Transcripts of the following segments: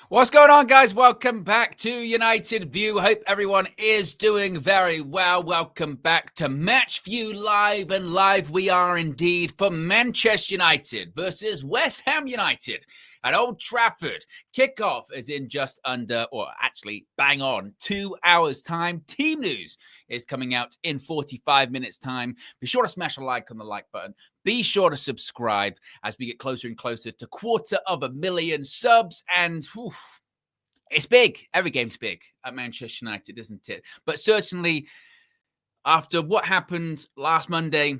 What's going on, guys? Welcome back to United View. Hope everyone is doing very well. Welcome back to Match View Live, and live we are indeed for Manchester United versus West Ham United at Old Trafford. Kickoff is in just under, or actually bang on, 2 hours time. Team news is coming out in 45 minutes time. Be sure to smash a like on the like button. Be sure to subscribe as we get closer and closer to 250,000 subs. And it's big. Every game's big at Manchester United, isn't it? But certainly after what happened last Monday,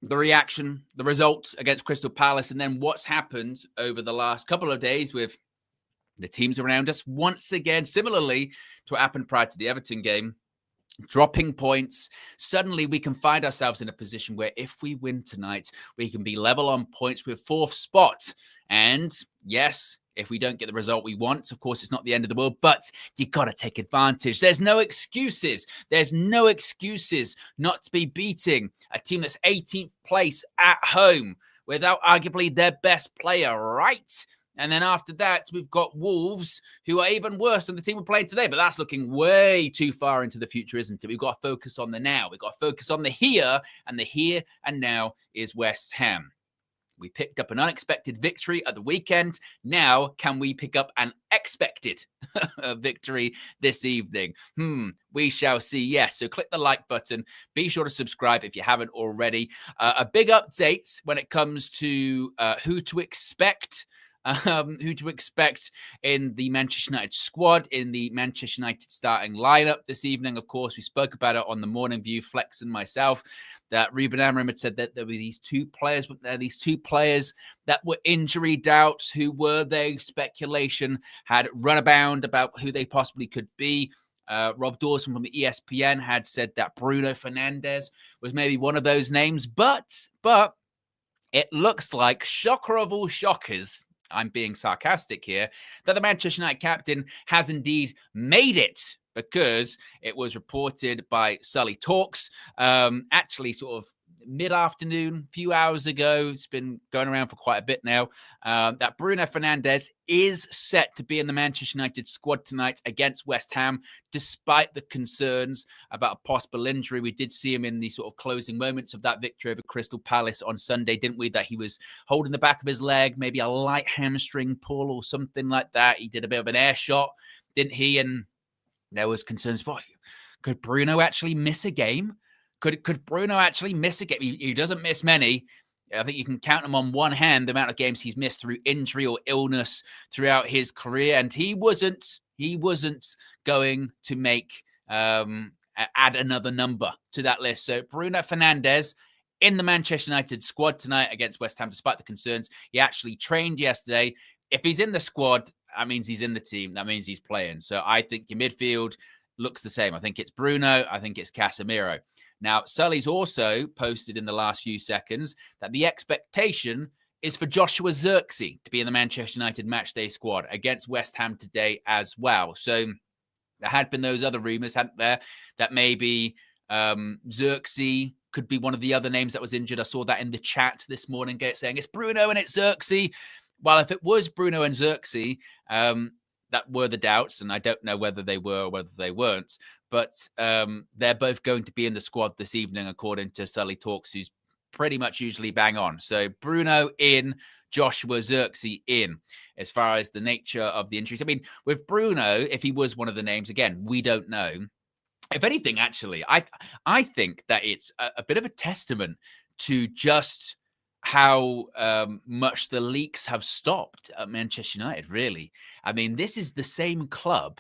the reaction, the result against Crystal Palace, and then what's happened over the last couple of days with the teams around us, once again, similarly to what happened prior to the Everton game, dropping points. Suddenly we can find ourselves in a position where if we win tonight, we can be level on points with fourth spot. And yes, if we don't get the result we want, of course, it's not the end of the world, but you got to take advantage. There's no excuses. There's no excuses not to be beating a team that's 18th place at home without arguably their best player, right? And then after that, we've got Wolves, who are even worse than the team we're playing today. But that's looking way too far into the future, isn't it? We've got to focus on the now. We've got to focus on the here. And the here and now is West Ham. We picked up an unexpected victory at the weekend. Now, can we pick up an expected victory this evening? We shall see. Yes, so click the like button. Be sure to subscribe if you haven't already. A big update when it comes to who to expect in the Manchester United squad, in the Manchester United starting lineup this evening. Of course, we spoke about it on the Morning View, Flex and myself, that Ruben Amorim had said that there were these two players that were injury doubts. Who were they? Speculation had run about who they possibly could be. Rob Dawson from the ESPN had said that Bruno Fernandes was maybe one of those names, but it looks like, shocker of all shockers, I'm being sarcastic here, that the Manchester United captain has indeed made it, because it was reported by Sully Talks, actually sort of mid-afternoon, a few hours ago. It's been going around for quite a bit now, that Bruno Fernandes is set to be in the Manchester United squad tonight against West Ham, despite the concerns about a possible injury. We did see him in the sort of closing moments of that victory over Crystal Palace on Sunday, didn't we? That he was holding the back of his leg, maybe a light hamstring pull or something like that. He did a bit of an air shot, didn't he? And there was concerns, could Bruno actually miss a game? Could Bruno actually miss a game? He doesn't miss many. I think you can count him on one hand, the amount of games he's missed through injury or illness throughout his career. And he wasn't going to make add another number to that list. So Bruno Fernandes in the Manchester United squad tonight against West Ham, despite the concerns. He actually trained yesterday. If he's in the squad, that means he's in the team. That means he's playing. So I think your midfield looks the same. I think it's Bruno. I think it's Casemiro. Now, Sully's also posted in the last few seconds that the expectation is for Joshua Zirkzee to be in the Manchester United matchday squad against West Ham today as well. So there had been those other rumours, hadn't there, that maybe Zirkzee could be one of the other names that was injured. I saw that in the chat this morning saying it's Bruno and it's Zirkzee. Well, if it was Bruno and Zirkzee, that were the doubts, and I don't know whether they were or whether they weren't, but they're both going to be in the squad this evening, according to Sully Talks, who's pretty much usually bang on. So Bruno in, Joshua Zirkzee in, as far as the nature of the injuries. I mean, with Bruno, if he was one of the names, again, we don't know. If anything, actually, I think that it's a bit of a testament to just how much the leaks have stopped at Manchester United, really. I mean, this is the same club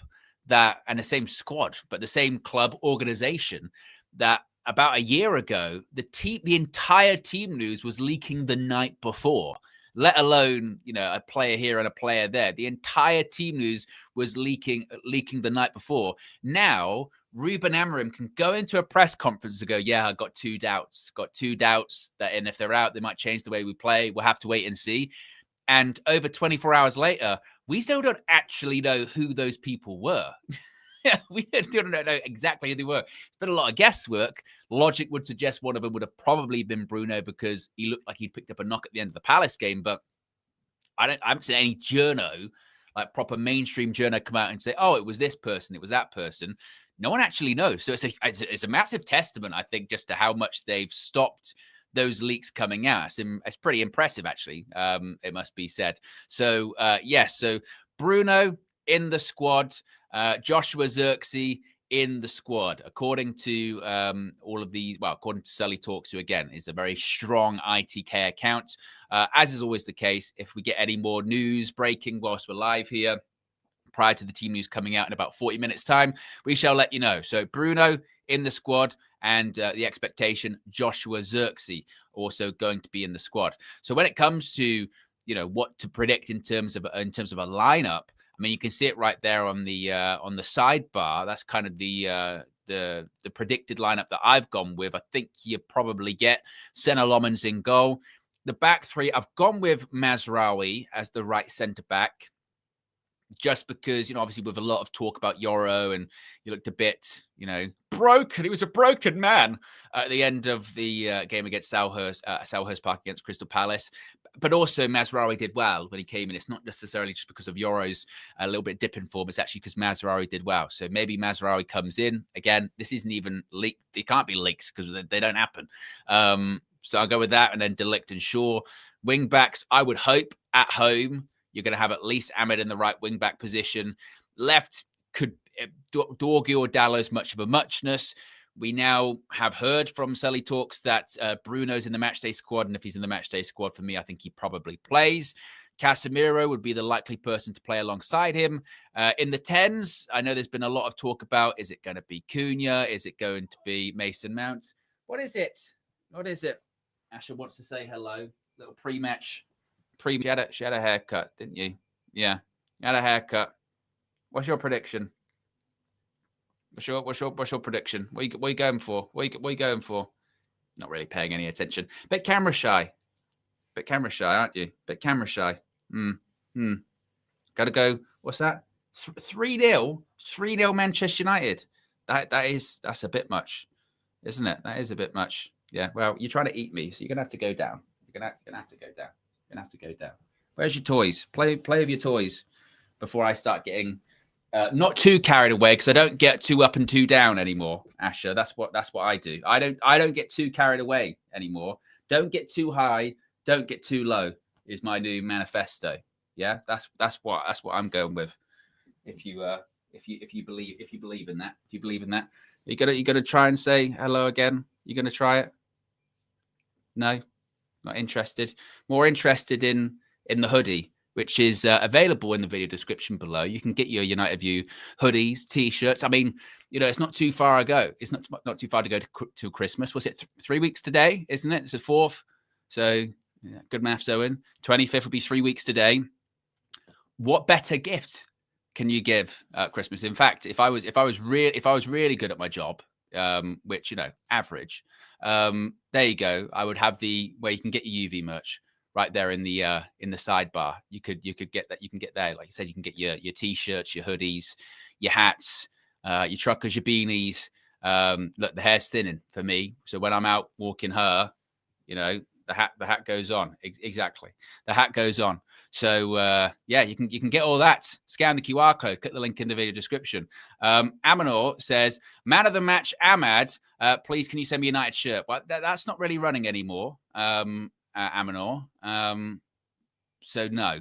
and the same squad, but the same club organization that about a year ago, the entire team news was leaking the night before, let alone, a player here and a player there. The entire team news was leaking the night before. Now, Ruben Amorim can go into a press conference and go, yeah, I got two doubts that, and if they're out, they might change the way we play. We'll have to wait and see. And over 24 hours later, we still don't actually know who those people were. We don't know exactly who they were. It's been a lot of guesswork. Logic would suggest one of them would have probably been Bruno, because he looked like he'd picked up a knock at the end of the Palace game. But I haven't seen any journo like proper mainstream journal come out and say, oh, it was this person, it was that person. No one actually knows. So it's a massive testament, I think, just to how much they've stopped those leaks coming out. It's pretty impressive, actually, it must be said. So, yes, so Bruno in the squad, Joshua Zirkzee in the squad, according to all of these, well, according to Sully Talks, who again is a very strong ITK account. As is always the case, if we get any more news breaking whilst we're live here, prior to the team news coming out in about 40 minutes time, we shall let you know. So Bruno in the squad, and the expectation, Joshua Zirkzee also going to be in the squad. So when it comes to, what to predict in terms of a lineup, I mean, you can see it right there on the sidebar. That's kind of the predicted lineup that I've gone with. I think you probably get Senna Lomans in goal. The back three, I've gone with Mazraoui as the right centre back, just because, obviously with a lot of talk about Yoro, and he looked a bit, broken. He was a broken man at the end of the game against Selhurst Park against Crystal Palace. But also Mazraoui did well when he came in. It's not necessarily just because of Yoro's a little bit dip in form. It's actually because Mazraoui did well. So maybe Mazraoui comes in. Again, this isn't even leaked. It can't be leaks because they don't happen. So I'll go with that. And then De Ligt and Shaw. Wing backs, I would hope at home you're going to have at least Ahmed in the right wing back position. Left could Dorgu or Dallo's much of a muchness. We now have heard from Sully Talks that Bruno's in the matchday squad, and if he's in the matchday squad, for me, I think he probably plays. Casemiro would be the likely person to play alongside him. In the 10s, I know there's been a lot of talk about, is it going to be Cunha? Is it going to be Mason Mount? What is it? Asher wants to say hello. Little pre-match. She had a haircut, didn't you? Yeah, you had a haircut. What's your prediction? What's your prediction? What are you going for? What are you going for? Not really paying any attention. Bit camera shy, aren't you? Bit camera shy. Got to go. What's that? 3-0. 3-0 Manchester United. That's a bit much, isn't it? That is a bit much. Yeah. Well, you're trying to eat me, so you're gonna have to go down. You're gonna have to go down. Where's your toys? Play with your toys before I start getting not too carried away, because I don't get too up and too down anymore, Asher. That's what I do. I don't get too carried away anymore. Don't get too high, don't get too low is my new manifesto. Yeah, that's what I'm going with. If you believe in that, you gotta try and say hello again. You're gonna try it? No. Not interested. More interested in the hoodie, which is available in the video description below. You can get your United View hoodies, T-shirts. I mean, it's not too far ago. It's not too far to go to Christmas. Was it 3 weeks today? Isn't it? It's the 4th. So yeah, good maths, Owen. 25th will be 3 weeks today. What better gift can you give at Christmas? In fact, if I was really good at my job, which average. There you go. I would have where you can get your UV merch right there in the sidebar. You could get that. You can get there, like you said. You can get your T-shirts, your hoodies, your hats, your truckers, your beanies. Look, the hair's thinning for me, so when I'm out walking her, the hat goes on. Exactly, the hat goes on. So yeah, you can get all that. Scan the QR code. Click the link in the video description. Amanor says, "Man of the match, Ahmad. Please, can you send me a United shirt?" Well, that's not really running anymore, Amanor. So no.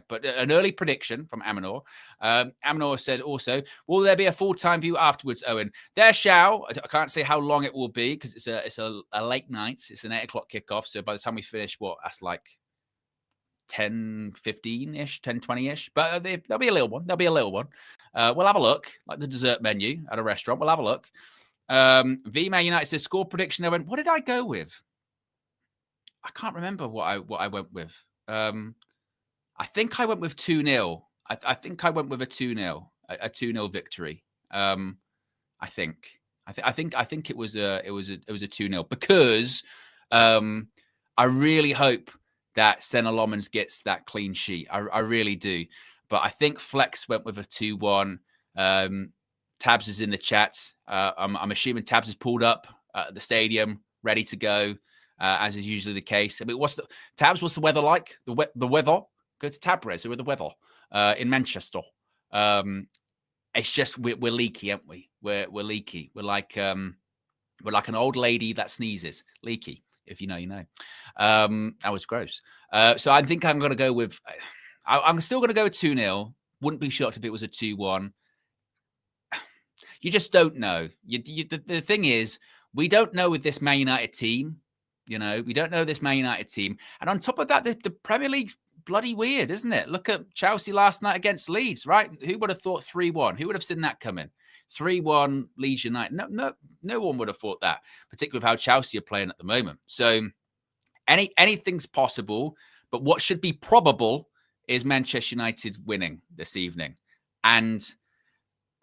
But an early prediction from Amanor. Amanor said also, "Will there be a full-time view afterwards, Owen?" There shall. I can't say how long it will be because it's a late night. It's an 8 o'clock kickoff. So by the time we finish, that's like 10:15-ish, 10:20-ish. But there'll be a little one. We'll have a look, like the dessert menu at a restaurant. We'll have a look. V-Man United says, "Score prediction." What did I go with? I can't remember what I went with. I think I went with 2-0. I think I went with a 2-0, a 2-0 victory. I think it was a 2-0 because I really hope that Senna Lomans gets that clean sheet. I really do. But I think Flex went with a 2-1. Tabs is in the chat. I'm assuming Tabs is pulled up at the stadium, ready to go, as is usually the case. I mean, what's the weather like? The weather? Go to Tabrez or the weather in Manchester. It's just we're leaky, aren't we? We're leaky. We're like an old lady that sneezes. Leaky. If you know, you know. That was gross. So I think I'm going to go with. I'm still going to go 2-0. Wouldn't be shocked if it was a 2-1. You just don't know. The thing is, we don't know with this Man United team. You know, we don't know this Man United team. And on top of that, the Premier League's bloody weird, isn't it? Look at Chelsea last night against Leeds, right? Who would have thought 3-1? Who would have seen that coming? 3-1 Leeds United. No one would have thought that, particularly with how Chelsea are playing at the moment. So anything's possible, but what should be probable is Manchester United winning this evening. And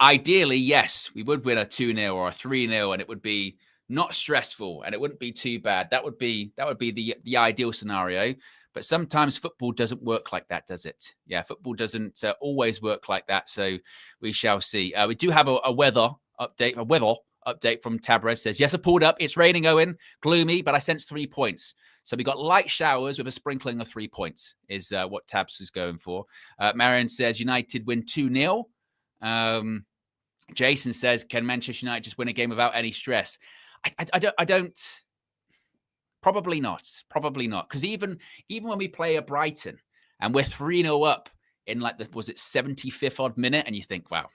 ideally, yes, we would win a 2-0 or a 3-0, and it would be not stressful and it wouldn't be too bad. That would be the ideal scenario. But sometimes football doesn't work like that, does it? Yeah, football doesn't always work like that. So we shall see. We do have a weather update from Tabrez. Says, yes, I pulled up. It's raining, Owen. Gloomy, but I sense 3 points. So we got light showers with a sprinkling of 3 points is what Tabs is going for. Marion says United win 2-0. Jason says, can Manchester United just win a game without any stress? I don't. Probably not. Because even when we play a Brighton and we're 3-0 up in like was it 75th odd minute, and you think, wow,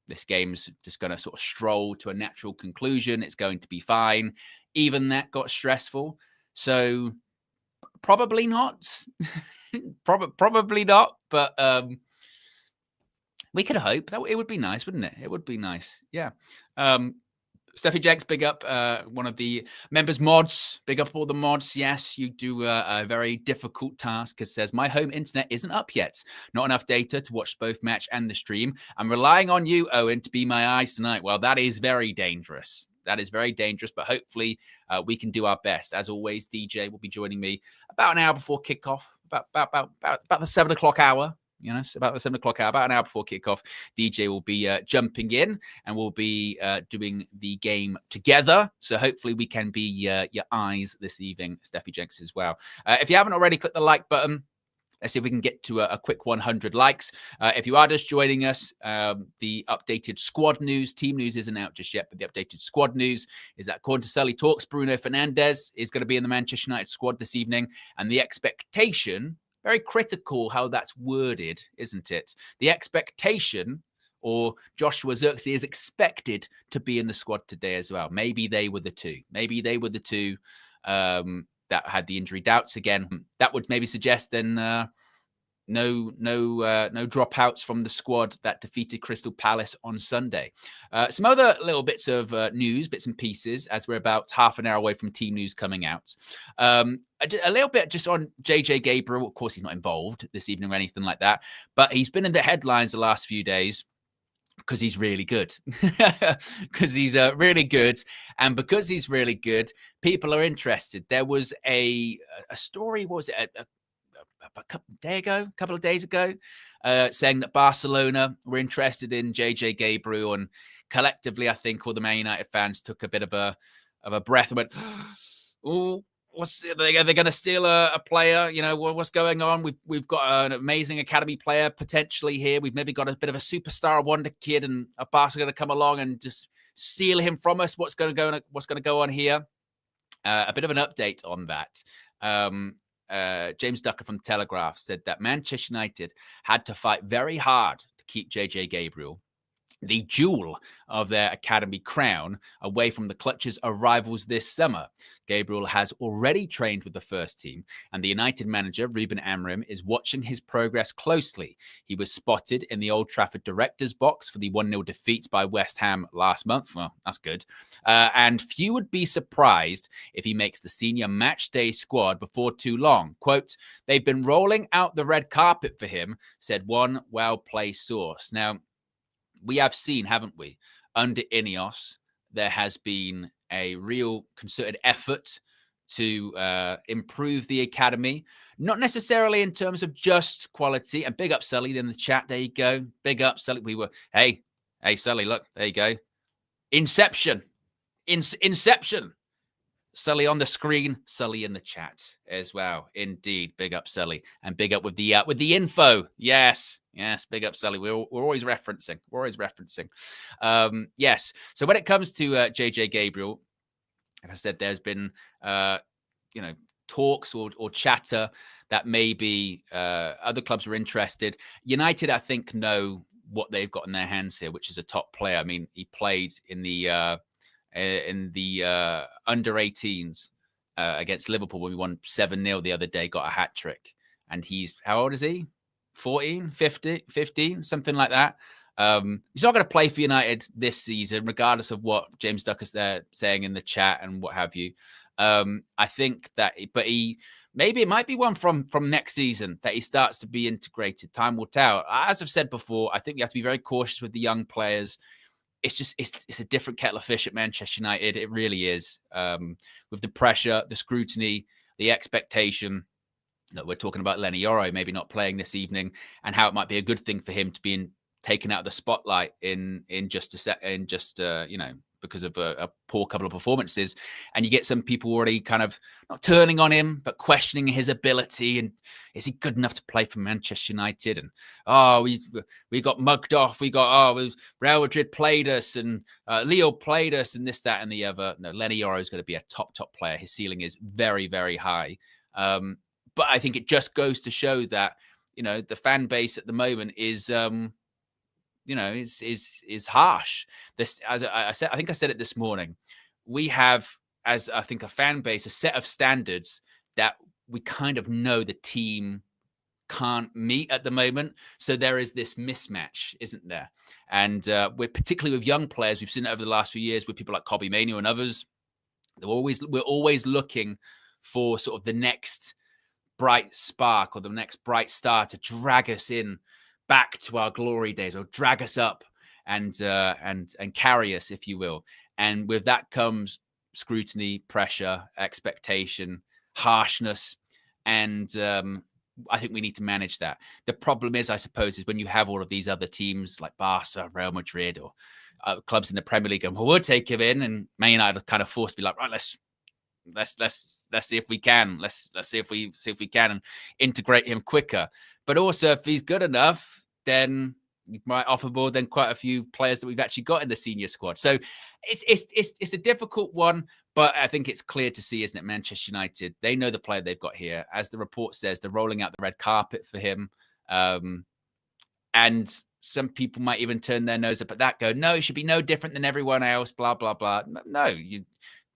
this game's just going to sort of stroll to a natural conclusion. It's going to be fine. Even that got stressful. So probably not. Probably not. But we could hope that it would be nice, wouldn't it? It would be nice. Yeah. Steffi Jenks, big up one of the members mods. Big up all the mods. Yes, you do a very difficult task. It says, my home internet isn't up yet. Not enough data to watch both match and the stream. I'm relying on you, Owen, to be my eyes tonight. Well, that is very dangerous. That is very dangerous, but hopefully we can do our best. As always, DJ will be joining me about an hour before kickoff, about the 7 o'clock hour. You know, about the 7 o'clock hour, about an hour before kickoff, DJ will be jumping in and we'll be doing the game together. So hopefully we can be your eyes this evening, Steffi Jenks, as well. If you haven't already, click the like button. Let's see if we can get to a quick 100 likes. If you are just joining us, the updated squad news, team news isn't out just yet, but the updated squad news is that according to Sully Talks, Bruno Fernandes is going to be in the Manchester United squad this evening. And the expectation, very critical how that's worded, isn't it? The expectation, or Joshua Zirkzee is expected to be in the squad today as well. Maybe they were the two. That had the injury doubts again. That would maybe suggest then no dropouts from the squad that defeated Crystal Palace on Sunday. Some other little bits of news, bits and pieces, as we're about half an hour away from team news coming out. A little bit just on JJ Gabriel. Of course, he's not involved this evening or anything like that, but he's been in the headlines the last few days because he's really good. Because he's really good. And because he's really good, people are interested. There was a story, what was it, a couple of days ago, saying that Barcelona were interested in JJ Gabriel, and collectively, I think all the Man United fans took a bit of a breath and went, "Oh, they're going to steal a player? You know, what's going on? We've got an amazing academy player potentially here. We've maybe got a bit of a superstar wonder kid, and a Barca going to come along and just steal him from us. What's going to go on here?" A bit of an update on that. James Ducker from The Telegraph said that Manchester United had to fight very hard to keep JJ Gabriel, the jewel of their academy crown, away from the clutches of rivals this summer. Gabriel has already trained with the first team, and the United manager, Ruben Amorim, is watching his progress closely. He was spotted in the Old Trafford director's box for the 1-0 defeat by West Ham last month. Well, that's good. And few would be surprised if he makes the senior match day squad before too long. Quote, they've been rolling out the red carpet for him, said one well-placed source. Now, we have seen, haven't we, under Ineos, there has been a real concerted effort to improve the academy, not necessarily in terms of just quality. And big up Sully in the chat. There you go. Big up Sully. Hey, Sully, look, there you go. Inception. Sully on the screen, Sully in the chat as well. Indeed, big up Sully, and big up with the info. Yes, big up Sully. We're always referencing. Yes. So when it comes to JJ Gabriel, like I said, there's been talks or chatter that maybe other clubs are interested. United, I think, know what they've got in their hands here, which is a top player. I mean, he played in the under 18s against Liverpool when we won 7-0 the other day, got a hat trick. And he's, how old is he? 14, 15, something like that. He's not going to play for United this season, regardless of what James Duck is there saying in the chat and what have you. I think that, but maybe it might be one from next season that he starts to be integrated. Time will tell. As I've said before, I think you have to be very cautious with the young players. It's a different kettle of fish at Manchester United. It really is. With the pressure, the scrutiny, the expectation. We're talking about Lenny Yoro maybe not playing this evening, and how it might be a good thing for him to be taken out of the spotlight because of a poor couple of performances. And you get some people already kind of not turning on him, but questioning his ability. And is he good enough to play for Manchester United? And, we got mugged off. Real Madrid played us, and Leo played us, and this, that, and the other. No, Lenny Yoro is going to be a top player. His ceiling is very, very high. But I think it just goes to show that, the fan base at the moment is, is harsh. This, as I said, I think I said it this morning. We have, as I think, a fan base, a set of standards that we kind of know the team can't meet at the moment. So there is this mismatch, isn't there? And we're particularly with young players. We've seen it over the last few years with people like Kobbie Mainoo and others. We're always looking for sort of the next bright spark or the next bright star to drag us in back to our glory days, or drag us up and carry us, if you will. And with that comes scrutiny, pressure, expectation, harshness, and I think we need to manage that. The problem is, I suppose, is when you have all of these other teams like Barca, Real Madrid, or clubs in the Premier League, and we'll take him in, and Man United are kind of forced to be like, right, let's see if we can. Let's see if we can and integrate him quicker. But also, if he's good enough, then you might offer more than quite a few players that we've actually got in the senior squad. So it's a difficult one, but I think it's clear to see, isn't it? Manchester United, they know the player they've got here. As the report says, they're rolling out the red carpet for him. And some people might even turn their nose up at that, go, no, he should be no different than everyone else, blah, blah, blah. No,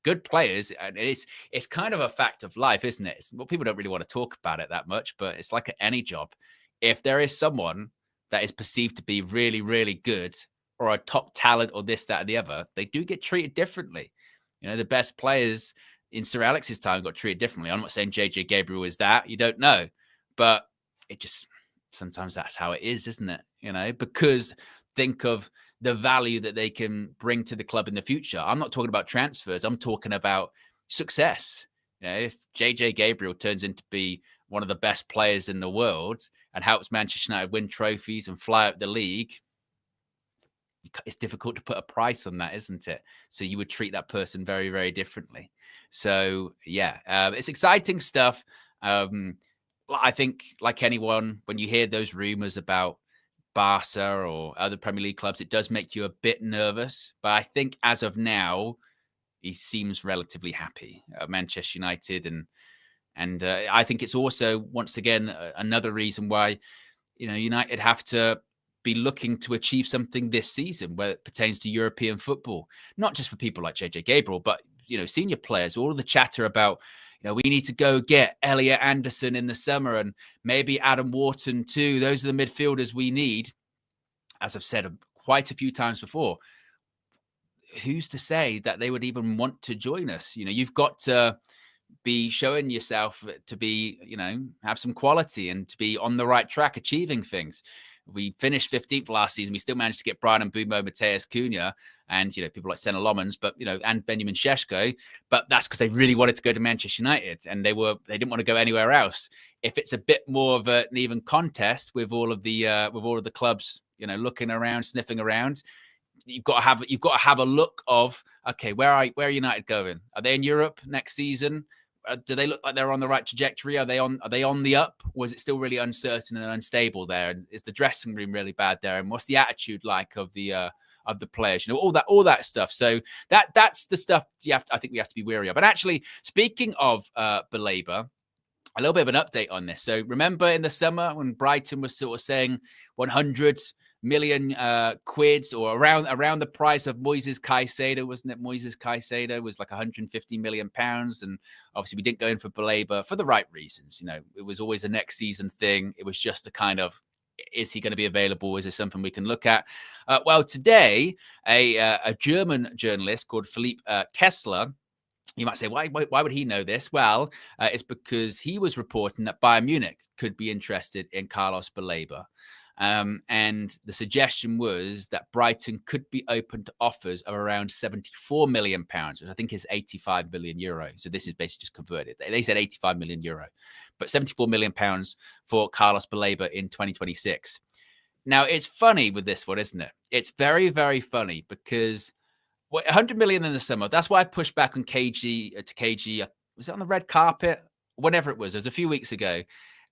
good players, and it's kind of a fact of life, isn't it? Well, people don't really want to talk about it that much, but it's like at any job. If there is someone that is perceived to be really, really good, or a top talent, or this, that, and the other, they do get treated differently. The best players in Sir Alex's time got treated differently. I'm not saying JJ Gabriel is that. You don't know. But it just, sometimes that's how it is, isn't it? Because think of the value that they can bring to the club in the future. I'm not talking about transfers. I'm talking about success. If JJ Gabriel turns into be one of the best players in the world and helps Manchester United win trophies and fly up the league, it's difficult to put a price on that, isn't it? So you would treat that person very, very differently. So yeah, it's exciting stuff. I think, like anyone, when you hear those rumors about Barca or other Premier League clubs, it does make you a bit nervous. But I think as of now, he seems relatively happy at Manchester United. And I think it's also, once again, another reason why, United have to be looking to achieve something this season where it pertains to European football, not just for people like JJ Gabriel, but, senior players. All of the chatter about, we need to go get Elliot Anderson in the summer and maybe Adam Wharton too. Those are the midfielders we need. As I've said quite a few times before, who's to say that they would even want to join us? You've got to be showing yourself to be, have some quality and to be on the right track, achieving things. We finished 15th last season. We still managed to get Brian Mbeumo, Mateus Cunha, and people like Senna Lomans, but and Benjamin Šeško. But that's because they really wanted to go to Manchester United, and they didn't want to go anywhere else. If it's a bit more of an even contest with all of the clubs, looking around, sniffing around, you've got to have a look of, okay, where are United going? Are they in Europe next season? Do they look like they're on the right trajectory? Are they on the up? Or is it still really uncertain and unstable there? And is the dressing room really bad there? And what's the attitude like of the players? You know, all that stuff. So that's the stuff I think we have to be wary of. And actually, speaking of belabor, a little bit of an update on this. So remember in the summer when Brighton was sort of saying 100 million quids, or around the price of Moises Caicedo, wasn't it? Moises Caicedo was like 150 million pounds, and obviously we didn't go in for belabor for the right reasons. You know, it was always a next season thing. It was just a kind of, is he going to be available? Is it something we can look at? Well, today a German journalist called Philippe Kessler. You might say, why would he know this? Well, it's because he was reporting that Bayern Munich could be interested in Carlos Baleba. And the suggestion was that Brighton could be open to offers of around 74 million pounds, which I think is 85 million euro. So this is basically just converted. They said 85 million euro, but 74 million pounds for Carlos Baleba in 2026. Now, it's funny with this one, isn't it? It's very, very funny because 100 million in the summer. That's why I pushed back on KG. Was it on the red carpet? Whenever it was a few weeks ago.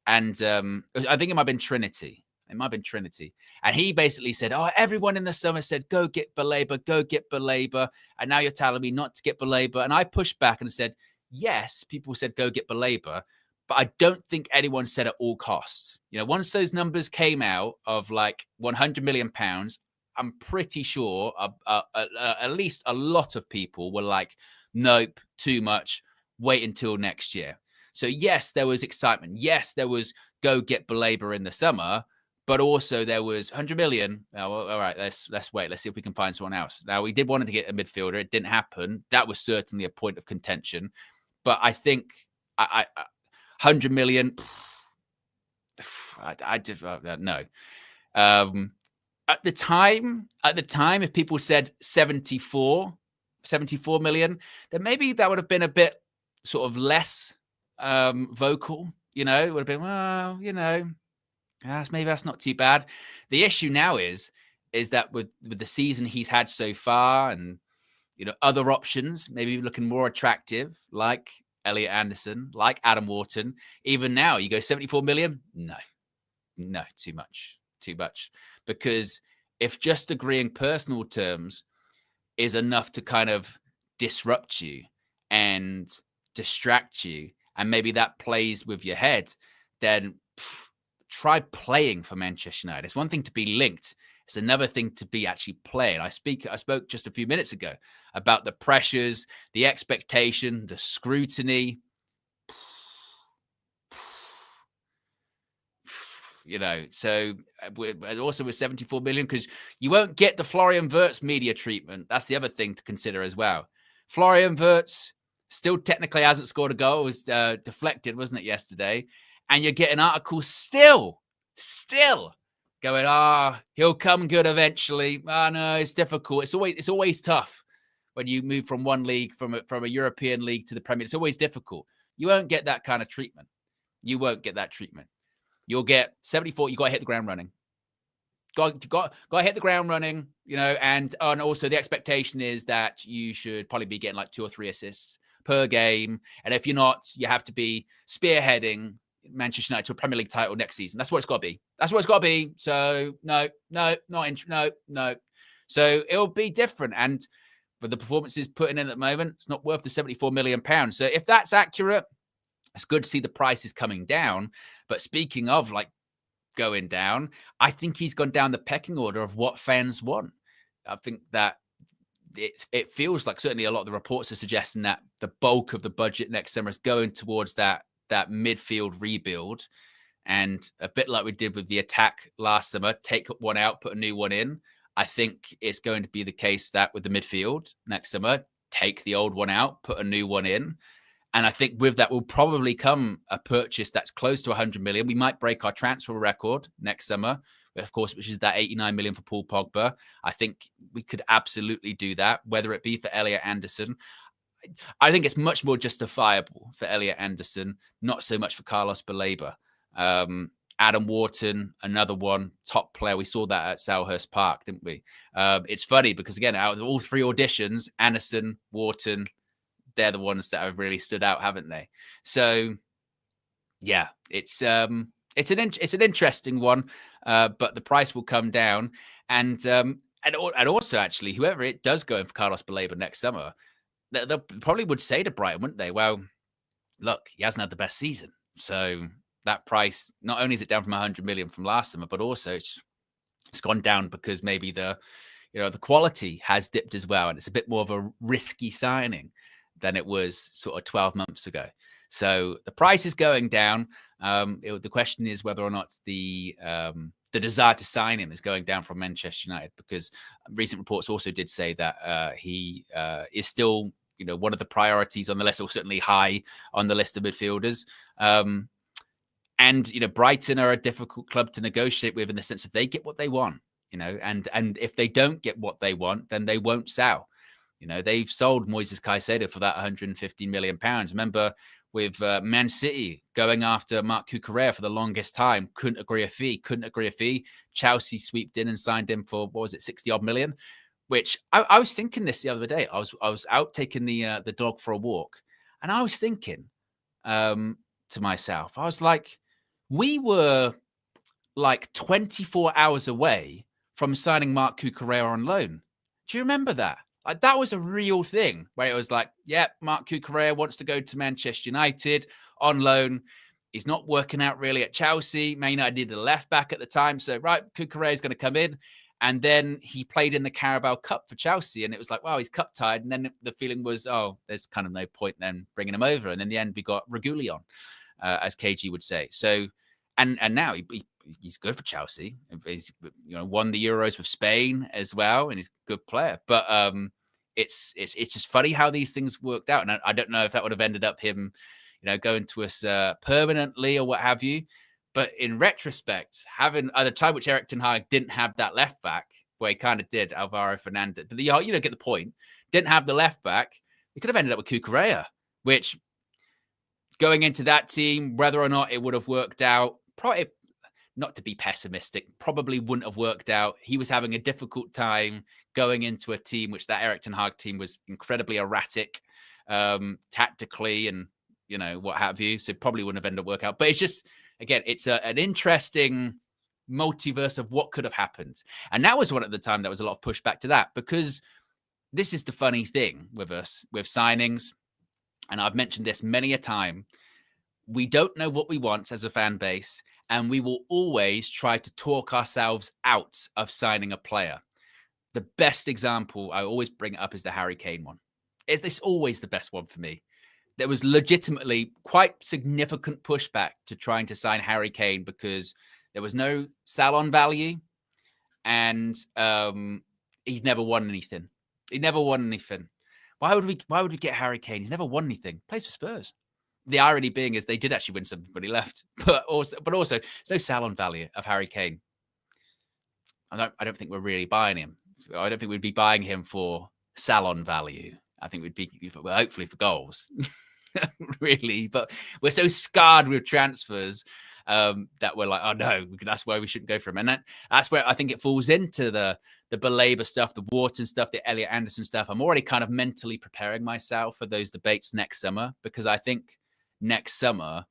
And I think it might have been Trinity. And he basically said, oh, everyone in the summer said, go get Baleba. And now you're telling me not to get Baleba. And I pushed back and said, yes, people said, go get Baleba. But I don't think anyone said at all costs. You know, once those numbers came out of like 100 million pounds, I'm pretty sure at least a lot of people were like, nope, too much. Wait until next year. So yes, there was excitement. Yes, there was go get Baleba in the summer, but also there was 100 million. Oh, well, all right, let's wait. Let's see if we can find someone else. Now, we did want to get a midfielder. It didn't happen. That was certainly a point of contention. But I think 100 million, I just no. At the time, if people said 74 million, then maybe that would have been a bit sort of less vocal. You know, it would have been, well, you know, maybe that's not too bad. The issue now is that with the season he's had so far, and you know, other options maybe looking more attractive, like Elliot Anderson, like Adam Wharton. Even now, you go 74 million. No, too much. Because if just agreeing personal terms is enough to kind of disrupt you and distract you, and maybe that plays with your head, then try playing for Manchester United. It's one thing to be linked. It's another thing to be actually playing. I spoke just a few minutes ago about the pressures, the expectation, the scrutiny. You know, so also with 74 million, because you won't get the Florian Wirtz media treatment. That's the other thing to consider as well. Florian Wirtz still technically hasn't scored a goal. It was deflected, wasn't it, yesterday? And you're getting articles still going, he'll come good eventually. No, it's difficult. It's always tough when you move from one league, from a European league to the Premier. It's always difficult. You won't get that kind of treatment. You'll get 74. You got to hit the ground running. Got to hit the ground running, you know, and also the expectation is that you should probably be getting like 2 or 3 assists per game. And if you're not, you have to be spearheading Manchester United to a Premier League title next season. That's what it's got to be. So no. So it'll be different. And with the performances putting in at the moment, it's not worth the 74 million pounds. So if that's accurate, it's good to see the prices coming down. But speaking of like going down, I think he's gone down the pecking order of what fans want. I think that it feels like certainly a lot of the reports are suggesting that the bulk of the budget next summer is going towards that midfield rebuild. And a bit like we did with the attack last summer, take one out, put a new one in. I think it's going to be the case that with the midfield next summer, take the old one out, put a new one in. And I think with that will probably come a purchase that's close to 100 million. We might break our transfer record next summer, of course, which is that 89 million for Paul Pogba. I think we could absolutely do that, whether it be for Elliot Anderson. I think it's much more justifiable for Elliot Anderson, not so much for Carlos Baleba. Adam Wharton, another one, top player. We saw that at Selhurst Park, didn't we? It's funny because, again, out of all 3 auditions, Anderson, Wharton, they're the ones that have really stood out, haven't they? So, yeah, it's an interesting one, but the price will come down. And also, actually, whoever it does go in for Carlos Baleba next summer, they probably would say to Brighton, wouldn't they? Well, look, he hasn't had the best season. So that price, not only is it down from 100 million from last summer, but also it's gone down because maybe the quality has dipped as well. And it's a bit more of a risky signing than it was sort of 12 months ago. So the price is going down. The question is whether or not the desire to sign him is going down from Manchester United, because recent reports also did say that he is still, one of the priorities on the list, or certainly high on the list of midfielders. And Brighton are a difficult club to negotiate with in the sense of they get what they want, and if they don't get what they want, then they won't sell. They've sold Moises Caicedo for that £150 million. Remember, with Man City going after Marc Cucurella for the longest time, couldn't agree a fee. Chelsea sweeped in and signed him for, 60 odd million, which I was thinking this the other day. I was out taking the dog for a walk, and I was thinking to myself, I was like, we were like 24 hours away from signing Marc Cucurella on loan. Do you remember that? Like, that was a real thing where it was like, yeah, Marc Cucurella wants to go to Manchester United on loan. He's not working out really at Chelsea. Man United needed a left back at the time. So, right, Cucurella is going to come in. And then he played in the Carabao Cup for Chelsea. And it was like, wow, he's cup tied. And then the feeling was, oh, there's kind of no point then bringing him over. And in the end, we got Regulion, as KG would say. So, and now he's good for Chelsea. He's won the Euros with Spain as well, and he's a good player. But it's just funny how these things worked out, and I don't know if that would have ended up him, going to us permanently or what have you. But in retrospect, having at the time which Erik ten Hag didn't have that left back, where he kind of did Alvaro Fernandez, but get the point. Didn't have the left back. He could have ended up with Cucurella, which going into that team, whether or not it would have worked out, probably, not to be pessimistic, probably wouldn't have worked out. He was having a difficult time going into a team which that Erik ten Hag team was incredibly erratic tactically and, what have you. So probably wouldn't have ended up working out. But it's just, again, it's an interesting multiverse of what could have happened. And that was one at the time that was a lot of pushback to that, because this is the funny thing with us, with signings. And I've mentioned this many a time. We don't know what we want as a fan base, and we will always try to talk ourselves out of signing a player. The best example I always bring up is the Harry Kane one. It's always the best one for me. There was legitimately quite significant pushback to trying to sign Harry Kane because there was no salon value, and he's never won anything. He never won anything. Why would we get Harry Kane? He's never won anything. Plays for Spurs. The irony being is they did actually win something when he left, but also there's no salon value of Harry Kane. I don't think we're really buying him. I don't think we'd be buying him for salon value. I think we'd be, hopefully, for goals, really. But we're so scarred with transfers that we're like, oh no, that's why we shouldn't go for him. And that's where I think it falls into the Baleba stuff, the Wharton stuff, the Elliot Anderson stuff. I'm already kind of mentally preparing myself for those debates next summer, because I think next summer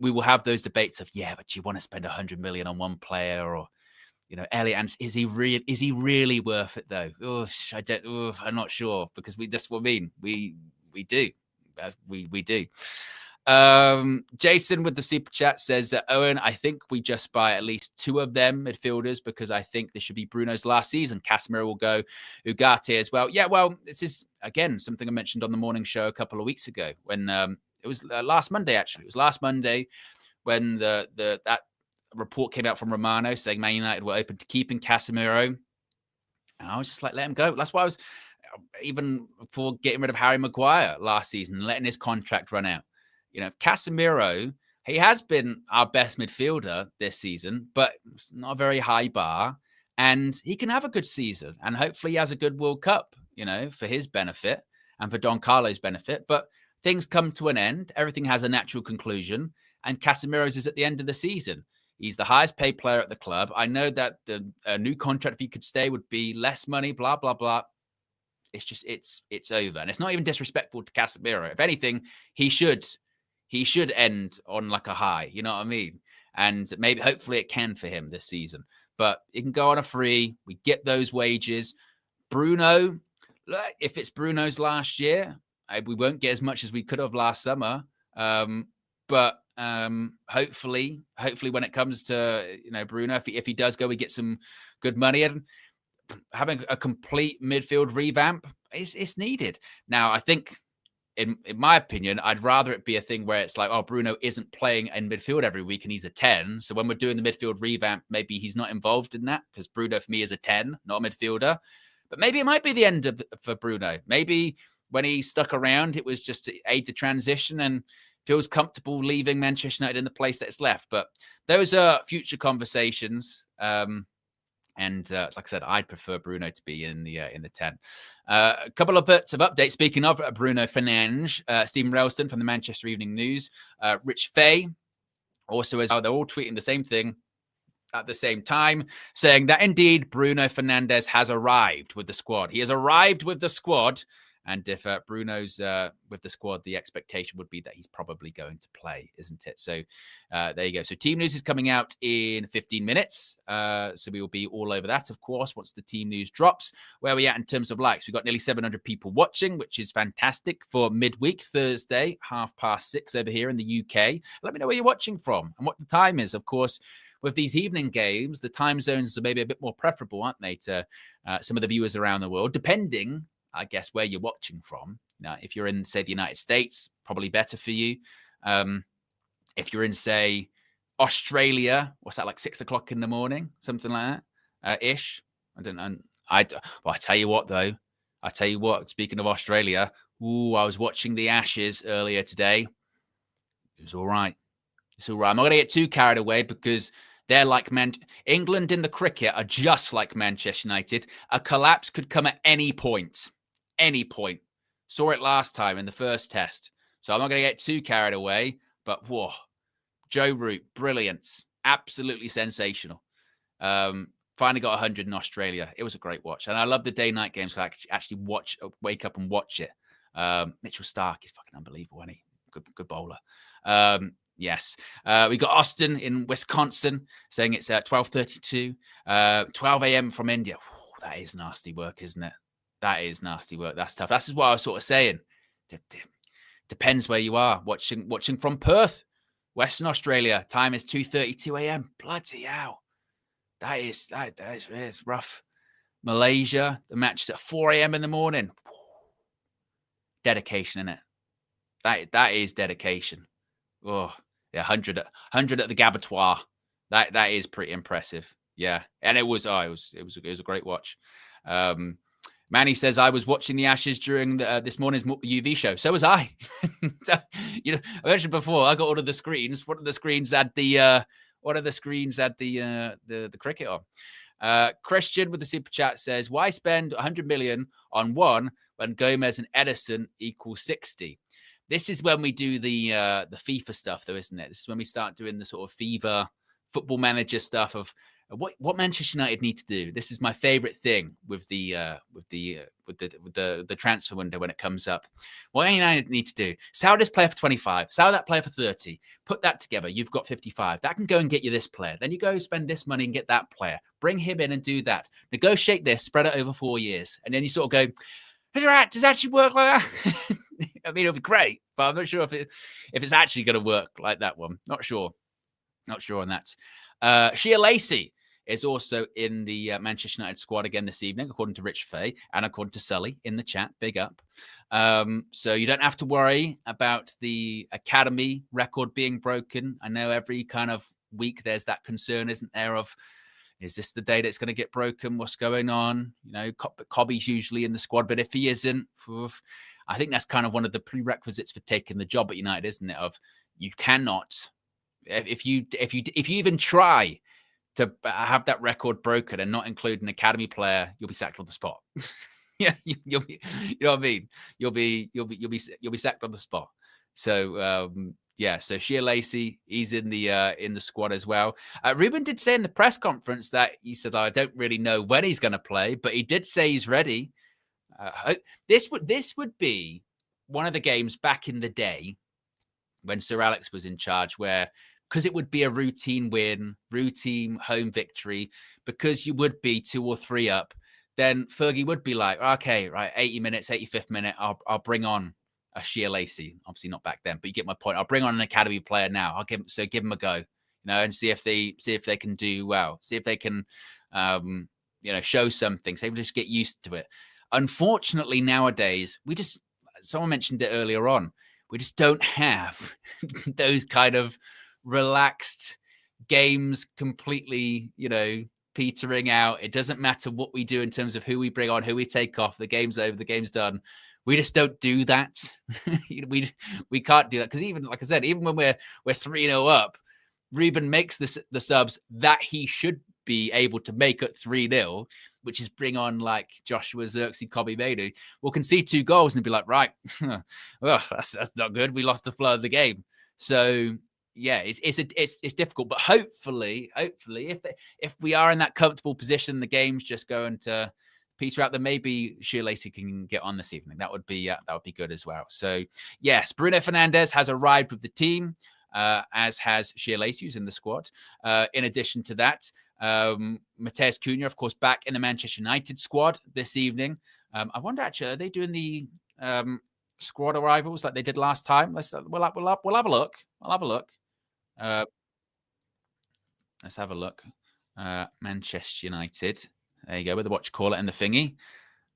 we will have those debates of, yeah, but do you want to spend 100 million on one player, or Elliot Anderson, is he really worth it though? I'm not sure, because that's what I mean. We do. We do. Jason with the super chat says, Owen, I think we just buy at least 2 of them midfielders, because I think this should be Bruno's last season. Casemiro will go, Ugarte as well. Yeah, well, this is again something I mentioned on the morning show a couple of weeks ago when it was last Monday. Actually, it was last Monday when that report came out from Romano saying Man United were open to keeping Casemiro, and I was just like, let him go. That's why I was, even for getting rid of Harry Maguire last season, letting his contract run out. Casemiro, he has been our best midfielder this season, but it's not a very high bar, and he can have a good season, and hopefully he has a good World Cup, for his benefit and for Don Carlo's benefit. But things come to an end. Everything has a natural conclusion, and Casemiro's is at the end of the season. He's the highest paid player at the club. I know that the new contract, if he could stay, would be less money, blah, blah, blah. It's just, it's over. And it's not even disrespectful to Casemiro. If anything, he should end on like a high. You know what I mean? And maybe, hopefully it can for him this season. But he can go on a free. We get those wages. Bruno, if it's Bruno's last year, we won't get as much as we could have last summer. But hopefully when it comes to Bruno, if he does go, we get some good money. And having a complete midfield revamp is needed. Now, I think, in my opinion, I'd rather it be a thing where it's like, oh, Bruno isn't playing in midfield every week and he's a 10. So when we're doing the midfield revamp, maybe he's not involved in that, because Bruno for me is a 10, not a midfielder. But maybe it might be the end for Bruno. Maybe when he stuck around, it was just to aid the transition and feels comfortable leaving Manchester United in the place that's left. But those are future conversations. And like I said, I'd prefer Bruno to be in the 10. A couple of bits of updates. Speaking of Bruno Fernandes, Stephen Ralston from the Manchester Evening News, Rich Fay, also as they're all tweeting the same thing at the same time, saying that indeed Bruno Fernandes has arrived with the squad. He has arrived with the squad. And if Bruno's with the squad, the expectation would be that he's probably going to play, isn't it? So there you go. So team news is coming out in 15 minutes. So we will be all over that, of course, once the team news drops. Where are we at in terms of likes? We've got nearly 700 people watching, which is fantastic for midweek, Thursday, 6:30 over here in the UK. Let me know where you're watching from and what the time is. Of course, with these evening games, the time zones are maybe a bit more preferable, aren't they, to some of the viewers around the world, depending, I guess, where you're watching from. Now, if you're in, say, the United States, probably better for you. If you're in, say, Australia, what's that, like 6 o'clock in the morning, something like that, ish. I don't know. Well, I tell you what, though. I tell you what, speaking of Australia, I was watching the Ashes earlier today. It was all right. It's all right. I'm not going to get too carried away, because they're like England in the cricket are just like Manchester United. A collapse could come at any point. Any point. Saw it last time in the first test. So I'm not going to get too carried away. But whoa, Joe Root, brilliant. Absolutely sensational. Finally got 100 in Australia. It was a great watch. And I love the day-night games. So I actually wake up and watch it. Mitchell Stark is fucking unbelievable, isn't he? Good bowler. Yes. We got Austin in Wisconsin saying it's 12:32, 12 a.m. from India. Whew, that is nasty work, isn't it? That is nasty work. That's tough. That's what I was sort of saying. Depends where you are. Watching from Perth, Western Australia. Time is 2:32 a.m. Bloody hell. That is rough. Malaysia, the match is at 4 a.m. in the morning. Dedication, innit? That is dedication. Oh, yeah, 100 at the Gabatoir. That is pretty impressive. Yeah, and it was a great watch. Manny says, I was watching the Ashes during this morning's UV show. So was I. So, I mentioned before, I got all of the screens. One of the screens had the cricket on. Christian with the super chat says, why spend 100 million on one when Gomez and Edison equal 60? This is when we do the FIFA stuff, though, isn't it? This is when we start doing the sort of FIFA football manager stuff of what Manchester United need to do. This is my favorite thing with the transfer window when it comes up. What United need to do: sell this player for 25, sell that player for 30, put that together. You've got 55. That can go and get you this player. Then you go spend this money and get that player. Bring him in and do that. Negotiate this, spread it over 4 years, and then you sort of go, does it actually work like that? I mean, it'll be great, but I'm not sure if it's actually going to work like that one. Not sure on that. Shea Lacey is also in the Manchester United squad again this evening, according to Rich Fay and according to Sully in the chat. Big up. So you don't have to worry about the academy record being broken. I know every kind of week there's that concern, isn't there, of is this the day that it's going to get broken? What's going on? Cobby's usually in the squad, but if he isn't, I think that's kind of one of the prerequisites for taking the job at United, isn't it? Of you cannot, if you even try to have that record broken and not include an academy player, you'll be sacked on the spot. Yeah, you'll be, you know what I mean? You'll be sacked on the spot. So Yeah, so Shea Lacey, he's in the squad as well. Ruben did say in the press conference that he said, I don't really know when he's going to play, but he did say he's ready. This would be one of the games back in the day when Sir Alex was in charge, where because it would be a routine win, routine home victory, because you would be 2 or 3 up, then Fergie would be like, okay, right, 80 minutes, 85th minute, I'll bring on a Shea Lacey. Obviously not back then, but you get my point. I'll bring on an academy player now. Give him a go, and see if they can do well, see if they can, show something. So they just get used to it. Unfortunately, nowadays someone mentioned it earlier on. We just don't have those kind of relaxed games completely, petering out. It doesn't matter what we do in terms of who we bring on, who we take off. The game's over, the game's done. We just don't do that. we can't do that because even, like I said, even when we're 3-0 up, Ruben makes the subs that he should be able to make at 3-0, which is bring on like Joshua Zirkzee, Kobe Mainu. We'll concede 2 goals and be like, right, well, that's not good. We lost the flow of the game. So yeah, it's difficult, but hopefully, if we are in that comfortable position, the game's just going to peter out, then maybe Shea Lacey can get on this evening. That would be good as well. So yes, Bruno Fernandes has arrived with the team, as has Shea Lacey, who's in the squad. In addition to that, Mateus Cunha, of course, back in the Manchester United squad this evening. I wonder, actually, are they doing the squad arrivals like they did last time? We'll have a look. Let's have a look. Manchester United. There you go, with the what you call it and the thingy.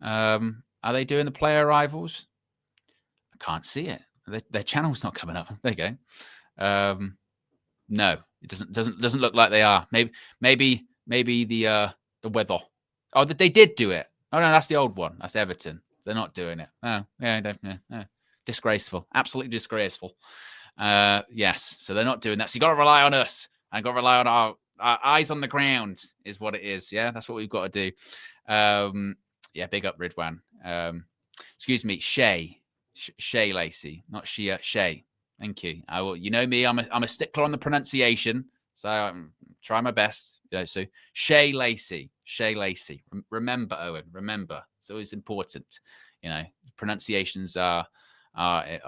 Are they doing the player arrivals? I can't see it. Their channel's not coming up. There you go. No, it doesn't look like they are. Maybe the weather. Oh, they did do it. Oh no, that's the old one. That's Everton. They're not doing it. Oh yeah, disgraceful. Absolutely disgraceful. Yes, so they're not doing that. So you got to rely on us. And got to rely on our eyes on the ground is what it is. Yeah, that's what we've got to do. Yeah, big up Ridwan. Excuse me, Shea Lacey, not Shea. Shea. Thank you. I will. You know me. I'm a stickler on the pronunciation, so I'm try my best. So Shea Lacey. Remember, Owen. Remember, it's always important. Pronunciations are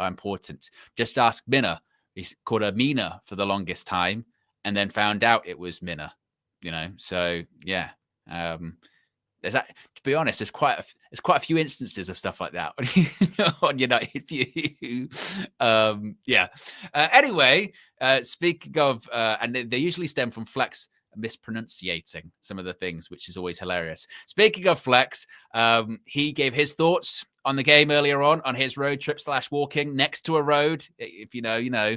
important. Just ask Minna. He's called her Mina for the longest time, and then found out it was Minna. So yeah. There's that. To be honest, there's quite a few instances of stuff like that on United View. Yeah. Anyway, speaking of, and they usually stem from Flex mispronunciating some of the things, which is always hilarious. Speaking of Flex, he gave his thoughts on the game earlier on his road trip / walking next to a road. If you know,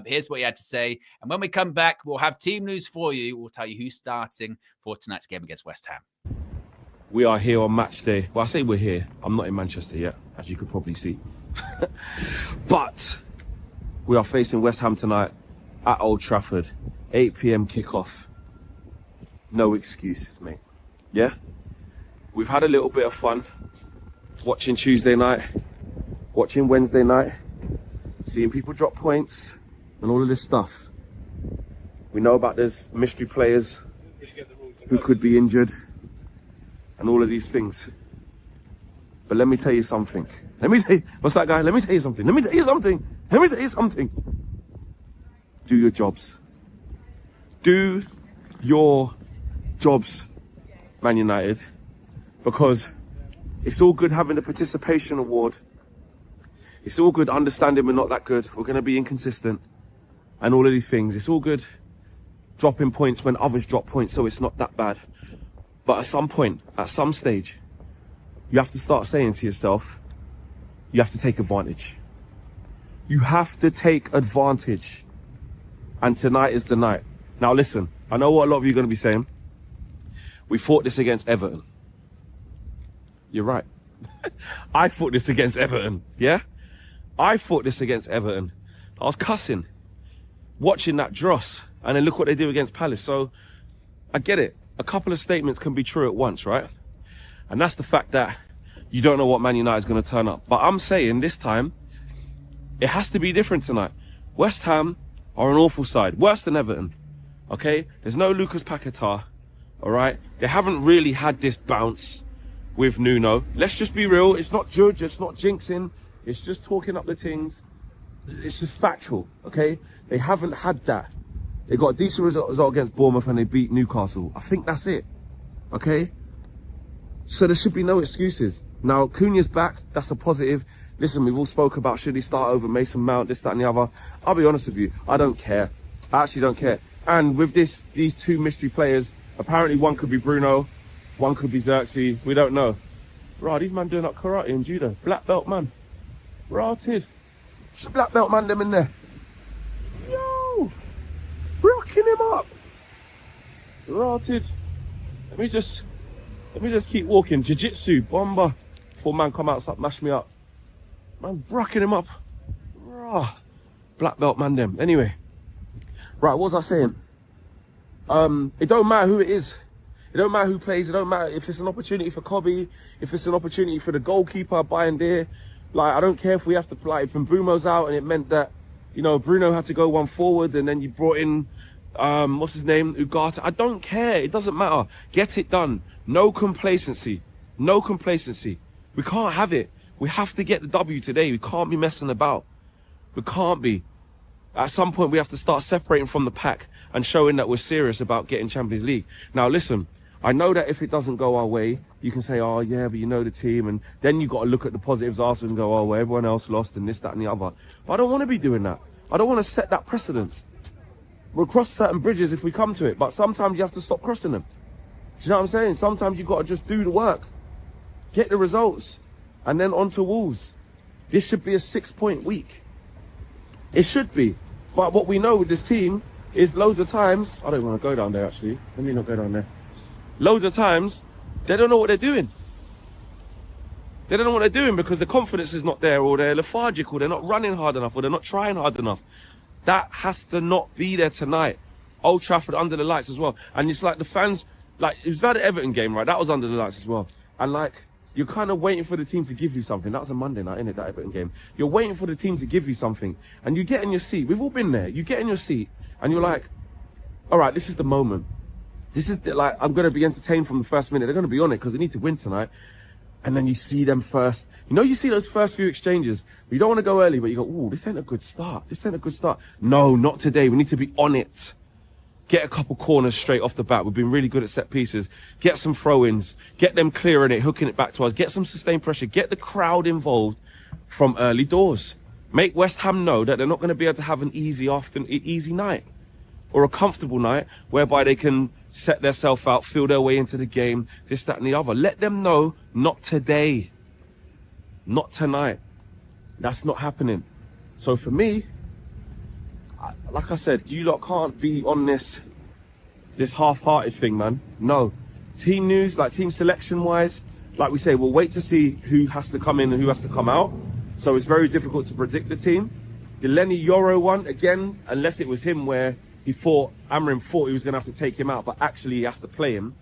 here's what he had to say. And when we come back, we'll have team news for you. We'll tell you who's starting for tonight's game against West Ham. We are here on match day. Well, I say we're here. I'm not in Manchester yet, as you could probably see. But we are facing West Ham tonight at Old Trafford. 8 p.m. kickoff. No excuses, mate. Yeah? We've had a little bit of fun watching Tuesday night, watching Wednesday night, seeing people drop points and all of this stuff. We know about there's mystery players who could be injured and all of these things. But let me tell you something. What's that guy? Let me tell you something. Do your jobs. Do your jobs, Man United. Because it's all good having the participation award. It's all good understanding we're not that good. We're going to be inconsistent. And all of these things. It's all good dropping points when others drop points, so it's not that bad. But at some point, at some stage, you have to start saying to yourself, you have to take advantage. You have to take advantage. And tonight is the night. Now listen, I know what a lot of you are going to be saying. We fought this against Everton. You're right. I fought this against Everton, yeah? I fought this against Everton. I was cussing, watching that dross, and then look what they do against Palace. So, I get it. A couple of statements can be true at once, right? And that's the fact that you don't know what Man United is going to turn up. But I'm saying this time, it has to be different tonight. West Ham are an awful side, worse than Everton. Okay, there's no Lucas Paquetá. All right, they haven't really had this bounce with Nuno. Let's just be real. It's not judge. It's not jinxing. It's just talking up the things. It's just factual. Okay, they haven't had that. They got a decent result against Bournemouth and they beat Newcastle. I think that's it. Okay, so there should be no excuses. Now Cunha's back. That's a positive. Listen, we've all spoke about should he start over Mason Mount, this, that, and the other. I'll be honest with you. I don't care. I actually don't care. And with these two mystery players, apparently one could be Bruno, one could be Xerxes. We don't know. Right, these man doing up karate and judo. Black belt man. Rotted. It's a black belt man them in there. Yo! Rocking him up. Rotted. Let me just keep walking. Jiu-jitsu, bomber. Before man come out, mash me up. Man, rocking him up. Rah. Black belt man them. Anyway. Right, what was I saying? It don't matter who it is. It don't matter who plays. It don't matter if it's an opportunity for Kobe, if it's an opportunity for the goalkeeper, Bayern there. Like, I don't care if we have to play. If Mbeumo's out and it meant that, you know, Bruno had to go one forward and then you brought in, what's his name? Ugarte. I don't care. It doesn't matter. Get it done. No complacency. No complacency. We can't have it. We have to get the W today. We can't be messing about. We can't be. At some point, we have to start separating from the pack and showing that we're serious about getting Champions League. Now, listen, I know that if it doesn't go our way, you can say, oh, yeah, but you know the team. And then you've got to look at the positives afterwards and go, oh, well, everyone else lost and this, that, and the other. But I don't want to be doing that. I don't want to set that precedence. We'll cross certain bridges if we come to it, but sometimes you have to stop crossing them. Do you know what I'm saying? Sometimes you've got to just do the work, get the results, and then on to Wolves. This should be a 6-point week. It should be. But what we know with this team is loads of times, I don't want to go down there actually. Let me not go down there. Loads of times, they don't know what they're doing. They don't know what they're doing because the confidence is not there, or they're lethargic, or they're not running hard enough, or they're not trying hard enough. That has to not be there tonight. Old Trafford under the lights as well. And it's like the fans, like, it was that Everton game, right? That was under the lights as well. And like, you're kind of waiting for the team to give you something. That was a Monday night, innit, that Everton game. You're waiting for the team to give you something. And you get in your seat. We've all been there. You get in your seat and you're like, all right, this is the moment. This is like, I'm going to be entertained from the first minute. They're going to be on it because they need to win tonight. And then you see them first. You know, you see those first few exchanges. You don't want to go early, but you go, ooh, this ain't a good start. This ain't a good start. No, not today. We need to be on it. Get a couple corners straight off the bat. We've been really good at set pieces. Get some throw-ins. Get them clearing it, hooking it back to us. Get some sustained pressure. Get the crowd involved from early doors. Make West Ham know that they're not going to be able to have an easy night or a comfortable night whereby they can set themselves out, feel their way into the game, this, that, and the other. Let them know, not today. Not tonight. That's not happening. So for me, like I said, you lot can't be on this half-hearted thing, man. No. Team news, like team selection-wise, like we say, we'll wait to see who has to come in and who has to come out. So it's very difficult to predict the team. The Lenny Yoro one, again, unless it was him where Amrin thought he was going to have to take him out, but actually he has to play him,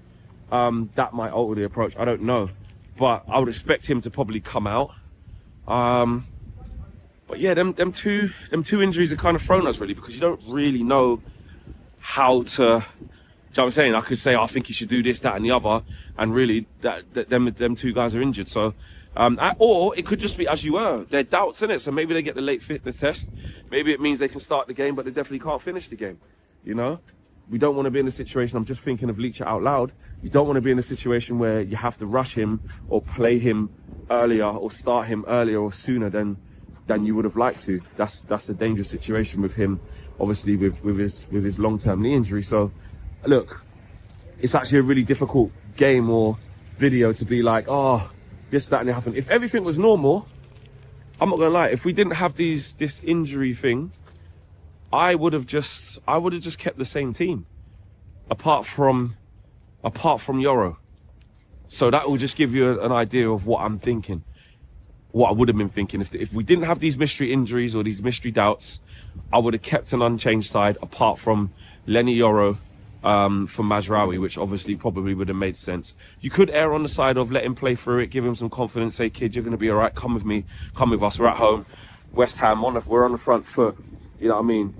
that might alter the approach. I don't know. But I would expect him to probably come out. But yeah, them two injuries are kind of thrown us really, because you don't really know how to. Do you know what I'm saying? I could say, I think you should do this, that, and the other, and really, them two guys are injured. So, or it could just be as you were. They're doubts in it, so maybe they get the late fitness test. Maybe it means they can start the game, but they definitely can't finish the game. You know, we don't want to be in a situation. I'm just thinking of Leacher out loud. You don't want to be in a situation where you have to rush him or play him earlier or start him earlier or sooner than you would have liked to. That's a dangerous situation with him, obviously with his long-term knee injury. So look, it's actually a really difficult game or video to be like, oh, this, that, and it happened. If everything was normal, I'm not gonna lie, if we didn't have this injury thing, I would have just kept the same team, apart from Yoro. So that will just give you an idea of what I'm thinking. What I would have been thinking if we didn't have these mystery injuries or these mystery doubts, I would have kept an unchanged side apart from Lenny Yoro from Mazraoui, which obviously probably would have made sense. You could err on the side of let him play through it, give him some confidence, say, kid, you're going to be all right, come with me, come with us, we're at home. West Ham, we're on the front foot. You know what I mean?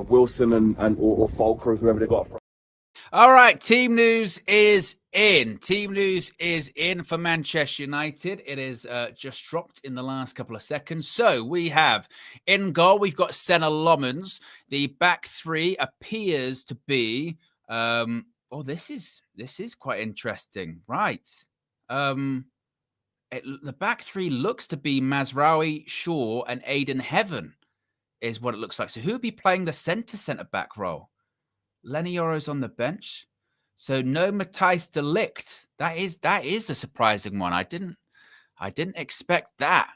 Wilson or Fulker, whoever they got from. All right, team news is in. Team news is in for Manchester United. It is just dropped in the last couple of seconds. So we have in goal, we've got Senna Lommans. The back three appears to be. This is quite interesting, right? The back three looks to be Mazraoui, Shaw, and Aiden Heaven, is what it looks like. So who would be playing the centre back role? Lenny Yoro's on the bench. So no Matthijs de Ligt. That is a surprising one. I didn't expect that.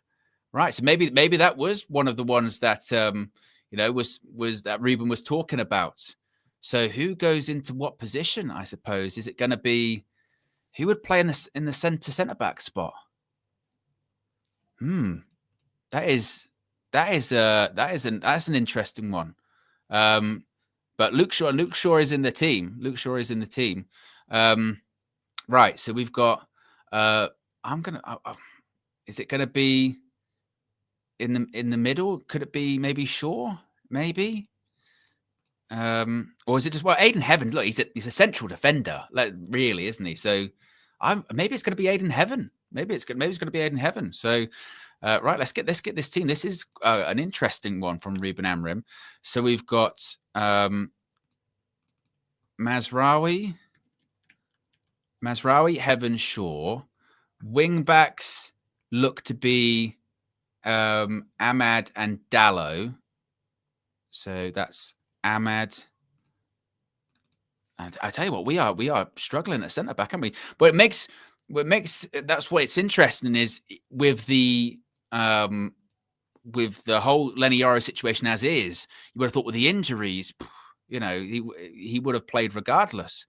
Right. So maybe that was one of the ones that was that Ruben was talking about. So who goes into what position, I suppose? Is it going to be who would play in the centre back spot? That's an interesting one. But Luke Shaw is in the team. Right. So we've got. Is it going to be in the middle? Could it be maybe Shaw? Maybe. Or is it just Aiden Heaven? Look, he's a central defender, like, really, isn't he? So, maybe it's going to be Aiden Heaven. Maybe it's going to be Aiden Heaven. So. Right, let's get this team. This is an interesting one from Ruben Amorim. So we've got Mazraoui, Heaven, Shaw. Wing backs look to be Ahmad and Dallo. So that's Ahmad. And I tell you what, we are struggling at centre back, aren't we? But that's what it's interesting is with the whole Lenny Yoro situation as is, you would have thought with the injuries, he would have played regardless.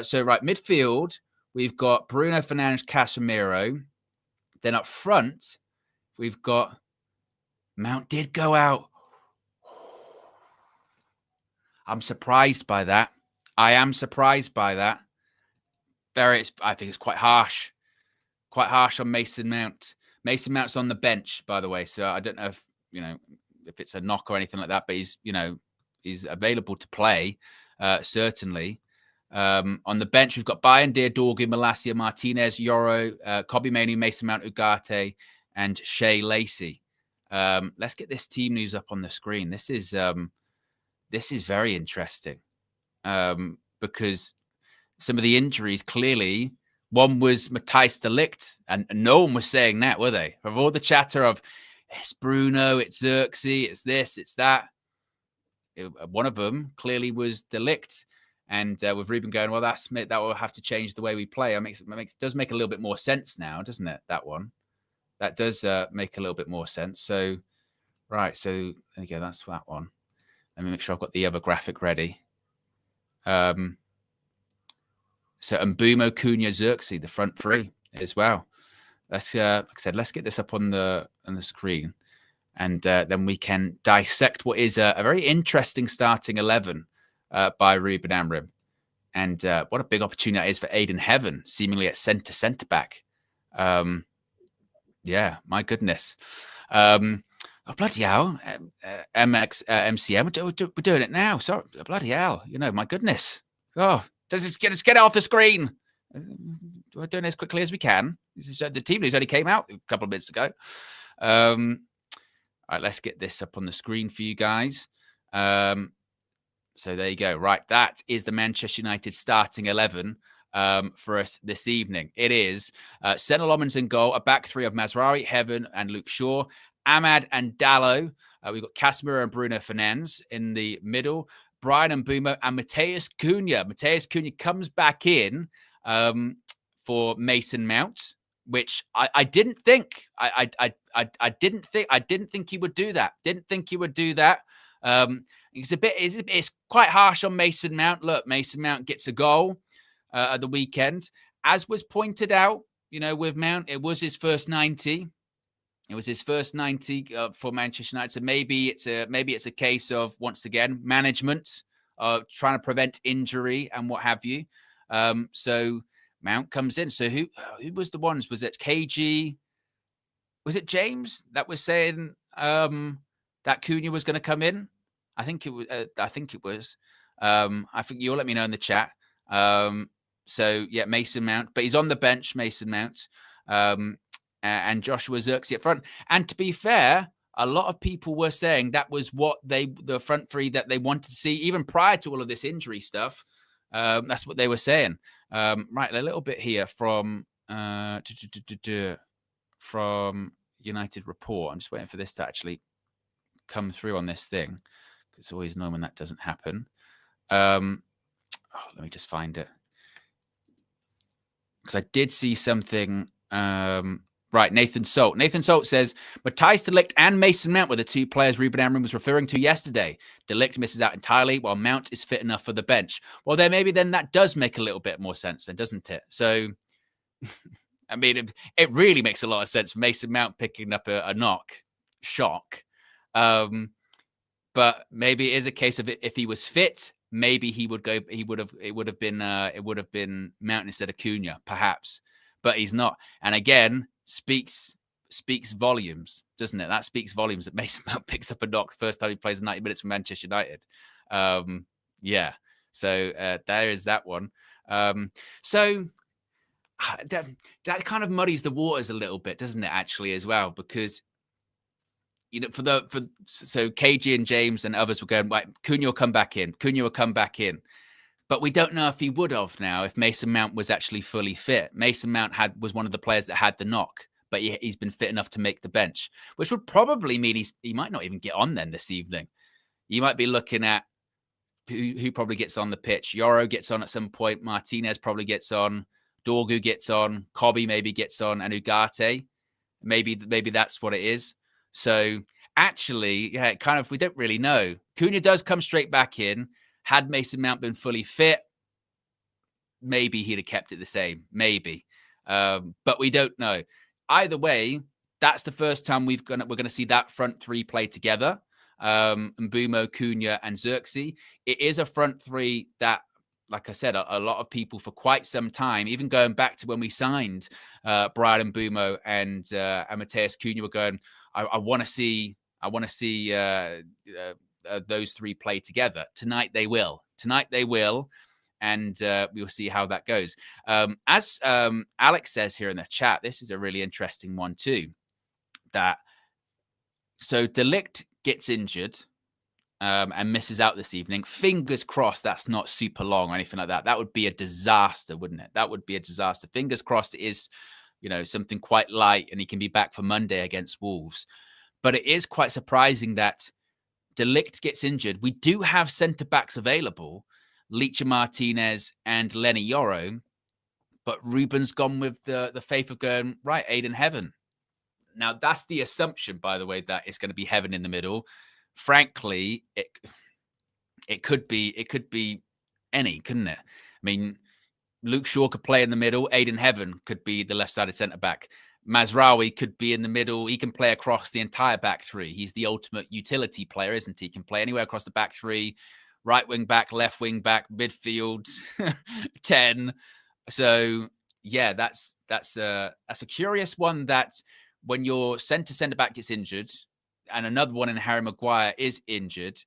So right, midfield, we've got Bruno Fernandes, Casemiro. Then up front, we've got Mount did go out. I'm surprised by that. I am surprised by that. I think it's quite harsh. Quite harsh on Mason Mount. Mason Mount's on the bench, by the way. So I don't know if it's a knock or anything like that, but he's available to play, certainly. On the bench, we've got Bayern, Dorgu, Malacia, Martinez, Yoro, Kobbie Mainoo, Mason Mount, Ugarte, and Shea Lacey. Let's get this team news up on the screen. This is very interesting because some of the injuries clearly. One was Matthijs de Ligt, and no one was saying that, were they? Of all the chatter of it's Bruno, it's Xerxes, it's this, it's that. One of them clearly was de Ligt, and with Ruben going, well, that will have to change the way we play. It does make a little bit more sense now, doesn't it? That one, that does make a little bit more sense. So, right, so there you go. That's that one. Let me make sure I've got the other graphic ready. So Mbumo, Cunha, Xerxes, the front three as well. Let's, like I said, let's get this up on the screen, and then we can dissect what is a very interesting starting 11 by Ruben Amorim, and what a big opportunity that is for Aiden Heaven, seemingly at centre back. Yeah, my goodness. Oh, bloody hell, MCM, we're doing it now. Sorry, bloody hell, my goodness. Oh. Just get it off the screen. We're doing it as quickly as we can. The team news only came out a couple of minutes ago. All right, let's get this up on the screen for you guys. So there you go. Right, that is the Manchester United starting 11 for us this evening. It is Senna Lommans in goal, a back three of Mazraoui, Heaven, and Luke Shaw. Ahmad and Dallo. We've got Casemiro and Bruno Fernandes in the middle. Bryan Mbeumo and Matheus Cunha. Matheus Cunha comes back in for Mason Mount, which I didn't think. I didn't think he would do that. It's quite harsh on Mason Mount. Look, Mason Mount gets a goal at the weekend, as was pointed out. With Mount, it was his first 90. It was his first 90 for Manchester United. So maybe it's a case of, once again, management trying to prevent injury and what have you. So Mount comes in. So who was the ones? Was it KG? Was it James that was saying that Cunha was going to come in? I think it was. I think you'll let me know in the chat. So yeah, Mason Mount, but he's on the bench, Mason Mount, and Joshua Zirkzee up front. And to be fair, a lot of people were saying that was what the front three that they wanted to see, even prior to all of this injury stuff. That's what they were saying. Right, a little bit here from United Report. I'm just waiting for this to actually come through on this thing. It's always annoying when that doesn't happen. Let me just find it. Because I did see something. Right, Nathan Salt. Nathan Salt says, Matthijs de Ligt and Mason Mount were the two players Ruben Amorim was referring to yesterday. De Ligt misses out entirely, while Mount is fit enough for the bench. Well, then that does make a little bit more sense then, doesn't it? So, I mean, it really makes a lot of sense for Mason Mount picking up a knock. Shock. But maybe it is a case of if he was fit, maybe it would have been Mount instead of Cunha, perhaps. But he's not. And again, speaks volumes, doesn't it? That speaks volumes that Mason Mount picks up a knock the first time he plays 90 minutes for Manchester United. Yeah. So there is that one. So that kind of muddies the waters a little bit, doesn't it, actually, as well? Because so KG and James and others were going, right, Cunha will come back in. But we don't know if he would have now if Mason Mount was actually fully fit. Mason Mount was one of the players that had the knock, but he's been fit enough to make the bench, which would probably mean he might not even get on then this evening. You might be looking at who probably gets on the pitch. Yoro gets on at some point. Martinez probably gets on. Dorgu gets on. Kobe maybe gets on. And Ugarte. Maybe that's what it is. So actually, yeah, we don't really know. Cunha does come straight back in. Had Mason Mount been fully fit, maybe he'd have kept it the same. Maybe. But we don't know. Either way, that's the first time we're going to see that front three play together. Mbeumo, Cunha, and Zirkzee. It is a front three that, like I said, a lot of people for quite some time, even going back to when we signed Bryan Mbeumo and Matheus Cunha, were going, I want to see those three play together. Tonight they will. And we'll see how that goes. As Alex says here in the chat, this is a really interesting one too. So De Ligt gets injured and misses out this evening. Fingers crossed that's not super long or anything like that. That would be a disaster, wouldn't it? That would be a disaster. Fingers crossed it is, something quite light and he can be back for Monday against Wolves. But it is quite surprising that De Ligt gets injured. We do have centre-backs available, Licha Martinez and Lenny Yoro, but Ruben's gone with the faith of going, right, Aiden Heaven. Now, that's the assumption, by the way, that it's going to be Heaven in the middle. Frankly, it could be any, couldn't it? I mean, Luke Shaw could play in the middle. Aiden Heaven could be the left-sided centre-back. Mazraoui could be in the middle. He can play across the entire back three. He's the ultimate utility player, isn't he? He can play anywhere across the back three, right wing back, left wing back, midfield, 10. So yeah, that's a curious one that when your centre back gets injured and another one in Harry Maguire is injured,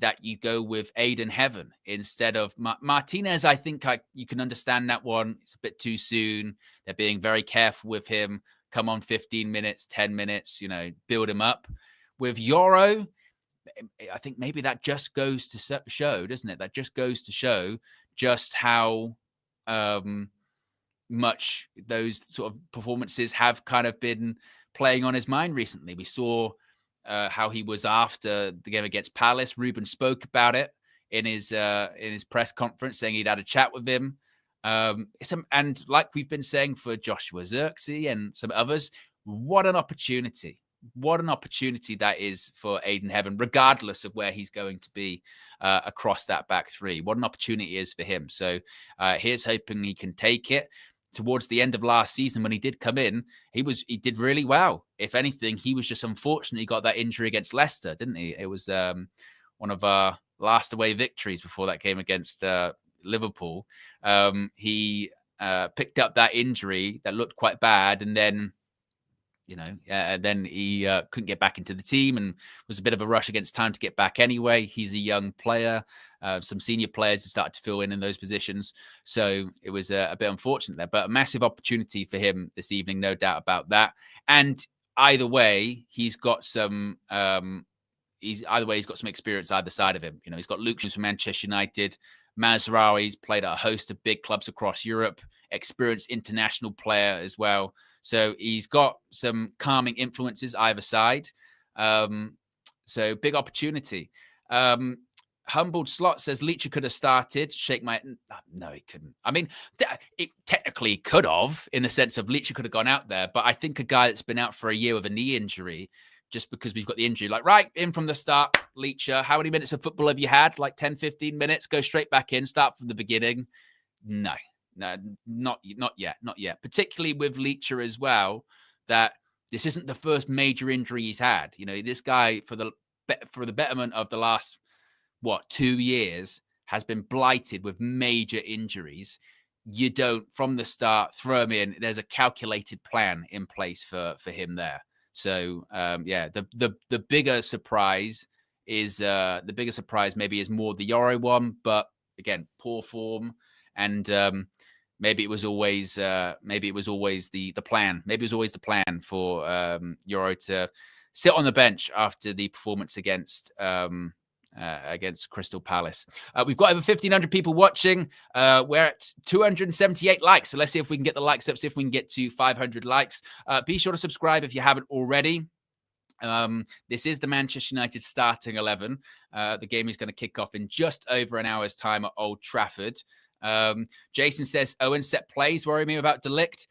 that you go with Aiden Heaven instead of Martinez. I think you can understand that one. It's a bit too soon. They're being very careful with him. Come on 15 minutes, 10 minutes, build him up. With Yoro, I think maybe that just goes to show, doesn't it? That just goes to show just how much those sort of performances have kind of been playing on his mind recently. We saw how he was after the game against Palace. Ruben spoke about it in his press conference, saying he'd had a chat with him. And like we've been saying for Joshua Zirkzee and some others, what an opportunity. What an opportunity that is for Aiden Heaven, regardless of where he's going to be across that back three. What an opportunity it is for him. So here's hoping he can take it. Towards the end of last season, when he did come in, he did really well. If anything, he was just unfortunate he got that injury against Leicester, didn't he? It was one of our last away victories before that game against Liverpool. He picked up that injury that looked quite bad, and then Then he couldn't get back into the team and was a bit of a rush against time to get back anyway. He's a young player. Some senior players have started to fill in those positions. So it was a bit unfortunate there, but a massive opportunity for him this evening, no doubt about that. And either way, he's got some he's got some experience either side of him. He's got Luke from Manchester United, Mazraoui's played at a host of big clubs across Europe, experienced international player as well. So he's got some calming influences either side. So big opportunity. Humbled Slot says Leacher could have started. No, he couldn't. I mean, it technically could have, in the sense of Leacher could have gone out there. But I think a guy that's been out for a year with a knee injury, just because we've got the injury, like, right, in from the start, Leacher, how many minutes of football have you had? Like 10, 15 minutes, go straight back in, start from the beginning. No, not yet. Particularly with Leacher as well, that this isn't the first major injury he's had. This guy, for the betterment of the last, 2 years, has been blighted with major injuries. You don't, from the start, throw him in. There's a calculated plan in place for him there. So, the bigger surprise is maybe is more the Yoro one, but again, poor form, and maybe it was always the plan. Maybe it was always the plan for Yoro to sit on the bench after the performance against Crystal Palace. We've got over 1,500 people watching. We're at 278 likes. So let's see if we can get the likes up, see if we can get to 500 likes. Be sure to subscribe if you haven't already. This is the Manchester United starting 11. The game is going to kick off in just over an hour's time at Old Trafford. Jason says, Owen, set plays worry me about De Ligt.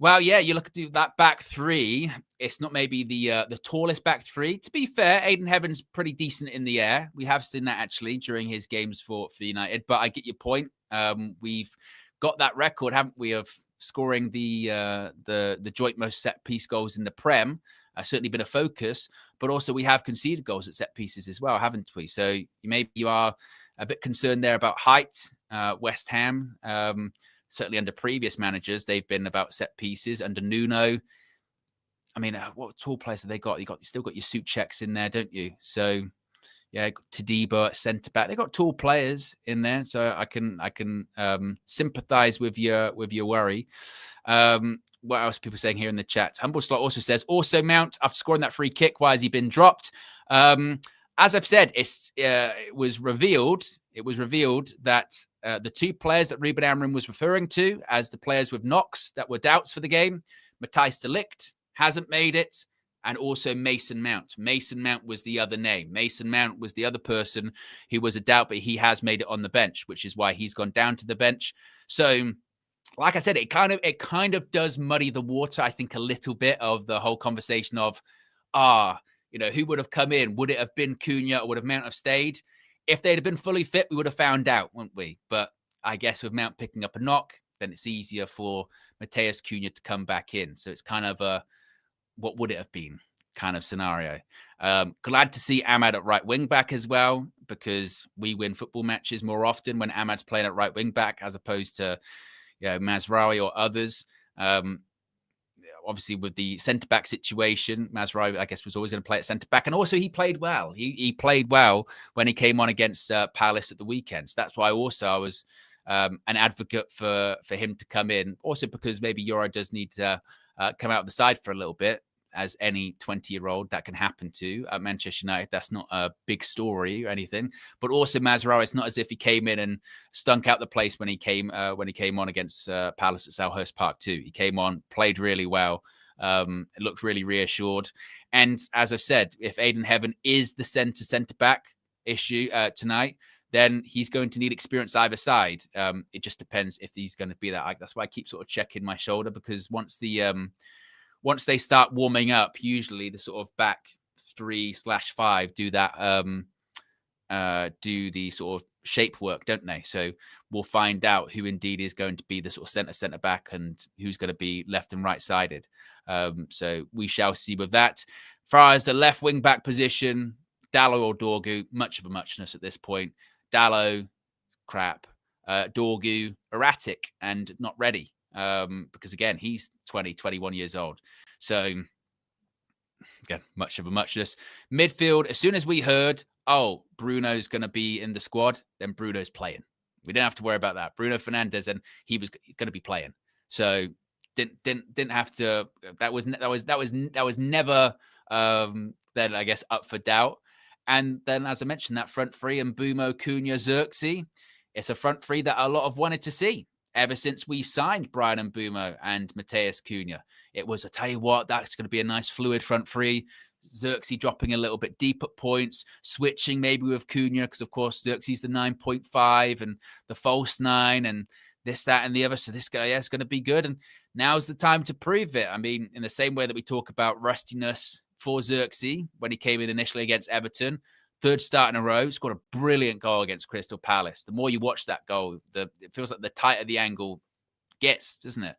Well, yeah, you look at that back three. It's not maybe the tallest back three. To be fair, Aiden Heaven's pretty decent in the air. We have seen that actually during his games for United. But I get your point. We've got that record, haven't we, of scoring the joint most set piece goals in the Prem. Certainly been a focus, but also we have conceded goals at set pieces as well, haven't we? So maybe you are a bit concerned there about height. West Ham. Certainly under previous managers, they've been about set pieces. Under Nuno, I mean, what tall players have they got? You still got your suit checks in there, don't you? So, yeah, Tadibo at centre back. They got tall players in there, so I can sympathise with your worry. What else are people saying here in the chat? Humble Slot also says, also Mount after scoring that free kick. Why has he been dropped? As I've said, it was revealed that the two players that Ruben Amorim was referring to as the players with knocks that were doubts for the game, Matthijs de Ligt hasn't made it, and also Mason Mount. Mason Mount was the other name. Mason Mount was the other person who was a doubt, but he has made it on the bench, which is why he's gone down to the bench. So, like I said, it kind of does muddy the water, I think, a little bit of the whole conversation of, who would have come in? Would it have been Cunha or would have Mount have stayed? If they'd have been fully fit, we would have found out, wouldn't we? But I guess with Mount picking up a knock, then it's easier for Matheus Cunha to come back in. So it's kind of a what would it have been kind of scenario. Glad to see Ahmad at right wing back as well, because we win football matches more often when Ahmad's playing at right wing back as opposed to Mazraoui or others. Obviously, with the centre-back situation, Mazraoui, I guess, was always going to play at centre-back. And also, he played well. He played well when he came on against Palace at the weekend. So that's why also I was an advocate for him to come in. Also because maybe Euro does need to come out of the side for a little bit, as any 20-year-old that can happen to at Manchester United. That's not a big story or anything. But also Mazraoui, it's not as if he came in and stunk out the place when he came on against Palace at Selhurst Park too. He came on, played really well. It looked really reassured. And as I've said, if Aiden Heaven is the centre-back issue tonight, then he's going to need experience either side. It just depends if he's going to be that. That's why I keep sort of checking my shoulder, because once they start warming up, usually the sort of back 3/5 do that, do the sort of shape work, don't they? So we'll find out who indeed is going to be the sort of centre back and who's going to be left and right sided. So we shall see with that. As far as the left wing back position, Dalot or Dorgu, much of a muchness at this point. Dalot, crap. Dorgu, erratic and not ready. because again, he's 20, 21 years old. So again, much of a muchness. Midfield, as soon as we heard, oh, Bruno's going to be in the squad, then Bruno's playing. We didn't have to worry about that. Bruno Fernandes, and he was going to be playing. So didn't have to. That was never then, I guess, up for doubt. And then, as I mentioned, that front three and Mbumo, Cunha, Xerxes, it's a front three that a lot have wanted to see ever since we signed Brian Mbumo and Mateus Cunha. It was, I tell you what, that's going to be a nice fluid front three. Xerxes dropping a little bit deep at points, switching maybe with Cunha, because of course Xerxes the 9.5 and the false 9 and this, that, and the other. So this guy, yeah, is going to be good. And now's the time to prove it. I mean, in the same way that we talk about rustiness for Xerxes when he came in initially against Everton, third start in a row, scored a brilliant goal against Crystal Palace. The more you watch that goal, it feels like the tighter the angle gets, doesn't it?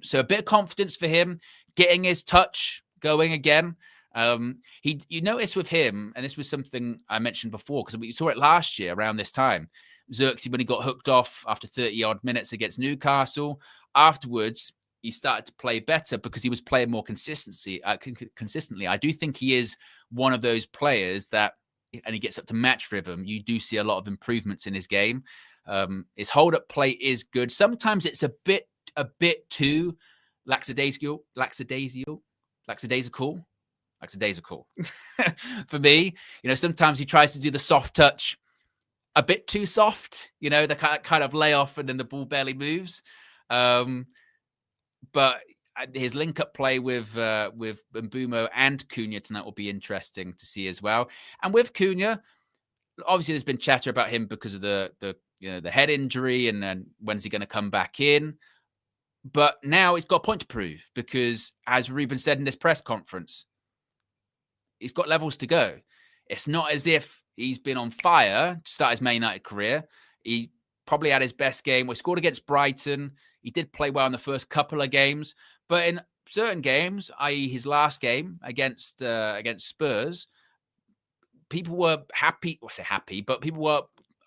So a bit of confidence for him, getting his touch going again. You notice with him, and this was something I mentioned before, because we saw it last year around this time, Xerxes, when he got hooked off after 30-odd minutes against Newcastle, afterwards, he started to play better because he was playing more consistently. I do think he is one of those players that, and he gets up to match rhythm, you do see a lot of improvements in his game. His hold-up play is good. Sometimes it's a bit too lackadaisical for me. You know, sometimes he tries to do the soft touch a bit too soft, you know, the kind of layoff and then the ball barely moves. But his link-up play with Mbumo and Cunha tonight will be interesting to see as well. And with Cunha, obviously there's been chatter about him because of the head injury and then when's he going to come back in. But now he's got a point to prove because, as Ruben said in this press conference, he's got levels to go. It's not as if he's been on fire to start his Man United career. He probably had his best game. We scored against Brighton. He did play well in the first couple of games. But in certain games, i.e. his last game against Spurs, people were happy. Well, I say happy, but people were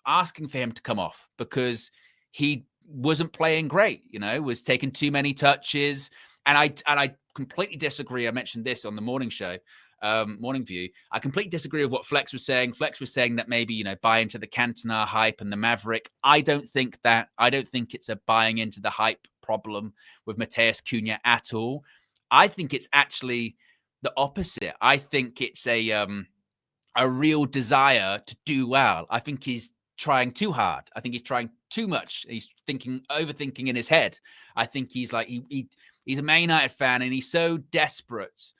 asking for him to come off because he wasn't playing great, you know, was taking too many touches. And I completely disagree. I mentioned this on the morning show, Morning View. I completely disagree with what Flex was saying. Flex was saying that maybe, you know, buy into the Cantona hype and the Maverick. I don't think it's a buying into the hype problem with Mateus Cunha at all. I think it's actually the opposite. I think it's a real desire to do well. I think he's trying too hard. I think he's trying too much. He's overthinking in his head. I think he's like, he's a Man United fan and he's so desperate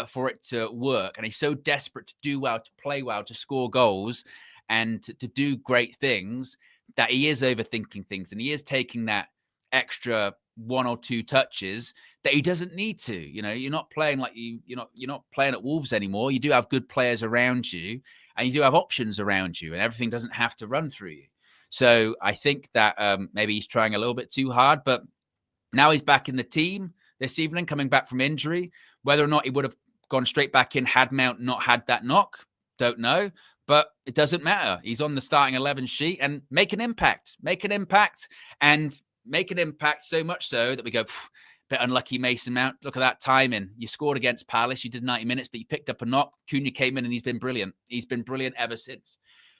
for it to work. And he's so desperate to do well, to play well, to score goals and to do great things that he is overthinking things. And he is taking that extra one or two touches that he doesn't need to. You know, you're not playing like you're not playing at Wolves anymore. You do have good players around you and you do have options around you and everything doesn't have to run through you. So I think that maybe he's trying a little bit too hard, but now he's back in the team this evening, coming back from injury. Whether or not he would have gone straight back in had Mount not had that knock, don't know. But it doesn't matter. He's on the starting 11 sheet and make an impact so much so that we go, bit unlucky Mason Mount. Look at that timing. You scored against Palace. You did 90 minutes, but you picked up a knock. Cunha came in and he's been brilliant. He's been brilliant ever since.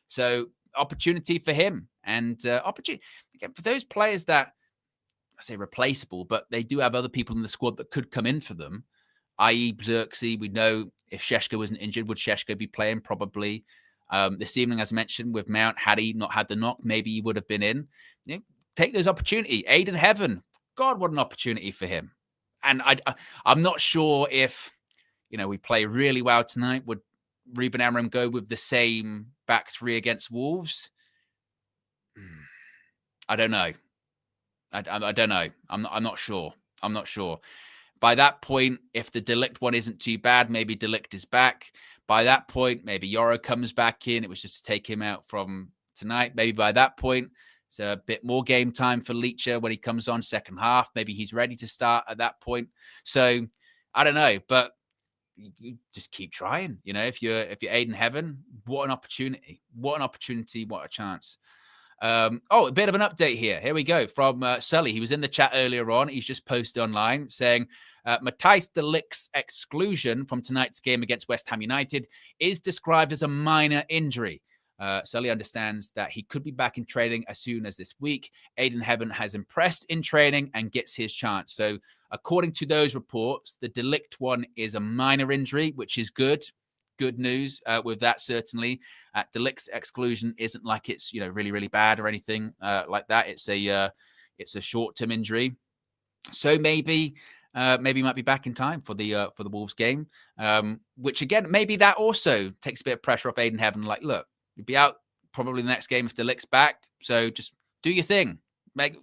So opportunity for him and opportunity again for those players that I say replaceable, but they do have other people in the squad that could come in for them, i.e. Xerxes. We know if Šeško wasn't injured, would Šeško be playing? Probably. This evening, as mentioned, with Mount, had he not had the knock, maybe he would have been in. You know, take those opportunity. Aiden Heaven, God, what an opportunity for him. And I'm not sure if, you know, we play really well tonight. Would Ruben Amorim go with the same back three against Wolves? I don't know. I don't know. I'm not sure. I'm not sure. By that point, if the De Ligt one isn't too bad, maybe De Ligt is back. By that point, maybe Yoro comes back in. It was just to take him out from tonight. Maybe by that point, it's a bit more game time for Leacher when he comes on second half. Maybe he's ready to start at that point. So I don't know, but you just keep trying. You know, if you're Aiden Heaven, what an opportunity! What an opportunity! What a chance! A bit of an update here. Here we go from Sully. He was in the chat earlier on. He's just posted online saying Matthijs de Ligt's exclusion from tonight's game against West Ham United is described as a minor injury. Sully understands that he could be back in training as soon as this week. Aiden Heaven has impressed in training and gets his chance. So according to those reports, the de Ligt one is a minor injury, which is good. Good news with that, certainly. De Ligt's exclusion isn't like it's really, really bad or anything like that. It's a short-term injury. So maybe he might be back in time for the Wolves game, which again, maybe that also takes a bit of pressure off Aiden Heaven. Like, look, you'll be out probably the next game if de Ligt's back. So just do your thing.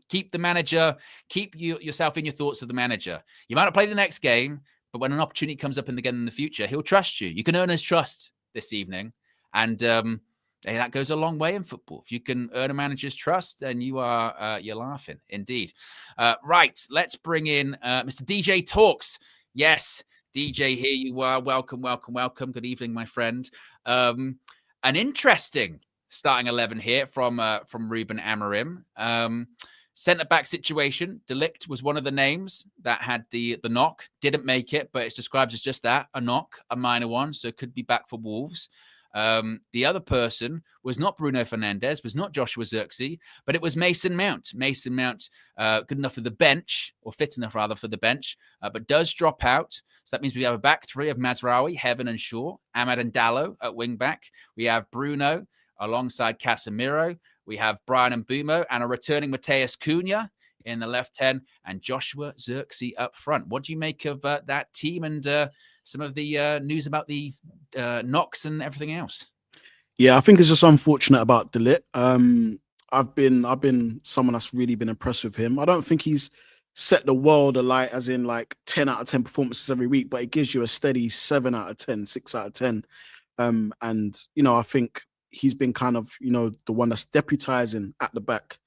Keep the manager, keep yourself in your thoughts of the manager. You might not play the next game, but when an opportunity comes up again in the future, he'll trust you. You can earn his trust this evening. And that goes a long way in football. If you can earn a manager's trust, then you're laughing, indeed. Right, let's bring in Mr. DJ Talks. Yes, DJ, here you are. Welcome. Good evening, my friend. An interesting starting 11 here from Ruben Amorim. Centre-back situation. De Ligt was one of the names that had the knock. Didn't make it, but it's described as just that, a knock, a minor one, so could be back for Wolves. The other person was not Bruno Fernandes, was not Joshua Zirkzee, but it was Mason Mount. Mason Mount, good enough for the bench, or fit enough rather for the bench, but does drop out. So that means we have a back three of Mazraoui, Heaven and Shaw, Ahmad and Dallo at wing back. We have Bruno alongside Casemiro. We have Brian Mbeumo and a returning Mateus Cunha in the left 10 and Joshua Zirkzee up front. What do you make of that team and some of the news about the knocks and everything else? Yeah, I think it's just unfortunate about de Ligt. I've been someone that's really been impressed with him. I don't think he's set the world alight as in like 10 out of 10 performances every week, but it gives you a steady 7 out of 10, 6 out of 10. And, I think he's been kind of, the one that's deputizing at the back.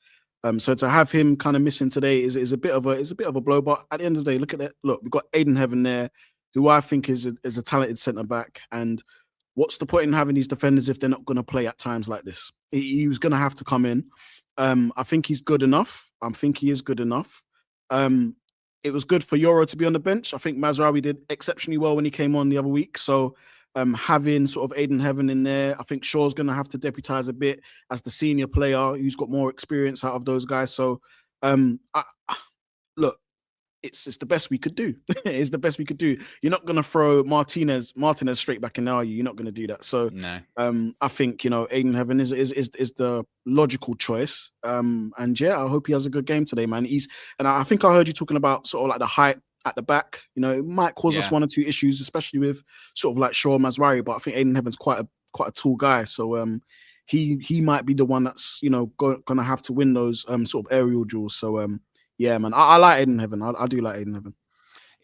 So to have him kind of missing today is a bit of a blow. But at the end of the day, look at it. Look, we've got Aiden Heaven there, who I think is a talented centre back. And what's the point in having these defenders if they're not going to play at times like this? He was going to have to come in. I think he's good enough. I think he is good enough. It was good for Euro to be on the bench. I think Mazraoui did exceptionally well when he came on the other week. So having sort of Aiden Heaven in there, I think Shaw's going to have to deputise a bit as the senior player who's got more experience out of those guys. So, look, it's the best we could do. It's the best we could do. You're not going to throw Martinez straight back in, are you? You're not going to do that. So, no. I think Aiden Heaven is the logical choice. And yeah, I hope he has a good game today, man. I think I heard you talking about sort of like the height at the back. It might cause us one or two issues, especially with sort of like Shaw Mazraoui, but I think Aiden Heaven's quite a tall guy. So he might be the one that's gonna have to win those sort of aerial duels. So yeah, man, I like Aiden Heaven. I do like Aiden Heaven.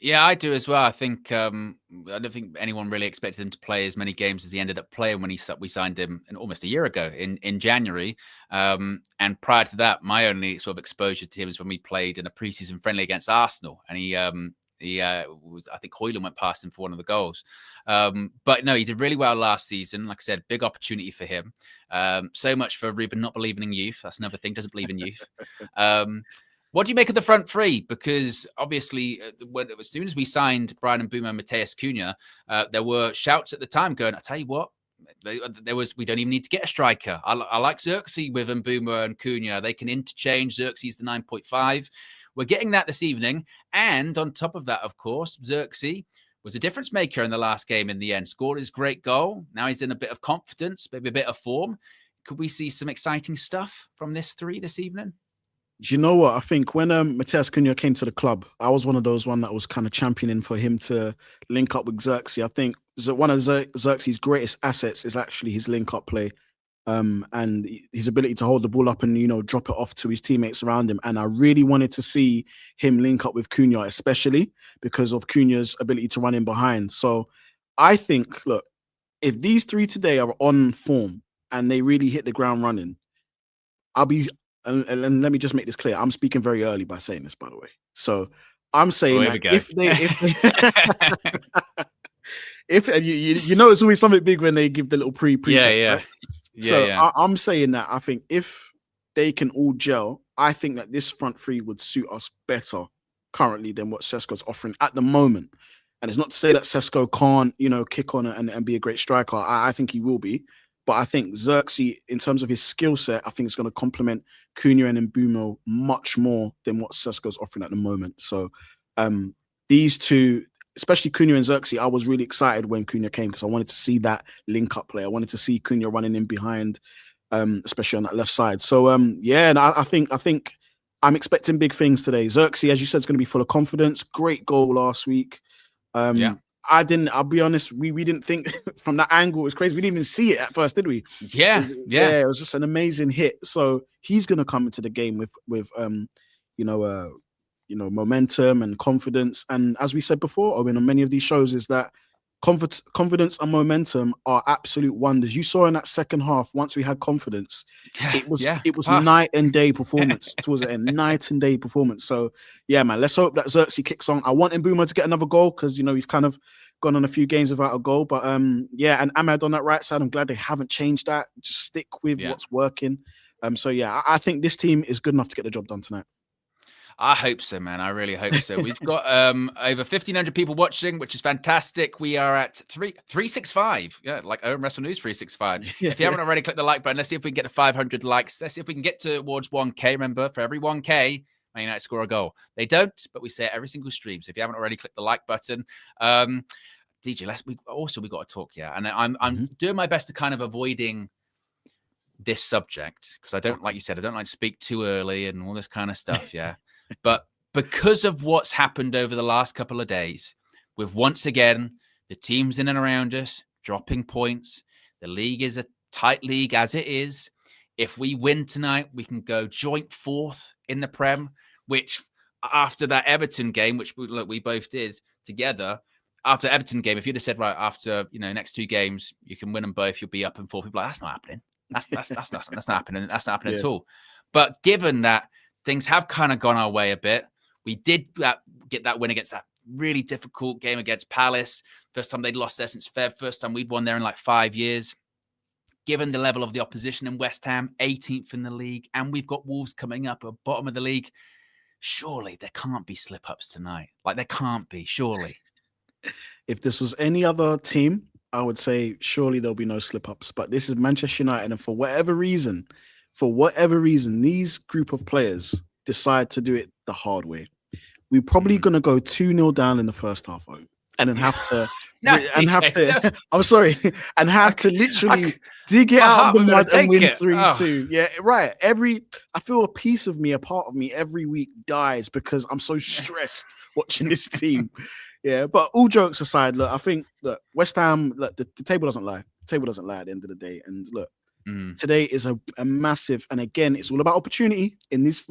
Yeah, I do as well. I think I don't think anyone really expected him to play as many games as he ended up playing when we signed him almost a year ago in January. And prior to that, my only sort of exposure to him is when we played in a preseason friendly against Arsenal, and he was, I think Højlund went past him for one of the goals. But no, he did really well last season. Like I said, big opportunity for him. So much for Ruben not believing in youth. That's another thing. Doesn't believe in youth. What do you make of the front three? Because obviously, as soon as we signed Brian Mbeumo and Mateus Cunha, there were shouts at the time going, I tell you what, we don't even need to get a striker. I like Zirkzee with Mbeumo and Cunha. They can interchange. Zirkzee's the 9.5. We're getting that this evening. And on top of that, of course, Zirkzee was a difference maker in the last game in the end. Scored his great goal. Now he's in a bit of confidence, maybe a bit of form. Could we see some exciting stuff from this three this evening? Do you know what? I think when Mateus Cunha came to the club, I was one of those that was kind of championing for him to link up with Zirkzee. I think one of Zirkzee's greatest assets is actually his link-up play and his ability to hold the ball up and, drop it off to his teammates around him. And I really wanted to see him link up with Cunha, especially because of Cunha's ability to run in behind. So I think, look, if these three today are on form and they really hit the ground running, and let me just make this clear. I'm speaking very early by saying this, by the way. So I'm saying that if they it's always something big when they give the little pre. Yeah. Right? I'm saying that I think if they can all gel, I think that this front three would suit us better currently than what Sesko's offering at the moment. And it's not to say that Sesko can't, kick on and be a great striker. I think he will be. But I think Xerxes, in terms of his skill set, I think it's going to complement Cunha and Mbeumo much more than what Sesko's offering at the moment. So these two, especially Cunha and Xerxes, I was really excited when Cunha came because I wanted to see that link-up play. I wanted to see Cunha running in behind, especially on that left side. So, and I think I'm expecting big things today. Xerxes, as you said, is going to be full of confidence. Great goal last week. I'll be honest, we didn't think from that angle, it was crazy. We didn't even see it at first, did we? Yeah. It was just an amazing hit. So he's going to come into the game with momentum and confidence. And as we said before, Owen, on many of these shows, is that confidence and momentum are absolute wonders. You saw in that second half, once we had confidence, it was night and day performance towards the end, night and day performance. So yeah, man, let's hope that Xerxes kicks on. I want Mbeumo to get another goal because he's kind of gone on a few games without a goal. But and Ahmad on that right side, I'm glad they haven't changed that. Just stick with what's working. So yeah, I think this team is good enough to get the job done tonight. I hope so, man. I really hope so. We've got over 1,500 people watching, which is fantastic. We are at 365. Yeah, like Owen Wrestle News 365. If you haven't already, click the like button. Let's see if we can get to 500 likes. Let's see if we can get towards 1K. Remember, for every 1K, Man United score a goal. They don't, but we say it every single stream. So if you haven't already, click the like button. DJ, we got to talk, and I'm doing my best to kind of avoiding this subject because I don't, like you said, I don't like to speak too early and all this kind of stuff, But because of what's happened over the last couple of days, with once again the teams in and around us dropping points, the league is a tight league as it is. If we win tonight, we can go joint fourth in the Prem, which after that Everton game, which we both did together, after Everton game, if you'd have said, right, after next two games, you can win them both, you'll be up in fourth. People like, that's not happening. That's not happening. That's not happening at all. But given that things have kind of gone our way a bit, we did get that win against that really difficult game against Palace. First time they'd lost there since Feb. First time we'd won there in like 5 years. Given the level of the opposition in West Ham, 18th in the league, and we've got Wolves coming up at bottom of the league, surely there can't be slip-ups tonight. Like, there can't be, surely. If this was any other team, I would say surely there'll be no slip-ups. But this is Manchester United, and for whatever reason, these group of players decide to do it the hard way. We're probably going to go 2-0 down in the first half, and then have to... I'm sorry, and have to literally dig it out of the mud and win 3-2. Yeah, right. I feel a piece of me, a part of me every week dies because I'm so stressed watching this team. Yeah, but all jokes aside, look, I think that West Ham, look, the table doesn't lie. The table doesn't lie at the end of the day. And look, today is a massive, and again, it's all about opportunity. In these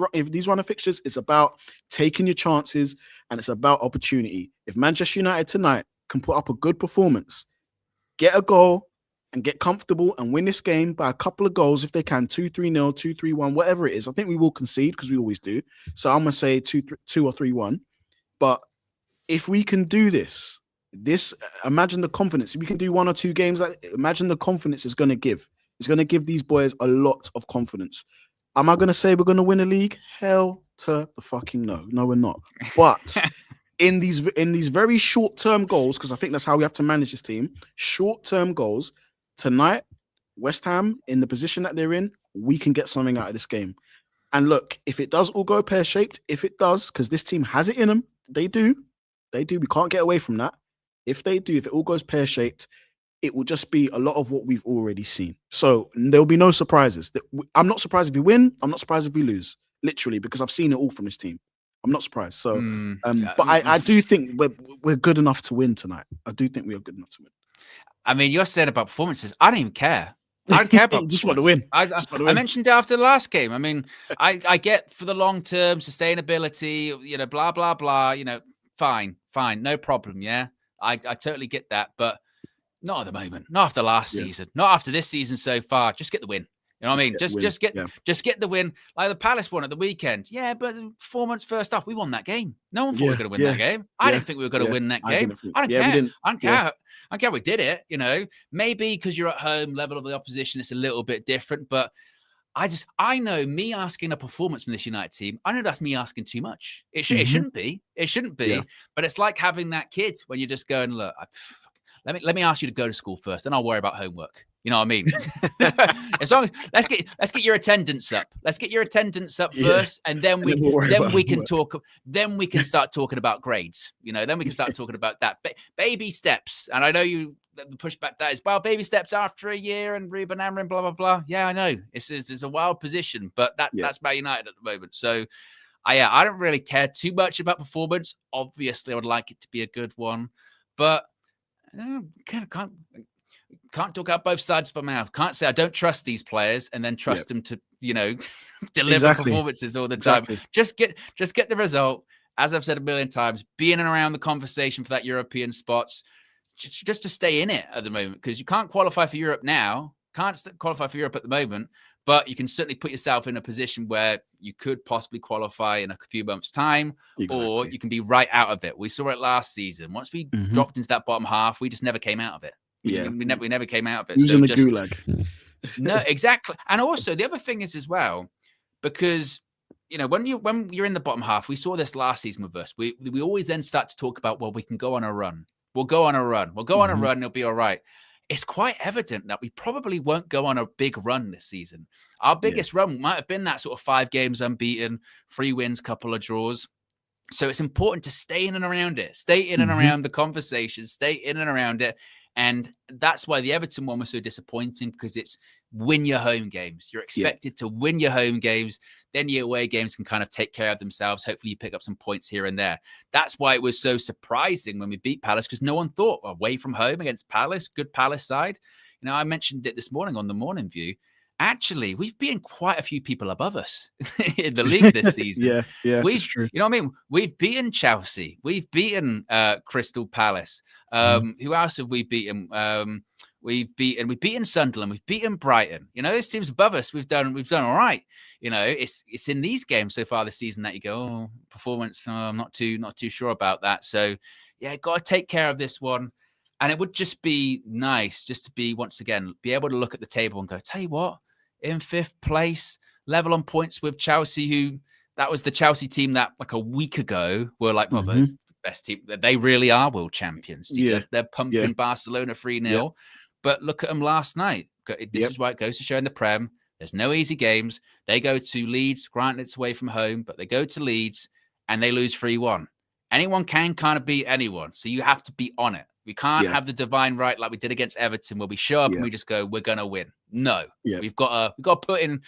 run of fixtures, it's about taking your chances, and it's about opportunity. If Manchester United tonight can put up a good performance, get a goal, and get comfortable and win this game by a couple of goals, if they can, 2-3-0, 2-3-1, whatever it is. I think we will concede because we always do. So I'm going to say 2 or 3-1. But if we can do this, imagine the confidence. If we can do 1 or 2 games, imagine the confidence it's going to give. It's going to give these boys a lot of confidence. Am I going to say we're going to win a league? Hell to the fucking no. No, we're not. But in these very short-term goals, because I think that's how we have to manage this team, short-term goals, tonight, West Ham, in the position that they're in, we can get something out of this game. And look, if it does all go pear-shaped, if it does, because this team has it in them, they do. We can't get away from that. If they do, if it all goes pear-shaped, it will just be a lot of what we've already seen. So there'll be no surprises. I'm not surprised if we win. I'm not surprised if we lose, literally, because I've seen it all from this team. I'm not surprised. So, but I do think we're good enough to win tonight. I do think we are good enough to win. I mean, you're saying about performances. I don't even care. I don't care about just want to win. I mentioned it after the last game. I mean, I get for the long term sustainability, blah blah blah. Fine, no problem. Yeah, I totally get that, but not at the moment. Not after last season. Not after this season so far. Just get the win. You know what I mean? Just get the win. Like the Palace one at the weekend. Yeah, but the performance first off, we won that game. No one thought we were going to win that game. I didn't think we were going to win that game. I don't care. I don't care. I don't care we did it, Maybe because you're at home, level of the opposition is a little bit different, but I know me asking a performance from this United team, I know that's me asking too much. It shouldn't be. It shouldn't be. Yeah. But it's like having that kid when you're just going, look, let me ask you to go to school first, then I'll worry about homework. You know what I mean? As long as let's get your attendance up. Let's get your attendance up first, and then we can talk. Then we can start talking about grades. You know, then we can start talking about that baby steps. And I know the pushback that is, well, baby steps after a year and Ruben Amorim, blah blah blah. Yeah, I know it's a wild position, but that's about United at the moment. So, I don't really care too much about performance. Obviously, I would like it to be a good one, but can't talk out both sides of my mouth. Can't say I don't trust these players and then trust them to, deliver performances all the time. Just get the result. As I've said a million times, be in and around the conversation for that European spots, just to stay in it at the moment, because you can't qualify for Europe now. Can't qualify for Europe at the moment, but you can certainly put yourself in a position where you could possibly qualify in a few months' time, or you can be right out of it. We saw it last season. Once we dropped into that bottom half, we just never came out of it. We never came out of it. Using the gulag. No, exactly. And also the other thing is as well, because when you're in the bottom half, we saw this last season with us. We always then start to talk about, well, we can go on a run. We'll go on a run. We'll go on a run. It'll be all right. It's quite evident that we probably won't go on a big run this season. Our biggest run might have been that sort of 5 games unbeaten, 3 wins, couple of draws. So it's important to stay in and around it, stay in and around the conversation, stay in and around it. And that's why the Everton one was so disappointing, because it's win your home games. You're expected to win your home games. Then your away games can kind of take care of themselves. Hopefully you pick up some points here and there. That's why it was so surprising when we beat Palace, because no one thought away from home against Palace, good Palace side. I mentioned it this morning on the Morning View. Actually, we've beaten quite a few people above us in the league this season. That's true. You know what I mean? We've beaten Chelsea. We've beaten Crystal Palace. Who else have we beaten? We've beaten Sunderland. We've beaten Brighton. Those teams above us, we've done all right. It's in these games so far this season that you go, performance. I'm not too sure about that. So got to take care of this one. And it would just be nice just to be, once again, be able to look at the table and go, tell you what, in 5th place, level on points with Chelsea, that was the Chelsea team that like a week ago were like, well, the best team. They really are world champions. They're pumping Barcelona 3-0. But look at them last night. This is why it goes to show in the Prem. There's no easy games. They go to Leeds, granted it's away from home, but they go to Leeds and they lose 3-1. Anyone can kind of beat anyone. So you have to be on it. We can't have the divine right like we did against Everton, where we show up and we just go, we're going to win. No, we've got to put in,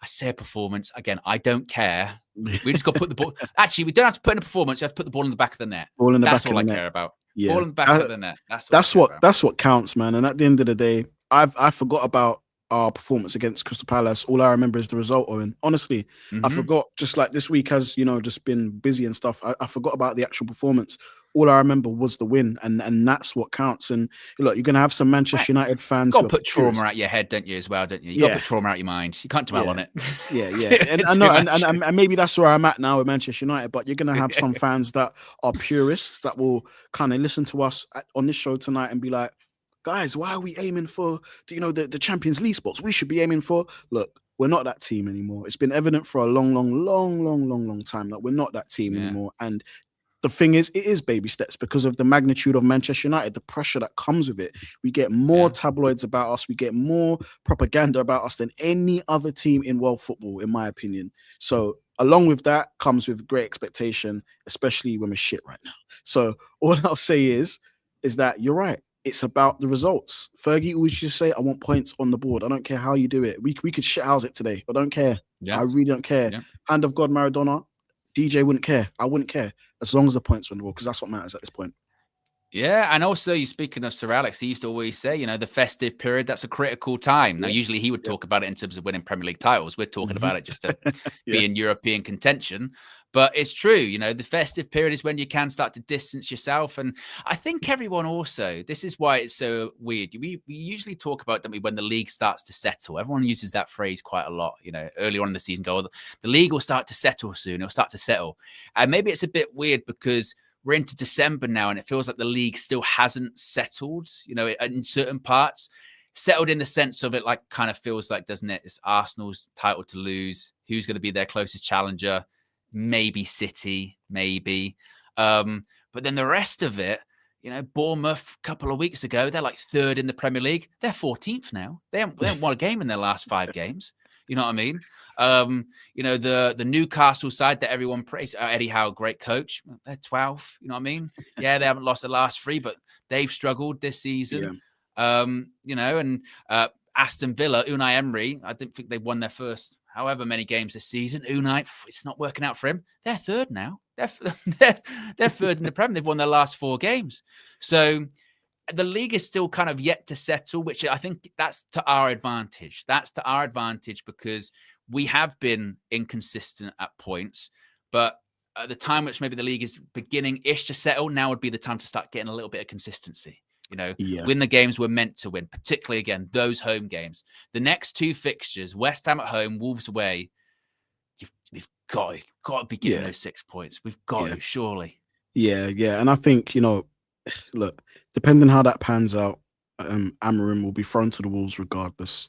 I say a performance. Again, I don't care. We just got to put the ball. Actually, we don't have to put in a performance. We have to put the ball in the back of the net. That's all I care about. Ball in the back of the net. That's what counts, man. And at the end of the day, I forgot about our performance against Crystal Palace. All I remember is the result, Owen. Honestly, I forgot, just like this week has, just been busy and stuff. I forgot about the actual performance. All I remember was the win, and that's what counts. And look, you're going to have some Manchester United fans. You've got to put trauma out your head, don't you, as well, don't you? You got to put trauma out your mind. You can't dwell on it. And maybe that's where I'm at now with Manchester United, but you're going to have some fans that are purists that will kind of listen to us on this show tonight and be like, guys, why are we aiming for, the Champions League spots? We should be aiming for, look, we're not that team anymore. It's been evident for a long time that we're not that team anymore. And the thing is, it is baby steps because of the magnitude of Manchester United, the pressure that comes with it. We get more tabloids about us. We get more propaganda about us than any other team in world football, in my opinion. So along with that comes with great expectation, especially when we're shit right now. So all I'll say is that you're right. It's about the results. Fergie always used to say, I want points on the board. I don't care how you do it. We could shithouse it today. I don't care. I really don't care. Hand of God, Maradona, DJ wouldn't care. I wouldn't care as long as the points are on the board, because that's what matters at this point. Yeah, and also, you speaking of Sir Alex, he used to always say, the festive period, that's a critical time. Now, usually he would talk about it in terms of winning Premier League titles. We're talking about it just to be in European contention. But it's true, the festive period is when you can start to distance yourself. And I think everyone also, this is why it's so weird. We usually talk about, don't we, when the league starts to settle. Everyone uses that phrase quite a lot, early on in the season, the league will start to settle soon. It'll start to settle. And maybe it's a bit weird because we're into December now and it feels like the league still hasn't settled, in certain parts. settled in the sense of it, like kind of feels like, doesn't it? It's Arsenal's title to lose. Who's going to be their closest challenger? Maybe City, maybe. But then the rest of it, Bournemouth a couple of weeks ago, they're like third in the Premier League. They're 14th now. They haven't won a game in their last 5 games. You know what I mean? The Newcastle side that everyone praised, Eddie Howe, great coach. They're 12th. You know what I mean? Yeah, they haven't lost the last 3, but they've struggled this season. Yeah. Aston Villa, Unai Emery, I didn't think they won their first however many games this season. Unai, it's not working out for him. They're third now. They're third in the Prem. They've won their last 4 games. So the league is still kind of yet to settle, which I think that's to our advantage. That's to our advantage because we have been inconsistent at points, but at the time which maybe the league is beginning-ish to settle, now would be the time to start getting a little bit of consistency. Win the games we're meant to win, particularly, again, those home games. The next 2 fixtures, West Ham at home, Wolves away, we've got to be getting those 6 points. We've got to, surely. Yeah. And I think, look, depending how that pans out, Amorim will be thrown to the wolves regardless.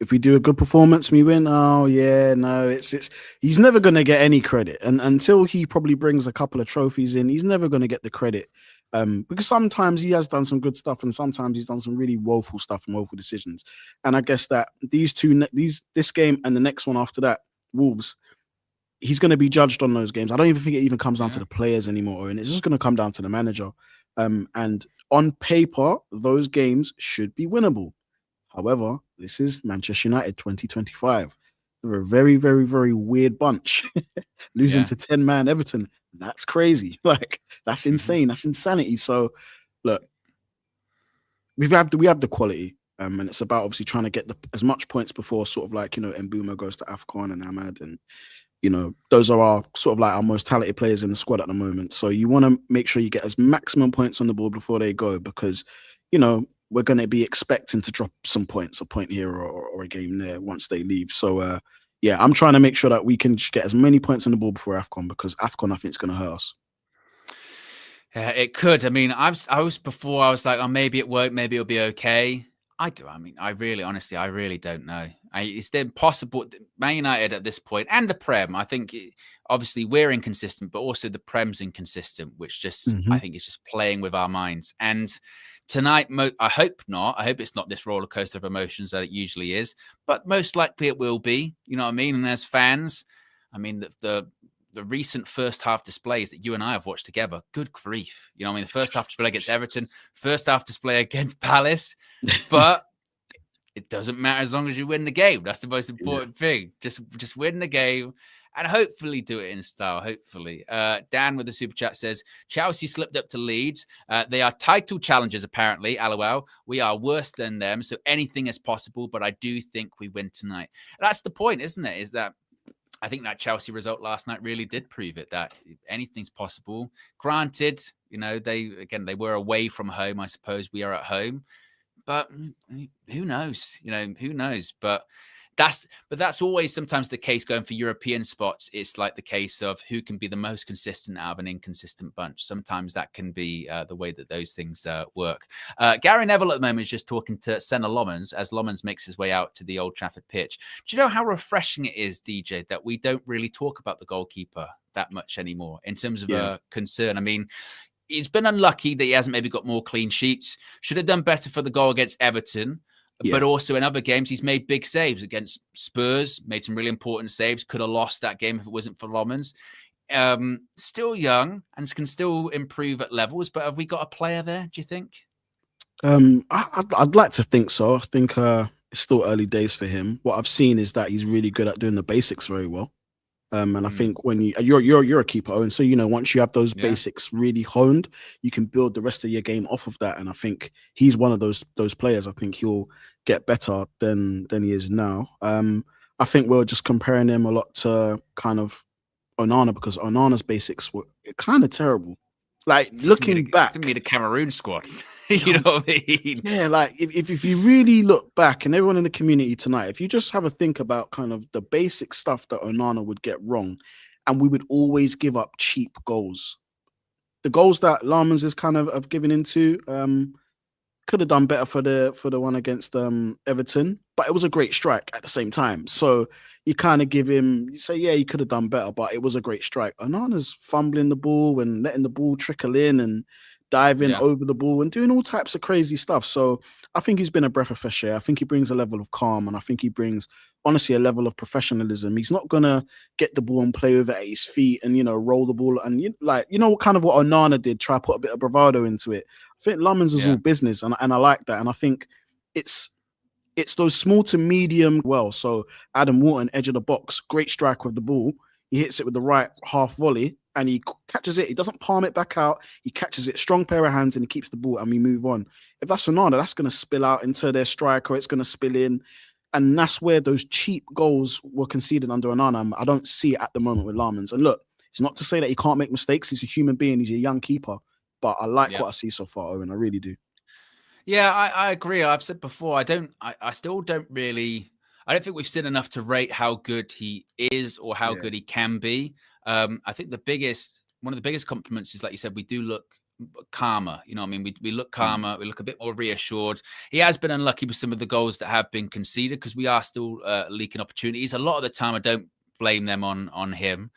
If we do a good performance, we win. Oh yeah, no, it's he's never going to get any credit, and until he probably brings a couple of trophies in, he's never going to get the credit. Because sometimes he has done some good stuff, and sometimes he's done some really woeful stuff and woeful decisions. And I guess that this game and the next one after that, Wolves, he's going to be judged on those games. I don't even think it even comes down to the players anymore, and it's just going to come down to the manager. And on paper, those games should be winnable. However, this is Manchester United 2025. They're a very, very, very weird bunch. Losing to 10-man Everton, that's crazy. Like, that's insane. That's insanity. So, look, we have the quality, and it's about obviously trying to get as much points before sort of like, Mbeumo goes to AFCON and Ahmad, and those are our sort of like our most talented players in the squad at the moment. So you want to make sure you get as maximum points on the board before they go, because, we're going to be expecting to drop some points, a point here or a game there once they leave. So, I'm trying to make sure that we can get as many points on the board before AFCON, because AFCON, I think, is going to hurt us. It could. I mean, I was like, oh, maybe it won't, maybe it'll be okay. I really don't know. It's impossible. Man United at this point, and the Prem, I think, obviously we're inconsistent, but also the Prem's inconsistent, which just, I think, is just playing with our minds. And tonight, I hope not. I hope it's not this roller coaster of emotions that it usually is, but most likely it will be. You know what I mean? And as fans, I mean, the recent first half displays that you and I have watched together, good grief. You know what I mean? The first half display against Everton, first half display against Palace, but it doesn't matter as long as you win the game. That's the most important thing. Just win the game and hopefully do it in style. Hopefully. Dan with the super chat says, Chelsea slipped up to Leeds. They are title challengers, apparently. LOL. We are worse than them, so anything is possible, but I do think we win tonight. That's the point, isn't it? Is that I think that Chelsea result last night really did prove it, that anything's possible. Granted, they were away from home. I suppose we are at home, but who knows? Who knows? But that's always sometimes the case going for European spots. It's like the case of who can be the most consistent out of an inconsistent bunch. Sometimes that can be the way that those things work. Gary Neville at the moment is just talking to Senna Lommans as Lommans makes his way out to the Old Trafford pitch. Do you know how refreshing it is, DJ, that we don't really talk about the goalkeeper that much anymore in terms of a concern? I mean, he's been unlucky that he hasn't maybe got more clean sheets. Should have done better for the goal against Everton. But also in other games, he's made big saves against Spurs, made some really important saves, could have lost that game if it wasn't for Lommans. Still young and can still improve at levels, but have we got a player there, do you think? I'd like to think so. I think it's still early days for him. What I've seen is that he's really good at doing the basics very well. And I think when you're a keeper, Owen, so once you have those basics really honed, you can build the rest of your game off of that. And I think he's one of those players. I think he'll get better than he is now. I think we're just comparing him a lot to kind of Onana, because Onana's basics were kind of terrible. Like, looking back, to me, the Cameroon squad. You know what I mean? Yeah, like if you really look back, and everyone in the community tonight, if you just have a think about kind of the basic stuff that Onana would get wrong, and we would always give up cheap goals. The goals that Lammers is kind of given into, could have done better for the one against Everton, but it was a great strike at the same time. So you kind of give him, you say, yeah, you could have done better, but it was a great strike. Onana's fumbling the ball and letting the ball trickle in and diving over the ball and doing all types of crazy stuff. So I think he's been a breath of fresh air. I think he brings a level of calm, and I think he brings, honestly, a level of professionalism. He's not gonna get the ball and play over at his feet and roll the ball and kind of what Onana did, try to put a bit of bravado into it. I think Lummins is all business, and I like that. And I think it's those small to medium. Well, so Adam Wharton, edge of the box, great strike with the ball. He hits it with the right half volley and he catches it. He doesn't palm it back out. He catches it, strong pair of hands, and he keeps the ball, and we move on. If that's Onana, that's going to spill out into their striker. It's going to spill in. And that's where those cheap goals were conceded under Onana. I don't see it at the moment with Lamans. And look, it's not to say that he can't make mistakes. He's a human being. He's a young keeper. But I like what I see so far, Owen. I really do. Yeah, I agree. I've said before, I still don't really, I don't think we've seen enough to rate how good he is or how good he can be. I think one of the biggest compliments is, like you said, we do look calmer. You know what I mean? We look calmer. We look a bit more reassured. He has been unlucky with some of the goals that have been conceded because we are still leaking opportunities. A lot of the time, I don't blame them on him.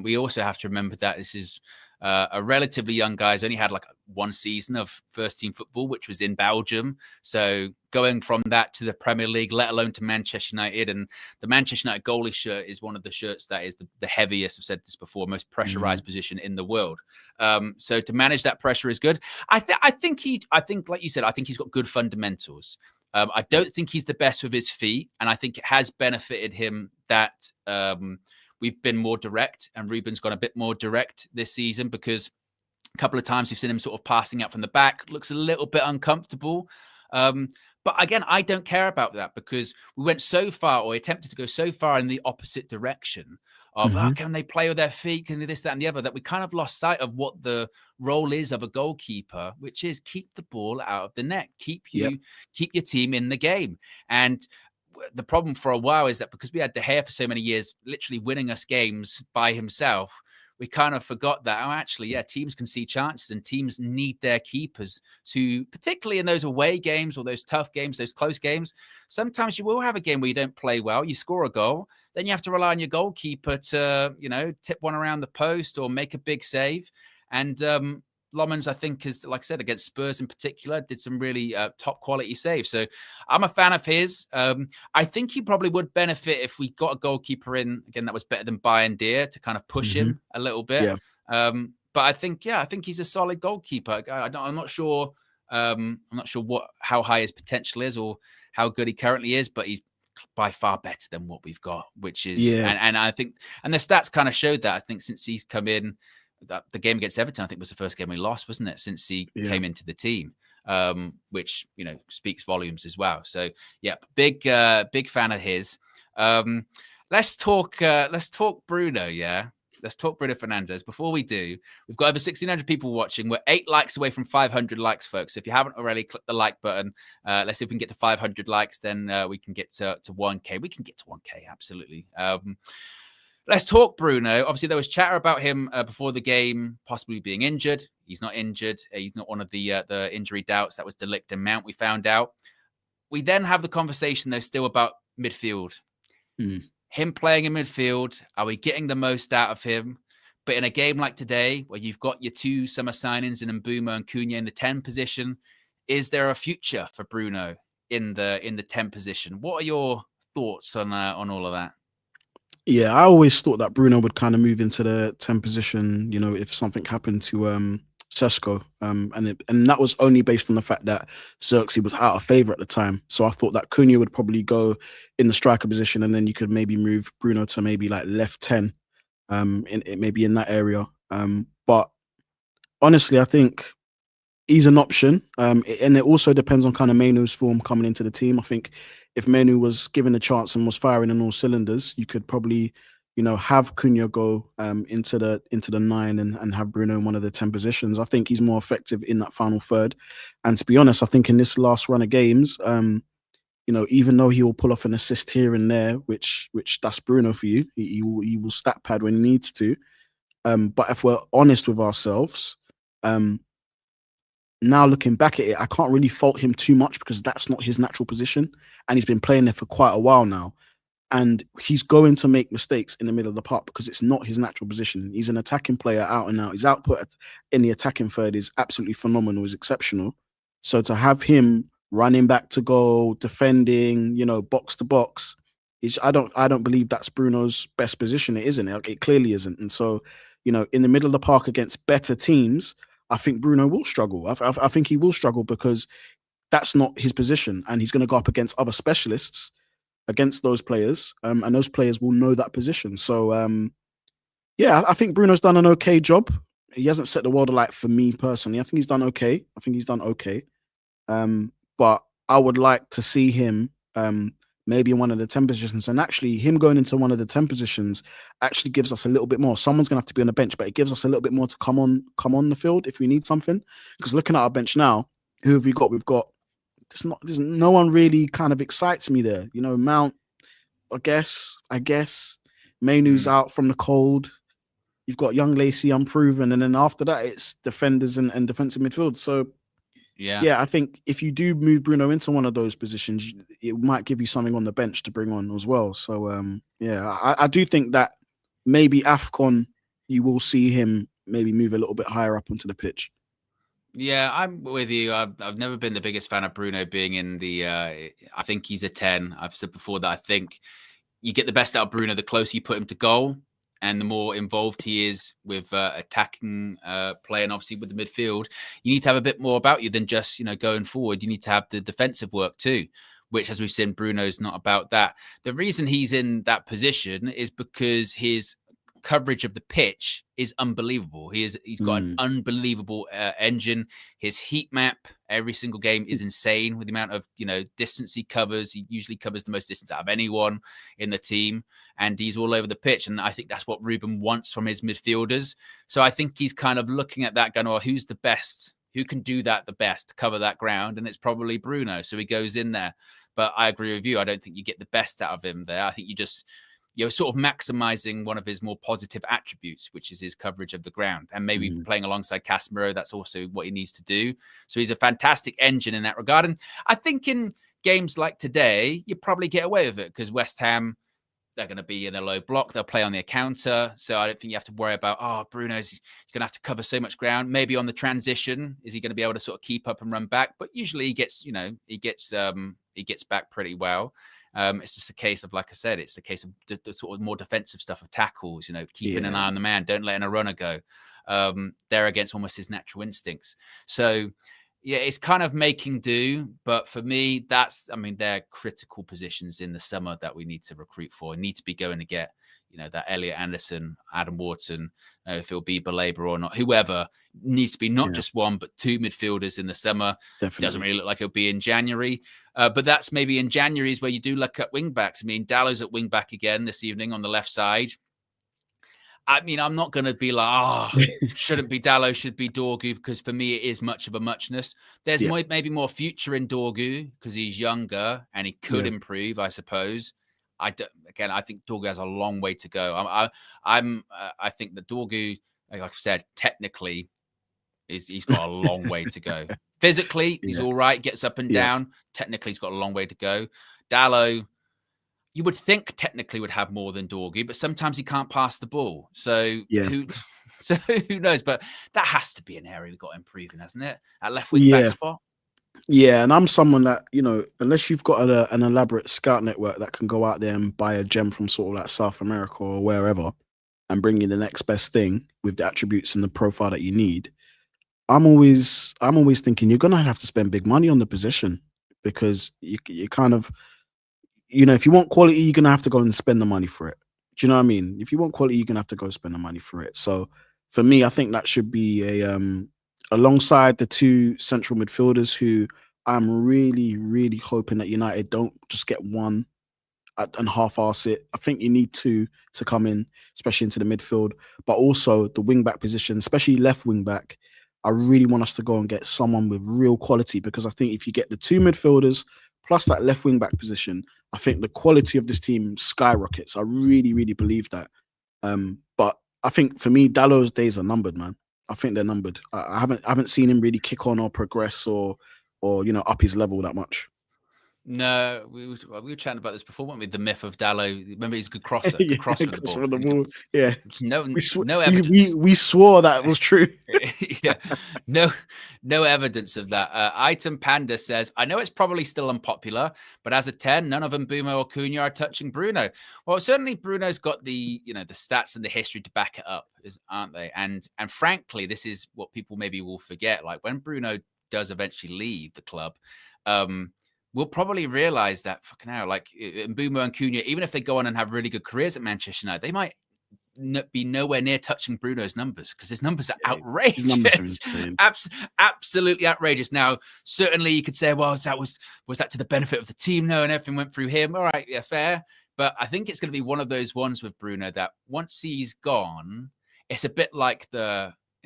We also have to remember that this is a relatively young guy. He's only had like one season of first team football, which was in Belgium. So going from that to the Premier League, let alone to Manchester United, and the Manchester United goalie shirt is one of the shirts that is the heaviest, I've said this before, most pressurized position in the world. So to manage that pressure is good. I think like you said, I think he's got good fundamentals. I don't think he's the best with his feet, and I think it has benefited him that we've been more direct, and Ruben's gone a bit more direct this season, because a couple of times we've seen him sort of passing out from the back. Looks a little bit uncomfortable. But again, I don't care about that, because we went so far, or attempted to go so far in the opposite direction of, can they play with their feet? Can they this, that, and the other? That we kind of lost sight of what the role is of a goalkeeper, which is keep the ball out of the net, keep your team in the game. And the problem for a while is that because we had De Gea for so many years, literally winning us games by himself, we kind of forgot that, actually, teams can see chances, and teams need their keepers to, particularly in those away games or those tough games, those close games. Sometimes you will have a game where you don't play well, you score a goal, then you have to rely on your goalkeeper to, tip one around the post or make a big save. And Lomans, I think, is, like I said, against Spurs in particular, did some really top quality saves. So I'm a fan of his. I think he probably would benefit if we got a goalkeeper in, again, that was better than Bayern Deer, to kind of push him a little bit. Yeah. But I think he's a solid goalkeeper. I'm not sure how high his potential is or how good he currently is, but he's by far better than what we've got, which is, and I think, and the stats kind of showed that. I think since he's come in, that the game against Everton, I think, was the first game we lost, wasn't it, since he came into the team, which speaks volumes as well. So big fan of his. Let's talk Bruno. Let's talk Bruno Fernandes. Before we do, we've got over 1,600 people watching. We're 8 likes away from 500 likes, folks. So if you haven't already, click the like button. Let's see if we can get to 500 likes. Then we can get to 1K. We can get to 1K, absolutely. Let's talk Bruno. Obviously, there was chatter about him before the game possibly being injured. He's not injured. He's not one of the injury doubts. That was De Ligt and Mount, we found out. We then have the conversation, though, still about midfield. Him playing in midfield, are we getting the most out of him? But in a game like today, where you've got your 2 summer signings in Mbeumo and Cunha in the 10 position, is there a future for Bruno in the 10 position? What are your thoughts on all of that? Yeah, I always thought that Bruno would kind of move into the 10 position, if something happened to Sesko. And that was only based on the fact that Xerxes was out of favour at the time. So I thought that Cunha would probably go in the striker position, and then you could maybe move Bruno to maybe like left 10, maybe in that area. But honestly, I think he's an option. And it also depends on kind of Mainoo's form coming into the team. I think if Mainoo was given the chance and was firing in all cylinders, you could probably, have Cunha go into the 9 and have Bruno in one of the 10 positions. I think he's more effective in that final third. And to be honest, I think in this last run of games, even though he will pull off an assist here and there, which that's Bruno for you, he will stat pad when he needs to. But if we're honest with ourselves, now looking back at it, I can't really fault him too much because that's not his natural position, and he's been playing there for quite a while now. And he's going to make mistakes in the middle of the park because it's not his natural position. He's an attacking player out and out. His output in the attacking third is absolutely phenomenal, is exceptional. So to have him running back to goal, defending, box to box, I don't believe that's Bruno's best position. It isn't. It clearly isn't. And so, in the middle of the park against better teams, I think Bruno will struggle. I think he will struggle because that's not his position, and he's going to go up against other specialists against those players, and those players will know that position. So, I think Bruno's done an okay job. He hasn't set the world alight for me personally. I think he's done okay. But I would like to see him maybe in one of the 10 positions. And actually, him going into one of the 10 positions actually gives us a little bit more. Someone's going to have to be on the bench, but it gives us a little bit more to come on the field if we need something. Because looking at our bench now, who have we got? We've got there's no one really kind of excites me there. Mount, I guess. Mainu's out from the cold. You've got young Lacey, unproven, and then after that, it's defenders and defensive midfield. So, yeah, I think if you do move Bruno into one of those positions, it might give you something on the bench to bring on as well. So, I do think that maybe AFCON, you will see him maybe move a little bit higher up onto the pitch. Yeah, I'm with you. I've never been the biggest fan of Bruno being in the. I think he's a 10. I've said before that I think you get the best out of Bruno the closer you put him to goal, and the more involved he is with attacking play, and obviously with the midfield. You need to have a bit more about you than just going forward. You need to have the defensive work too, which, as we've seen, Bruno's not about that. The reason he's in that position is because his coverage of the pitch is unbelievable. He's got an unbelievable engine. His heat map every single game is insane with the amount of distance he covers. He usually covers the most distance out of anyone in the team, and he's all over the pitch. And I think that's what Ruben wants from his midfielders. So I think he's kind of looking at that, going, "Oh, who's the best? Who can do that the best to cover that ground?" And it's probably Bruno. So he goes in there. But I agree with you. I don't think you get the best out of him there. I think you're sort of maximizing one of his more positive attributes, which is his coverage of the ground. And maybe playing alongside Casemiro, that's also what he needs to do. So he's a fantastic engine in that regard. And I think in games like today, you probably get away with it because West Ham, they're going to be in a low block. They'll play on their counter. So I don't think you have to worry about, Bruno's he's going to have to cover so much ground. Maybe on the transition, is he going to be able to sort of keep up and run back? But usually he gets back pretty well. It's just a case of, like I said, it's a case of the sort of more defensive stuff of tackles, keeping an eye on the man, don't letting a runner go. They're against almost his natural instincts. So, yeah, it's kind of making do. But for me, they're critical positions in the summer that we need to recruit for. We need to be going to get, that Elliot Anderson, Adam Wharton, if it'll be Baleba or not, whoever needs to be not just one, but two midfielders in the summer. Definitely. Doesn't really look like it'll be in January. But that's maybe in January is where you do look at wing backs. I mean, Dallow's at wing back again this evening on the left side. I mean, I'm not going to be like, shouldn't be Dallow, should be Dorgu, because for me, it is much of a muchness. There's maybe more future in Dorgu because he's younger and he could improve, I suppose. I think Dorgu has a long way to go. I think that Dorgu, like I've said, technically, he's got a long way to go. Physically, he's all right, gets up and down. Technically, he's got a long way to go. Dallow, you would think technically would have more than Dorgu, but sometimes he can't pass the ball. So who knows? But that has to be an area we've got to improve in, hasn't it? At left wing back spot. Yeah, and I'm someone that, unless you've got an elaborate scout network that can go out there and buy a gem from sort of like South America or wherever and bring you the next best thing with the attributes and the profile that you need, I'm always thinking you're going to have to spend big money on the position because you kind of, if you want quality, you're going to have to go and spend the money for it. Do you know what I mean? If you want quality, you're going to have to go spend the money for it. So for me, I think that should be alongside the two central midfielders who I'm really, really hoping that United don't just get one and half-arse it. I think you need two to come in, especially into the midfield, but also the wing-back position, especially left wing-back. I really want us to go and get someone with real quality because I think if you get the two midfielders plus that left wing-back position, I think the quality of this team skyrockets. I really, really believe that. But I think for me, Dallow's days are numbered, man. I think they're numbered. I haven't seen him really kick on or progress or up his level that much. No, we were chatting about this before, weren't we? The myth of Dalot. Remember, he's a good crosser, good crosser with the ball. Yeah. No evidence. We swore that was true. Yeah, no evidence of that. Item Panda says, I know it's probably still unpopular, but as a 10, none of them, Mbeumo or Cunha, are touching Bruno. Well, certainly Bruno's got the stats and the history to back it up, aren't they? And frankly, this is what people maybe will forget. Like when Bruno does eventually leave the club, we'll probably realize that fucking hell, like Mbeumo and Cunha, even if they go on and have really good careers at Manchester United, they might be nowhere near touching Bruno's numbers because his numbers are outrageous. His numbers are absolutely outrageous. Now, certainly you could say, well, was that to the benefit of the team? No, and everything went through him. All right, yeah, fair. But I think it's going to be one of those ones with Bruno that once he's gone, it's a bit like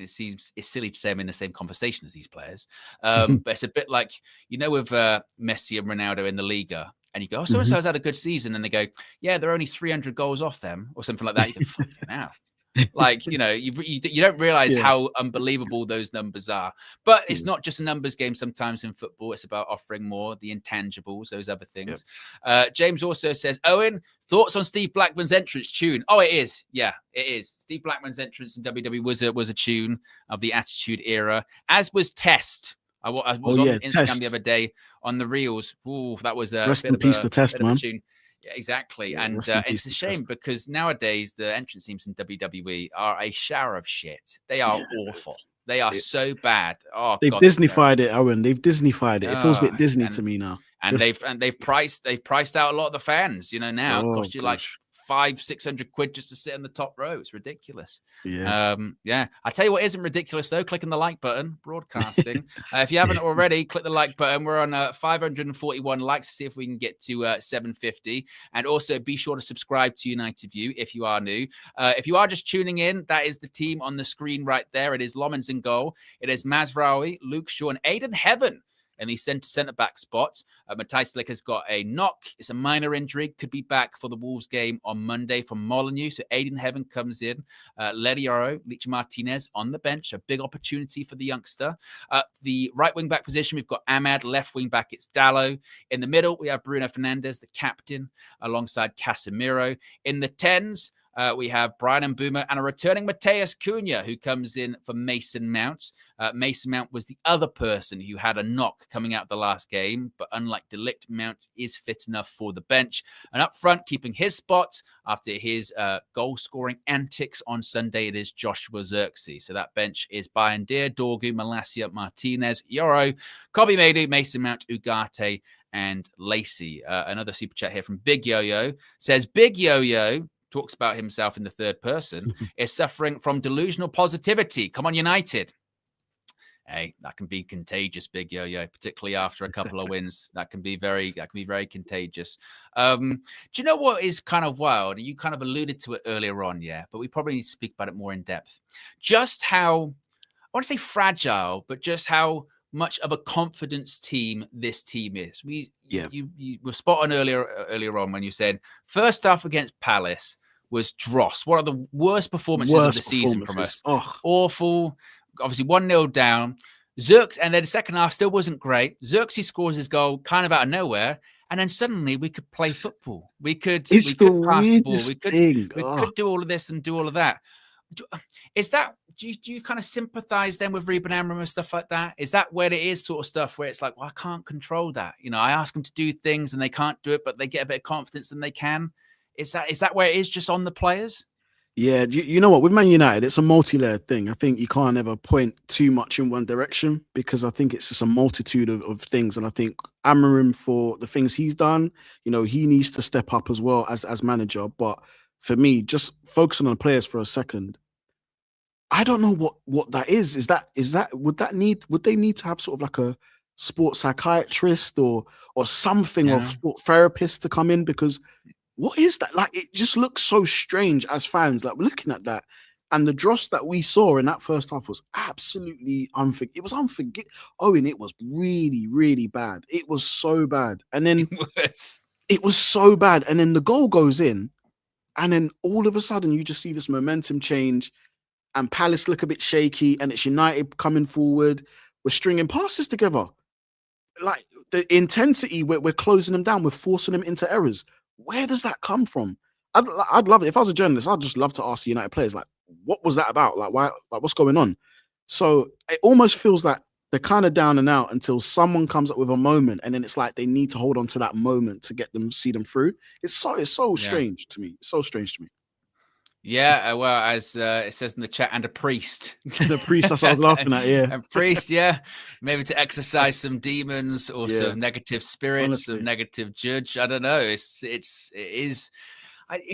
it seems it's silly to say I'm in the same conversation as these players. But it's a bit like, with Messi and Ronaldo in the Liga. And you go, oh, so-and-so's had a good season. And they go, yeah, they're only 300 goals off them or something like that. You go, fucking hell. Like, you don't realize how unbelievable those numbers are. But it's not just a numbers game sometimes in football. It's about offering more, the intangibles, those other things. Yep. James also says, Owen, thoughts on Steve Blackman's entrance tune? Oh, it is. Yeah, it is. Steve Blackman's entrance in WWE was a tune of the Attitude Era, as was Test. I was on Instagram Test the other day on the Reels. Ooh, that was a rest in peace to Test, man. Yeah, exactly. Yeah, and it's a shame because nowadays the entrance teams in WWE are a shower of shit. They are awful. They are so bad. Oh, they've Disneyfied it, Owen. They've Disneyfied it. It feels a bit Disney to me now. And they've priced out a lot of the fans. Now it costs you like $500-600 just to sit in the top row. It's ridiculous. Yeah. I tell you what isn't ridiculous though, clicking the like button, broadcasting. If you haven't already, click the like button. We're on 541 likes to see if we can get to 750. And also be sure to subscribe to United View if you are new. If you are just tuning in, that is the team on the screen right there. It is Lomans in goal. It is Mazraoui, Luke Shaw, and Aidan Heaven in the centre-back spot. Matthijs Lijk has got a knock. It's a minor injury. Could be back for the Wolves game on Monday from Molineux. So Aidan Heaven comes in. Lerioro, Lich Martinez on the bench. A big opportunity for the youngster. The right wing-back position, we've got Ahmad. Left wing-back, it's Dalot. In the middle, we have Bruno Fernandes, the captain, alongside Casemiro. In the 10s, we have Bryan Mbeumo and a returning Matheus Cunha, who comes in for Mason Mount. Mason Mount was the other person who had a knock coming out of the last game, but unlike De Ligt, Mount is fit enough for the bench. And up front, keeping his spot after his goal-scoring antics on Sunday, it is Joshua Zirkzee. So that bench is Bayindir, Dorgu, Malacia, Martinez, Yoro, Kobe Maidu, Mason Mount, Ugarte, and Lacey. Another super chat here from Big Yo-Yo says, Big Yo-Yo talks about himself in the third person, is suffering from delusional positivity. Come on, United. Hey, that can be contagious, Big Yo-Yo, particularly after a couple of wins. That can be very contagious. Do you know what is kind of wild? You kind of alluded to it earlier on, but we probably need to speak about it more in depth. Just how, I want to say fragile, but just how much of a confidence team this team is. You were spot on earlier on when you said first half against Palace was dross. One of the worst performances of the season from us. Awful. Obviously 1-0 down. And then the second half still wasn't great. Zirkzee scores his goal kind of out of nowhere. And then suddenly we could play football. We could pass the ball. We could do all of this and do all of that. Is that, do you kind of sympathize then with Ruben Amorim and stuff like that? Is that where it is sort of stuff where it's like, well, I can't control that. I ask them to do things and they can't do it, but they get a bit of confidence and they can. Is that where it is just on the players? Yeah, you know what? With Man United, it's a multi-layered thing. I think you can't ever point too much in one direction because I think it's just a multitude of things. And I think Amorim, for the things he's done, he needs to step up as well as manager. But for me, just focusing on the players for a second, I don't know what that is. Would they need to have sort of like a sports psychiatrist or something or sport therapist to come in? Because what is that? Like, it just looks so strange as fans. Like, we're looking at that, and the dross that we saw in that first half was absolutely unforgivable. It was unforgivable. Owen, it was really, really bad. It was so bad. And then it was so bad. And then the goal goes in, and then all of a sudden you just see this momentum change. and Palace look a bit shaky, and it's United coming forward. We're stringing passes together. Like the intensity, we're closing them down, we're forcing them into errors. Where does that come from? I'd love it. If I was a journalist, I'd just love to ask the United players, like, what was that about? Like, why? Like, what's going on? So it almost feels like they're kind of down and out until someone comes up with a moment, and then it's like they need to hold on to that moment to see them through. It's so strange to me. It's so strange to me. Yeah, well, as it says in the chat, and a priest. The priest, that's what I was laughing at, yeah. A priest, yeah. Maybe to exorcise some demons or some negative spirits, some negative judge. I don't know. It's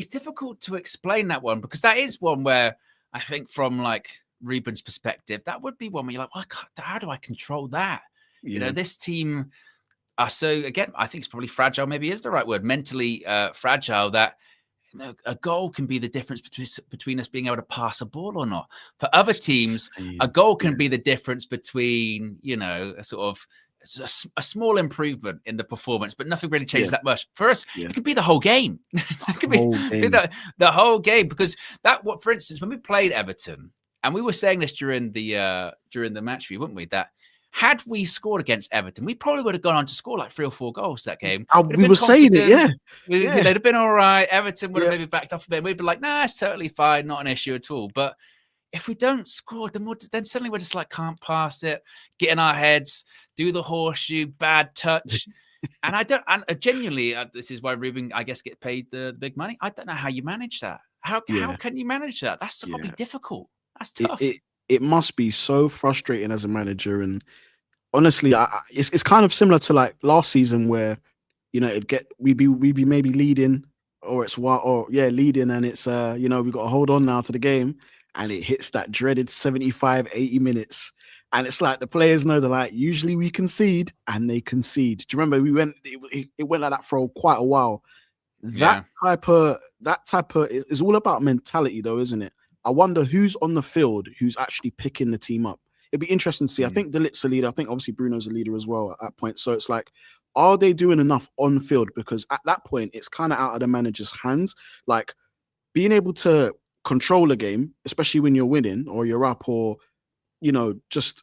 difficult to explain that one, because that is one where I think from like Ruben's perspective, that would be one where you're like, well, how do I control that? You know, this team are so, again, I think it's probably fragile, maybe is the right word, mentally fragile, that a goal can be the difference between us being able to pass a ball or not. For other teams, a goal can be the difference between, you know, a sort of a small improvement in the performance, but nothing really changes that much. For us, it could be the whole game. It could be the whole game, because for instance, when we played Everton, and we were saying this during the match review, weren't we, that had we scored against Everton, we probably would have gone on to score like 3 or 4 goals that game. We were saying it, They'd have been all right. Everton would have maybe backed off a bit. We'd be like, nah, it's totally fine, not an issue at all. But if we don't score, then suddenly we're just like, can't pass it, get in our heads, do the horseshoe, bad touch. And genuinely, this is why Ruben, I guess, get paid the big money. I don't know how you manage that. How can you manage that? That's probably difficult. That's tough. It must be so frustrating as a manager. And honestly, it's kind of similar to like last season, where, you know, we'd be maybe leading, or leading, and it's you know, we got to hold on now to the game, and it hits that dreaded 75, 80 minutes, and it's like the players know, they're like, usually we concede, and they concede. Do you remember it went like that for quite a while? That type of is all about mentality, though, isn't it? I wonder who's on the field who's actually picking the team up. It'd be interesting to see. I think De Ligt's a leader. I think obviously Bruno's a leader as well at that point. So it's like, are they doing enough on field? Because at that point, it's kind of out of the manager's hands. Like, being able to control a game, especially when you're winning or you're up, or, you know, just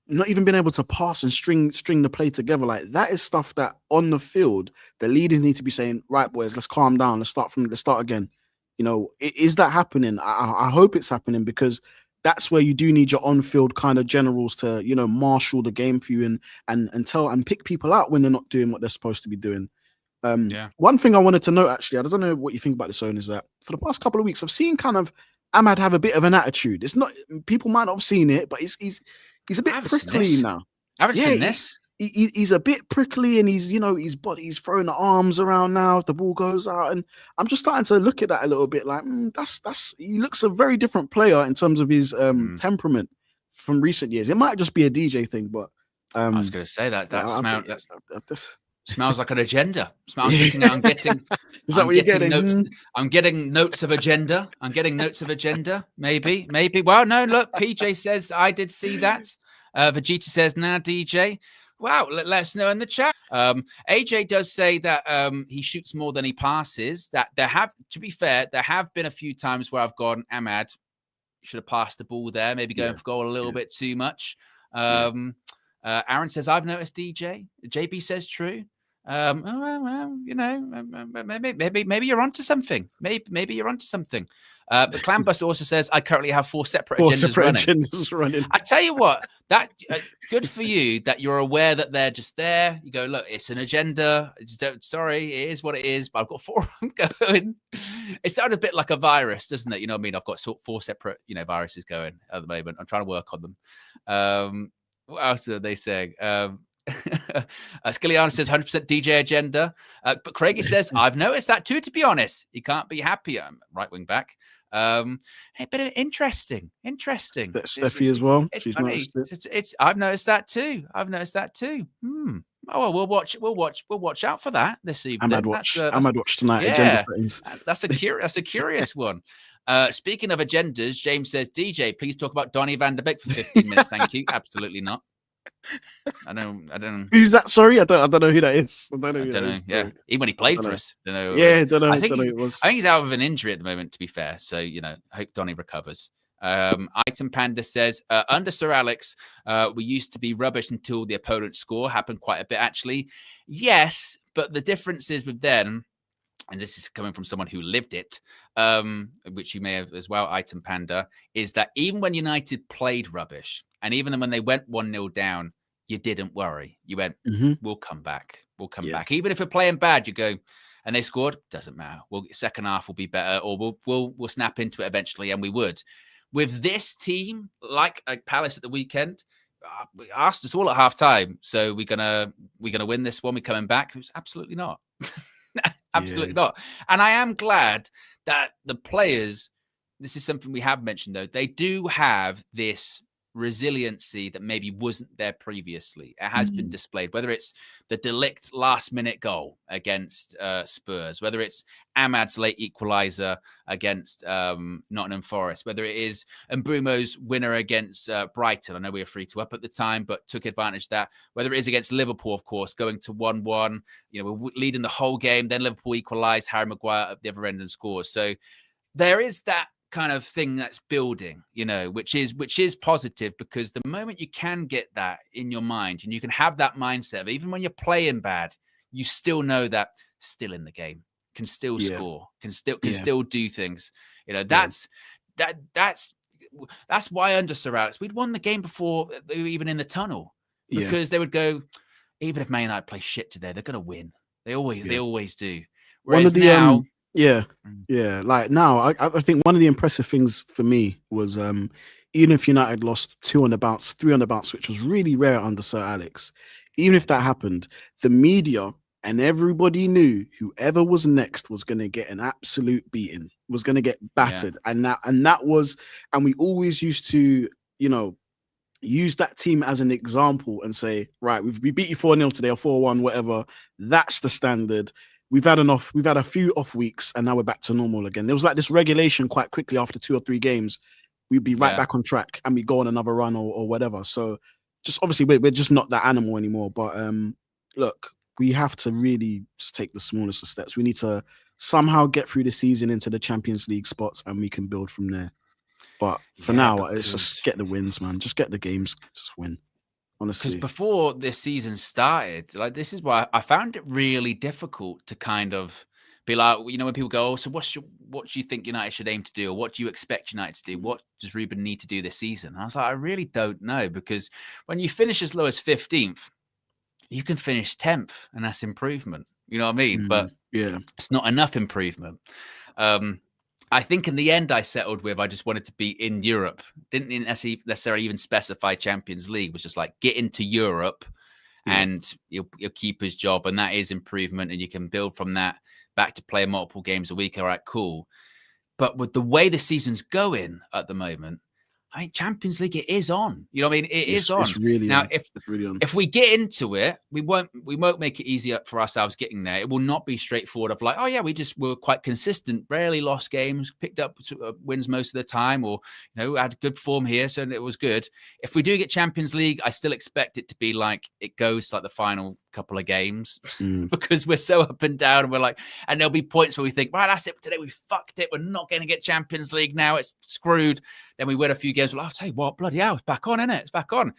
not even being able to pass and string the play together, like that is stuff that on the field, the leaders need to be saying, right, boys, let's calm down. Let's start again. You know, is that happening? I hope it's happening, because that's where you do need your on-field kind of generals to, you know, marshal the game for you and pick people out when they're not doing what they're supposed to be doing. One thing I wanted to note, actually, I don't know what you think about this, Owen, is that for the past couple of weeks, I've seen kind of Ahmad have a bit of an attitude. It's not, people might not have seen it, but he's a bit prickly now. I haven't seen this. He's a bit prickly, and he's throwing the arms around now if the ball goes out, and I'm just starting to look at that a little bit like, he looks a very different player in terms of his temperament from recent years. It might just be a DJ thing, but I was going to say that smells like an agenda. I'm getting Is that what you're getting? Notes. I'm getting notes of agenda. Maybe. Well, no, look, PJ says I did see that. Vegeta says, nah, DJ. Wow, let us know in the chat. AJ does say that he shoots more than he passes. That to be fair, there have been a few times where I've gone, Ahmad, should have passed the ball there, maybe going for goal a little bit too much. Aaron says, I've noticed DJ. JB says true. Well, you know, maybe you're onto something. Maybe you're onto something. But Clanbuster also says, I currently have 4 separate agendas running. I tell you what, that good for you that you're aware that they're just there. You go, look, it's an agenda. Sorry, it is what it is, but I've got 4 of them going. It sounds a bit like a virus, doesn't it? You know what I mean? I've got 4 separate, you know, viruses going at the moment. I'm trying to work on them. What else are they saying? Skilliana says 100% DJ agenda. But Craigie says, I've noticed that too, to be honest. He can't be happier. Right wing back. Hey, but interesting. Steffi as well. She's funny. I've noticed that too. Oh, well, we'll watch out for that this evening. Ahmad watch tonight. Yeah, agenda settings. That's a curious one. Speaking of agendas, James says, DJ, please talk about Donny van de Beek for 15 minutes. Thank you. Absolutely not. I don't. Who's that? Sorry, I don't know who that is. I don't know. Yeah, even when he played for us, don't know. Yeah, don't know. I think he's out of an injury at the moment. To be fair, so you know, I hope Donny recovers. Item Panda says, under Sir Alex, we used to be rubbish until the opponent score. Happened quite a bit, actually. Yes, but the difference is with them, and this is coming from someone who lived it, which you may have as well, Item Panda, is that even when United played rubbish, and even when they went 1-0 down, you didn't worry. You went, we'll come back. We'll come back. Even if we're playing bad, you go, and they scored, doesn't matter. Second half will be better, or we'll snap into it eventually, and we would. With this team, like Palace at the weekend, we asked us all at halftime, so we're gonna win this one. We're coming back. It was absolutely not. Absolutely not. And I am glad that the players, this is something we have mentioned, though, they do have this resiliency that maybe wasn't there previously. It has been displayed, whether it's the De Ligt last-minute goal against Spurs, whether it's Ahmad's late equaliser against Nottingham Forest, whether it is Mbeumo's winner against Brighton. I know we were 3-2 up at the time, but took advantage of that. Whether it is against Liverpool, of course, going to 1-1. We're leading the whole game. Then Liverpool equalised, Harry Maguire at the other end and scores. So there is that kind of thing that's building, which is positive, because the moment you can get that in your mind and you can have that mindset, even when you're playing bad, you still know that still in the game, can still score, can still do things. That's why under Sir Alex, we'd won the game before they were even in the tunnel, because they would go, even if Man United play shit today, they're going to win. They always do. Whereas now. Like now, I think one of the impressive things for me was even if United lost 2 on the bounce, 3 on the bounce, which was really rare under Sir Alex, even if that happened, the media and everybody knew whoever was next was going to get an absolute beating, was going to get battered. And we always used to, use that team as an example and say, right, we beat you 4-0 today or 4-1, whatever. That's the standard. We've had a few off weeks, and now we're back to normal again. There was like this regulation quite quickly after 2 or 3 games. We'd be right back on track, and we go on another run or whatever. So just obviously we're just not that animal anymore. But look, we have to really just take the smallest of steps. We need to somehow get through the season into the Champions League spots, and we can build from there. But for now, it's just get the wins, man. Just get the games, just win. Because before this season started, this is why I found it really difficult to kind of be like, when people go, so what do you think United should aim to do? Or what do you expect United to do? What does Ruben need to do this season? And I was like, I really don't know, because when you finish as low as 15th, you can finish 10th, and that's improvement. You know what I mean? But it's not enough improvement. I think in the end, I settled with I just wanted to be in Europe. Didn't necessarily even specify Champions League. It was just like get into Europe and you'll keep his job. And that is improvement. And you can build from that back to play multiple games a week. All right, cool. But with the way the season's going at the moment, I mean, Champions League, it is on. You know what I mean? It is on. It's really now, on. If we get into it, we won't make it easier for ourselves getting there. It will not be straightforward of like, oh yeah, we just were quite consistent, rarely lost games, picked up wins most of the time, or had good form here, so it was good. If we do get Champions League, I still expect it to be like it goes like the final couple of games because we're so up and down, and we're like, and there'll be points where we think, right, that's it for today. We fucked it. We're not going to get Champions League now. It's screwed. Then we win a few games. Well, I'll tell you what, bloody hell, it's back on, isn't it? It's back on.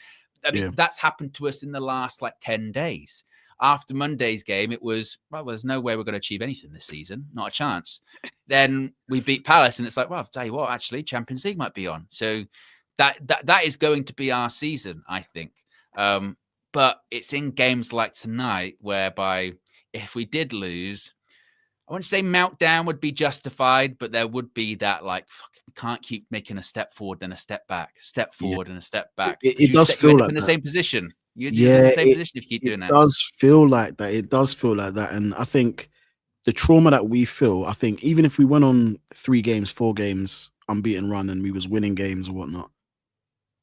I mean, that's happened to us in the last 10 days. After Monday's game, it was, well, there's no way we're going to achieve anything this season. Not a chance. Then we beat Palace, and it's like, well, I'll tell you what, actually, Champions League might be on. So that is going to be our season, I think. But it's in games like tonight, whereby if we did lose, I wouldn't say meltdown would be justified, but there would be that fuck, we can't keep making a step forward and a step back, step forward and a step back. It does feel like in the same position. You're in the same position if you keep doing that. It does feel like that. It does feel like that. And I think the trauma that we feel, I think even if we went on 3 games, 4 games, unbeaten run, and we was winning games or whatnot,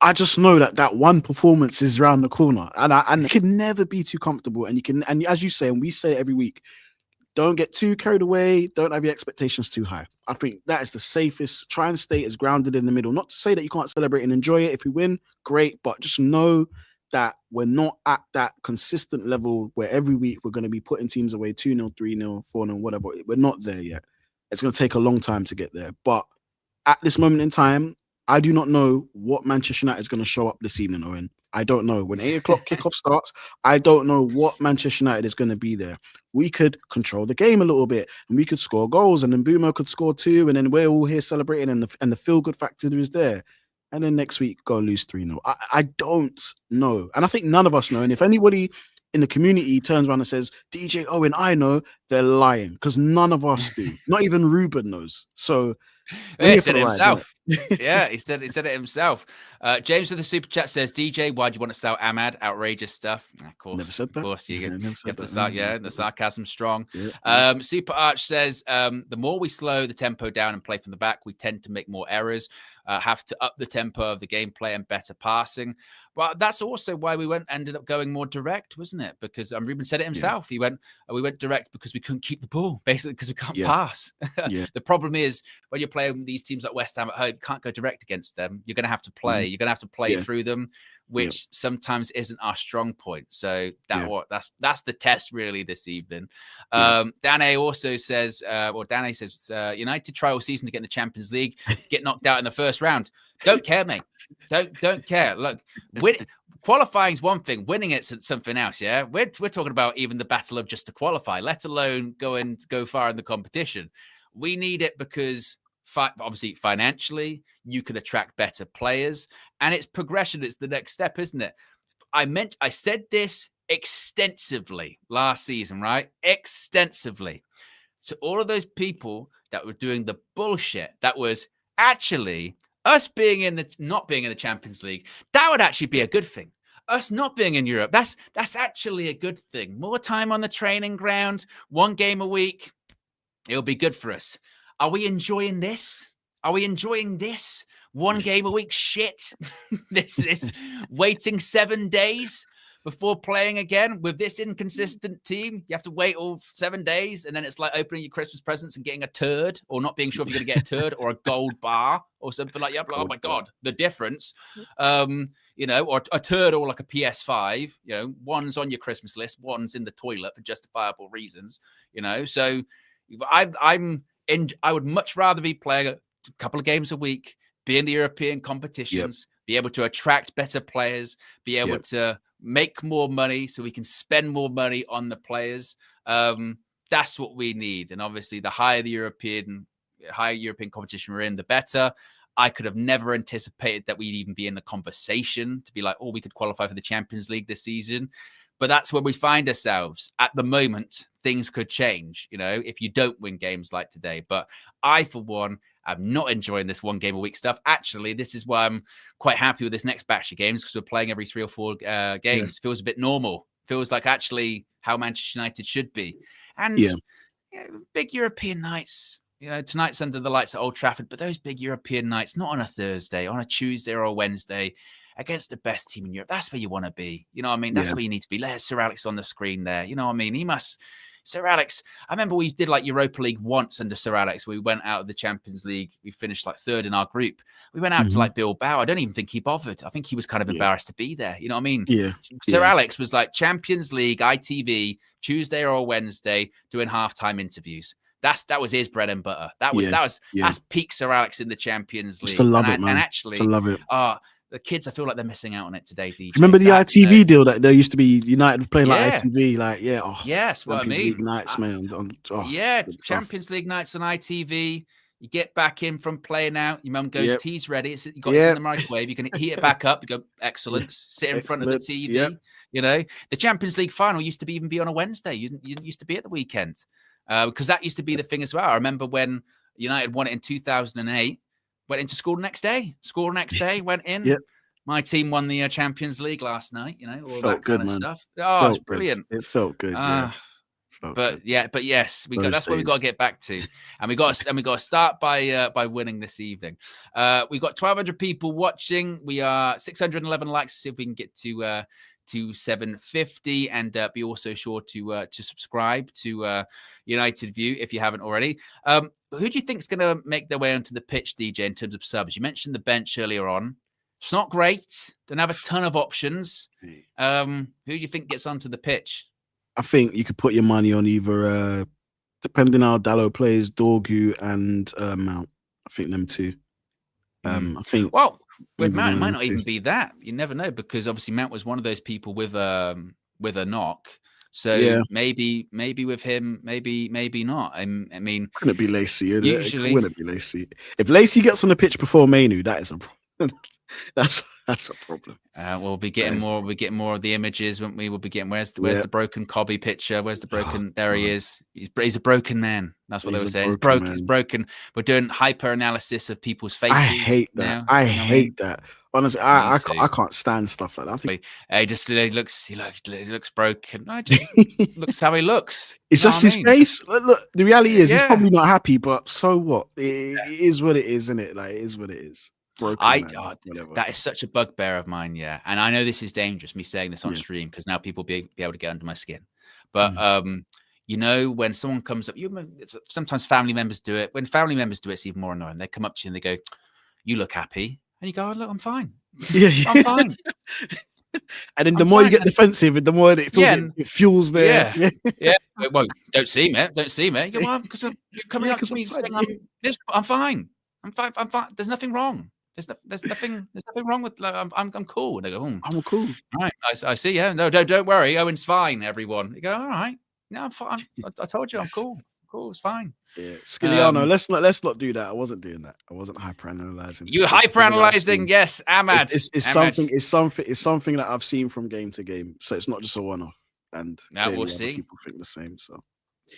I just know that one performance is around the corner, and it can never be too comfortable. And as you say, and we say it every week, don't get too carried away. Don't have your expectations too high. I think that is the safest. Try and stay as grounded in the middle. Not to say that you can't celebrate and enjoy it. If we win, great. But just know that we're not at that consistent level where every week we're going to be putting teams away 2-0, 3-0, 4-0, whatever. We're not there yet. It's going to take a long time to get there. But at this moment in time, I do not know what Manchester United is going to show up this evening, Owen. I don't know. When 8 o'clock kickoff starts, I don't know what Manchester United is going to be there. We could control the game a little bit, and we could score goals, and then Boomer could score 2, and then we're all here celebrating, and the feel-good factor is there. And then next week, go and lose 3-0. I don't know. And I think none of us know. And if anybody in the community turns around and says, DJ Owen, I know, they're lying, because none of us do. Not even Ruben knows. So he said it himself. Yeah, he said it himself. James with the super chat says, DJ, why do you want to sell Ahmad? Outrageous stuff. Of course, never said that. Of course, you have to start. Yeah, the sarcasm strong. Yeah. Super Arch says, the more we slow the tempo down and play from the back, we tend to make more errors. Have to up the tempo of the gameplay and better passing. But that's also why we ended up going more direct, wasn't it? Because Ruben said it himself. He went, we went direct because we couldn't keep the ball, basically because we can't pass. The problem is when you're playing these teams like West Ham at home, you can't go direct against them. You're going to have to play. You're going to have to play through them, which sometimes isn't our strong point. So that's the test really this evening. Dane also says, Dane says, United try all season to get in the Champions League, get knocked out in the first round. Don't care, mate. Don't care. Look, qualifying is one thing. Winning it's something else. Yeah, we're talking about even the battle of just to qualify, let alone go far in the competition. We need it because obviously financially you can attract better players, and it's progression. It's the next step, isn't it? I said this extensively last season, right? Extensively. So all of those people that were doing the bullshit that was actually us not being in the Champions League, that would actually be a good thing. Us not being in Europe, that's actually a good thing. More time on the training ground, 1 game a week, it'll be good for us. Are we enjoying this? Are we enjoying this? 1 game a week shit? this waiting 7 days before playing again with this inconsistent team? You have to wait all 7 days, and then it's like opening your Christmas presents and getting a turd, or not being sure if you're going to get a turd or a gold bar or something like that. Oh my God, the difference. Or a turd or like a PS5, one's on your Christmas list, one's in the toilet for justifiable reasons, So I would much rather be playing a couple of games a week, be in the European competitions, be able to attract better players, be able to make more money so we can spend more money on the players. That's what we need. And obviously the higher European competition we're in, the better. I could have never anticipated that we'd even be in the conversation to be like, we could qualify for the Champions League this season. But that's where we find ourselves. At the moment, things could change, if you don't win games like today. But I, for one, am not enjoying this 1 game a week stuff. Actually, this is why I'm quite happy with this next batch of games, because we're playing every 3 or 4 games. Feels a bit normal. Feels like actually how Manchester United should be. And big European nights. Tonight's under the lights at Old Trafford, but those big European nights, not on a Thursday, on a Tuesday or a Wednesday, against the best team in Europe. That's where you want to be. You know what I mean? That's where you need to be. There's Sir Alex on the screen there. You know what I mean? Sir Alex, I remember we did like Europa League once under Sir Alex. We went out of the Champions League. We finished like 3rd in our group. We went out to like Bilbao. I don't even think he bothered. I think he was kind of embarrassed to be there. You know what I mean? Yeah. Sir Alex was like Champions League, ITV, Tuesday or Wednesday, doing halftime interviews. That was his bread and butter. That's peak Sir Alex in the Champions League. Just to love it, man. And actually, to love it. The kids, I feel like they're missing out on it today, DJ. Remember the ITV deal that there used to be United playing like ITV? Yes, what I mean. League nights, man. Champions League nights on ITV. You get back in from playing out. Your mum goes, tea's ready. You got it in the microwave. You can heat it back up. You go, excellent. Sit in front of the TV. The Champions League final used to even be on a Wednesday. You used to be at the weekend because that used to be the thing as well. I remember when United won it in 2008. Went into school the next day. Went in. Yep. My team won the Champions League last night. All felt that good, kind of man. stuff. Oh, it's brilliant. It felt good. But yes, that's what we got to get back to, and we got to start by winning this evening. We got 1,200 people watching. We are 611 likes. See if we can get to 750, and be also sure to subscribe to United View if you haven't already. Who do you think is going to make their way onto the pitch, DJ, in terms of subs? You mentioned the bench earlier on. It's not great. Don't have a ton of options. Who do you think gets onto the pitch? I think you could put your money on either, depending on how Dallo plays, Dorgu and Mount. I think them two. I think. Well, with maybe Mount, one it of might them not two. even be that. You never know, because obviously Mount was one of those people with a knock. So Yeah, maybe with him, maybe not. I mean, couldn't be Lacey. It usually, wouldn't be Lacey. If Lacey gets on the pitch before Mainu, that is a problem. that's a problem. we'll be That getting is a more. problem. We'll be getting more of the images, won't we? We'll be getting where's Yeah. the broken Cobby picture? Where's the broken? Oh, There he God. is. He's a broken man. That's what they He's were a saying. It's broken broken. It's man. broken. We're doing hyper analysis of people's I faces hate that. now. I You know what I mean? hate that. Honestly, Me I too. can't stand stuff like that. I think He looks broken. I just looks how he looks. it's You know just what I his mean? face. Look, the reality is he's Yeah. probably not happy, but so what? It is what it is, isn't it? Like, it is what it is. Broken man, whatever. That is such a bugbear of mine, yeah. And I know this is dangerous, me saying this on Yeah. stream, because now people be able to get under my skin. But you know, when someone comes up, sometimes family members do it. When family members do it, it's even more annoying. They come up to you and they go, "You look happy," and you go, "Oh, look, I'm fine. Yeah, I'm fine." And then the I'm more you fine. get defensive, the more it feels it fuels their Yeah. Well, don't see me. Don't see me. You go, well, because you're coming Yeah, up 'cause to I'm me fine, saying I'm fine. I'm fine. I'm fine. There's nothing wrong. There's nothing wrong with. Like, I'm cool. And they go, I'm cool. all right. I see. Yeah. No, don't worry. Owen's fine. Everyone. You go, all right. No, I'm fine. I told you, I'm cool. Cool. It's fine. Yeah, Skiliano, let's not do that. I wasn't doing that. I wasn't hyper-analyzing. You It's just something I've hyperanalyzing, seen. yes, Ahmad. It's something that I've seen from game to game. So it's not just a one-off. And Now we'll clearly other see. people think the same. So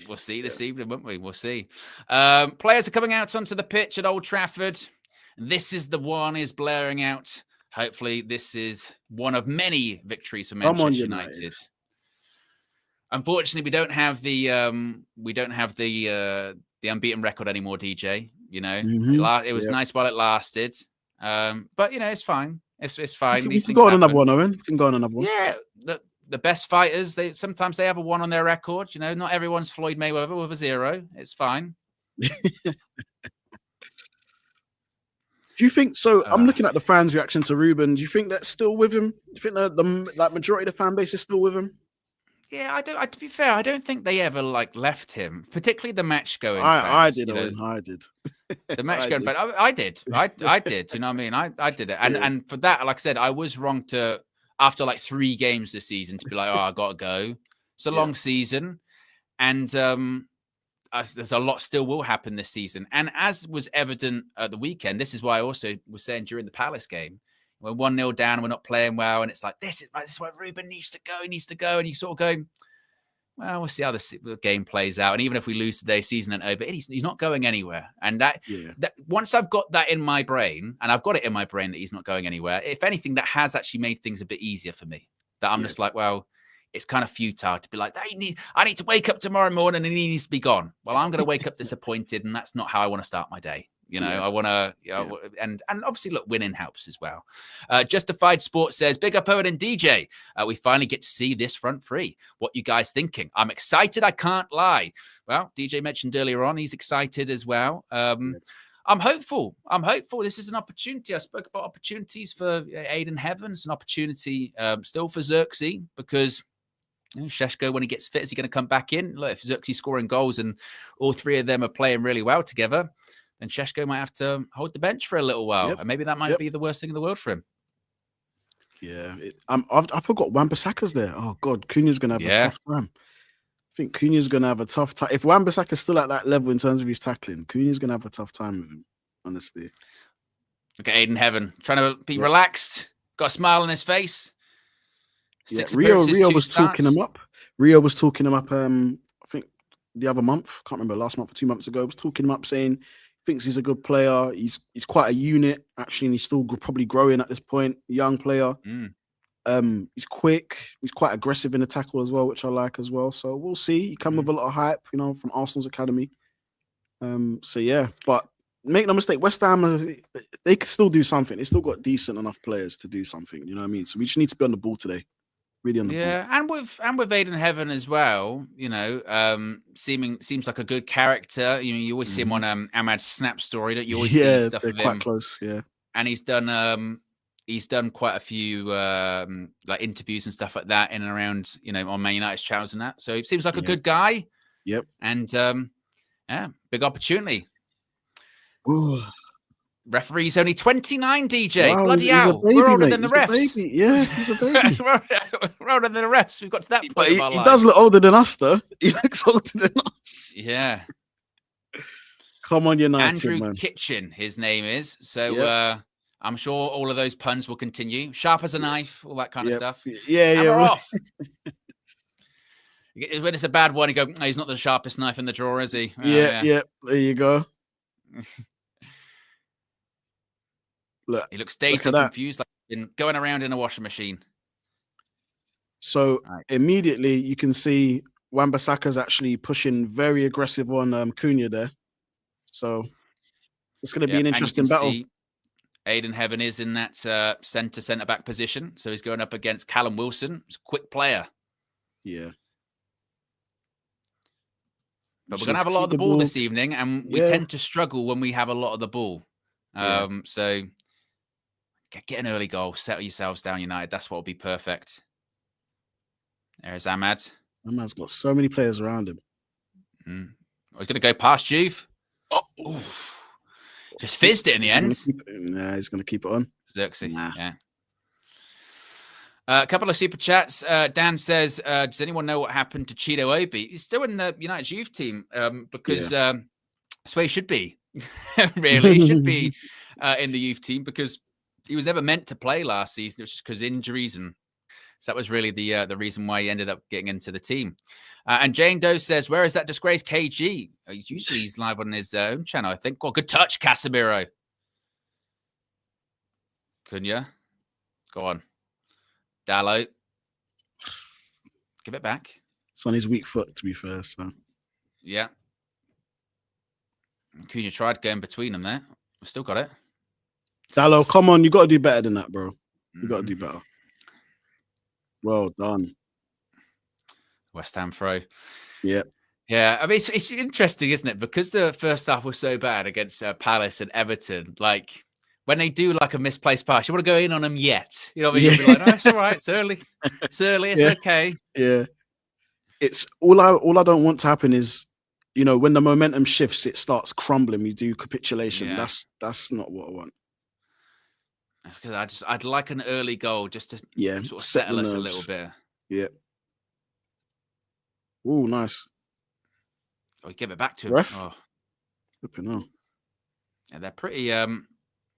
We'll see this evening, won't we? We'll see. Players are coming out onto the pitch at Old Trafford. This is the one is blaring out. Hopefully, this is one of many victories for Come on, Manchester United. United. Unfortunately, we don't have the unbeaten record anymore, DJ. You know, it was nice while it lasted, but you know, it's fine. It's fine. We can go on another one, Owen. We can go on another one. Yeah, the best fighters, sometimes they have a 1 on their record. You know, not everyone's Floyd Mayweather with a 0. It's fine. Do you think so? I'm looking at the fans' reaction to Ruben. Do you think that's still with him? Do you think the majority of the fan base is still with him? Yeah, I don't. To be fair, I don't think they ever left him, particularly the match going. I fans, did. you know? I did. The match going. I did. I did. You know what I mean? I did it, and for that, like I said, I was wrong to after like 3 games this season to be like, oh, I gotta go. It's a long season, and there's a lot still will happen this season. And as was evident at the weekend, this is why I also was saying during the Palace game, we're 1-0 down, we're not playing well, and it's like this is where Ruben needs to go. He needs to go, and you sort of go, well, we'll see how the game plays out. And even if we lose today, season ain't over. He's not going anywhere. And that once I've got that in my brain, and I've got it in my brain that he's not going anywhere, if anything, that has actually made things a bit easier for me. That I'm just like, well, it's kind of futile to be like, I need to wake up tomorrow morning and he needs to be gone. Well, I'm going to wake up disappointed, and that's not how I want to start my day. You know, I want to, and obviously, look, winning helps as well. Justified Sports says, big up Owen and DJ. We finally get to see this front three. What you guys thinking? I'm excited. I can't lie. Well, DJ mentioned earlier on, he's excited as well. I'm hopeful. This is an opportunity. I spoke about opportunities for Aiden Heavens, an opportunity still for Xerxes, because Šeško, when he gets fit, is he going to come back in? Look, if Xerxes scoring goals and all 3 of them are playing really well together, then Šeško might have to hold the bench for a little while. And maybe that might be the worst thing in the world for him. Yeah. I forgot Wan-Bissaka's there. Oh, God. Cunha's going to have a tough time. I think Cunha's going to have a tough time. If Wan-Bissaka's still at that level in terms of his tackling, Cunha's going to have a tough time with him, honestly. Look at Aiden Heaven, trying to be relaxed, got a smile on his face. Rio was talking him up. Rio was talking him up, I think the other month, can't remember, last month or 2 months ago, was talking him up, saying thinks he's a good player. He's quite a unit, actually, and he's still probably growing at this point. Young player. He's quick. He's quite aggressive in the tackle as well, which I like as well. So we'll see. He come with a lot of hype, you know, from Arsenal's academy. So yeah, but make no mistake, West Ham, they can still do something. They still got decent enough players to do something. You know what I mean? So we just need to be on the ball today. Really on the ball. And with Aiden Heaven as well, you know, seems like a good character. You know, you always see him on Ahmad's Snap story. That you always see stuff of him. Quite close, And he's done quite a few like interviews and stuff like that in and around, you know, on Man United's channels and that. So he seems like a good guy. Yep. And big opportunity. Ooh. Referee's only 29, DJ. Wow, Bloody he's a hell. baby, We're older mate. than the He's a refs. baby. Yeah, he's a baby. We're older than the refs. We've got to that point But of our he lives. does look older than us, though. He looks older than us. Yeah. Come on, United, Andrew man. Kitchen, his name is. So Yep. I'm sure all of those puns will continue. Sharp as a knife, all that kind of stuff. Yeah, And yeah. we're off. When it's a bad one, you go, oh, he's not the sharpest knife in the drawer, is he? Oh, yeah. There you go. Look, he looks dazed and confused, like he's been going around in a washing machine. So immediately you can see Wan-Bissaka's actually pushing very aggressive on Cunha there. So it's going to be an interesting battle. Aiden Heaven is in that centre-back position. So he's going up against Callum Wilson. He's a quick player. Yeah. But we're going to have a lot of the ball this evening, and we tend to struggle when we have a lot of the ball. So get an early goal. Settle yourselves down, United. That's what will be perfect. There's Ahmad. Ahmad's got so many players around him. Oh, he's going to go past Juve. Oh, just fizzed it in the end. Yeah, he's going to keep it on. Xerxes, yeah. A couple of super chats. Dan says, does anyone know what happened to Cheeto Obi? He's still in the United youth team because that's where he should be. Really, he should be in the youth team because he was never meant to play last season. It was just because injuries, and so that was really the reason why he ended up getting into the team. And Jane Doe says, where is that disgraced KG? He's live on his own channel, I think. Well, good touch, Casemiro. Cunha. Go on. Dallo. Give it back. It's on his weak foot, to be fair. So yeah. Cunha tried going between them there. We've still got it. Dallo, come on. You got to do better than that, bro. You got to do better. Well done. West Ham throw. Yeah. Yeah. I mean, it's interesting, isn't it? Because the first half was so bad against Palace and Everton, like, when they do like a misplaced pass, you want to go in on them yet. You know what I mean? You'll be like, no, it's all right. It's early. It's early. It's okay. Yeah. It's all I don't want to happen is, you know, when the momentum shifts, it starts crumbling. You do capitulation. Yeah. That's not what I want. Because I'd like an early goal just to sort of settle us a little bit. Yeah. Oh, nice. Oh, give it back to him. Ref? Oh. Flipping hell. Yeah,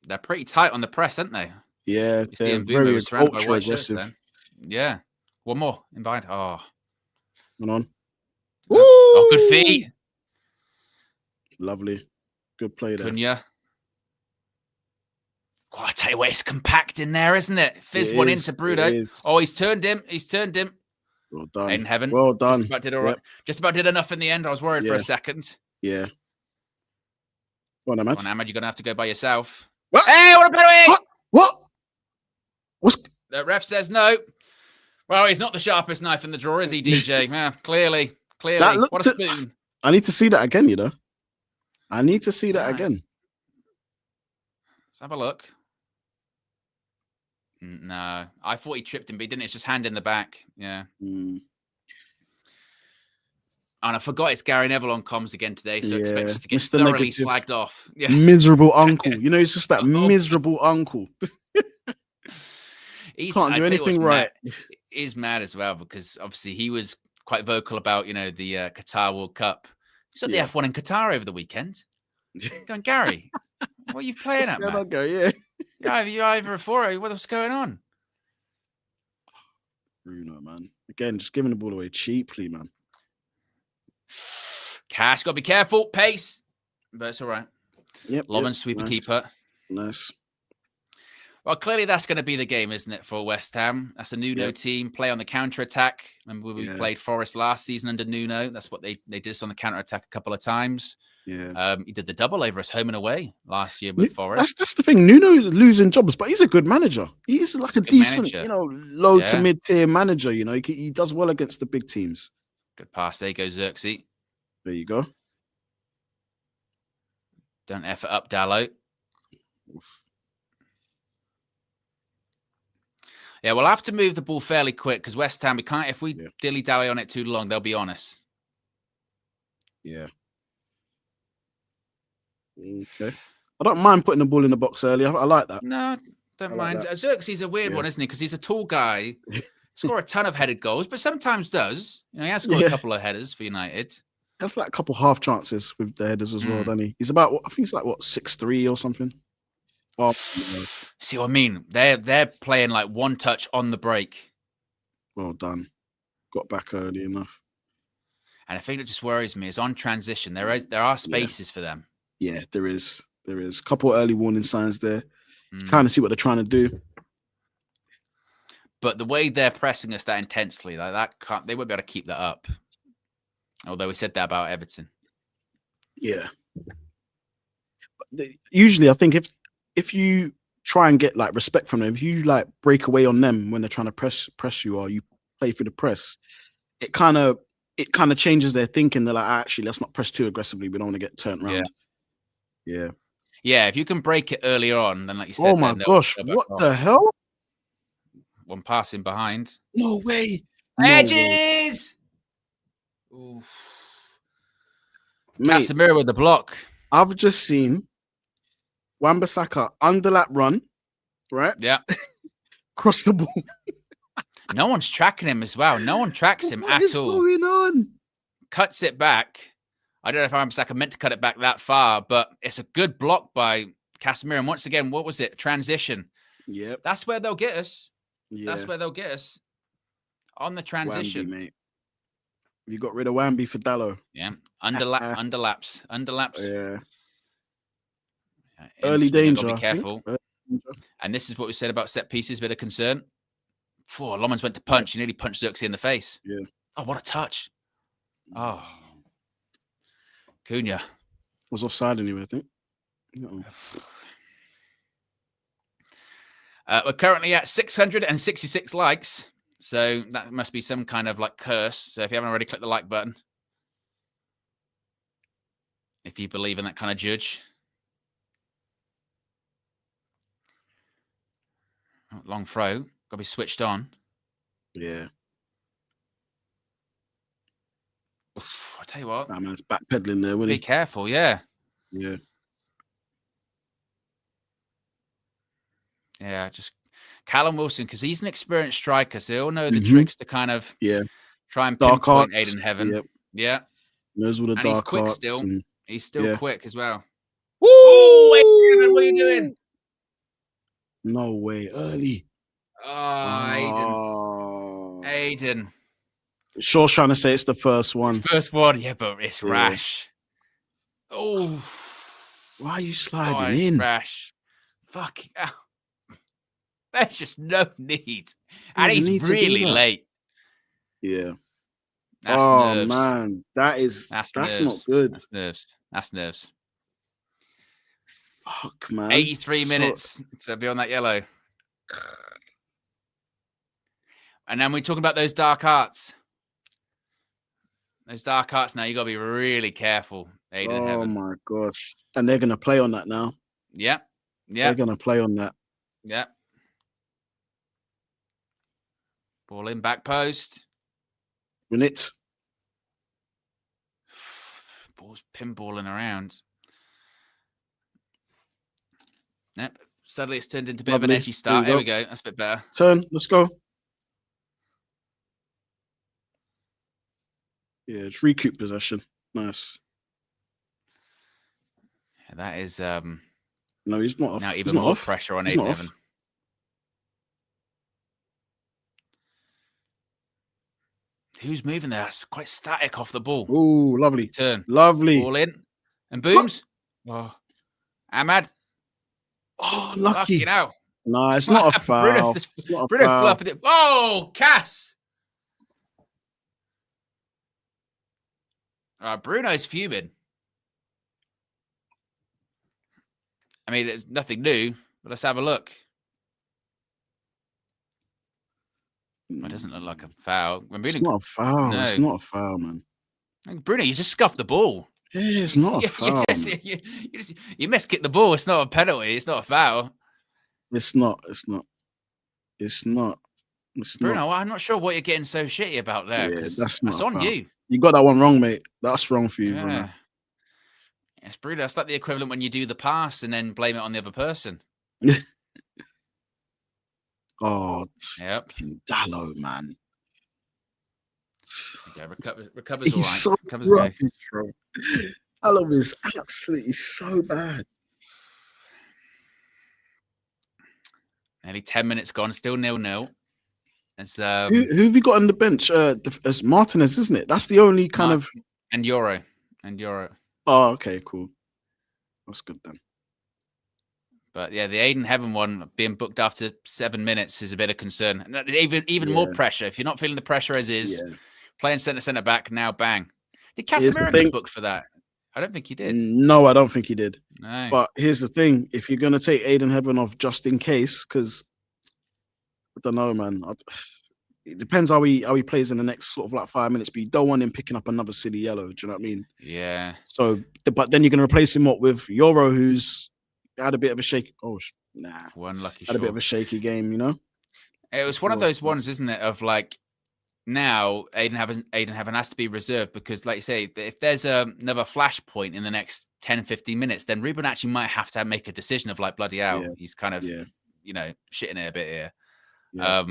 they're pretty tight on the press, aren't they? Yeah, they're very ultra aggressive. Yeah. One more in behind. Oh. Went on. Oh, good feet. Lovely. Good play there. Cunha. God, I tell you what, it's compact in there, isn't it? Fizz one into Bruno. Oh, he's turned him. Well done. In heaven. Well done. Just about did all right. Just about did enough in the end. I was worried for a second. Yeah. Go on, Ahmad. Come on, Ahmad, you're going to have to go by yourself. What? Hey, what a penalty! What's... The ref says no. Well, he's not the sharpest knife in the drawer, is he, DJ? Yeah, clearly. What a spoon. I need to see that again, you know. I need to see that again. Let's have a look. No, I thought he tripped him, but he didn't. It's just hand in the back. Yeah. And I forgot it's Gary Neville on comms again today, so expect us to get Mr. thoroughly Negative. slagged off. Yeah. Miserable uncle. You know, he's just that miserable uncle. Can't do anything right. He's mad as well because obviously he was quite vocal about, you know, the Qatar World Cup. He's at the F1 in Qatar over the weekend. Going, Gary, what are you playing at, man? You over for it. What's going on? Bruno, man. Again, just giving the ball away cheaply, man. Cash, got to be careful. Pace. But it's all right. Yep. Lob and sweeper keeper. Nice. Well, clearly that's going to be the game, isn't it, for West Ham? That's a Nuno team. Play on the counter-attack. Remember we played Forest last season under Nuno. That's what they did us on the counter-attack a couple of times. Yeah. He did the double over us home and away last year with Forest. That's the thing. Nuno's losing jobs, but he's a good manager. He's like a decent, you know, low to mid-tier manager. You know, he does well against the big teams. Good pass. There goes Xerxes. There you go. Don't F it up, Dallo. Oof. Yeah, we'll have to move the ball fairly quick because West Ham, we can't, if we dilly-dally on it too long, they'll be on us. Yeah. Okay. I don't mind putting the ball in the box early. I like that. No, don't I like mind. that. Xerxes a weird one, isn't he? Because he's a tall guy. Score a ton of headed goals, but sometimes does. You know, he has scored a couple of headers for United. That's like a couple half chances with the headers as well, doesn't he? He's about, I think he's like, what, 6'3" or something? Oh, see what I mean? They're playing like one touch on the break. Well done. Got back early enough. And the thing that just worries me is on transition, there are spaces for them. Yeah, there is. There is. A couple of early warning signs there. Kind of see what they're trying to do. But the way they're pressing us that intensely, like that they won't be able to keep that up. Although we said that about Everton. Yeah. But usually I think if you try and get like respect from them, if you like break away on them when they're trying to press you, or you play through the press, it kind of changes their thinking. They're like, actually, let's not press too aggressively. We don't want to get turned around. Yeah. Yeah, if you can break it earlier on, then like you said, oh my gosh, what the hell? One passing behind. No way. Edges. Casemiro with the block. I've just seen Wan-Bissaka underlap run, right? Yeah. Cross the ball. No one's tracking him as well. No one tracks him at all. What is going on? Cuts it back. I don't know if Wan-Bissaka meant to cut it back that far, but it's a good block by Casemiro. And once again, what was it? Transition. Yep. That's where they'll get us. Yeah. That's where they'll get us. On the transition. Wambi, mate. You got rid of Wambi for Dallo. Yeah. Underlaps. Yeah. Early danger. Be careful. And this is what we said about set pieces, bit of concern. Lomans went to punch. He nearly punched Xerxes in the face. Yeah. Oh, what a touch. Oh. Cunha. Was offside anyway, I think. We're currently at 666 likes. So that must be some kind of like curse. So if you haven't already, click the like button. If you believe in that kind of judge. Long throw. Got to be switched on. Yeah. Oof, I tell you what. That man's backpedaling there, wasn't he? Be careful, yeah. Yeah. Yeah, just Callum Wilson, because he's an experienced striker, so he'll know the tricks to kind of try and pinpoint Aiden Heaven. Yep. Yeah. Knows all the dark he's quick arts still. And... He's still quick as well. Woo! Oh, what are you doing? No way. Early. Oh, Aiden. Shaw's trying to say it's the first one. It's first one, yeah, but it's rash. Oh. Why are you sliding in? Rash. Fucking hell. There's just no need. And he's really late. Yeah. That's nerves. Man. That's not good. That's nerves. Fuck, man. 83 minutes to be on that yellow. And then we're talking about those dark arts. Those dark arts now, you got to be really careful, Aiden Heaven. My gosh. And they're going to play on that now. Yeah. They're going to play on that. Yeah. Ball in, back post. Win it. Ball's pinballing around. Yep. Suddenly it's turned into a bit of an edgy start. There we go. That's a bit better. Turn. Let's go. Yeah, it's recoup possession. Nice. Yeah, that is no, he's not off. Now even more pressure on Aiden Heaven. Who's moving there? That's quite static off the ball. Oh, lovely. Turn. Lovely. Ball in. And booms. Oh. Ahmad. Oh, lucky. Fucking hell. No, it's not a foul. Bruno flapping it. Oh, Cass. Bruno's fuming. I mean, it's nothing new, but let's have a look. It doesn't look like a foul. It's not a foul. No. It's not a foul, man. Bruno, you just scuffed the ball. Yeah, it's not a foul. You miskicked the ball. It's not a penalty. It's not a foul. It's not. Bruno, I'm not sure what you're getting so shitty about there. Yeah, that's on you. You got that one wrong, mate. That's wrong for you, Bruno. It's brutal. That's like the equivalent when you do the pass and then blame it on the other person. Oh, Yep. Dallo, man. Okay, recovers all right. He's so Recovers okay. rubbish, bro. Dallo is absolutely so bad. Nearly 10 minutes gone, still 0-0. It's Who have you got on the bench? It's Martinez, isn't it? That's the only kind of and Euro. Oh, okay, cool. That's good then. But yeah, the Aiden Heaven one being booked after 7 minutes is a bit of concern. And even more pressure. If you're not feeling the pressure as is, playing centre back now, bang. Did Casemiro get booked for that? I don't think he did. No, I don't think he did. No. But here's the thing: if you're gonna take Aiden Heaven off just in case, because I don't know, man. It depends how he plays in the next sort of like 5 minutes, but you don't want him picking up another silly yellow. Do you know what I mean? Yeah. So, but then you're going to replace him with Euro, who's had a bit of a shaky. Oh, nah. One lucky had a bit of a shaky game, you know? It was one of those ones, isn't it? Of like, now Aiden Heaven has to be reserved because, like you say, if there's another flashpoint in the next 10, 15 minutes, then Ruben actually might have to make a decision of like, bloody hell, he's kind of, you know, shitting it a bit here. Yeah.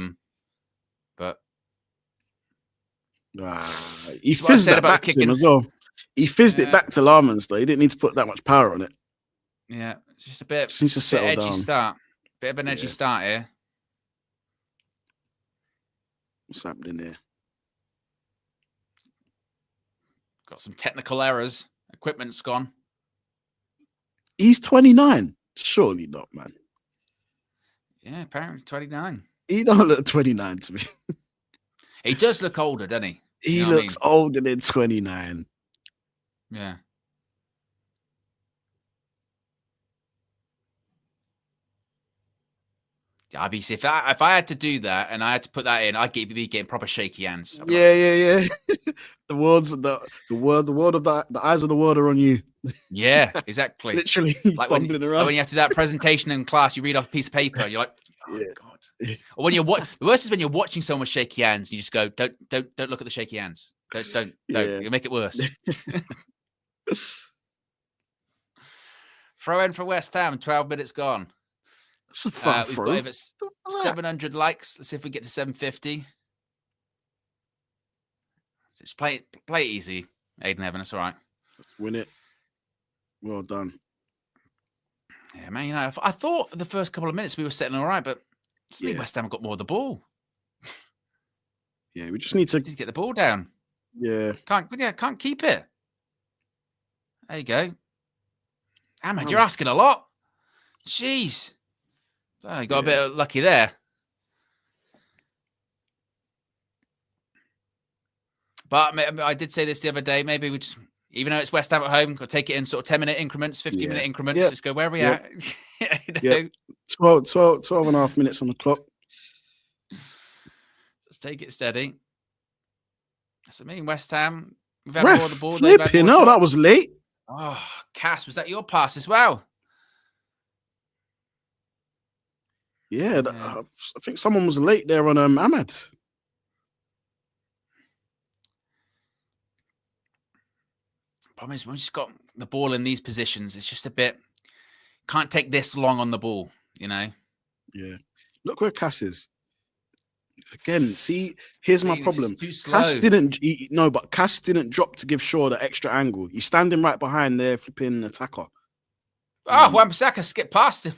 But he fizzed that back to him as well. He fizzed it back to Lamans though. He didn't need to put that much power on it. Yeah, it's just a bit, just needs to settle edgy down. Start. Bit of an edgy start here. What's happening here? Got some technical errors. Equipment's gone. He's 29. Surely not, man. Yeah, apparently 29. He don't look 29 to me. He does look older, doesn't he? He looks older than 29. Yeah. Obviously, if I had to do that and I had to put that in, I'd be getting proper shaky hands. Yeah. The world of the eyes of the world are on you. Yeah, exactly. Literally like fumbling around. Like when you have to do that presentation in class, you read off a piece of paper, you're like, oh God. Or when you're the worst is when you're watching someone with shaky hands, you just go, don't look at the shaky hands. Don't. You make it worse. Throw in for West Ham, 12 minutes gone. That's a far we've throw. got over 700 likes. Let's see if we get to 750. Just play it easy, Aiden Heaven. That's all right. Let's win it. Well done. Yeah, man. You know, I thought the first couple of minutes we were settling all right, but I think West Ham got more of the ball. Yeah, we just need to get the ball down. Yeah. Can't keep it. There you go. Ahmed, you're asking a lot. Jeez. Oh, you got a bit of lucky there. But I did say this the other day.Maybe we just, even though it's West Ham at home, got to take it in sort of 10-minute increments, 15-minute increments. Just go, where are we at? You know? 12 and a half minutes on the clock. Let's take it steady. That's what I mean. West Ham, we've had more of the ball. Flipping hell, that was late. Oh, Cass, was that your pass as well? Yeah, I think someone was late there on Ahmed. Problem is, when you've got the ball in these positions, it's just a bit, can't take this long on the ball, you know? Yeah. Look where Cass is. Again, see, here's my problem. Too slow. Cass didn't drop to give Shaw the extra angle. He's standing right behind their flipping attacker. Oh, Wan-Bissaka skipped past him.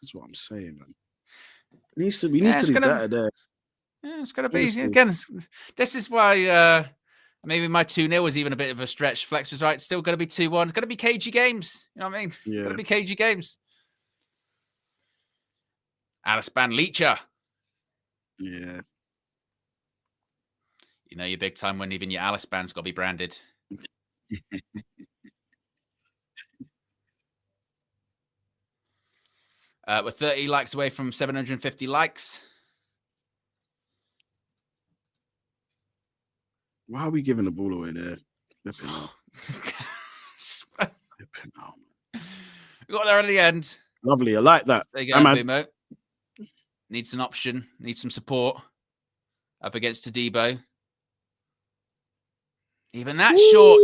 That's what I'm saying, man. We need to be better there. Yeah, it's going to be. Again, this is why maybe my 2-0 was even a bit of a stretch. Flex was right. It's still going to be 2-1. It's going to be cagey games. You know what I mean? Yeah. It's going to be cagey games. Alispan Leacher. Yeah. You know, you're big time when even your Alispan's got to be branded. We're 30 likes away from 750 likes. Why are we giving the ball away there? We got there at the end. Lovely. I like that. There you go, Bumo. Needs an option. Needs some support. Up against Tadibo. Even that short.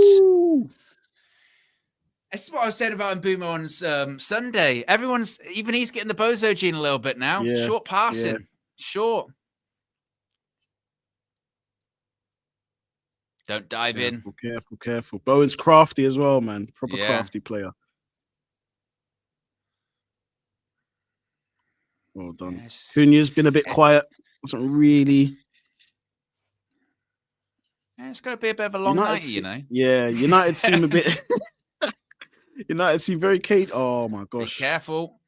This is what I was saying about Mbumo on Sunday. Even he's getting the bozo gene a little bit now. Yeah, Short passing. yeah. Short. Don't dive in. Careful. Bowen's crafty as well, man. Proper crafty player. Well done. Cunha's been a bit quiet. Wasn't really. Yeah, it's going to be a bit of a long night, you know. Yeah, United seem a bit. United seem very caged. Oh my gosh. Be careful.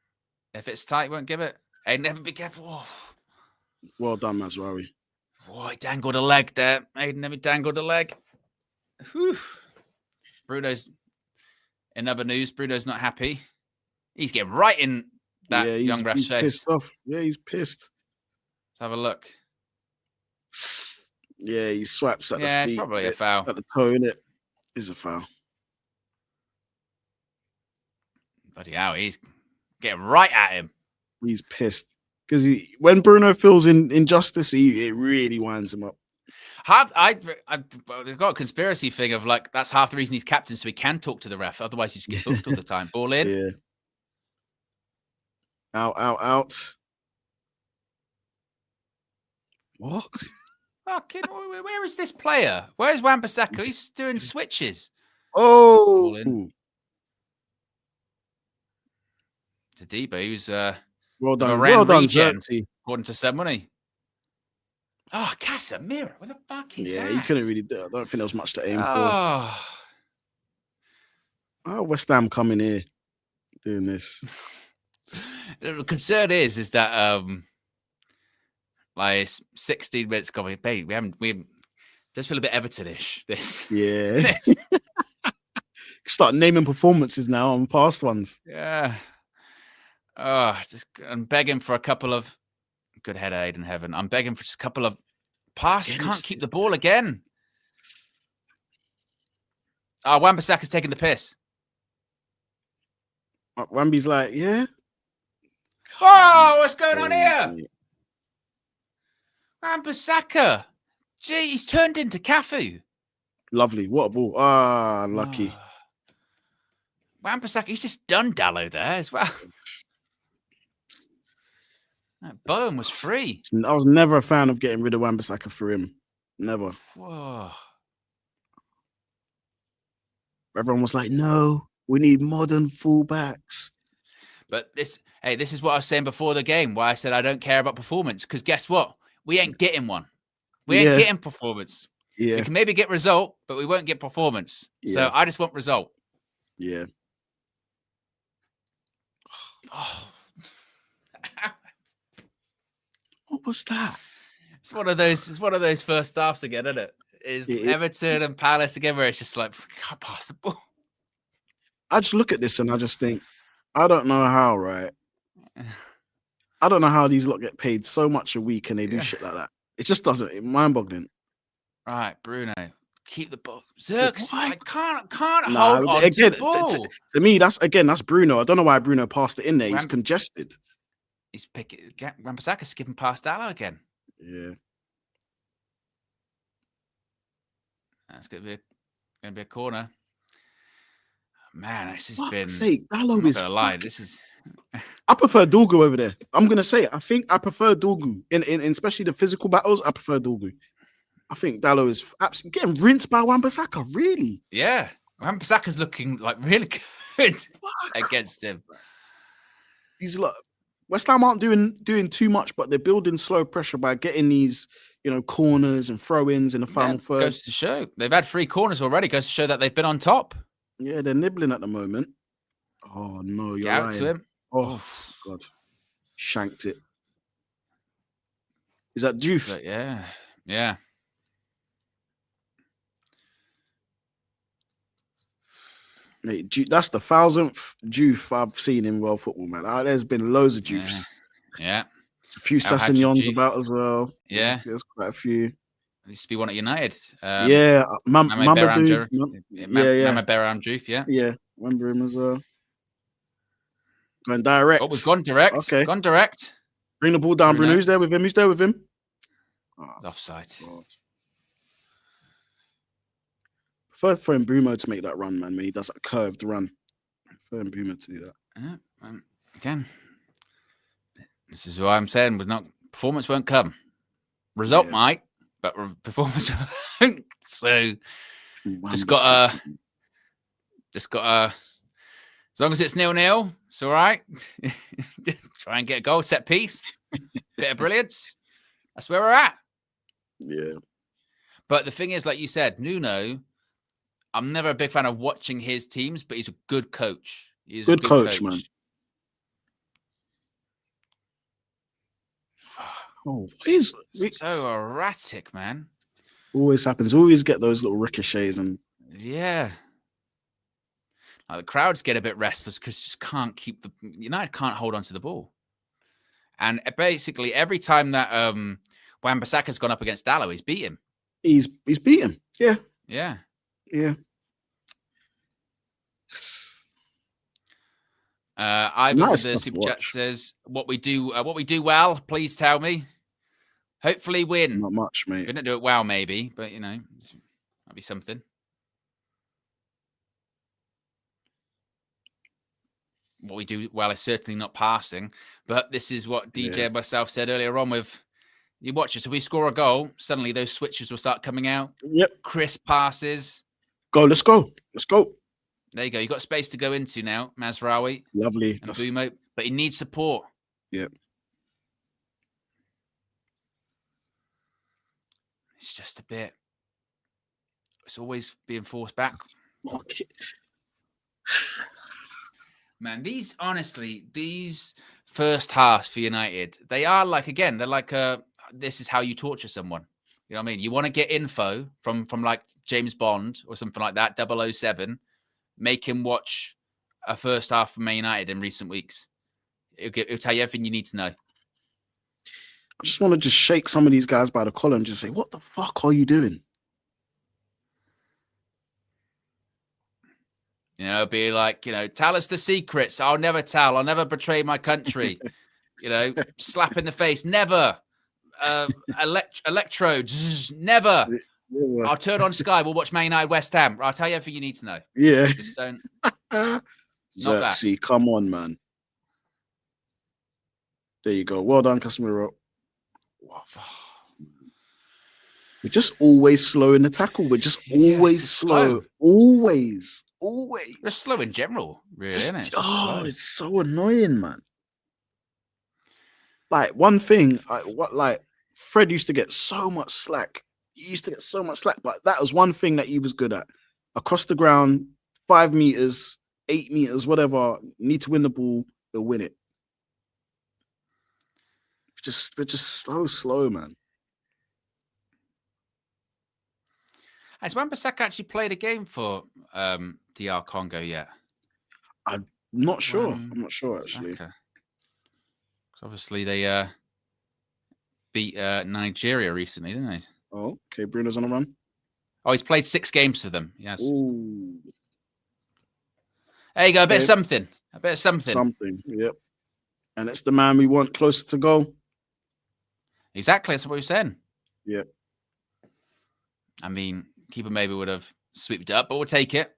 If it's tight, you won't give it. Hey, never be careful. Oh. Well done, Mazraoui. Oh, he dangled a leg there. Aiden never dangled a leg. Whew. Bruno's, in other news, Bruno's not happy. He's getting right in that young ref's face. Pissed off. Yeah, he's pissed. Let's have a look. Yeah, he swipes at the feet. Yeah, it's probably a foul. At the toe, innit? Is a foul. Bloody hell, he's getting right at him. He's pissed. Because when Bruno feels injustice, it really winds him up. I've got a conspiracy thing of like, that's half the reason he's captain, so he can talk to the ref. Otherwise, he just gets booked all the time. Ball in. Yeah. Out. What? Fucking, where is this player? Where's Wan-Bissaka? He's doing switches. Oh. To Debo, who's well done, Xerxes, according to someone. Oh, Casemiro, what the fuck is that? Yeah, he couldn't really do it. I don't think there was much to aim for. Oh, West Ham coming here doing this. The concern is that like 16 minutes gone, we just feel a bit Everton-ish. This, yeah. Start naming performances now on past ones. Yeah. Oh, I'm begging for a couple of good header, Aiden Heaven. I'm begging for just a couple of passes. Can't keep the ball again. Oh, Wan-Bissaka's taking the piss. Wamby's like, yeah. Oh, what's going on here? Wan-Bissaka. Gee, he's turned into Cafu. Lovely. What a ball. Ah, unlucky. Wan-Bissaka, he's just done Dallo there as well. Bowen was free. I was never a fan of getting rid of Wan-Bissaka for him. Never. Whoa. Everyone was like, no, we need modern fullbacks. But this is what I was saying before the game, why I said I don't care about performance. Because guess what? We ain't getting one. We ain't getting performance. Yeah. We can maybe get result, but we won't get performance. Yeah. So I just want result. Yeah. Oh. What was that? It's one of those first halves again, isn't it? Is Everton and Palace again where it's just like, can't pass the ball. I just look at this and I just think, I don't know how, right? I don't know how these lot get paid so much a week and they do shit like that. It just doesn't, mind-boggling. Right, Bruno, keep the ball. Xerxes, I can't hold on to the ball. To me, that's Bruno. I don't know why Bruno passed it in there. He's congested. He's picking Wan-Bissaka skipping past Dallo again. Yeah. That's gonna be a corner. Man, this has been. Dallo is. Lie. This is. I prefer Dorgu over there. I'm gonna say it. I think I prefer Dorgu in especially the physical battles. I prefer Dorgu. I think Dallo is absolutely getting rinsed by Wan-Bissaka. Really? Yeah, Wan-Bissaka's looking like really good against him. He's like. West Ham aren't doing too much, but they're building slow pressure by getting these, corners and throw-ins in the final third. Goes to show. They've had 3 corners already. Goes to show that they've been on top. Yeah, they're nibbling at the moment. Oh, no, you're Get out lying. to him. Oh, God. Shanked it. Is that Juve? Yeah. Yeah. Mate, that's the 1000th Juve I've seen in world football, man. There's been loads of Juves. Yeah. It's a few Sassagnons about as well. Yeah. There's quite a few. There used to be one at United. Mamadou. Mama Beram Juve, yeah. Yeah, remember him as well. Going direct. Oh, we've gone direct. Okay. Gone direct. Bring the ball down, Bruno. Who's there with him? Oh, offside. God. Prefer for Bruno to make that run, man, when he does that curved run. for Mbuma to do that. Again, this is why I'm saying performance won't come. Result might, but performance won't. So just gotta. As long as it's 0-0, it's all right. Try and get a goal, set piece, bit of brilliance. That's where we're at. Yeah. But the thing is, like you said, Nuno, I'm never a big fan of watching his teams, but he's a good coach. He's a good coach, man. Oh, he's so erratic, man. Always happens. Always get those little ricochets and yeah. Like the crowds get a bit restless because just can't keep United can't hold on to the ball. And basically every time that Wan-Bissaka's gone up against Dalot, he's beat him. He's beat him. Yeah. Yeah. Yeah. Ivan with the super chat says, what we do well, please tell me. Hopefully win. Not much, mate. We didn't do it well, maybe, but you know, might be something. What we do well is certainly not passing, but this is what DJ and myself said earlier on with you watch it. So we score a goal, suddenly those switches will start coming out. Yep. Crisp passes. Let's go. There you go. You got space to go into now, Mazraoui. Lovely. And Mbeumo, but he needs support. Yep. It's just a bit. It's always being forced back. Okay. Man, these first halves for United, they are like, again, they're like this is how you torture someone. You know what I mean? You want to get info from like James Bond or something like that, 007, make him watch a first half from Man United in recent weeks. It'll tell you everything you need to know. I just want to shake some of these guys by the collar and just say, what the fuck are you doing? You know, be like, you know, tell us the secrets. I'll never tell. I'll never betray my country. You know, slap in the face. Never. Electrodes. Never. Yeah. I'll turn on Sky. We'll watch Man United West Ham. I'll tell you everything you need to know. Yeah. Just don't. Xerxes, come on, man. There you go. Well done, Casemiro. We're just always slow in the tackle. We're just always slow. Always. They're slow in general, really, isn't it? It's so annoying, man. Like, one thing, Fred used to get so much slack. He used to get so much slack, but that was one thing that he was good at. Across the ground, 5 meters, 8 meters, whatever, need to win the ball, they'll win it. They're just so slow, man. Has Wan-Bissaka actually played a game for DR Congo yet? I'm not sure. I'm not sure, actually. Okay. Obviously, they beat Nigeria recently, didn't they? Oh, okay. Bruno's on a run. Oh, he's played 6 games for them. Yes. Ooh. There you go. A bit of something. Something. Yep. And it's the man we want closer to goal. Exactly. That's what we're saying. Yep. I mean, keeper maybe would have swept it up, but we'll take it.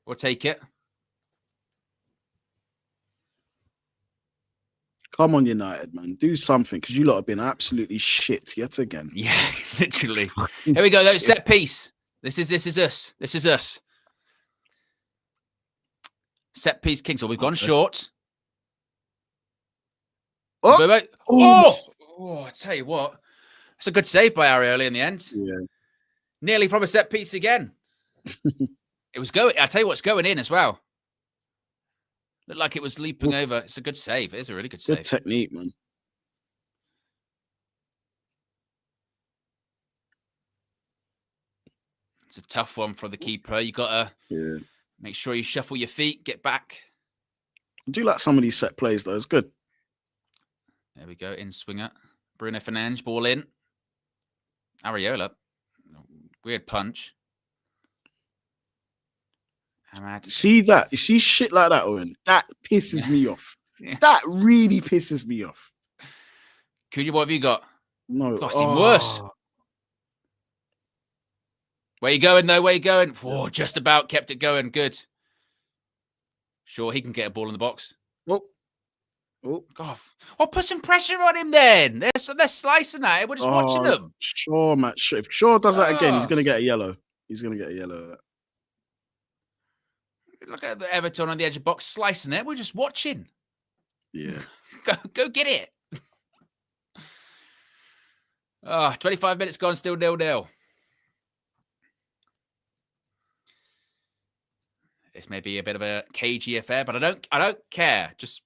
Come on, United, man. Do something, because you lot have been absolutely shit yet again. Yeah, literally. Here we go, though. Set piece. This is us. Set piece, King. So we've gone short. I tell you what. It's a good save by Ari early in the end. Yeah. Nearly from a set piece again. It was going. I tell you what's going in as well. Looked like it was leaping over. It's a good save. It is a really good save. Good technique, man. It's a tough one for the keeper. You got to make sure you shuffle your feet, get back. I do like some of these set plays, though. It's good. There we go. In swinger. Bruno Fernandes, ball in. Areola. Weird punch. See that? You see shit like that, Owen? That pisses me off. That really pisses me off. Cunha, what have you got? No. Got seen worse. Where you going, though? Where you going? Oh, just about kept it going. Good. Sure, he can get a ball in the box. Oh, oh, God. Well, put some pressure on him then. They're slicing at it. We're just watching them. Shaw, Matt. If Shaw does that again, he's Oh. going to get a yellow. He's going to get a yellow. Look at the Everton on the edge of the box slicing it. We're just watching. Yeah. Go get it. 25 minutes gone, still 0-0. This may be a bit of a cagey affair, but I don't care. Just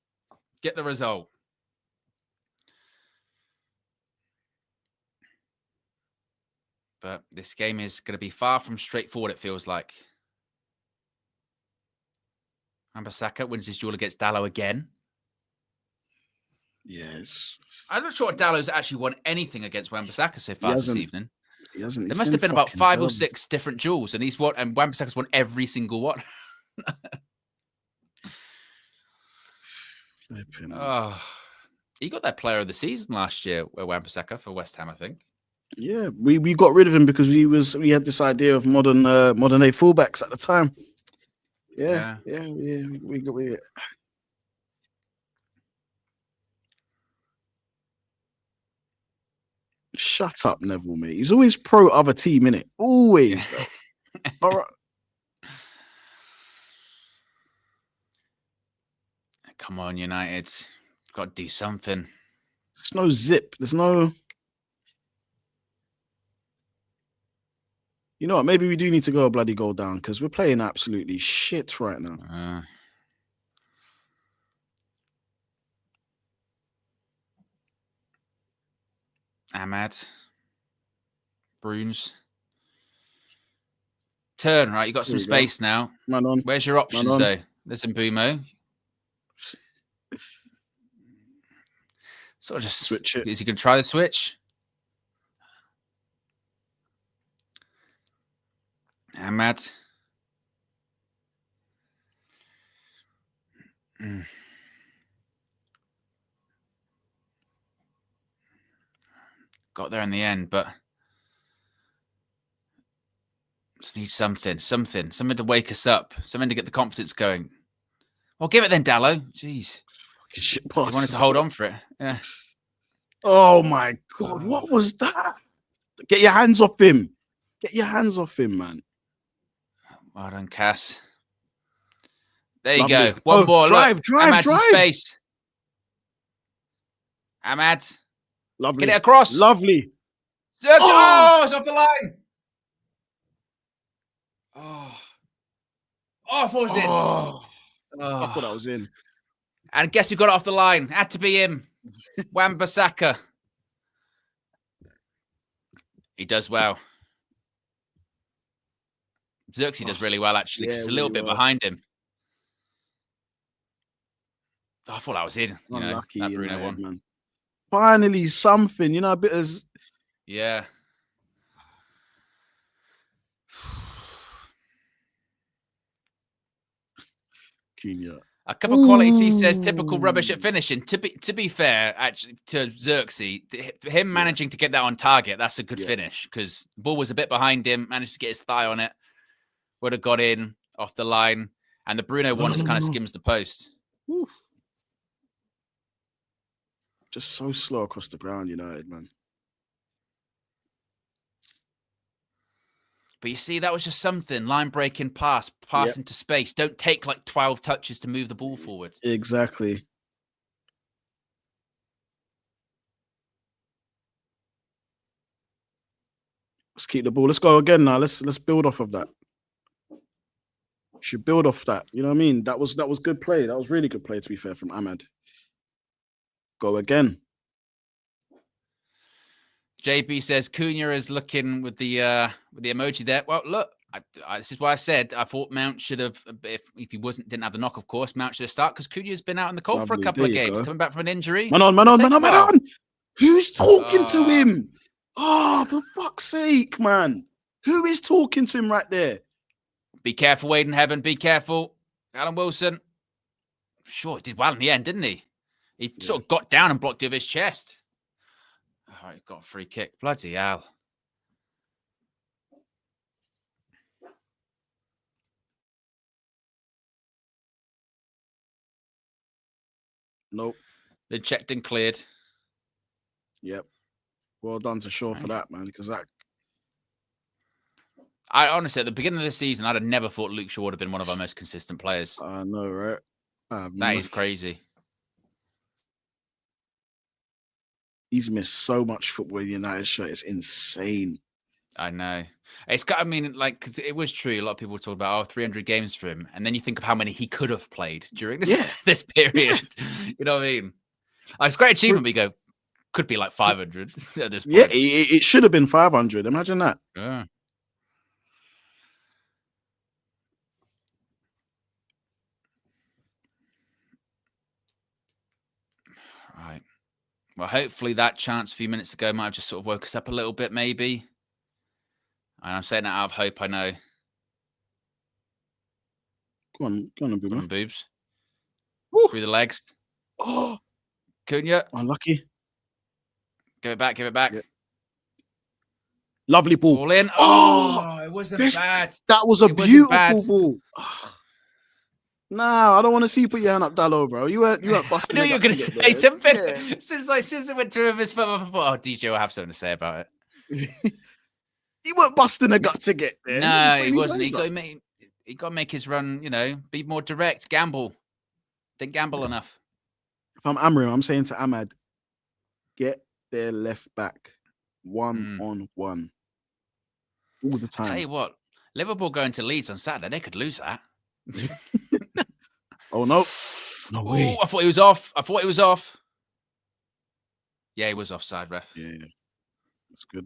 get the result. But this game is going to be far from straightforward, it feels like. Wan-Bissaka wins his duel against Dalot again. Yes. I'm not sure Dallow's actually won anything against Wan-Bissaka so far this evening. He hasn't. There must have been about 5 or 6 different duels, and Wan-Bissaka's won every single one. He got that player of the season last year, Wan-Bissaka, for West Ham, I think. Yeah, we got rid of him because we had this idea of modern day fullbacks at the time. Yeah. We got it. Shut up, Neville, mate. He's always pro other team, innit? Always. All right. Come on, United. Got to do something. There's no zip. There's no... You know what? Maybe we do need to go a bloody goal down because we're playing absolutely shit right now. Ahmad. Bruins. Turn, right? You got some space now. Man on. Where's your options, though? Listen, Bumo. Sort of just switch it. Is he going to try the switch? Ahmad. Got there in the end, but just need something to wake us up, something to get the confidence going. Well, give it then, Dalot. Jeez. Shit, he wanted to hold on for it. Yeah. Oh my God, what was that? Get your hands off him. Get your hands off him, man. Well done, Cass. There you go. One more. Drive. Ahmad's in space. Ahmad. Lovely. Get it across. Lovely. Oh, it's off the line. I thought it was in. I thought I was in. And guess who got it off the line? Had to be him. Wan-Bissaka. He does well. Xerxes does really well, actually. He's a little bit behind him. I thought that was in. Unlucky, that Bruno one. Man. Finally, something. A bit as... Yeah. Cunha. A cup of quality tea says typical rubbish at finishing. To be fair, actually, to Xerxes, him managing to get that on target, that's a good finish because the ball was a bit behind him, managed to get his thigh on it, would have got in off the line, and the Bruno one just kind of skims the post. Oof. Just so slow across the ground, United, man. But you see, that was just something. Line breaking pass into space. Don't take like 12 touches to move the ball forward. Exactly. Let's keep the ball. Let's go again now. Let's build off of that. Should build off that. You know what I mean? That was good play. That was really good play, to be fair, from Ahmad. Go again. JB says Cunha is looking with the emoji there. Well, look, this is why I said I thought Mount should have, if he didn't have the knock, of course, Mount should have started because Cunha's been out in the cold for a couple of games, coming back from an injury. Man on. Who's talking to him? Oh, for fuck's sake, man. Who is talking to him right there? Be careful, Wade in heaven. Be careful. Alan Wilson. Sure, he did well in the end, didn't he? He sort of got down and blocked it with his chest. All right, got a free kick. Bloody hell. Nope. Been checked and cleared. Yep. Well done to Shaw for that, man, because that. I honestly, at the beginning of the season, I'd have never thought Luke Shaw would have been one of our most consistent players. I know, right? That is crazy. He's missed so much football in the United shirt. It's insane. I know. It's got, I mean, like, because it was true. A lot of people talk about, 300 games for him. And then you think of how many he could have played during this, this period. You know what I mean? It's a great achievement, but you go, could be like 500 at this point. Yeah, it should have been 500. Imagine that. Yeah. Right. Well, hopefully that chance a few minutes ago might have just sort of woke us up a little bit, maybe. And I'm saying that out of hope, I know. Go on, Boomer. Boobs. Woo. Through the legs. Oh, Cunha. Unlucky. Give it back. Yeah. Lovely ball. Ball in. Oh, it wasn't bad. That was a beautiful ball. Nah, I don't want to see you put your hand up Dallo, bro. You weren't busting. I knew you were going to say something. Yeah. Since it went through his foot, I thought, DJ will have something to say about it. You weren't busting a gut to get there. No, he wasn't. He got to make his run, be more direct, gamble. Didn't gamble enough. If I'm Amrim, I'm saying to Ahmad, get their left back 1-on-1 all the time. Tell you what, Liverpool going to Leeds on Saturday, they could lose that. Oh, no. No way. Oh, I thought he was off. Yeah, he was offside, ref. Yeah. That's good.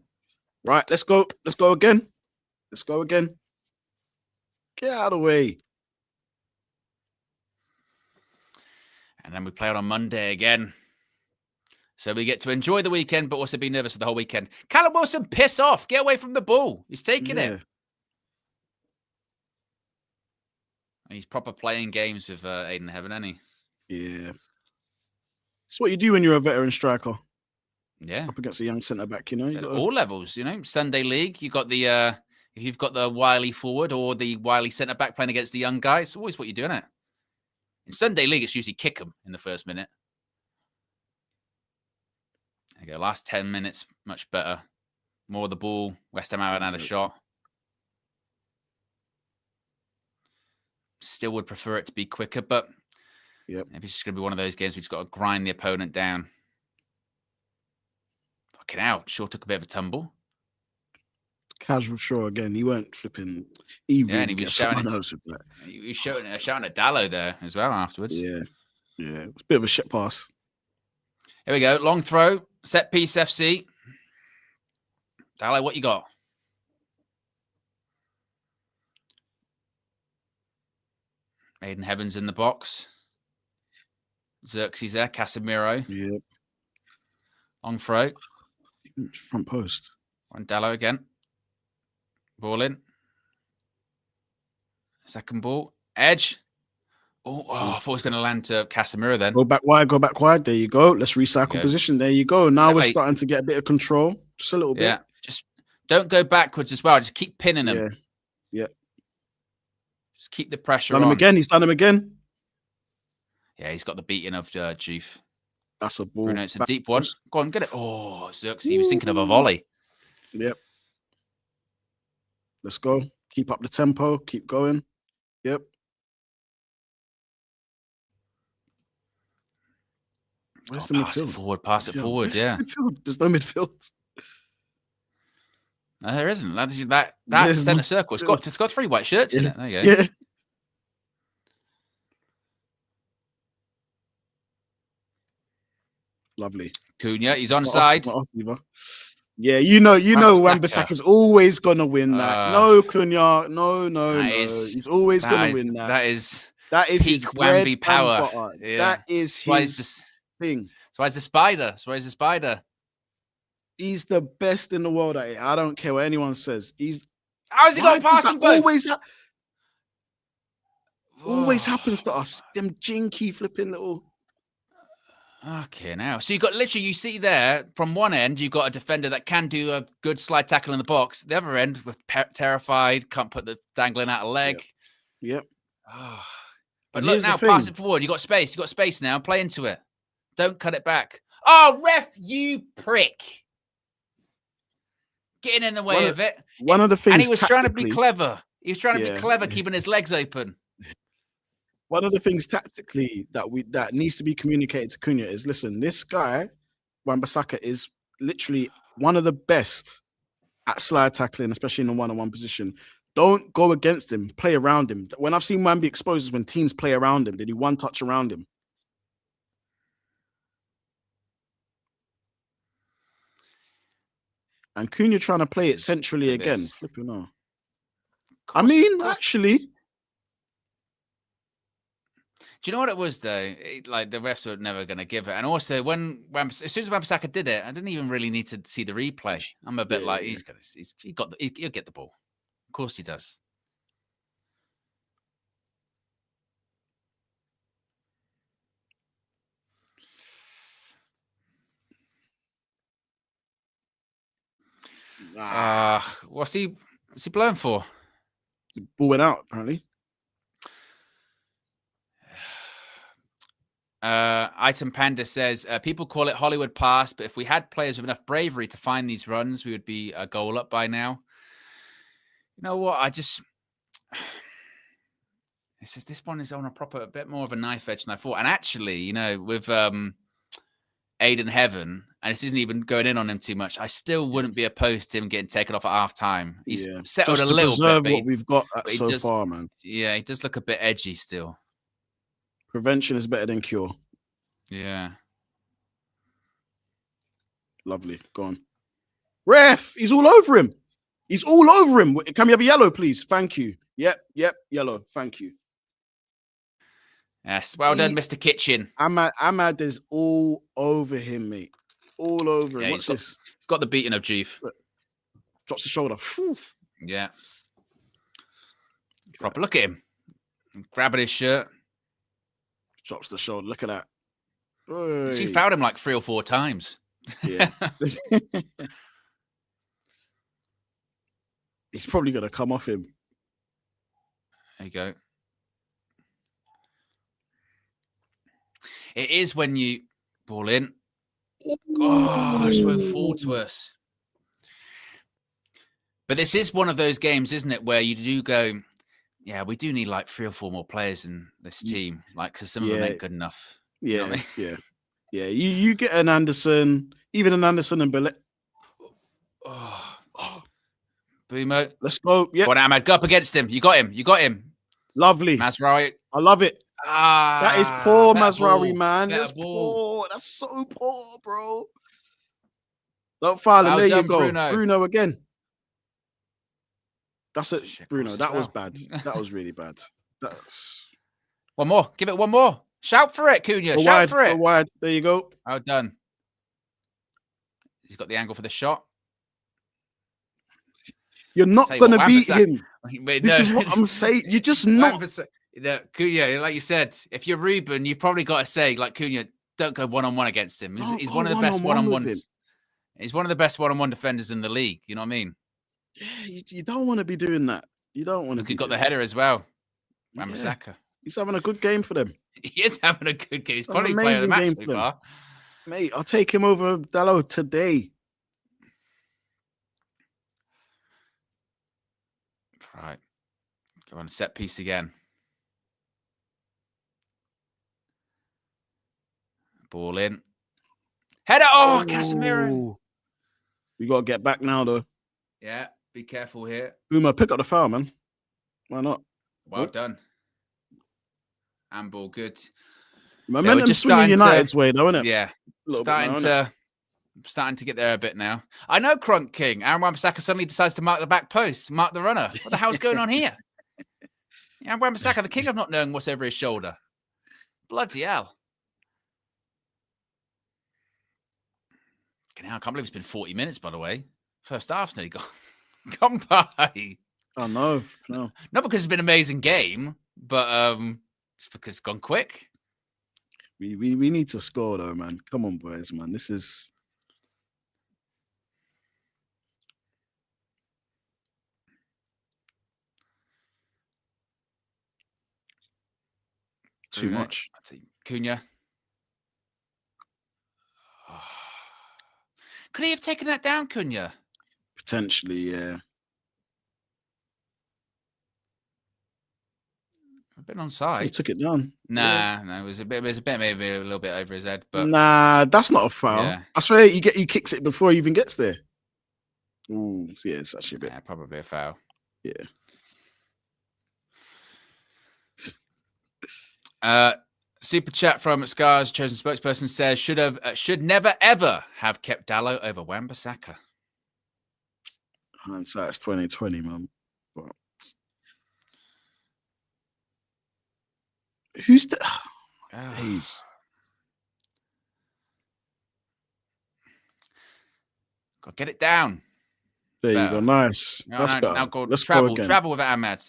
Right, let's go. Let's go again. Get out of the way. And then we play on Monday again. So we get to enjoy the weekend, but also be nervous for the whole weekend. Callum Wilson, piss off. Get away from the ball. He's taking it. He's proper playing games with Aiden Heaven, isn't he? Yeah. It's what you do when you're a veteran striker. Yeah. Up against a young centre-back, At all levels, Sunday league, you got the if you've got the wily forward or the wily centre-back playing against the young guy, it's always what you do, isn't it? In Sunday league, it's usually kick them in the first minute. There you go. Last 10 minutes, much better. More of the ball. West Ham haven't had a shot. Still would prefer it to be quicker, but maybe it's just going to be one of those games we just got to grind the opponent down. Fucking hell. Shaw took a bit of a tumble. Casual Shaw again. He weren't flipping. And he was shouting at Dallo there as well afterwards. Yeah. It was a bit of a shit pass. Here we go. Long throw. Set piece FC. Dallo, what you got? Aiden Heavens in the box. Xerxes there. Casemiro. Yep. Long throw. Front post. On Dallo again. Ball in. Second ball. Edge. Oh, I thought it was going to land to Casemiro then. Go back wide. There you go. Let's recycle position. There you go. Now we're starting to get a bit of control. Just a little bit. Yeah. Just don't go backwards as well. Just keep pinning him. Yeah. Just keep the pressure on. He's done him again. Yeah, he's got the beating of Juve. That's a ball. Bruno, it's a deep one. Go on, get it. Oh, Xerxes. He was thinking of a volley. Yep. Let's go. Keep up the tempo. Keep going. Yep. Where's the midfield? Pass it forward. Yeah. There's no midfield. No, there isn't. That centre circle. It's got 3 white shirts in it. There you go. Yeah. Lovely. Cunha, he's onside. Yeah, you know, Wan-Bissaka's always gonna win that. No, Cunha, no. He's always gonna win that. That is peak Wamby power. Yeah. That is his thing. So where's the spider? He's the best in the world at it. I don't care what anyone says. How's he got past them both? Always happens to us. Them jinky flipping little. Okay, now. So you see there, from one end, you've got a defender that can do a good slide tackle in the box. The other end, with terrified, can't put the dangling out a leg. Yep. Oh. But look now, pass it forward. You got space now. Play into it. Don't cut it back. Oh, ref, you prick. Getting in the way of it. One of the things, and he was trying to be clever. He was trying to be clever, yeah. keeping his legs open. One of the things tactically that needs to be communicated to Cunha is, listen, this guy, Wan-Bissaka, is literally one of the best at slide tackling, especially in the one-on-one position. Don't go against him. Play around him. When I've seen Wan be exposed is when teams play around him. They do one touch around him. And Cunha trying to play it centrally again. Flipping on. I mean, actually. Do you know what it was, though? Like, the refs were never going to give it. And also, as soon as Wan-Bissaka did it, I didn't even really need to see the replay. I'm a bit he'll get the ball. Of course he does. What's he blowing for? Ball went out, apparently. Item Panda says, people call it Hollywood pass, but if we had players with enough bravery to find these runs, we would be a goal up by now. You know what? This one is on a bit more of a knife edge than I thought. And actually, with Aiden Heaven, and this isn't even going in on him too much, I still wouldn't be opposed to him getting taken off at half time. He's settled just a little bit. But what we've got so far, man. Yeah, he does look a bit edgy still. Prevention is better than cure. Yeah. Lovely. Go on. Ref, he's all over him. He's all over him. Can we have a yellow, please? Thank you. Yep, yellow. Thank you. Yes, well done, Mr. Kitchen. Ahmad is all over him, mate. All over him. What's this? He's got the beating of Chief. Drops the shoulder. Whew. Yeah. Proper. Look at him. Grabbing his shirt. Drops the shoulder. Look at that. Hey. She fouled him like 3 or 4 times. Yeah. He's probably going to come off him. There you go. It is when you ball in. Oh, just went forward to us. But this is one of those games, isn't it, where you do go, yeah, we do need like 3 or 4 more players in this team, like, because some of them ain't good enough. Yeah, you know what I mean? yeah. You get an Anderson, even an Anderson and Billet. Boomo. Let's go. Yeah. Go on, Ahmad. Go up against him. You got him. Lovely. Mazraoui. I love it. That is poor, Mazraoui, man. That's poor. That's so poor, bro. Don't foul him. There you go. Bruno again. That's it, Bruno. That was bad. That was really bad. One more. Give it one more. Shout for it, Cunha. Shout for it. Wide. There you go. Well done. He's got the angle for the shot. You're not going to beat him. This is what I'm saying. You're just not. Cunha, like you said, if you're Ruben, you've probably got to say, like, Cunha, don't go one-on-one against him. He's one of the best one-on-one. He's one of the best one-on-one defenders in the league. You know what I mean? Yeah, you don't want to be doing that. You don't want to be. He got the header as well. Wan-Bissaka. Yeah. He's having a good game for them. He is having a good game. He's probably player of the match so far. Mate, I'll take him over Dalot today. Right. Go on, set piece again. Ball in. Header. Oh, Casemiro. We got to get back now, though. Yeah, be careful here. Boomer, pick up the foul, man. Why not? Well done. And ball good. Momentum just swinging United's way, though, isn't it? Yeah. Starting to get there a bit now. I know Crunk King. Aaron Wan-Bissaka suddenly decides to mark the back post, mark the runner. What the hell's going on here? Aaron Wan-Bissaka, the king of not knowing what's over his shoulder. Bloody hell. I can't believe it's been 40 minutes, by the way. First half's nearly gone by. Oh, no. Not because it's been an amazing game, but just because it's gone quick. We need to score, though, man. Come on, boys, man. This is... Too much. I'll take Cunha. Could he have taken that down, Cunha? Potentially, yeah. A bit onside. He took it down. Nah, no, it was a bit, maybe a little bit over his head, but nah, that's not a foul. Yeah. I swear he kicks it before he even gets there. Ooh, yeah, it's actually a bit. Yeah, probably a foul. Yeah. Super chat from Scar's chosen spokesperson says should never ever have kept Dalot over Wan-Bissaka. Hindsight's 2020, man. But... Who's the days? Got get it down. There better. You go, nice. No, That's better. Now go Let's travel, go again. travel with Ahmed.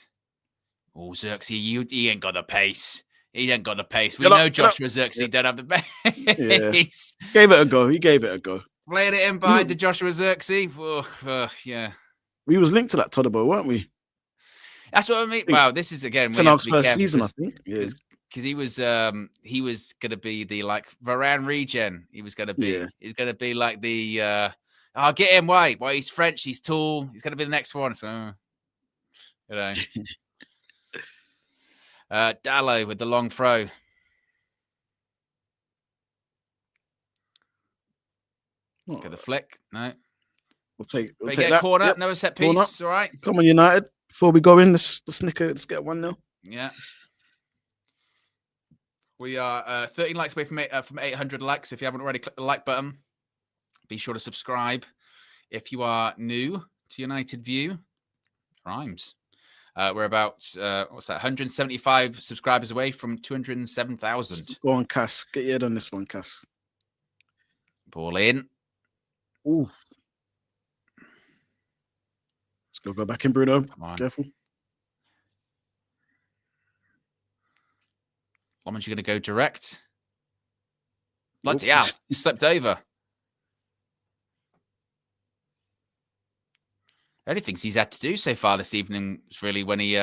Oh, Xerxes, he ain't got the pace. He ain't got the pace. We know Joshua Xerxes don't have the pace. Yeah. Gave it a go. He gave it a go. Playing it in behind to Joshua Xerxes. Yeah. We was linked to that Todibo, weren't we? That's what I mean. Wow, this is again Tenag's first season, I think. Yeah. Because he was gonna be the like Varane regen. He was gonna be. Yeah. He's gonna be like the. I'll get him. Why? Well, he's French. He's tall. He's gonna be the next one. So, you know. Dalot with the long throw. Look at the flick. No. We'll take that. Corner. Yep. No set piece. Corner. All right. Come on, United. Before we go in, let's get 1-0. Yeah. We are 13 likes away from 800 likes. If you haven't already clicked the like button, be sure to subscribe. If you are new to United View, rhymes. We're about 175 subscribers away from 207,000. Go on, Cass. Get your head on this one, Cass. Ball in. Ooh. Let's go back in, Bruno. Come on. Careful. Loman's going to go direct. Bloody hell. He slipped over. The only things he's had to do so far this evening was really when he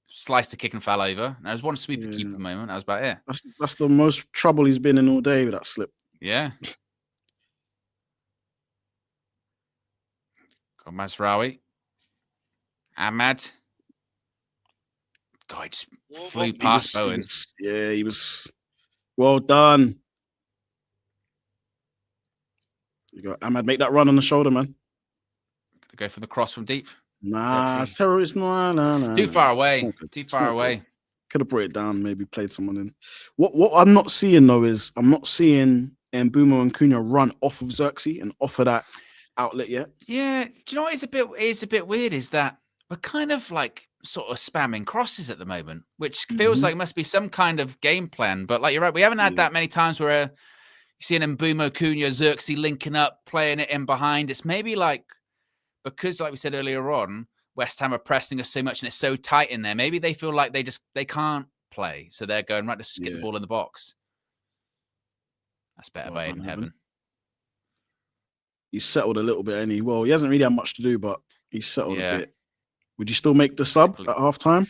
sliced a kick and fell over. There was one sweeper keeper moment. That was about it. That's the most trouble he's been in all day with that slip. Yeah. Got Mazraoui. Ahmad. God, he just flew past Bowen. He was well done. You got Ahmad, make that run on the shoulder, man. Gonna go for the cross from deep. Nah, it's terrorist. No. Too far away. Too far away. Could have brought it down, maybe played someone in. What I'm not seeing though is I'm not seeing Mbeumo and Cunha run off of Xerxes and off of that outlet yet. Yeah. Do you know what is a bit weird is that we're kind of like sort of spamming crosses at the moment, which feels like it must be some kind of game plan. But like you're right, we haven't had that many times where you see an Mbeumo, Cunha, Xerxes linking up, playing it in behind. It's maybe like because, like we said earlier on, West Ham are pressing us so much and it's so tight in there. Maybe they feel like they can't play, so they're going right. Let's just get the ball in the box. That's better by Aiden Heaven. He's settled a little bit, and he hasn't really had much to do, but he's settled a bit. Would you still make the sub at half time?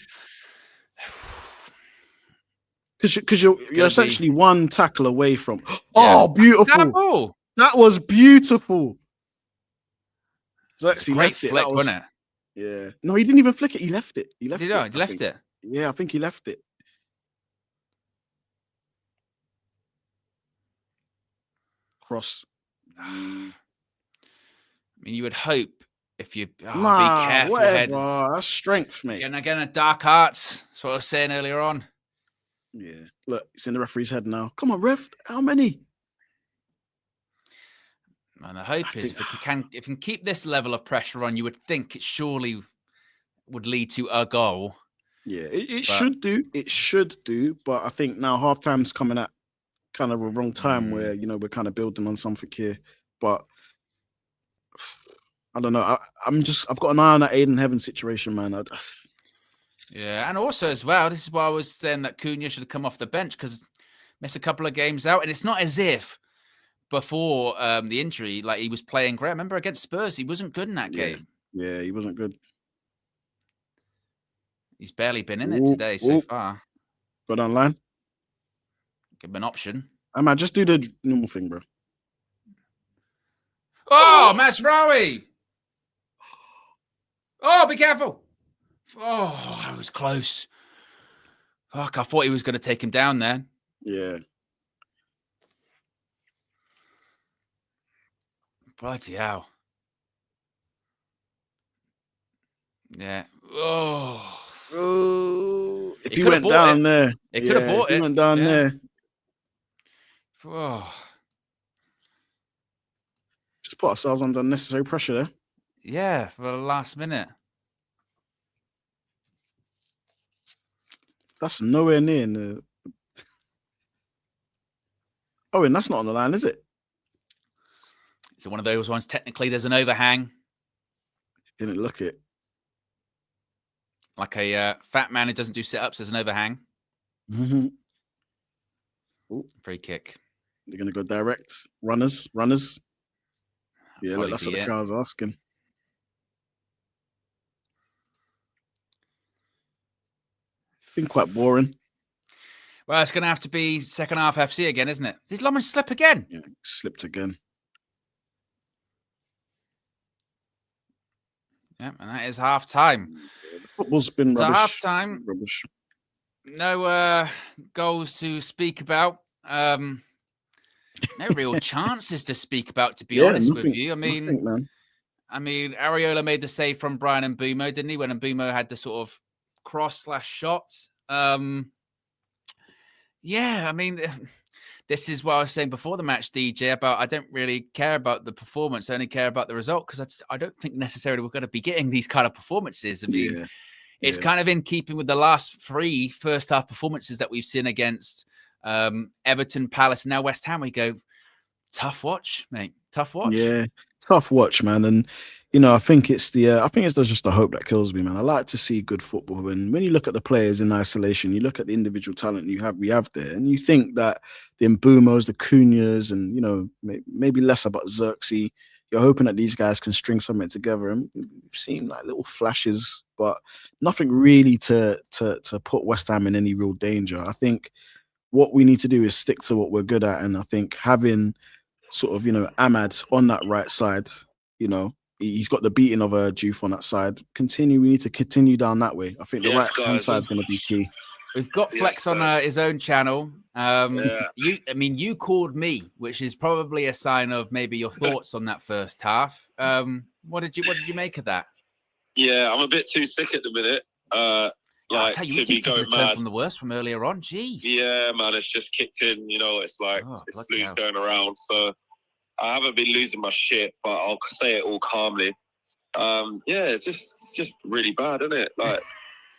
Because you're essentially one tackle away from. Oh, beautiful! That was beautiful. It's a great flick, wasn't it? Yeah. No, he didn't even flick it. He left it. He left it. Yeah, I think he left it. Cross. I mean, you would hope if you be careful. That's strength, mate. And again, a dark arts. That's what I was saying earlier on. Yeah. Look, it's in the referee's head now. Come on, ref. How many? And the hope is if you can keep this level of pressure on, you would think it surely would lead to a goal. Yeah, it should do. It should do. But I think now half time's coming at kind of a wrong time where, we're kind of building on something here. But I don't know. I've got an eye on that Aiden Heaven situation, man. Yeah, and also as well, this is why I was saying that Cunha should have come off the bench because missed a couple of games out. And it's not as if before the injury, like he was playing great. Remember against Spurs, he wasn't good in that game. Yeah, he wasn't good. He's barely been in it today so far. Got online. Give him an option. I might just do the normal thing, bro. Oh, Masraoui. Oh, be careful. Oh, I was close. Fuck, I thought he was going to take him down there. Yeah. Bloody hell. Yeah. Oh. If he went down there. It could have bought it. If he went down there. Oh. Just put ourselves under unnecessary pressure there. Yeah, for the last minute. That's nowhere near in the... Oh, and that's not on the line, is it? It's one of those ones. Technically, there's an overhang. Didn't look it. Like a fat man who doesn't do sit-ups, there's an overhang. Mm-hmm. Free kick. They're going to go direct. Runners. Yeah, look, that's what the crowd's asking. Been quite boring. Well, it's going to have to be second half FC again, isn't it? Did Lomond slip again? Yeah, slipped again. Yeah, and that is half time. Yeah, the football's been rubbish. Half time. Rubbish. No goals to speak about. No real chances to speak about, to be honest with you. I mean, Areola made the save from Brian Mbumo, didn't he? When Mbumo had the sort of cross/shot. Yeah, I mean, this is what I was saying before the match, DJ, about I don't really care about the performance. I only care about the result because I don't think necessarily we're going to be getting these kind of performances. I mean, it's kind of in keeping with the last 3 first-half performances that we've seen against Everton, Palace, and now West Ham. We go, tough watch, mate. Tough watch. Yeah, tough watch, man. And you know, I think it's just the hope that kills me, man. I like to see good football, and when you look at the players in isolation, you look at the individual talent we have there, and you think that the Mbumos, the Cunhas, and you know, maybe less about Xerxes. You're hoping that these guys can string something together, and we've seen like little flashes, but nothing really to put West Ham in any real danger. I think what we need to do is stick to what we're good at, and I think having sort of, you know, Ahmad on that right side, you know, he's got the beating of a Juve on that side. We need to continue down that way. I think the right hand side is going to be key. We've got Flex on his own channel. You called me, which is probably a sign of maybe your thoughts on that first half. What did you make of that? Yeah, I'm a bit too sick at the minute. I tell you, we keep taking return from the worst from earlier on. Jeez. Yeah, man, it's just kicked in. You know, it's like it's flu's going around. So I haven't been losing my shit, but I'll say it all calmly. It's just really bad, isn't it? Like,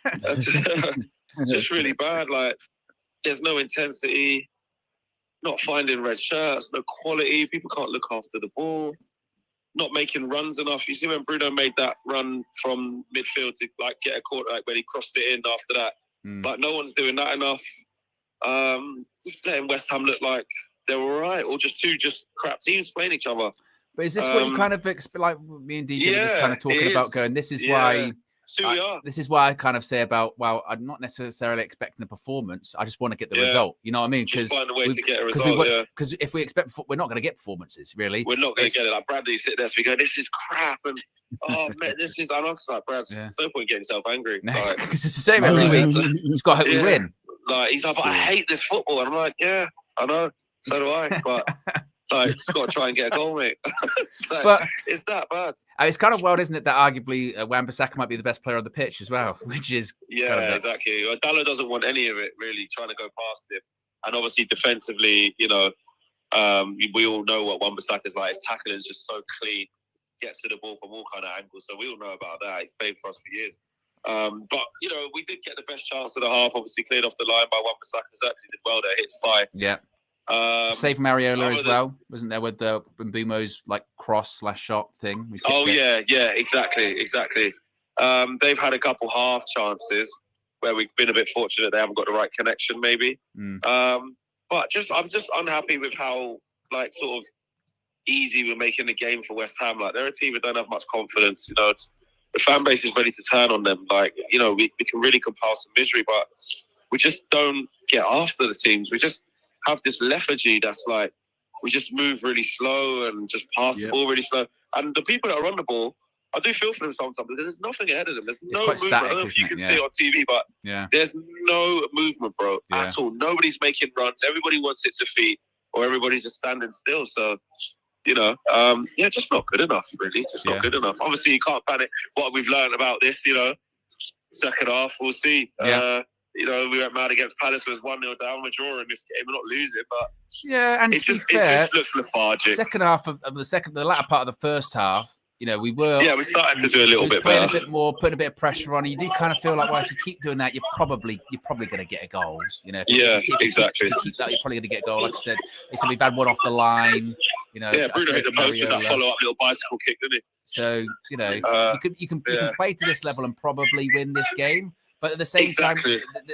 it's just really bad. Like, there's no intensity, not finding red shirts, no quality. People can't look after the ball, not making runs enough. You see when Bruno made that run from midfield to like get a quarter, like when he crossed it in after that. Like, no one's doing that enough. Just letting West Ham look like they're all right, or just two crap teams playing each other. But is this what you kind of expect? Like me and DJ were just kind of talking about going, this is why. This is why I kind of say about, well, I'm not necessarily expecting the performance. I just want to get the result. You know what I mean? Just find a way to get a result. Because if we expect, we're not going to get performances, really. We're not going to get it. Like Bradley sit there, so we go, this is crap, and man, this is. I'm like, Brad, there's no point getting yourself angry. Because it's the same every week. It's got to hope we win. Like he's like, but I hate this football, and I'm like, yeah, I know, so do I, but. Like, just got to try and get a goal, mate. But it's that bad. It's kind of wild, isn't it, that arguably Wan-Bissaka might be the best player on the pitch as well, which is exactly. Dallo doesn't want any of it, really, trying to go past him. And obviously, defensively, you know, we all know what Wan-Bissaka is like. His tackling is just so clean, gets to the ball from all kind of angles. So we all know about that. He's played for us for years. But, you know, we did get the best chance of the half, obviously cleared off the line by Wan-Bissaka. Xerxes did well there, hits fly. Yeah. Save Mariola as well, wasn't there, with the Mbumo's like cross/shot thing? Exactly. They've had a couple half chances where we've been a bit fortunate they haven't got the right connection, maybe. But I'm just unhappy with how like sort of easy we're making the game for West Ham. Like, they're a team that don't have much confidence. You know, the fan base is ready to turn on them. Like, you know, we can really compile some misery, but we just don't get after the teams. We just have this lethargy that's like, we just move really slow and just pass the ball really slow. And the people that are on the ball, I do feel for them sometimes because there's nothing ahead of them. There's no movement. Static, I don't know if you can see it on TV, but there's no movement, bro, at all. Nobody's making runs. Everybody wants it to feet, or everybody's just standing still. So, you know, just not good enough, really. Just not good enough. Obviously, you can't panic. What we've learned about this, you know, second half, we'll see. You know, we went mad against Palace, was 1-0 down. We're drawing this game. We're not losing, but and it just looks lethargic. Second half of the latter part of the first half, you know, we started to do a little bit better. A bit more, put a bit of pressure on. You do kind of feel like, well, if you keep doing that, you're probably going to get a goal. You know, exactly. If you keep that, you're probably going to get a goal. Like I said, we've had one off the line. You know, Bruno hit the post with that follow-up little bicycle kick, didn't he? So you know, you can play to this level and probably win this game. But at the same time,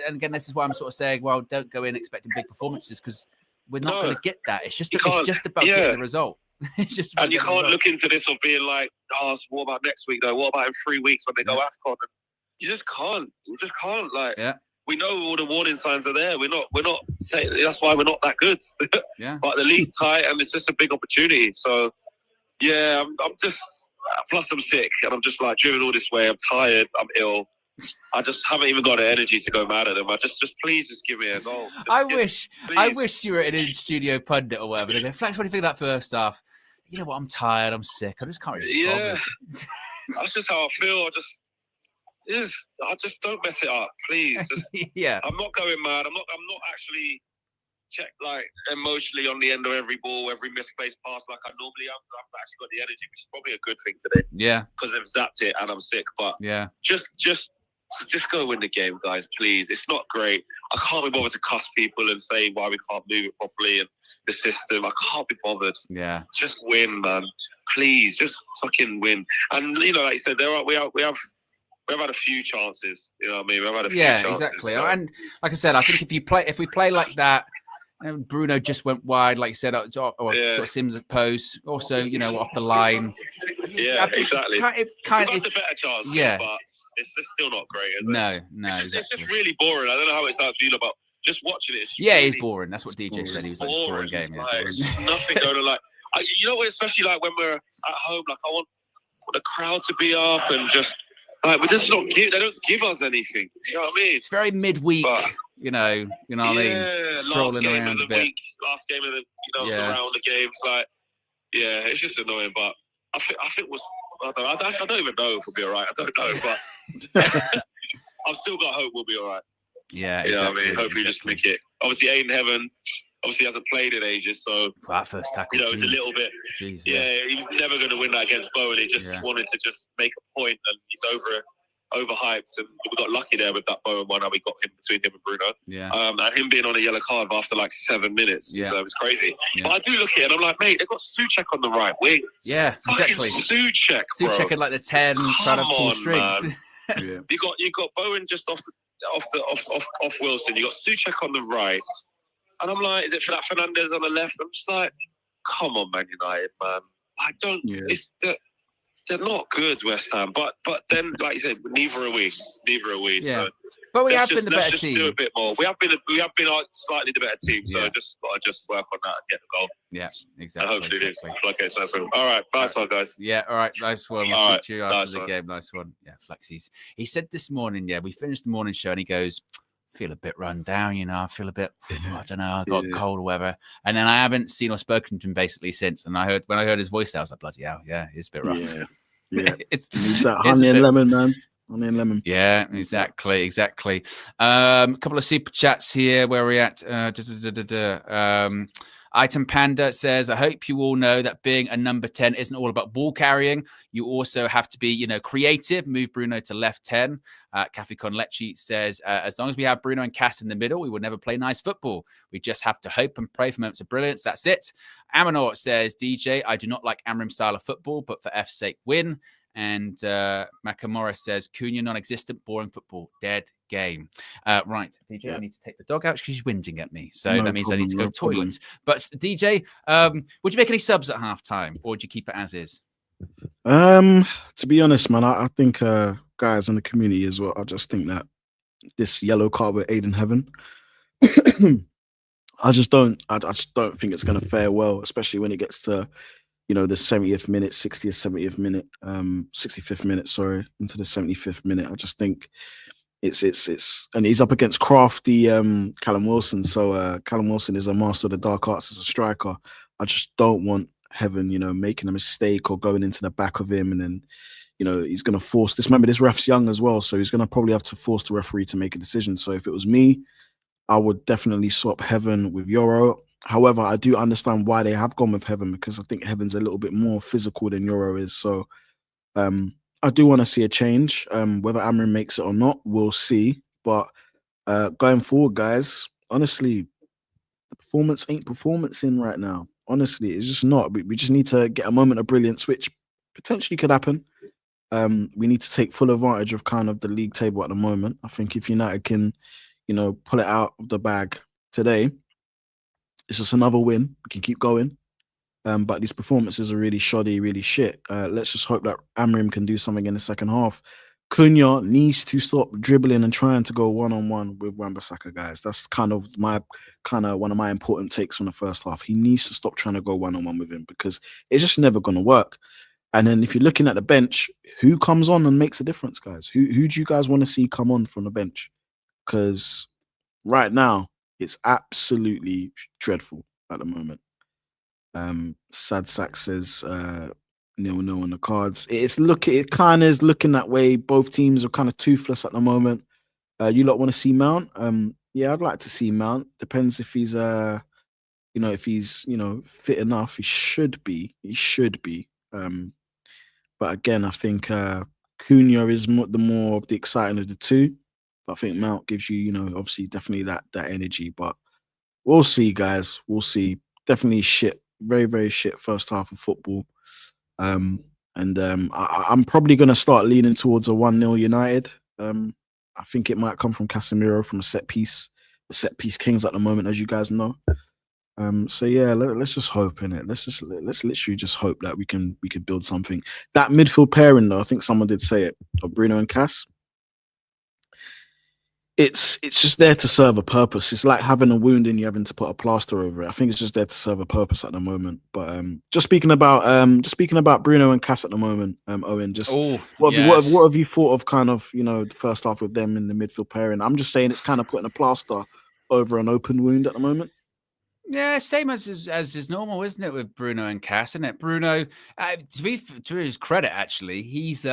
and again, this is why I'm sort of saying, well, don't go in expecting big performances because we're not going to get that. It's just about getting the result. It's just and you can't look into this of being like, oh, so what about next week though? What about in 3 weeks when they go AFCON? You just can't. You just can't. Like, we know all the warning signs are there. We're not saying that's why we're not that good. But the league's tight and it's just a big opportunity. So I'm just. Plus, I'm sick and I'm just like driven all this way. I'm tired. I'm ill. I just haven't even got the energy to go mad at them. Just please give me a goal. I wish you were an in-studio pundit or whatever. They go, Flex, what do you think of that first half? You know what? I'm tired. I'm sick. I just can't really. That's just how I feel. I just don't mess it up, please. Just, I'm not going mad. I'm not actually checked like emotionally on the end of every ball, every misplaced pass like I normally am. I've actually got the energy, which is probably a good thing today. Yeah, because they've zapped it and I'm sick. But just go win the game, guys, please. It's not great. I can't be bothered to cuss people and say why we can't move it properly and the system. I can't be bothered. Yeah. Just win, man. Please, just fucking win. And, you know, like you said, we have had a few chances. You know what I mean? We've had a few chances. Yeah, exactly. So. And like I said, I think if we play like that, Bruno just went wide, like you said, or Sims at post. Also, you know, off the line. Yeah, exactly. It's kind of the better chance. But it's just still not great, is it? No, it's just really boring. I don't know how it sounds to you, but just watching it. It's boring. That's what DJ said. He was like, it's a boring game. Like, nothing going on. Like, you know what? Especially like when we're at home, like I want the crowd to be up and just like we just not give. They don't give us anything. You know what I mean? It's very midweek. You know what I mean? Strolling around a bit. Last game of the around the games. Like, it's just annoying. But I think I don't even know if we'll be all right. I don't know, but I've still got hope we'll be all right. Yeah, exactly. You know what I mean? Hopefully just make it. Obviously, Aiden Heaven hasn't played in ages, so that first tackle, it's a little bit. He was never going to win that against Bowen. He just wanted to just make a point, and he's overhyped, and we got lucky there with that Bowen one. And we got him between him and Bruno. And him being on a yellow card after like 7 minutes. So it was crazy. But I do look at it and I'm like, mate, they've got Souček on the right wing. Yeah, exactly. Souček in like the 10, trying to pull strings. You got Bowen just off Wilson. You got Souček on the right. And I'm like, is it for that Fernandez on the left? I'm just like, come on, Man United, man. I don't. They're not good, West Ham. But then, like you said, neither are we. Yeah. So but we have been the better let's team. Just do a bit more. We have been slightly the better team. So just got to work on that and get the goal. Yeah, exactly. And hopefully floodgates open. All right, nice one, guys. Yeah, all right, nice one. We'll speak to you after the game. Nice one. Yeah, Flexies. He said this morning. We finished the morning show, and he goes, feel a bit run down, you know. I feel a bit, I don't know, I got cold or whatever. And then I haven't seen or spoken to him basically since. And when I heard his voice, I was like, bloody hell, it's a bit rough. It's that honey and lemon, man. Honey and lemon. Yeah, exactly. A couple of super chats here. Where are we at? Item Panda says, I hope you all know that being a number 10 isn't all about ball carrying. You also have to be, creative. Move Bruno to left 10. Cafe Con Leche says, as long as we have Bruno and Cass in the middle, we will never play nice football. We just have to hope and pray for moments of brilliance. That's it. Amanor says, DJ, I do not like Amrim's style of football, but for F's sake, win. And Makamura says, Cunha non-existent, boring football, dead game. Right, DJ, I need to take the dog out because she's whinging at me. So that means I need to go to toilets. But DJ, would you make any subs at halftime, or would you keep it as is? To be honest, man, I think guys in the community as well, I just think that this yellow card with Aiden Heaven, I just don't think it's going to fare well, especially when it gets to, the 70th minute, 60th, 70th minute, 65th minute, sorry, into the 75th minute. I just think it's and he's up against crafty Callum Wilson. So Callum Wilson is a master of the dark arts as a striker. I just don't want Heaven, making a mistake or going into the back of him, and then he's going to force this. Remember, this ref's young as well, so he's going to probably have to force the referee to make a decision. So if it was me, I would definitely swap Heaven with Euro. However, I do understand why they have gone with Heaven, because I think Heaven's a little bit more physical than Euro is. So I do want to see a change. Whether Amrin makes it or not, we'll see. But going forward, guys, honestly, the performance ain't performancing right now. Honestly, it's just not. We just need to get a moment of brilliance, which potentially could happen. We need to take full advantage of kind of the league table at the moment. I think if United can, pull it out of the bag today, it's just another win. We can keep going. But these performances are really shoddy, really shit. Let's just hope that Amrim can do something in the second half. Cunha needs to stop dribbling and trying to go one-on-one with Wan-Bissaka, guys. That's kind of one of my important takes from the first half. He needs to stop trying to go one-on-one with him, because it's just never going to work. And then if you're looking at the bench, who comes on and makes a difference, guys? Who do you guys want to see come on from the bench? Because right now, it's absolutely dreadful at the moment. Sad Sack says 0-0 on the cards. It kind of is looking that way. Both teams are kind of toothless at the moment. You lot want to see Mount? Yeah, I'd like to see Mount. Depends if he's fit enough. He should be. But again, I think Cunha is the more of the exciting of the two. But I think Mount gives you, obviously definitely that energy. But we'll see, guys. We'll see. Definitely shit. Very, very shit first half of football. I'm probably going to start leaning towards a 1-0 United. I think it might come from Casemiro from a set piece. The set piece kings at the moment, as you guys know. So yeah, let's just hope in it. Let's literally just hope that we can build something. That midfield pairing, though, I think someone did say it, of Bruno and Cass. It's just there to serve a purpose. It's like having a wound and you having to put a plaster over it. I think it's just there to serve a purpose at the moment. But just speaking about Bruno and Cass at the moment, Owen, what have you thought of kind of the first half with them in the midfield pairing? I'm just saying it's kind of putting a plaster over an open wound at the moment. Yeah, same as is normal, isn't it, with Bruno and Cass, isn't it? Bruno, to his credit, actually, he's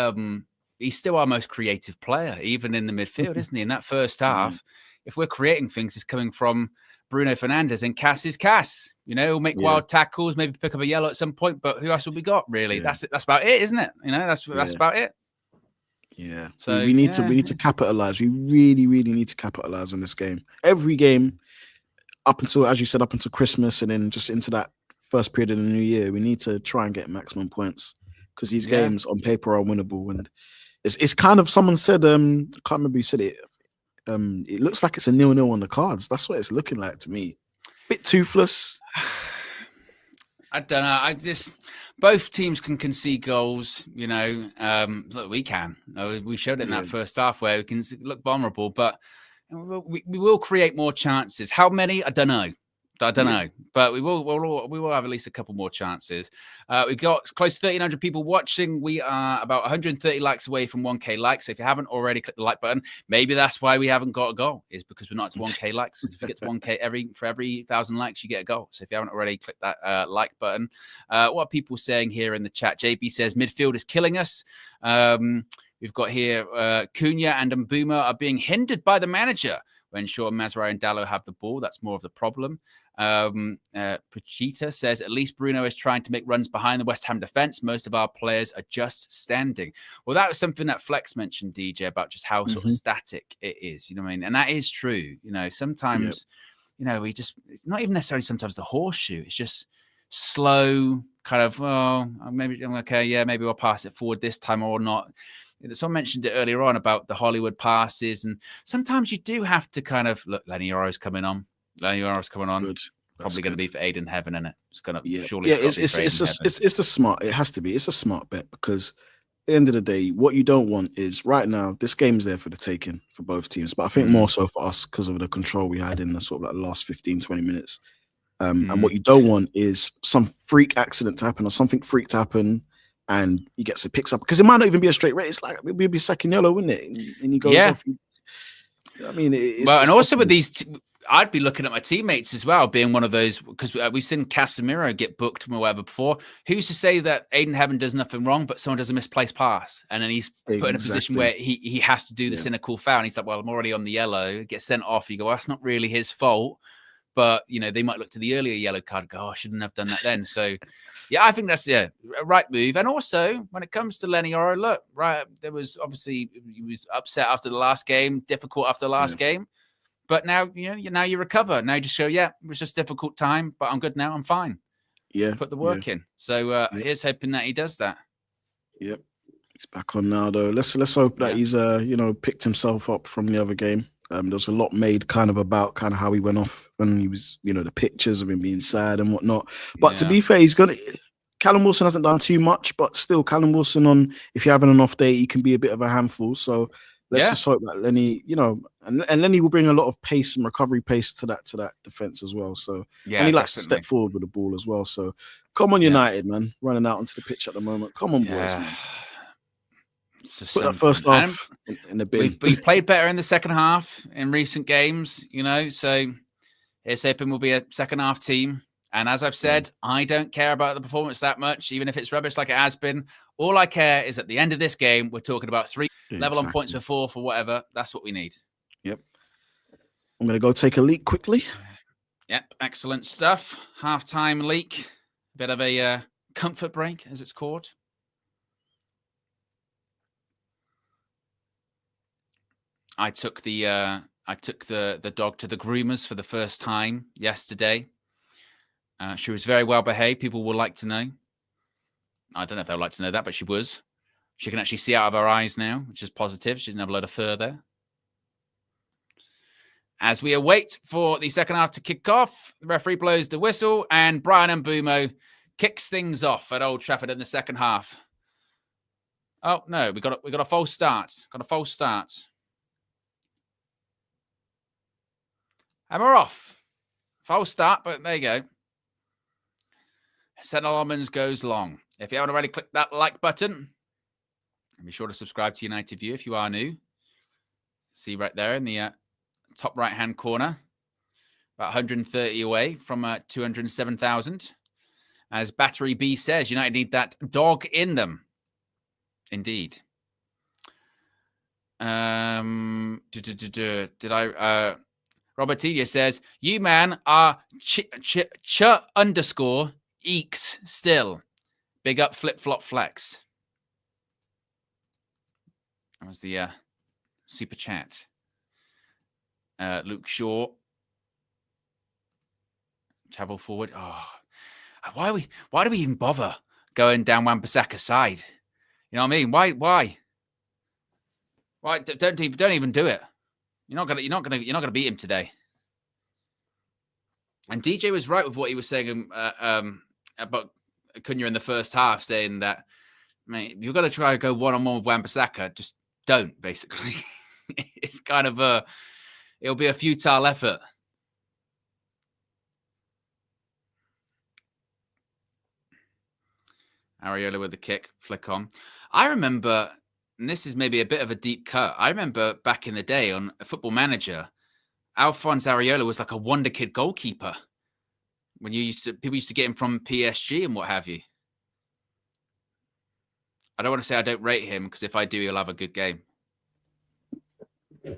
still our most creative player, even in the midfield, isn't he? In that first half, if we're creating things, it's coming from Bruno Fernandes, and Cass is Cass. He'll make wild tackles, maybe pick up a yellow at some point, but who else have we got, really? Yeah. That's about it, isn't it? That's about it. Yeah. So we need to capitalize. We really, really need to capitalize on this game. Every game, up until Christmas, and then just into that first period of the new year, we need to try and get maximum points, because these games on paper are winnable. And it's kind of, someone said, I can't remember who said it. It looks like it's a 0-0 on the cards. That's what it's looking like to me. Bit toothless. I don't know. Both teams can concede goals. Look, we can. We showed it in that first half where we can look vulnerable, but we will create more chances. How many? I don't know. But we will have at least a couple more chances. We've got close to 1,300 people watching. We are about 130 likes away from 1K likes. So if you haven't already clicked the like button, maybe that's why we haven't got a goal, is because we're not to 1K likes. If you get to 1K for every 1,000 likes, you get a goal. So if you haven't already clicked that like button, what are people saying here in the chat? JB says midfield is killing us. We've got here Cunha and Mbuma are being hindered by the manager when Shaw, Mazraoui and Dalot have the ball. That's more of the problem. Prachita says, at least Bruno is trying to make runs behind the West Ham defence. Most of our players are just standing. Well, that was something that Flex mentioned, DJ, about just how sort of static it is. You know what I mean? And that is true. Sometimes, it's not even necessarily sometimes the horseshoe. It's just slow, kind of, maybe we'll pass it forward this time or not. Someone mentioned it earlier on about the Hollywood passes, and sometimes you do have to kind of look. Lenny Yoro's coming on. Good. Probably going to be for Aiden Heaven, isn't it? It's going to surely. Yeah, it's a smart. It has to be. It's a smart bet, because the end of the day, what you don't want is right now, this game's there for the taking for both teams. But I think more so for us because of the control we had in the sort of like last 15, 20 minutes. And what you don't want is some freak accident to happen or something freak to happen and he gets it, picks up. Because it might not even be a straight red. It's like, it would be second yellow, wouldn't it? And he goes off. I mean, it's and also possible. with these, I'd be looking at my teammates as well, being one of those, because we've seen Casemiro get booked or whatever before. Who's to say that Aiden Heaven does nothing wrong, but someone does a misplaced pass, and then he's put in a position where he has to do the cynical foul, and he's like, well, I'm already on the yellow, gets sent off. You go, well, that's not really his fault. But, you know, they might look to the earlier yellow card and go, oh, I shouldn't have done that then. So, yeah, I think that's a right move. And also, when it comes to Lenny Oro, look, right, there was obviously, he was upset after the last game, difficult after the last game. But now, now you recover. Now you just show, it was just a difficult time, but I'm good now. I'm fine. Yeah. Put the work in. So here's hoping that he does that. Yep. He's back on now, though. Let's hope that he's, picked himself up from the other game. There's a lot made kind of about kind of how he went off when he was, the pictures of him being sad and whatnot. But to be fair, Callum Wilson hasn't done too much, but still Callum Wilson if you're having an off day, he can be a bit of a handful. So let's just hope that Lenny, and Lenny will bring a lot of pace and recovery pace to that defense as well. So and he likes to step forward with the ball as well. So come on, United, man, running out onto the pitch at the moment. Come on, boys, man. Put that first half in the bin. We've played better in the second half in recent games, so here's hoping we'll be a second half team. And as I've said, I don't care about the performance that much, even if it's rubbish like it has been. All I care is at the end of this game, we're talking about 3 level on points for 4 for whatever. That's what we need. Yep. I'm going to go take a leak quickly. Yep. Excellent stuff. Halftime leak. Bit of a comfort break, as it's called. I took the dog to the groomers for the first time yesterday. She was very well behaved. People will like to know. I don't know if they'll like to know that, but she was. She can actually see out of her eyes now, which is positive. She doesn't have a lot of fur there. As we await for the second half to kick off, the referee blows the whistle, and Brian Mbeumo kicks things off at Old Trafford in the second half. Oh no, we got a false start. Got a false start. And we're off. False start, but there you go. Sentinel Almonds goes long. If you haven't already clicked that like button, be sure to subscribe to United View if you are new. See right there in the top right-hand corner, about 130 away from 207,000. As Battery B says, United need that dog in them. Indeed. Did I... Robertinho says, you man are ch_eeks still. Big up flip-flop flex. That was the super chat. Luke Shaw. Travel forward. Oh, why do we even bother going down Wan-Bissaka's side? You know what I mean? Why? Why don't even do it? You're not gonna beat him today. And DJ was right with what he was saying about Cunha in the first half, saying that, mate, if you're gonna try to go one-on-one with Wan-Bissaka, just don't. Basically, it's kind of it'll be a futile effort. Areola with the kick, flick on. I remember. And this is maybe a bit of a deep cut. I remember back in the day on a Football Manager, Alphonse Areola was like a wonder kid goalkeeper. When people used to get him from PSG and what have you. I don't want to say I don't rate him, because if I do, he'll have a good game. Have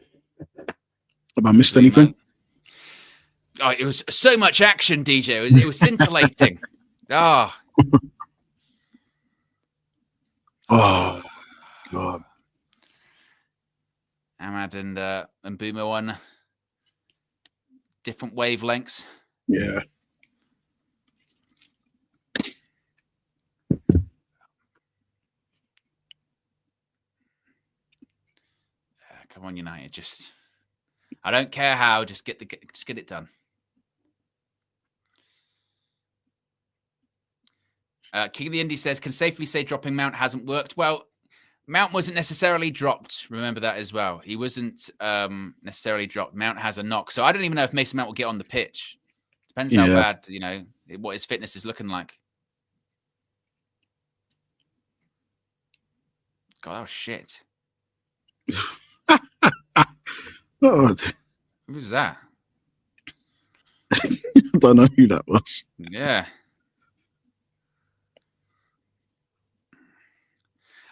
I missed anything? Oh, it was so much action, DJ. It was scintillating. Oh. Oh. God. Ahmad and Mbeumo on different wavelengths. Yeah. Come on, United. I don't care how. Just get it done. King of the Indies says, can safely say dropping Mount hasn't worked. Well, Mount wasn't necessarily dropped. Remember that as well. He wasn't necessarily dropped. Mount has a knock. So I don't even know if Mason Mount will get on the pitch. Depends how bad, what his fitness is looking like. God, oh shit. Oh, Who was that? I don't know who that was. Yeah.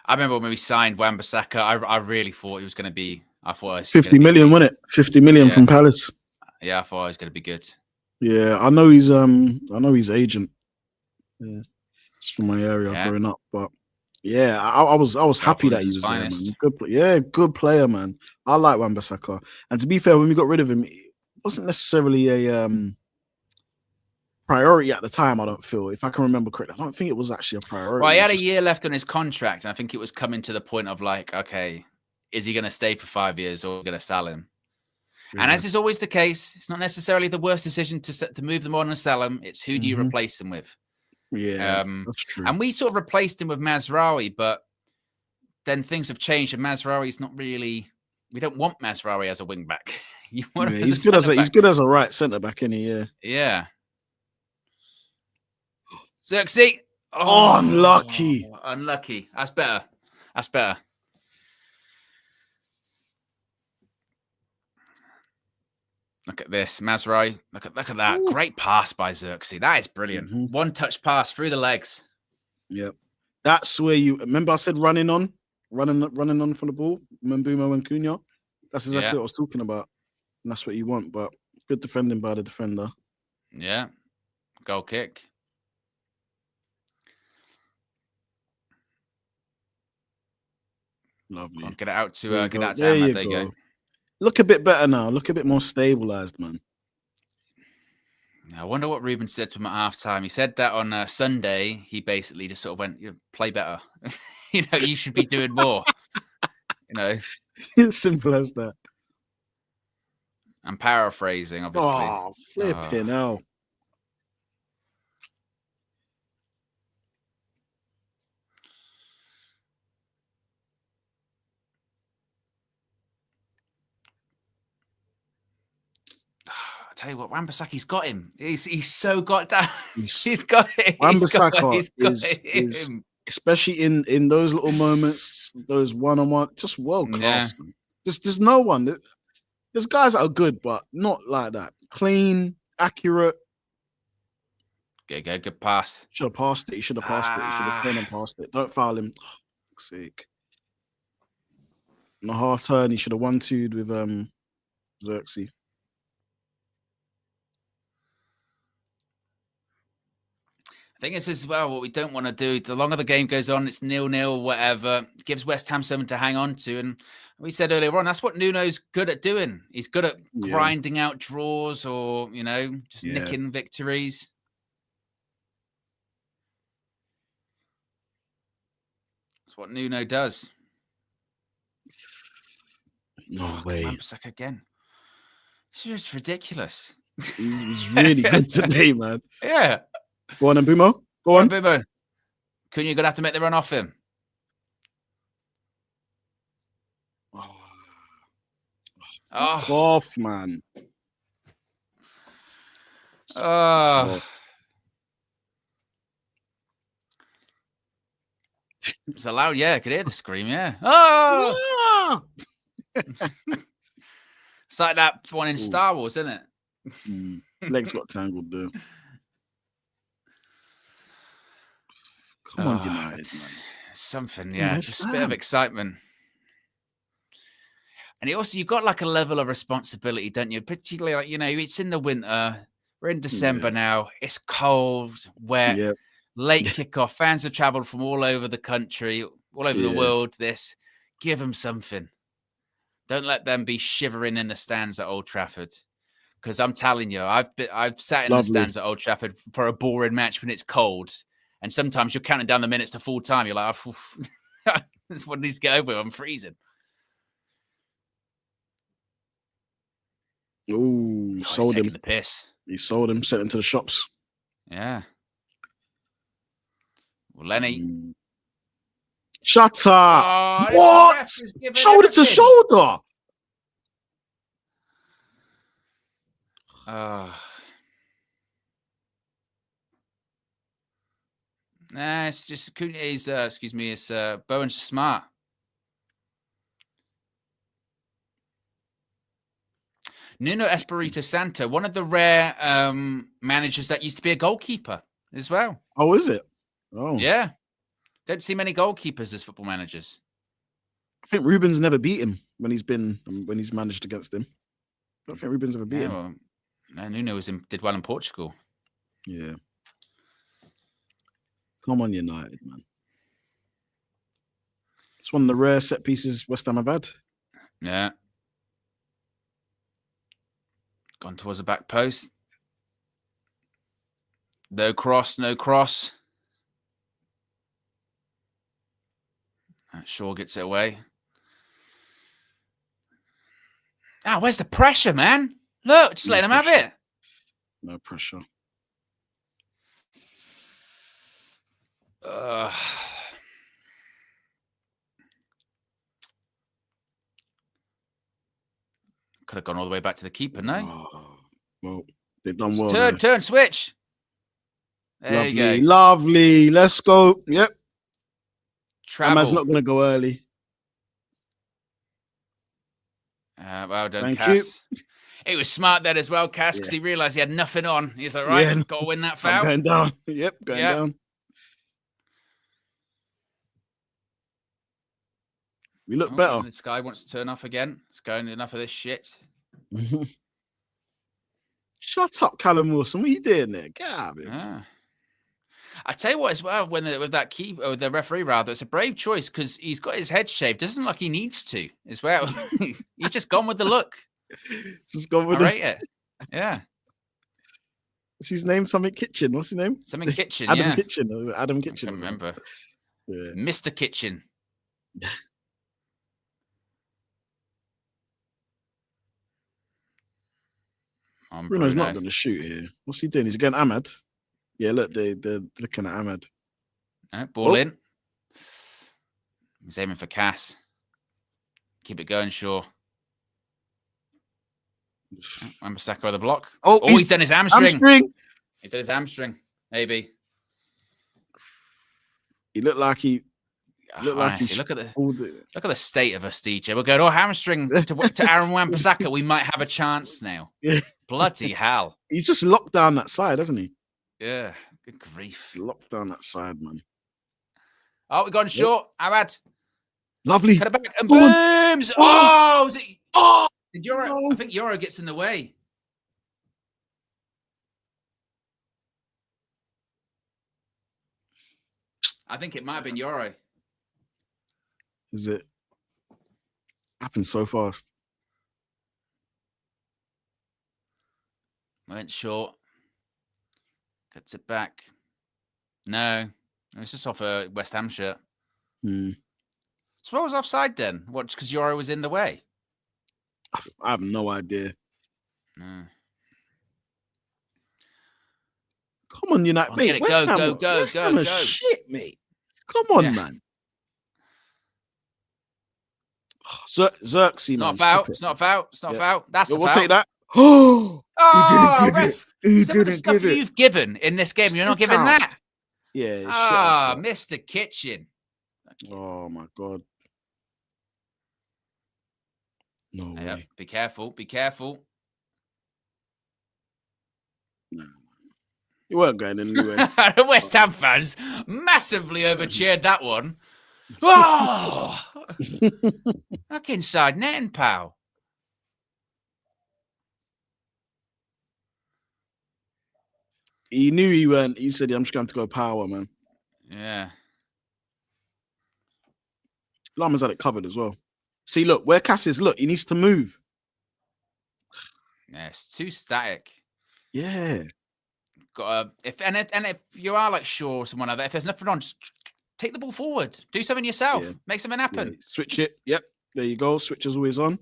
I remember when we signed Wan-Bissaka, I really thought he was going to be. I thought it was 50 million, wasn't it? 50 million from Palace. Yeah, I thought it was going to be good. Yeah, I know he's agent. Yeah, it's from my area growing up, but yeah, I was happy that he was there, man. Good player, man. I like Wan-Bissaka, and to be fair, when we got rid of him, it wasn't necessarily a priority at the time. I don't feel, if I can remember correctly, I don't think it was actually a priority. Well, he had a year left on his contract, and I think it was coming to the point of like, okay, is he going to stay for 5 years or going to sell him? Yeah. And as is always the case, it's not necessarily the worst decision to move them on and sell him. It's who do you replace him with? Yeah, that's true. And we sort of replaced him with Mazraoui, but then things have changed, and Mazraoui's not really. We don't want Mazraoui as a wing back. You want him he's good as a right centre back, isn't he? Yeah. Yeah. Xerxes. Oh, unlucky. Unlucky. That's better. That's better. Look at this, Mazraoui. Look at that. Ooh. Great pass by Xerxes. That is brilliant. One touch pass through the legs. Yep. That's where you remember I said running on from the ball, Mbeumo and Cunha. That's exactly what I was talking about. And that's what you want, but good defending by the defender. Yeah. Goal kick. Lovely. Get it out to Ahmad. There you go. Look a bit better now. Look a bit more stabilized, man. I wonder what Ruben said to him at halftime. He said that on Sunday. He basically just sort of went, "Play better. You should be doing more." Simple as that. I'm paraphrasing, obviously. Oh, flipping hell. Tell you what, Wan-Bissaki's got him. He's so got down. He's got it. Wan-Bissaka is especially in those little moments, those one-on-one, just world class. Yeah. There's no one. There's guys that are good, but not like that. Clean, accurate. Good pass. Should have passed it. He should have passed it. He should have turned and passed it. Don't foul him. Oh, fuck's sake. On a half turn, he should have 1-2'd with Xerxes. I think it's as well what we don't want to do. The longer the game goes on, it's 0-0, whatever. It gives West Ham something to hang on to. And we said earlier on, that's what Nuno's good at doing. He's good at grinding out draws or, just nicking victories. That's what Nuno does. No way. Wan-Bissaka again. It's just ridiculous. He's really good today, man. Yeah. Go on, Mbeumo. Go on, Mbeumo. Couldn't you going to have to make the run off him? Off, man. It's allowed, I could hear the scream, Oh! It's like that one in Star Wars, isn't it? Legs got tangled there. Come on, United, man. Something, just a bit of excitement. And you've got like a level of responsibility, don't you? Particularly like, it's in the winter. We're in December now. It's cold, wet, late kickoff. Fans have traveled from all over the country, all over the world. Give them something. Don't let them be shivering in the stands at Old Trafford. Because I'm telling you, I've sat in the stands at Old Trafford for a boring match when it's cold. And sometimes you're counting down the minutes to full time. You're like, this one needs to get over. I'm freezing. Ooh, sold him. The piss. He sold him, sent him to the shops. Yeah. Well, Lenny. Shut up. Oh, this What? ref is giving Shoulder to everything. shoulder. Nah, it's just excuse me, it's Bowen's smart. Nuno Espirito Santo, one of the rare managers that used to be a goalkeeper as well. Oh, is it? Oh, Yeah. Don't see many goalkeepers as football managers. I think Ruben's never beat him when he's managed against him. I don't think Ruben's ever beat him. Well, no, Nuno did well in Portugal. Yeah. Come on, United, man. It's one of the rare set pieces West Ham have had. Yeah. Gone towards the back post. No cross, no cross. Shaw gets it away. Ah, where's the pressure, man? Look, just let him have it. No pressure. Could have gone all the way back to the keeper, no? Oh, well, they've done well. Turn, switch. There Lovely, you go. Lovely. Let's go. Yep. Travel. Man's not going to go early. Well done, Thank Cass. It was smart then as well, Cass, because he realised he had nothing on. He's like, right, got to win that foul. I'm going down. Yep, going down. We look better. This guy wants to turn off again. It's going enough of this shit. Shut up, Callum Wilson. What are you doing there? Get out of it. I tell you what, as well, with that the referee rather, it's a brave choice because he's got his head shaved. Doesn't look like he needs to as well. He's just gone with the look. Just gone with I rate it. Yeah. What's his name? Something Kitchen. What's his name? Something Kitchen. Adam Kitchen. Adam Kitchen. I can't remember. Yeah. Mr. Kitchen. Bruno's not going to shoot here. What's he doing? He's against Ahmad. Yeah, look, they're looking at Ahmad. Ball in. He's aiming for Cass. Keep it going, Shaw. Wan-Bissaka with the block. Oh, he's done his hamstring. He's done his hamstring. Maybe. He looked like he. Look at the state of us, DJ. We're going, hamstring to Aaron Wan-Bissaka. We might have a chance now. Yeah. Bloody hell. He's just locked down that side, hasn't he? Yeah. Good grief. Locked down that side, man. Oh, we've gone short. Abad. Lovely. Cut it back and booms. Oh, was it? Oh, did Euro? No. I think Euro gets in the way. I think it might have been Euro. Is it? Happened so fast. Went short. Cuts it back. No. It's just off a West Ham shirt. So what was offside then? What, just because Euro was in the way? I have no idea. No. Come on, United. Mate, West Ham, go. Shit, mate. Come on, man. Xerxes, man. It's not a foul. That's a foul. We'll take that. Ref. Some of the stuff you've given in this game, you're not giving that. Yeah. Mr. Kitchen. Oh, my God. No way. Be careful. No. You weren't going anywhere. The West Ham fans massively overcheered that one. Oh! Look inside netting, pal. He knew he weren't. He said, I'm just going to go power, man. Yeah. Lama's had it covered as well. See, look, where Cass is, look, he needs to move. Yeah, it's too static. Yeah. If you are like Shaw or someone like that, if there's nothing on, just take the ball forward. Do something yourself. Yeah. Make something happen. Yeah. Switch it. Yep. There you go. Switch is always on.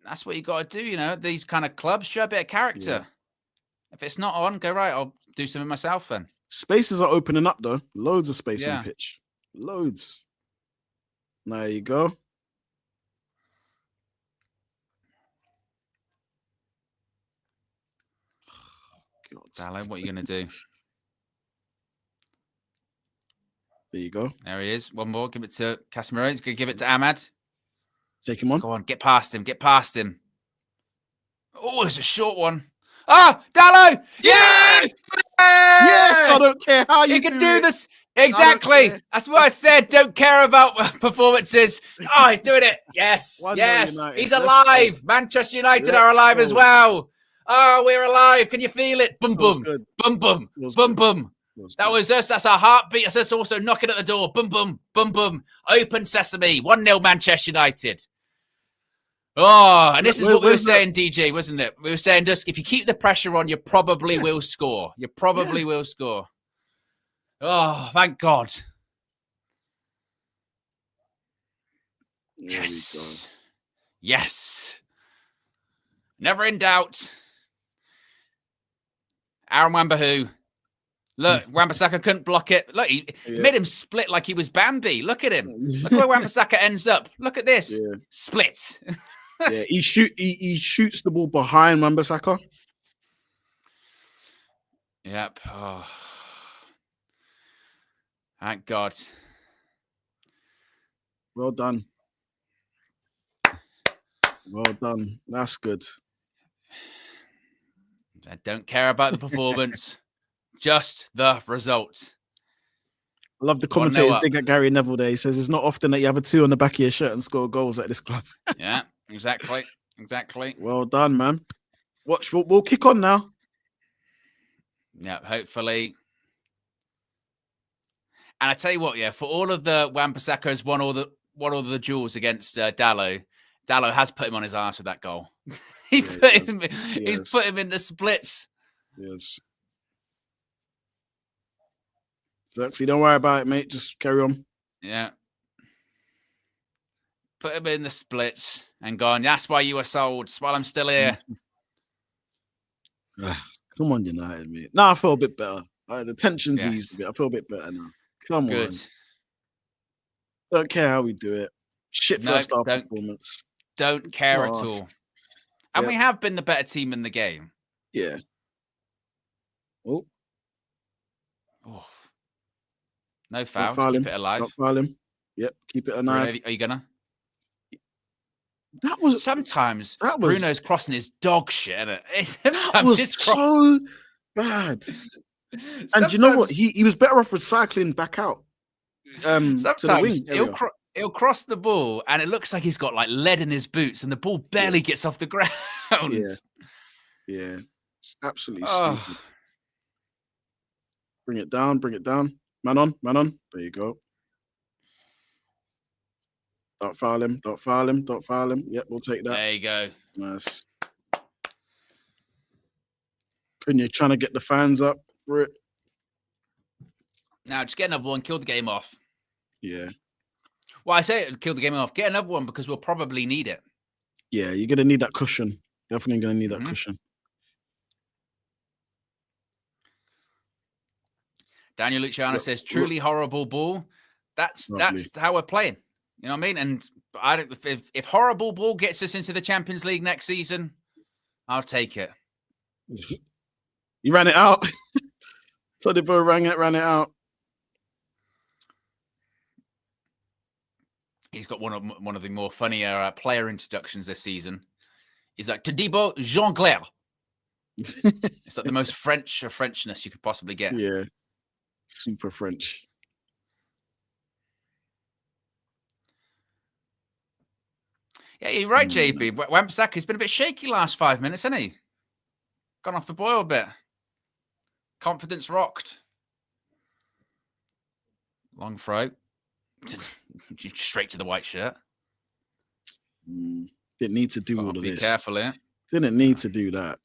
That's what you got to do, these kind of clubs, show a bit of character. Yeah. If it's not on, go, right, I'll do something myself then. Spaces are opening up, though. Loads of space on the pitch. Loads. There you go. God. Dallo, what are you going to do? There you go. There he is. One more. Give it to Casemiro. He's going to give it to Ahmad. Take him on. Go on. Get past him. Get past him. Oh, it's a short one. Ah, Dallo! Yes! Yes! I don't care how you can do it. this. Exactly. That's what I said. Don't care about performances. Oh, he's doing it. Yes. Yes. He's alive. Manchester United are alive as well. Oh, we're alive. Can you feel it? Boom, boom. Boom, boom. Boom, boom. That was us. That's our heartbeat. That's us also knocking at the door. Boom, boom. Boom, boom. Open sesame. 1-0 Manchester United. Oh, and this is what we were saying, DJ, wasn't it? We were saying, just if you keep the pressure on, you probably will score. You probably will score. Oh, thank God. Yes. Yes. Never in doubt. Aaron Wan-Bissaka. Look, Wan-Bissaka couldn't block it. Look, he made him split like he was Bambi. Look at him. Look where Wan-Bissaka ends up. Look at this. Yeah. Split. Yeah, he shoots the ball behind Wan-Bissaka. Yep. Oh. Thank God. Well done. Well done. That's good. I don't care about the performance, just the result. I love the commentators dig at Gary Neville there. He says it's not often that you have a 2 on the back of your shirt and score goals at this club. Yeah, exactly. Exactly. Well done, man. Watch, we'll kick on now. Yeah, hopefully. And I tell you what, yeah, for all of the Wan-Bissaka has won all the duels against Dallo. Dallo has put him on his ass with that goal. He's put him in the splits. Yes. Zaxi, don't worry about it, mate. Just carry on. Yeah. Put him in the splits and gone, that's why you were sold. That's why I'm still here. Come on, United, mate. Now I feel a bit better. The tension's eased a bit. I feel a bit better now. Come on. Don't care how we do it. Shit first half performance. Don't care at all. And we have been the better team in the game. Yeah. Oh. No foul. Keep it alive. Don't foul him. Yep. Keep it alive. Bruno, are you gonna? That was sometimes Bruno's crossing his dog shit. Isn't it? Sometimes that was so bad. And you know what? He was better off recycling back out. Sometimes he'll cross the ball and it looks like he's got like lead in his boots and the ball barely gets off the ground. Yeah. It's absolutely stupid. Bring it down. Man on. There you go. Don't foul him. Yep, we'll take that. There you go. Nice. Cunha trying to get the fans up for it. Now, just get another one. Kill the game off. Yeah. Well, I say kill the game off. Get another one because we'll probably need it. Yeah, you're going to need that cushion. Definitely going to need that cushion. Daniel Luciano says, truly horrible ball. That's how we're playing. You know what I mean? And if horrible ball gets us into the Champions League next season, I'll take it. You ran it out. Todibo ran it out. He's got one of the more funnier player introductions this season. He's like, Todibo Jongleur. It's like the most French of Frenchness you could possibly get. Yeah. Super French. Yeah, you're right, JB. Wan-Bissaka's been a bit shaky last 5 minutes, hasn't he? Gone off the boil a bit. Confidence rocked. Long throw. Straight to the white shirt. Didn't need to do all of this. Be careful here. Didn't need to do that.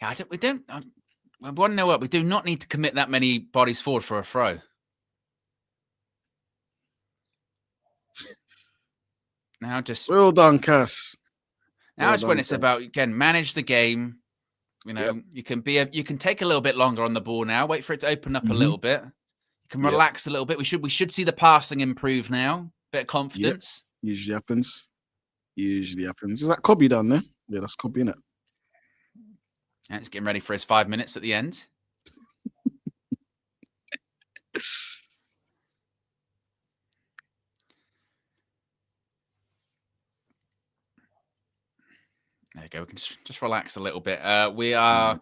Yeah, we don't. I want to know what we do not need to commit that many bodies forward for a throw. Now just well done, Cass. Now it's when it's about, again, manage the game. You know, you can take a little bit longer on the ball now. Wait for it to open up a little bit. You can relax a little bit. We should see the passing improve now. Bit of confidence. Yep. Usually happens. Is that Cobby down there? Yeah, that's Cobby, innit? Yeah, he's getting ready for his 5 minutes at the end. There you go. We can just relax a little bit. We are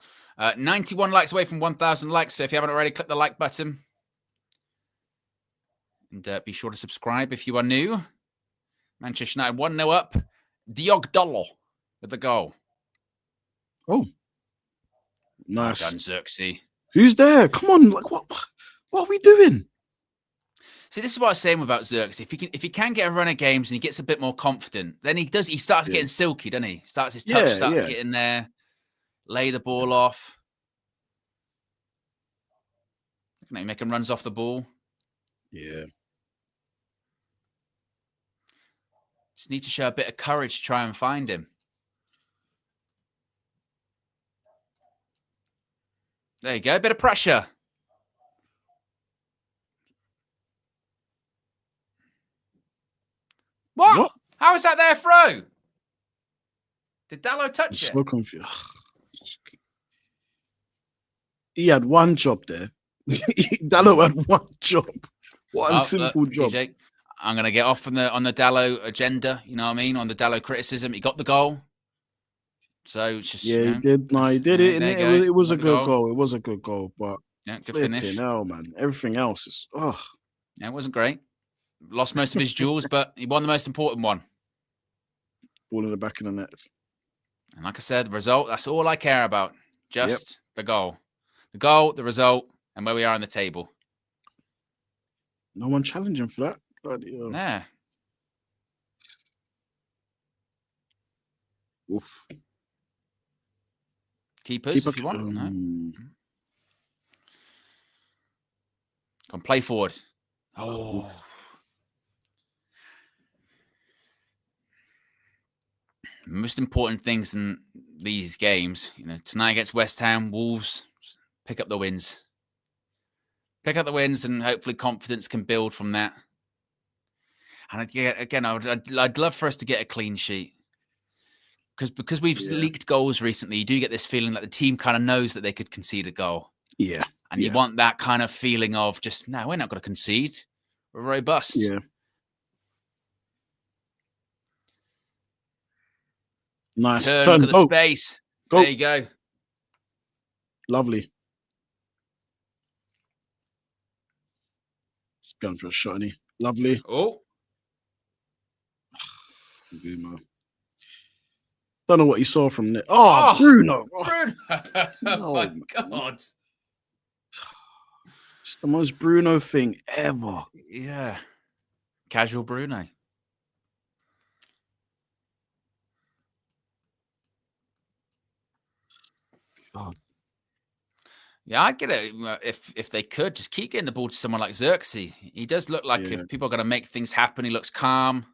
91 likes away from 1,000 likes. So if you haven't already, click the like button. And be sure to subscribe if you are new. Manchester United 1-0 up. Diogdolo with the goal. Oh. Nice. Well done, Xerxes. Who's there? Come on. Like, what are we doing? See, this is what I was saying about Xerxes. If he can get a run of games and he gets a bit more confident, then he starts getting silky, doesn't he? His touch starts getting there, lay the ball off. Look at him making runs off the ball. Yeah. Just need to show a bit of courage to try and find him. There you go, a bit of pressure. What? How is that their throw? Did Dalot touch it? So confused. He had one job there. Dalot had one job. One simple job. TJ, I'm going to get off on the Dalot agenda, you know what I mean? On the Dalot criticism. He got the goal. So it's just... Yeah, he did. No, he did it. It was a good goal. It was a good goal, but... Yeah, good finish. No, man. Everything else is... Oh. Yeah, it wasn't great. Lost most of his duels, but he won the most important one. Ball in the back of the net. And like I said, the result, that's all I care about. Just the goal. The goal, the result, and where we are in the table. No one challenging for that. Bloody hell. Yeah. Oof. Keepers, if you want. No. Come play forward. Oh. Most important things in these games, tonight against West Ham, Wolves, pick up the wins. Pick up the wins, and hopefully confidence can build from that. And again, I'd love for us to get a clean sheet. Because we've leaked goals recently, you do get this feeling that the team kind of knows that they could concede a goal. Yeah. And you want that kind of feeling of just, no, we're not going to concede. We're robust. Yeah. Nice. Turn, look at the space. Go. There you go. Lovely. It's going for a shot, isn't he? Lovely. Oh. Don't know what you saw from there. Oh, Bruno. Bruno. Oh, my God. It's the most Bruno thing ever. Yeah. Casual Bruno. God. Yeah, I'd get it if they could just keep getting the ball to someone like Xerxes. He does look like if people are going to make things happen, he looks calm,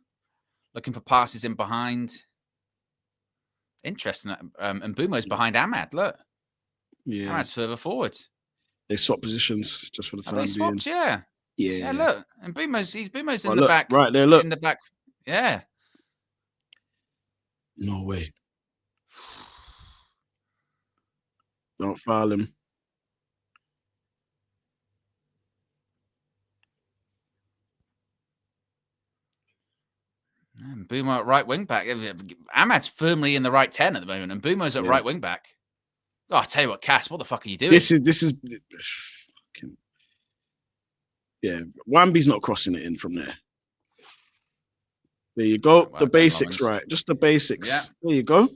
looking for passes in behind. Interesting. And Bumo's behind Ahmad. Look. Yeah. Ahmad's further forward. They swap positions just for the time being. They swapped, yeah. Yeah. Look. And Bumo's in the back. Right there, look. In the back. Yeah. No way. Don't foul him. And Bumo at right wing back. Ahmad's firmly in the right 10 at the moment, and Bumo's at right wing back. Oh, I tell you what, Cass, what the fuck are you doing? This is yeah. Wamby's not crossing it in from there. There you go. The basics, right? Just the basics. Yeah. There you go.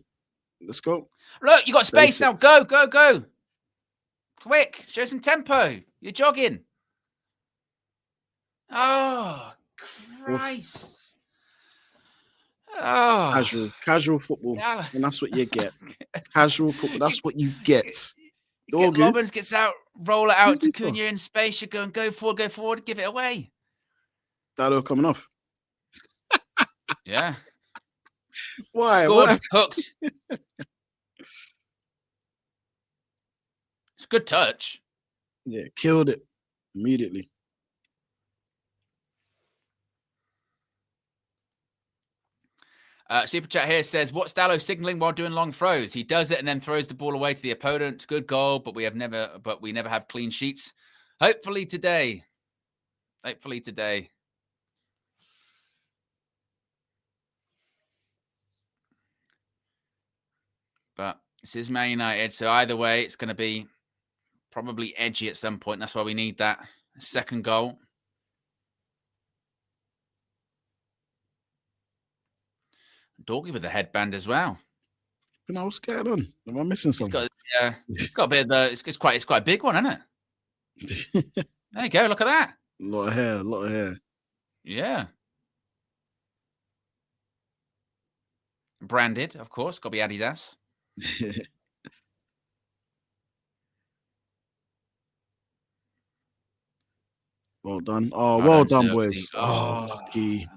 Let's go. Look, you got space now. Go, go, go. Quick. Show some tempo. You're jogging. Oh, Christ. Oh. Casual football. And that's what you get. Casual football. That's what you get. Robbins gets out, roll it out to Cunha in space. You go forward, give it away. Dalot coming off. Yeah. Why? Scored. Hooked. It's a good touch. Yeah, killed it immediately. Super chat here says, "What's Dallo signaling while doing long throws? He does it and then throws the ball away to the opponent. Good goal, but we never have clean sheets. Hopefully today. Hopefully today." But this is Man United, so either way, it's going to be probably edgy at some point. That's why we need that second goal. Dorky with the headband as well. You know what's going on? Am I missing something? Got a bit of the. It's quite a big one, isn't it? There you go. Look at that. A lot of hair. Yeah. Branded, of course. Got to be Adidas. Well done. Oh, well done, boys. Oh, lucky.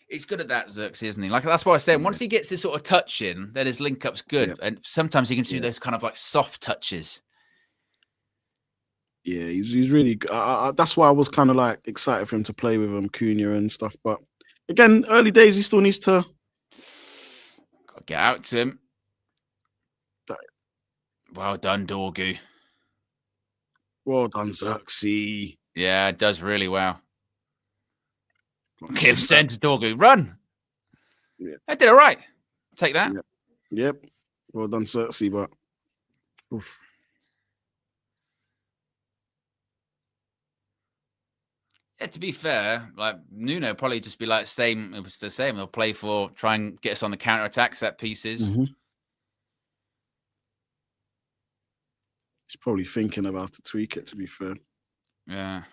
He's good at that, Xerxes, isn't he? Like, that's what I was saying. Once he gets his sort of touch in, then his link up's good. Yeah. And sometimes he can do those kind of like soft touches. Yeah, he's really good. That's why I was kind of like excited for him to play with Cunha and stuff. But again, early days, he still needs to get out to him. Well done, Dorgu. Well done, Xerxes. Yeah, it does really well. Give send to Dorgu. Run. Yeah. I did all right. Take that. Yep. Well done, Xerxes, but oof. Yeah, to be fair, like Nuno probably just be like same. It was the same. They'll play for try and get us on the counter attack set pieces. Mm-hmm. He's probably thinking about to tweak it. To be fair, yeah.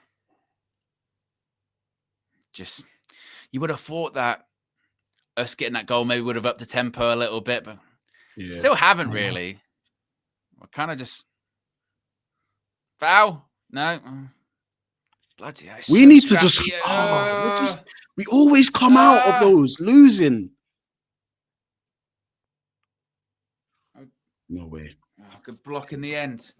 Just you would have thought that us getting that goal maybe would have upped the tempo a little bit, but still haven't really. We're kind of just foul. No. Bloody hell, we need to just, we always come out of those losing. No way. Good block in the end.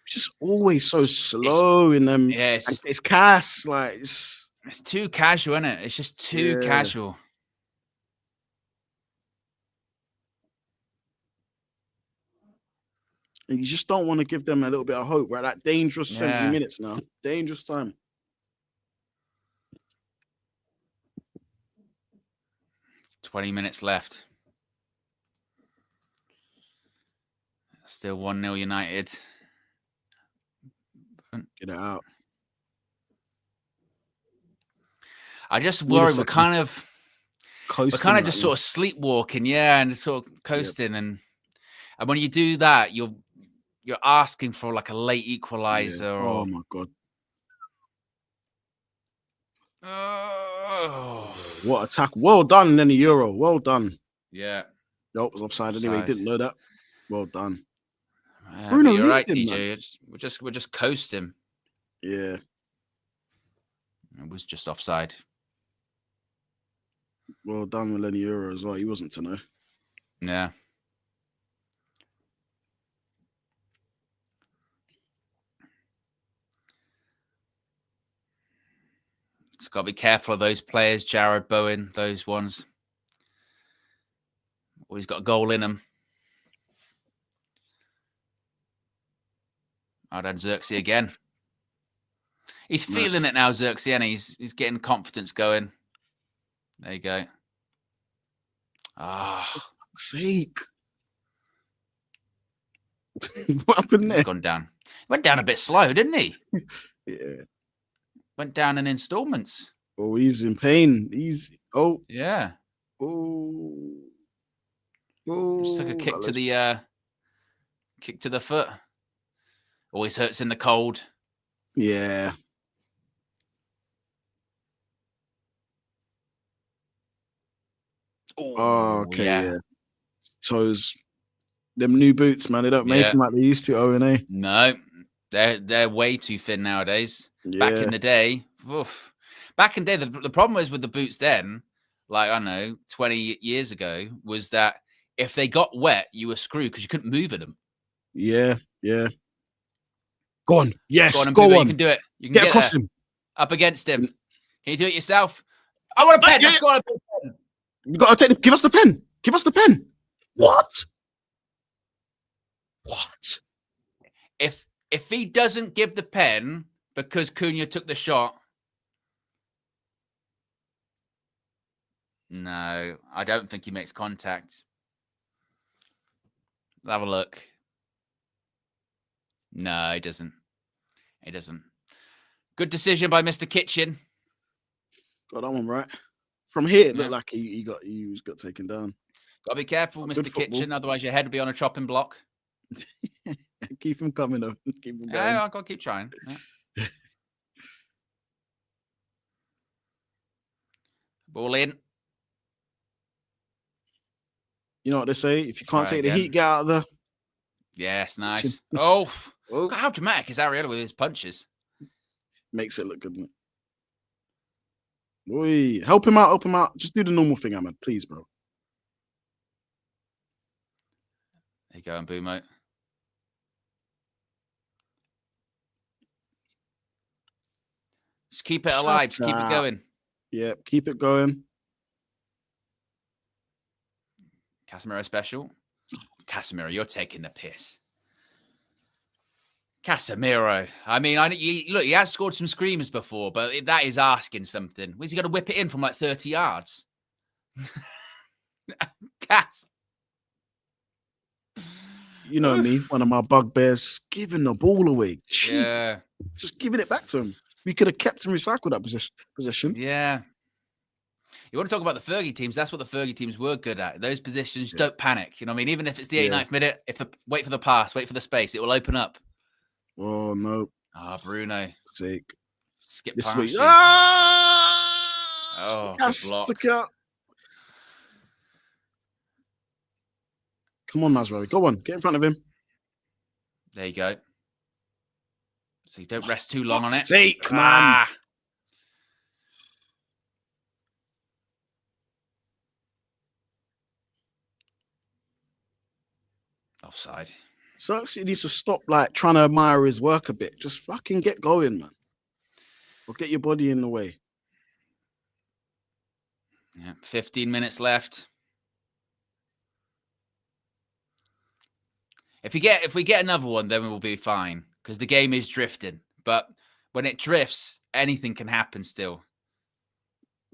Just always so slow in them. Yeah, it's Cass. Like it's too casual, isn't it? It's just too casual. And you just don't want to give them a little bit of hope. We're at that dangerous 70 minutes now. Dangerous time. $20 minutes left. Still 1-0 United. Get it out. I just worry we're kind of just sort of sleepwalking, and sort of coasting, and when you do that, you're asking for like a late equalizer. Oh my god! Oh, what attack! Well done, Lenny Euro. Well done. Yeah. Nope, it was offside anyway. Didn't know that. Well done. Bruno, you're right, DJ. We're just coasting. Yeah. It was just offside. Well done with Lenny Euro as well. He wasn't to know. Yeah. Just got to be careful of those players, Jared Bowen, those ones. Always got a goal in them. I'd had Xerxes again. He's feeling it now, Xerxes, and he's getting confidence going. There you go. Ah, for fuck's sake. What happened there? He's gone down. Went down a bit slow, didn't he? Yeah. Went down in installments. Oh, he's in pain. Yeah. Oh. Just took a kick to the foot. Always hurts in the cold. Yeah. Oh, okay. Yeah. Toes. Them new boots, man. They don't make them like they used to, OWEN. No. They're way too thin nowadays. Yeah. Back in the day, the problem was with the boots then, like, I don't know, 20 years ago, was that if they got wet, you were screwed because you couldn't move in them. Yeah, yeah. Go on. Yes, go on. You can do it. You can get across him. Up against him. Can you do it yourself? I want a pen. Yeah, Let's go on a pen. You got to give us the pen. Give us the pen. What? What? If he doesn't give the pen because Cunha took the shot, no, I don't think he makes contact. Let's have a look. No, he doesn't. He doesn't. Good decision by Mr. Kitchen. Got that one right. From here, it looked like he got taken down. Got to be careful, Mr. Kitchen, otherwise your head will be on a chopping block. Keep him coming, though. Keep him going. Yeah, I've got to keep trying. Yeah. Ball in. You know what they say? If you can't take the heat, get out of the... Yes, nice. Oh, God, how dramatic is Ariella with his punches? Makes it look good, doesn't it? Oi, help him out, help him out. Just do the normal thing, Ahmed, please, bro. There you go, Mbumo. Just keep it alive. Just keep it going. Yeah, keep it going. Casemiro special. Casemiro, you're taking the piss. Casemiro. I mean, look, he has scored some screamers before, but that is asking something. Where's he going to whip it in from like 30 yards? Cass. You know me, one of my bugbears, just giving the ball away. Yeah. Just giving it back to him. We could have kept and recycled that position. Yeah. You want to talk about the Fergie teams? That's what the Fergie teams were good at. Those positions, don't panic. You know what I mean? Even if it's the 89th minute, wait for the pass, wait for the space, it will open up. Oh, no. Bruno. Sake. Skip this past week. you. Oh, good block. Took it out. Come on, Mazraoui. Go on. Get in front of him. There you go. So you don't rest too long on it. Sake, man. Offside. Xerxes needs to stop like trying to admire his work a bit. Just fucking get going, man. Or get your body in the way. Yeah, 15 minutes left. If we get another one, then we'll be fine because the game is drifting. But when it drifts, anything can happen still.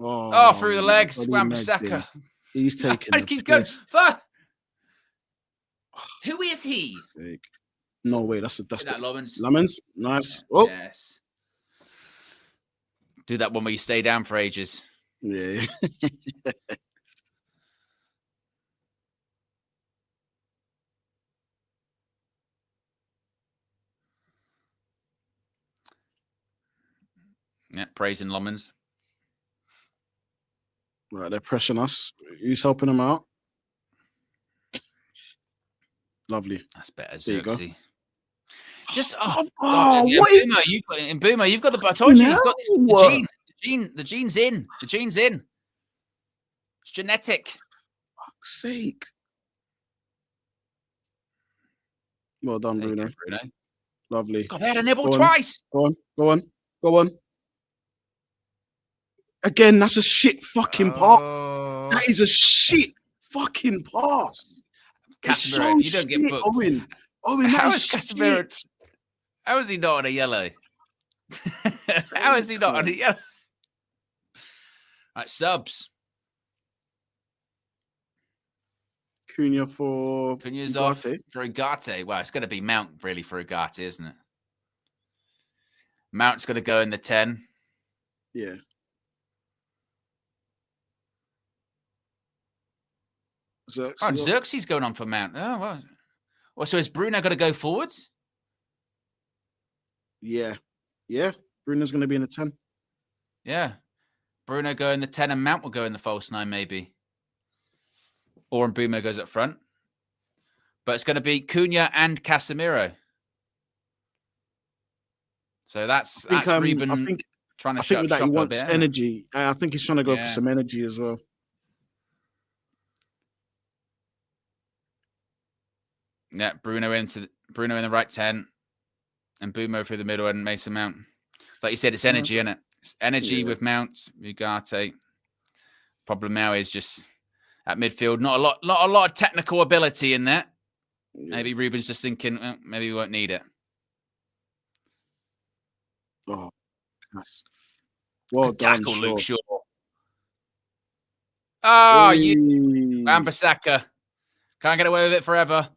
Oh, through the legs, Wan-Bissaka. He's taking. I just keep going. Who is he? No way. That's that Lomans. Lomans. Nice. Oh, yes. Do that one where you stay down for ages. Yeah. Yeah, praising Lomans. Right, they're pressing us. Who's helping them out? That's better. There you go. Just what? Boomer, you've got the. I told you, he's got the gene. The gene's in. The gene's in. It's genetic. Fuck's sake. Well done, Bruno. Lovely. God, they had a nibble twice. Go on. Again, that's a shit fucking pass. That is a shit fucking pass. Casemiro, you don't get booked. Owen, how is Casemiro? How is he not on a yellow? How is he not on a yellow? Right, subs. Cunha's off for Ugarte. Well, it's going to be Mount really for Ugarte, isn't it? Mount's going to go in the 10. Yeah. Xerxes going on for Mount. Oh, well, so is Bruno going to go forwards? Yeah. Bruno's going to be in the 10. Yeah. Bruno go in the 10 and Mount will go in the false 9, maybe. Or Mbumo goes up front. But it's going to be Cunha and Casemiro. So that's Reben trying to shut that shop he wants a bit, energy. I think he's trying to go for some energy as well. Yeah, Bruno in the right 10 and Mbumo through the middle and Mason Mount. It's like you said, it's energy, isn't it? It's energy with Mount, Ugarte. Problem now is just at midfield, not a lot of technical ability in that. Yeah. Maybe Ruben's just thinking, maybe we won't need it. Oh, nice. Well Good done, tackle, Shaw. Luke Shaw. Oh, Hey. you Wan-Bissaka. Can't get away with it forever.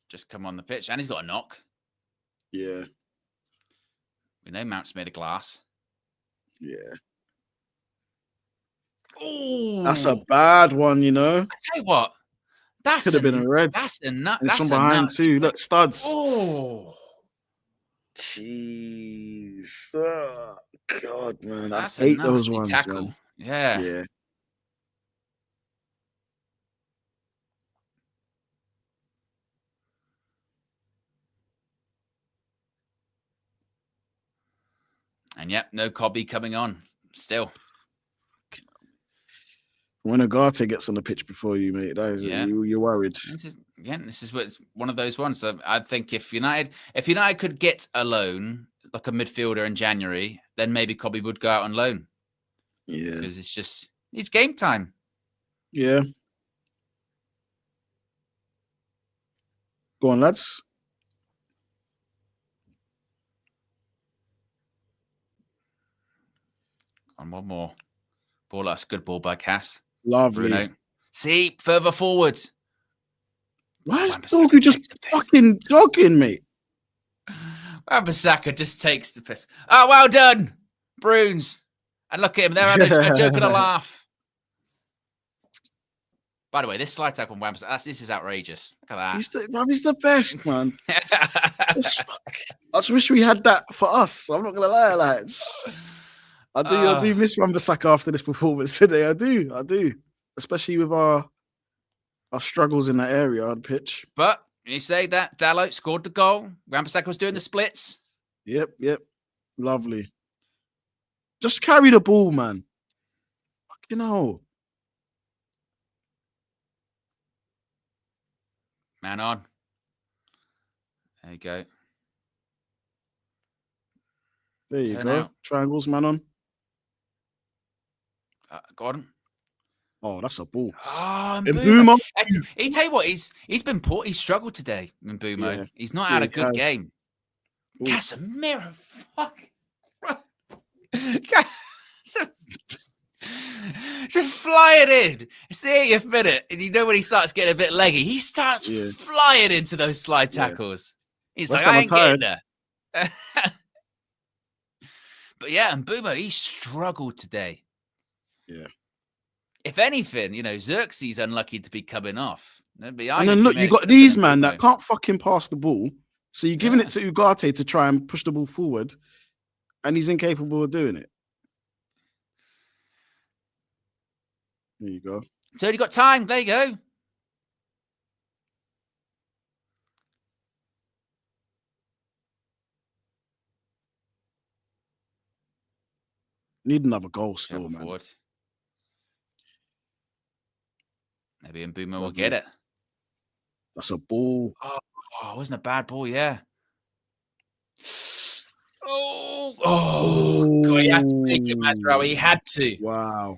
Just come on the pitch. And he's got a knock. Yeah. We know Mount's made of glass. Yeah. Oh, That's a bad one, you know. I tell you what. That's Could have been a red. That's a nut. And it's That's from behind too. Look, studs. Oh. Jeez. Oh, God, man. That's I hate a those nasty ones, tackle. man. Yeah. Yeah. And yep, no Cobby coming on still. When Agate gets on the pitch before you, mate, that is you're worried. This is what's one of those ones. So I think if United could get a loan, like a midfielder in January, then maybe Cobby would go out on loan. Yeah. Because it's game time. Yeah. Go on, lads. On one more. Ball, that's a good ball by Cass. Lovely. Bruno. See, further forward. Why is Dogu just fucking jogging, mate? Wan-Bissaka just takes the piss. Oh, well done, Bruins. And look at him. They're having a joke and a laugh. By the way, this slide tackle on Wan-Bissaka, this is outrageous. Look at that. He's the best, man. I just wish we had that for us. I'm not going to lie. Like, I do miss Wan-Bissaka after this performance today. I do. Especially with our struggles in that area on pitch. But you say that Dalot scored the goal. Wan-Bissaka was doing the splits. Yep. Lovely. Just carry the ball, man. Fucking hell. Man on. There you go. There you go. Out. Triangles, man on. Got him. Oh, that's a ball. Oh, Mbeumo. He tell you what, he's been poor. He's struggled today, Mbeumo. Yeah. He's not had a good game. Ooh. Casemiro, fuck. Just flying in. It's the 80th minute, and you know when he starts getting a bit leggy, he starts flying into those slide tackles. He's like, I ain't getting there. But yeah, Mbeumo, he struggled today. Yeah. If anything, Xerxes unlucky to be coming off. And then look, you got these man that can't fucking pass the ball. So you're giving it to Ugarte to try and push the ball forward, and he's incapable of doing it. There you go. So you got time. There you go. Need another goal still, man. Forward. Maybe Mbeumo will get it. That's a ball. Oh, it wasn't a bad ball, yeah. Oh, God, he had to make it, Mazraoui. He had to. Wow.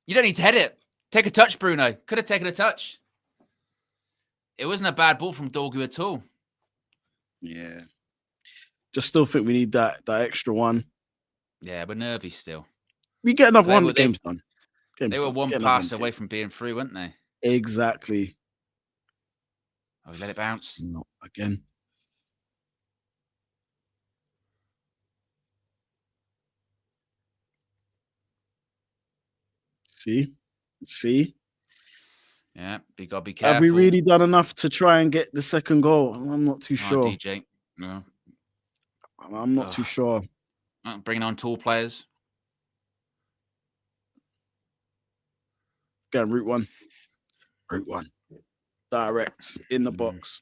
You don't need to head it. Take a touch, Bruno. Could have taken a touch. It wasn't a bad ball from Dogu at all. Yeah. Just still think we need that extra one. Yeah, we're nervy still. We get another one, the game's done. They were one pass away from being through, weren't they? Exactly. Oh, we let it bounce. Not again. See? Yeah, gotta be careful. Have we really done enough to try and get the second goal? I'm not too sure. DJ. No. I'm not too sure. Bringing on tall players. Going route one. Direct in the box.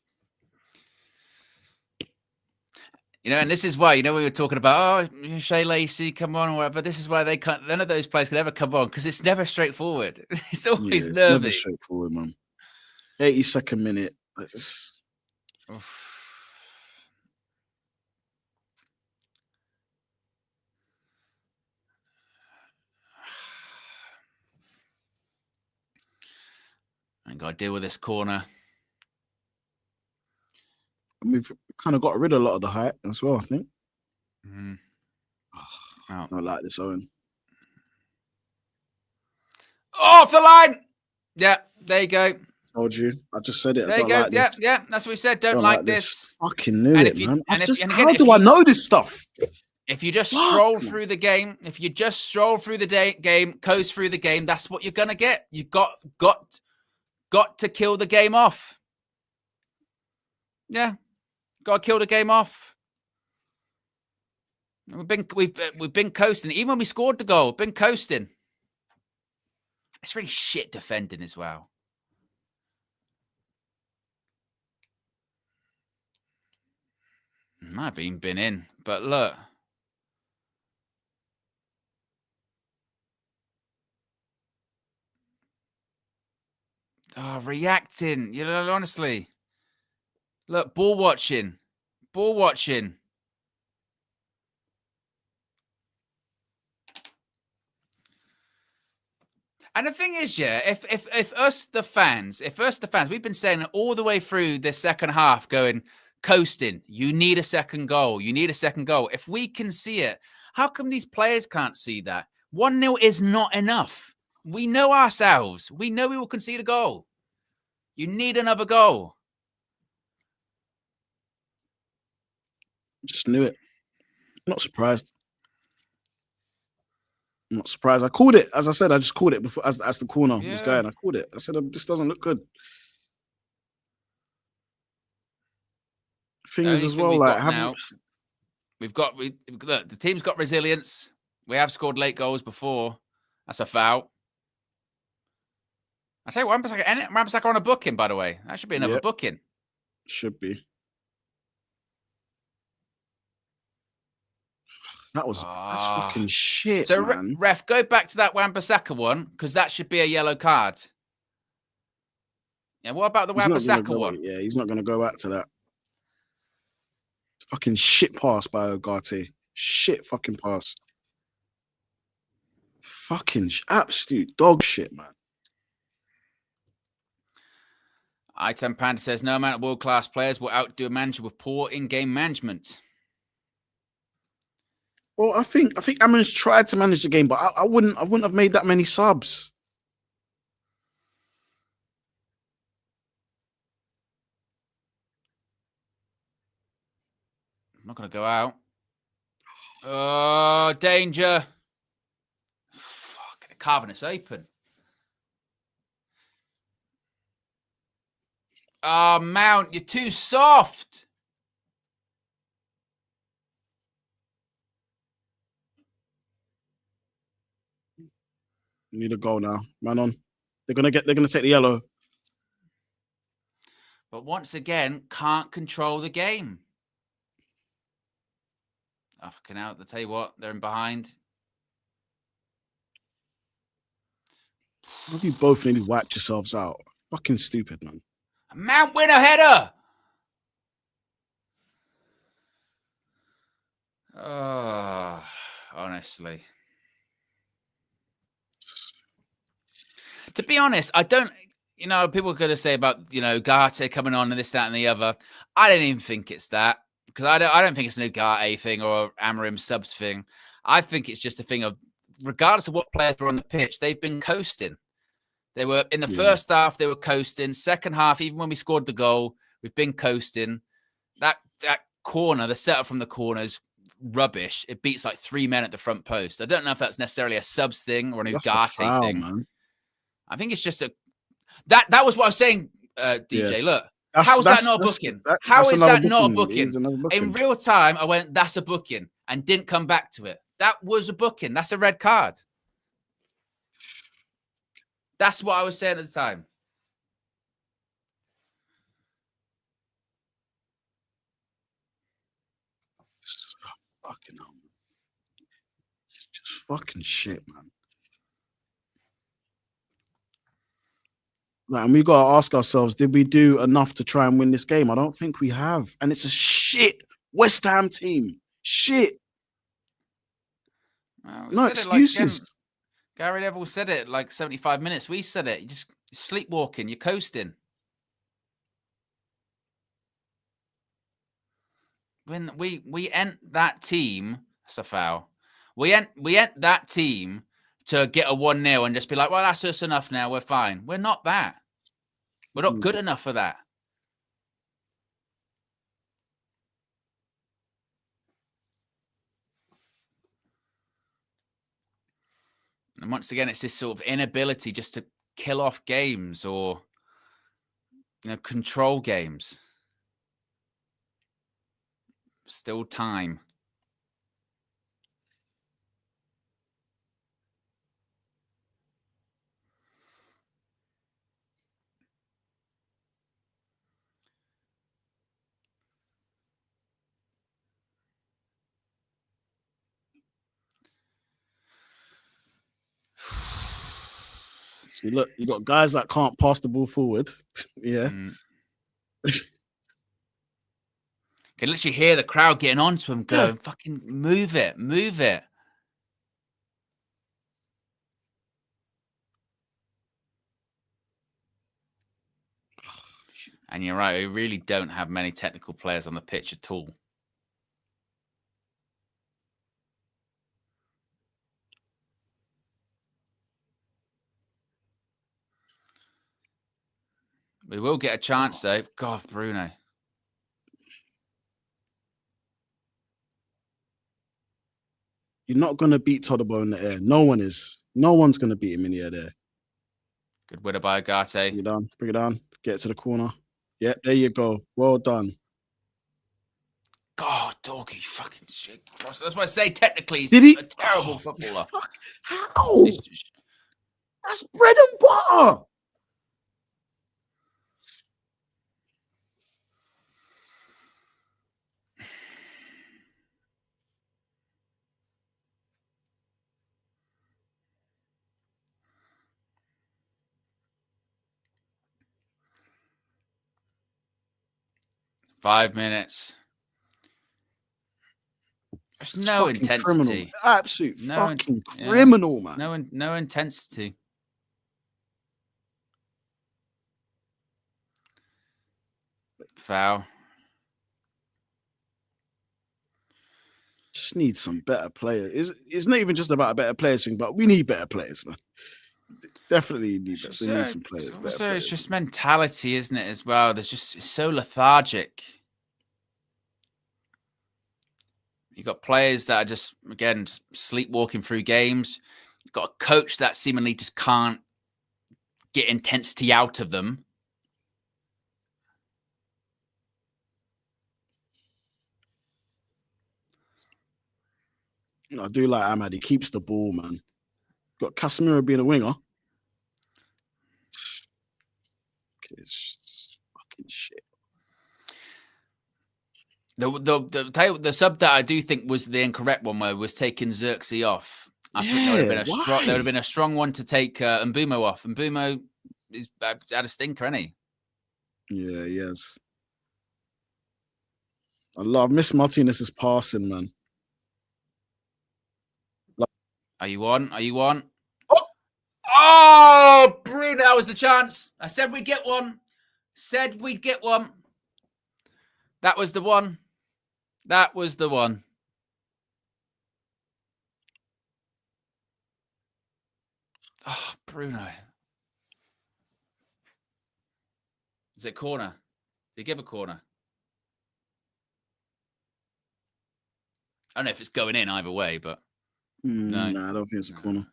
And this is why, we were talking about, Shea Lacey, come on, or whatever. This is why none of those players can ever come on, because it's never straightforward. It's always nervy. Never straightforward, man. 82nd minute. I got to deal with this corner. We've kind of got rid of a lot of the height as well, I think. Mm. I don't like this, Owen. Off the line. Yeah, there you go. Told you. I just said it. There I don't you go. like this. Yeah, that's what we said. Don't like this. Fucking knew And it, man. How do I know this stuff? If you just stroll through the game, coast through the game, that's what you're gonna get. You got to kill the game off. Yeah, got to kill the game off. We've been coasting. Even when we scored the goal, we've been coasting. It's really shit defending as well. Might have even been in, but look. Oh, reacting. You know, honestly. Look, ball watching. Ball watching. And the thing is, yeah, if us the fans, we've been saying it all the way through this second half, going coasting. You need a second goal. You need a second goal. If we can see it, how come these players can't see that? 1-0 is not enough. We know ourselves. We know we will concede a goal. You need another goal. Just knew it. I'm not surprised. I'm not surprised. I called it. As I said, I just called it before as the corner was going. I called it. I said, this doesn't look good. Thing is as well, like look, the team's got resilience. We have scored late goals before. That's a foul. I tell you what, Wan-Bissaka on a booking, by the way. That should be another booking. Should be. That's fucking shit. So, man. ref, go back to that Wan-Bissaka one, because that should be a yellow card. Yeah, what about the Wan-Bissaka one? Yeah, he's not going to go back to that. Fucking shit pass by Ugarte. Shit fucking pass. Fucking absolute dog shit, man. Item Panda says, no amount of world-class players will outdo a manager with poor in-game management. Well, I think Amon's tried to manage the game, but I wouldn't have made that many subs. I'm not going to go out. Oh, danger. Fuck, carving us open. Oh, Mount, you're too soft. Need a goal now. Man on. They're gonna take the yellow. But once again, can't control the game. Oh, fucking out. I'll tell you what, they're in behind. You both nearly wiped yourselves out. Fucking stupid, man. Mount win a header. Oh, honestly. To be honest, I don't, people are going to say about, Ugarte coming on and this, that, and the other. I don't even think it's that, because I don't think it's an Ugarte thing or Amorim subs thing. I think it's just a thing of, regardless of what players were on the pitch, they've been coasting. They were in the first half, they were coasting. Second half, even when we scored the goal, we've been coasting. That corner, the setup from the corners, rubbish. It beats like 3 men at the front post. I don't know if that's necessarily a subs thing or an Ugarte thing. Man. I think it's just that was what I was saying, DJ. Yeah. Look, how is that not a booking? How is that not a booking? In real time, I went, that's a booking, and didn't come back to it. That was a booking. That's a red card. That's what I was saying at the time. Fucking hell. It's just fucking shit, man. Like, and we got to ask ourselves, did we do enough to try and win this game? I don't think we have. And it's a shit West Ham team. Shit. Well, no excuses. Gary Neville said it like 75 minutes. We said it. sleepwalking. You're coasting. When we ent that team, that's a foul. We ent that team to get a 1-0 and just be like, well, that's us enough now. We're fine. We're not that. We're not good enough for that. And once again, it's this sort of inability just to kill off games or control games. Still time. See, look, you got guys that can't pass the ball forward. Yeah. Can literally hear the crowd getting onto him going, fucking move it, move it. And you're right, we really don't have many technical players on the pitch at all. We will get a chance, though. God, Bruno. You're not going to beat Todibo in the air. No one is. No one's going to beat him in the air there. Good winner by Agate. Bring it down. Bring it down. Get it to the corner. Yeah, there you go. Well done. God, doggy, fucking shit. That's why I say technically he's a terrible footballer. Fuck. How? That's bread and butter. Five minutes. There's no intensity. Criminal. Absolute fucking criminal, man. No intensity. Foul. Just need some better players. It's not even just about a better players thing, but we need better players, man. Definitely need better. We need some players. Also, it's just mentality, isn't it, as well? It's so lethargic. You've got players that are just sleepwalking through games. You've got a coach that seemingly just can't get intensity out of them. I do like Ahmad. He keeps the ball, man. Got Casemiro being a winger. It's just fucking shit. The sub that I do think was the incorrect one was taking Xerxes off. I think there would have been a strong one to take Mbumo off. Mbumo is had a stinker, isn't he? Yeah, he has. I miss Martinez's passing, man. Are you on? Are you on? Oh, Bruno, that was the chance. I said we'd get one. Said we'd get one. That was the one. That was the one. Oh, Bruno. Is it corner? Did he give a corner? I don't know if it's going in either way, but no, I don't think it's a corner.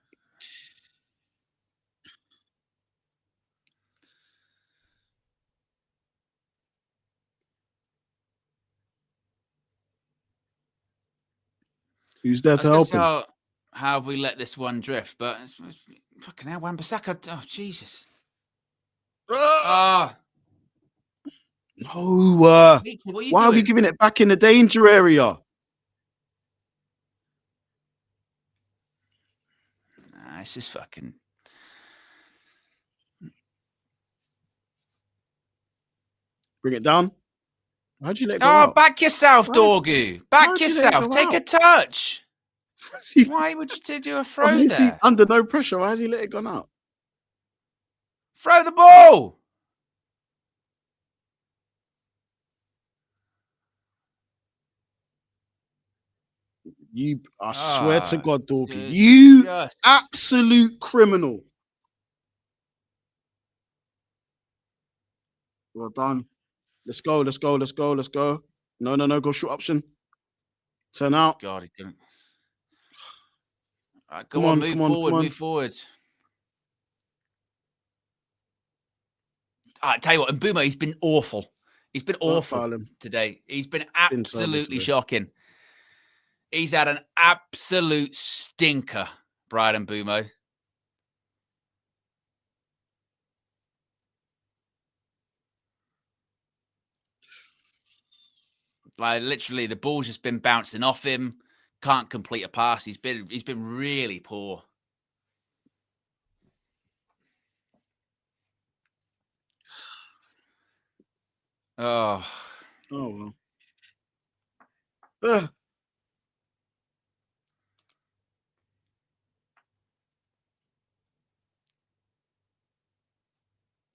Who's there to help him? How have we let this one drift? But it's fucking hell, Wan-Bissaka. Oh, Jesus. No. Why are we giving it back in the danger area? Nah, it's just fucking. Bring it down. How'd you let it go out? Back yourself, Dorgu. Back yourself. Take a touch. Why would you do a throw there? Under no pressure. Why has he let it go out? Throw the ball. I swear to God, Dorky, just- you absolute criminal. Well done. Let's go. No. Go short option. Turn out. God, he's gonna... All right, Come on, move forward. I tell you what, and Boomer, he's been awful. He's been awful today. He's been absolutely shocking. He's had an absolute stinker, Brian Mbumo. Like literally, the ball's just been bouncing off him. Can't complete a pass. He's been really poor. Oh well.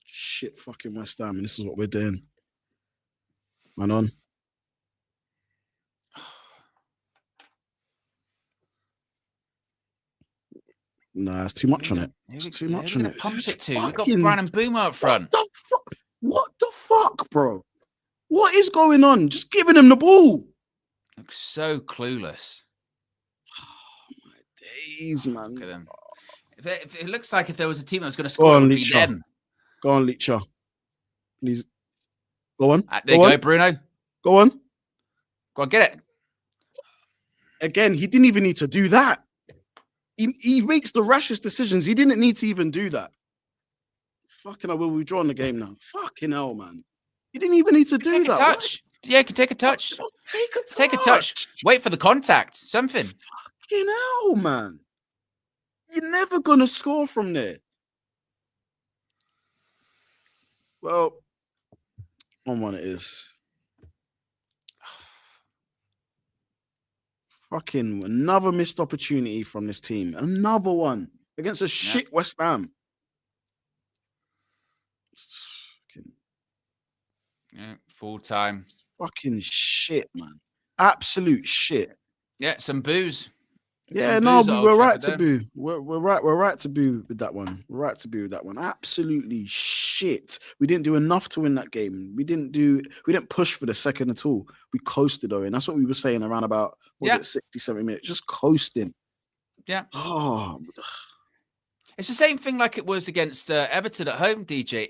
Shit, fucking West Ham, and this is what we're doing. Man on. Nah, it's too much on it. It's too much on it. Pump it to. We've got Brian Mbumo up front. What the fuck, bro? What is going on? Just giving him the ball. Looks so clueless. Oh, my days, man. Look at him. If it looks like if there was a team that was going to score, it would be them. Go on, Leacher. Please. Go on. There you go, Bruno. Go on. Go on, get it. Again, he didn't even need to do that. He makes the rashest decisions. He didn't need to even do that. Fucking hell, we're withdrawing the game now. Fucking hell, man. He didn't even need to do that. Touch. Yeah, you can take a touch. Take a touch. Wait for the contact. Something. Fucking hell, man. You're never going to score from there. Well, 1-1 it is. Fucking another missed opportunity from this team. Another one against a shit West Ham. Yeah, full time. Fucking shit, man. Absolute shit. Yeah, some booze. Yeah, no, we're right to boo. We're right to boo with that one. We're right to boo with that one. Absolutely shit. We didn't do enough to win that game. We didn't push for the second at all. We coasted, Owen. That's what we were saying around about, was it 60, 70 minutes? Just coasting. Yeah. Oh. It's the same thing like it was against Everton at home, DJ.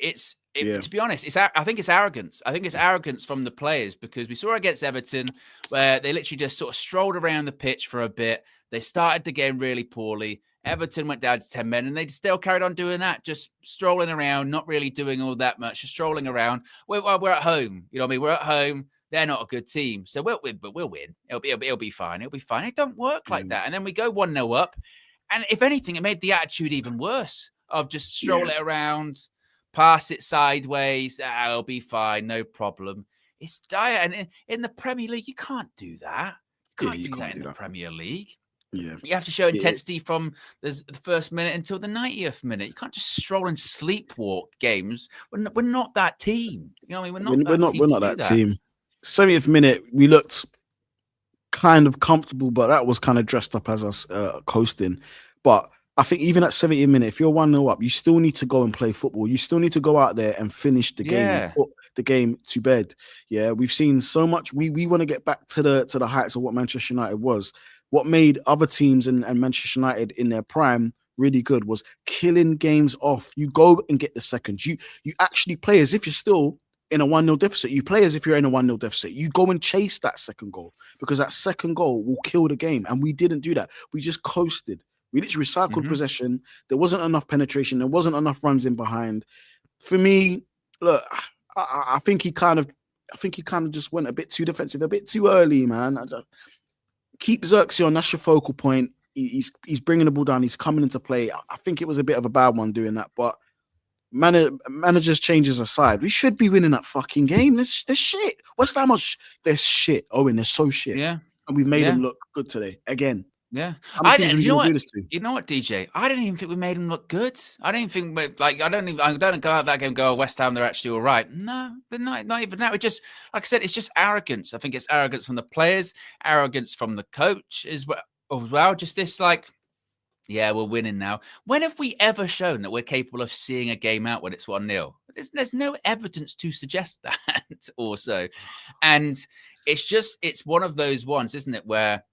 To be honest, I think it's arrogance. I think it's arrogance from the players because we saw against Everton where they literally just sort of strolled around the pitch for a bit. They started the game really poorly. Everton went down to 10 men and they still carried on doing that, just strolling around, not really doing all that much, just strolling around. We're at home. You know what I mean? We're at home. They're not a good team. So we'll win, but we'll win. It'll be fine. It'll be fine. It don't work like that. And then we go 1-0 up. And if anything, it made the attitude even worse of just stroll it around, pass it sideways. It'll be fine. No problem. It's dire. And in the Premier League, you can't do that. You can't do that in the Premier League. Yeah. You have to show intensity from the first minute until the 90th minute. You can't just stroll and sleepwalk games. We're not that team. You know what I mean? We're not that team. 70th minute, we looked kind of comfortable, but that was kind of dressed up as us coasting. But I think even at 70th minute, if you're 1-0 up, you still need to go and play football. You still need to go out there and finish the game and put the game to bed. Yeah, we've seen so much. We want to get back to the heights of what Manchester United was. What made other teams and Manchester United in their prime really good was killing games off. You go and get the seconds. You actually play as if you're still in a 1-0 deficit. You play as if you're in a 1-0 deficit. You go and chase that second goal because that second goal will kill the game. And we didn't do that. We just coasted. We literally recycled possession. There wasn't enough penetration. There wasn't enough runs in behind. For me, look, I think he kind of just went a bit too defensive, a bit too early, man. Keep Xerxes on. That's your focal point. He's bringing the ball down. He's coming into play. I think it was a bit of a bad one doing that, but managers changes aside, we should be winning that fucking game. There's shit. What's that much? There's shit. Owen, they're so shit. Yeah. And we've made them look good today. Again, Yeah. How many teams are we You know going to what? do this to? You know what, DJ? I don't even think we made them look good. I don't think I don't go out that game and go, oh, West Ham, they're actually all right. No, they're not even that. It just, like I said, it's just arrogance. I think it's arrogance from the players, arrogance from the coach as well. Just this yeah, we're winning now. When have we ever shown that we're capable of seeing a game out when it's 1-0? There's no evidence to suggest that also. And it's one of those ones, isn't it, where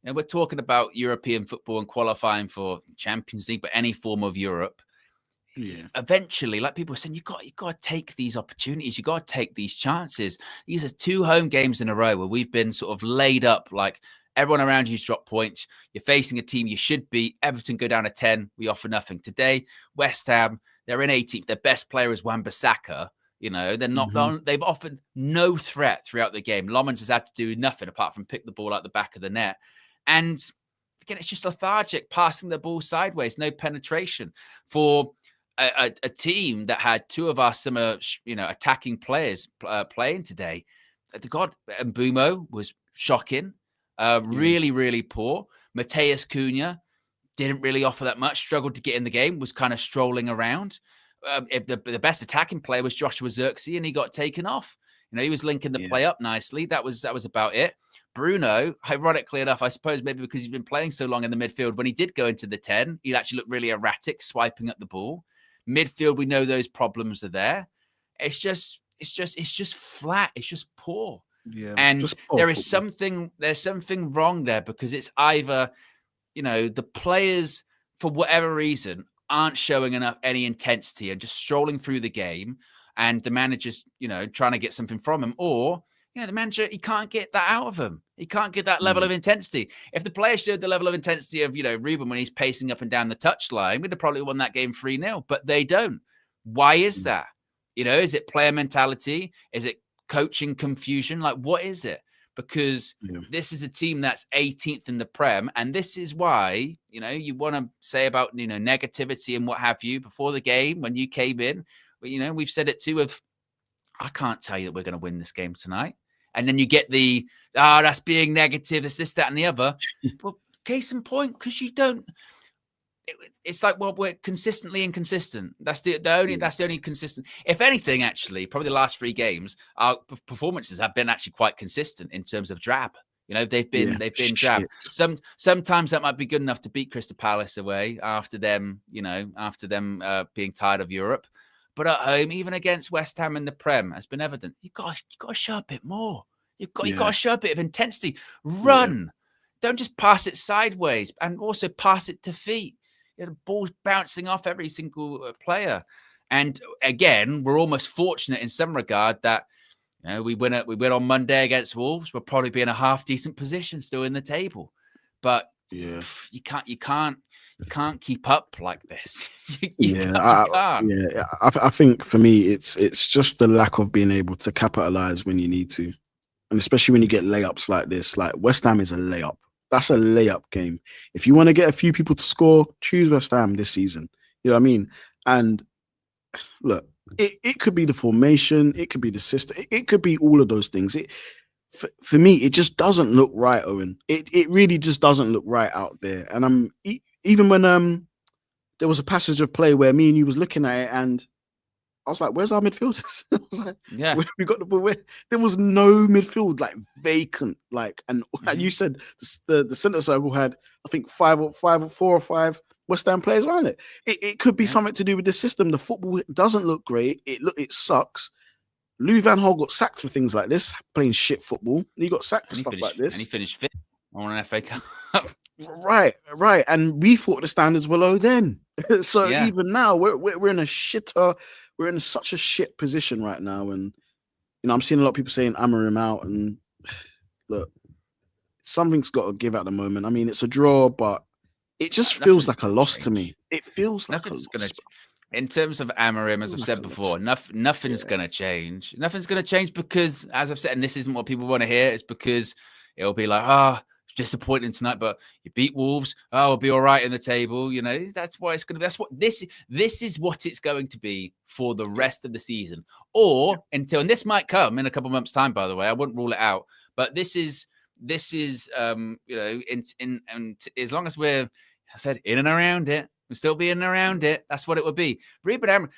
we're talking about European football and qualifying for Champions League, but any form of Europe. Yeah. Eventually, like people are saying, you got to take these opportunities. You got to take these chances. These are 2 home games in a row where we've been sort of laid up. Like everyone around you's dropped points. You're facing a team you should beat. Everton go down to 10. We offer nothing today. West Ham, they're in 18th. Their best player is Wan-Bissaka. They're not. They've offered no threat throughout the game. Lomans has had to do nothing apart from pick the ball out the back of the net. And again, it's just lethargic, passing the ball sideways, no penetration for a team that had 2 of our similar, attacking players playing today. God, Mbumo was shocking, really, really poor. Mateus Cunha didn't really offer that much, struggled to get in the game, was kind of strolling around. If the best attacking player was Joshua Zirkzee, and he got taken off. He was linking the play up nicely. That was about it. Bruno, ironically enough, I suppose maybe because he's been playing so long in the midfield, when he did go into the 10, he actually looked really erratic, swiping at the ball. Midfield, we know those problems are there. It's just flat. It's just poor. Yeah, and poor there's something wrong there, because it's either, the players, for whatever reason, aren't showing any intensity and just strolling through the game, and the manager's, trying to get something from him, or, the manager, he can't get that out of him. He can't get that level of intensity. If the players showed the level of intensity of, Ruben when he's pacing up and down the touchline, we'd have probably won that game 3-0, but they don't. Why is that? Is it player mentality? Is it coaching confusion? Like, what is it? Because this is a team that's 18th in the Prem, and this is why, you want to say about, negativity and what have you before the game when you came in. But, we've said it too I can't tell you that we're going to win this game tonight. And then you get that's being negative, it's this, that, and the other. Well, case in point, because you don't. It's like, well, we're consistently inconsistent. That's the only consistent. If anything, actually, probably the last 3 games, our performances have been actually quite consistent in terms of drab. They've been drab. Sometimes that might be good enough to beat Crystal Palace away after them being tired of Europe. But at home, even against West Ham in the Prem, has been evident. You got to show a bit more. You got to show a bit of intensity. Run. Don't just pass it sideways, and also pass it to feet. The ball's bouncing off every single player. And again, we're almost fortunate in some regard that we win on Monday against Wolves. We'll probably be in a half decent position still in the table. But you can't keep up like this. I think for me, it's just the lack of being able to capitalize when you need to, and especially when you get layups like this. Like West Ham is a layup. That's a layup game. If you want to get a few people to score, choose West Ham this season. You know what I mean? And look, it could be the formation, it could be the system, it could be all of those things. For me, it just doesn't look right, Owen. It really just doesn't look right out there. And even when there was a passage of play where me and you was looking at it, and I was like, where's our midfielders? I was like, we got the ball. There was no midfield, like vacant. Like, and you said the centre circle had, I think, 4 or 5 West Ham players around it. It could be something to do with the system. The football doesn't look great. It sucks. Louis van Gaal got sacked for things like this, playing shit football. He got sacked for stuff like this. And he finished 5th on an FA Cup. Right. And we thought the standards were low then. So even now, we're in a shitter. We're in such a shit position right now, and I'm seeing a lot of people saying Amorim out. And look, something's got to give at the moment. I mean, it's a draw, but it just feels like a loss to me. It feels like a loss. In terms of Amorim, as I've said before, nothing's going to change. Nothing's going to change because, as I've said, and this isn't what people want to hear, it's because it'll be like, it's disappointing tonight, but you beat Wolves. We'll be all right in the table. That's what it's going to be. That's what this is what it's going to be for the rest of the season, or until, and this might come in a couple of months' time, by the way. I wouldn't rule it out, but this is, this is, and as long as we're, I said, in and around it, we'll still be in and around it. That's what it would be. Ruben Amorim,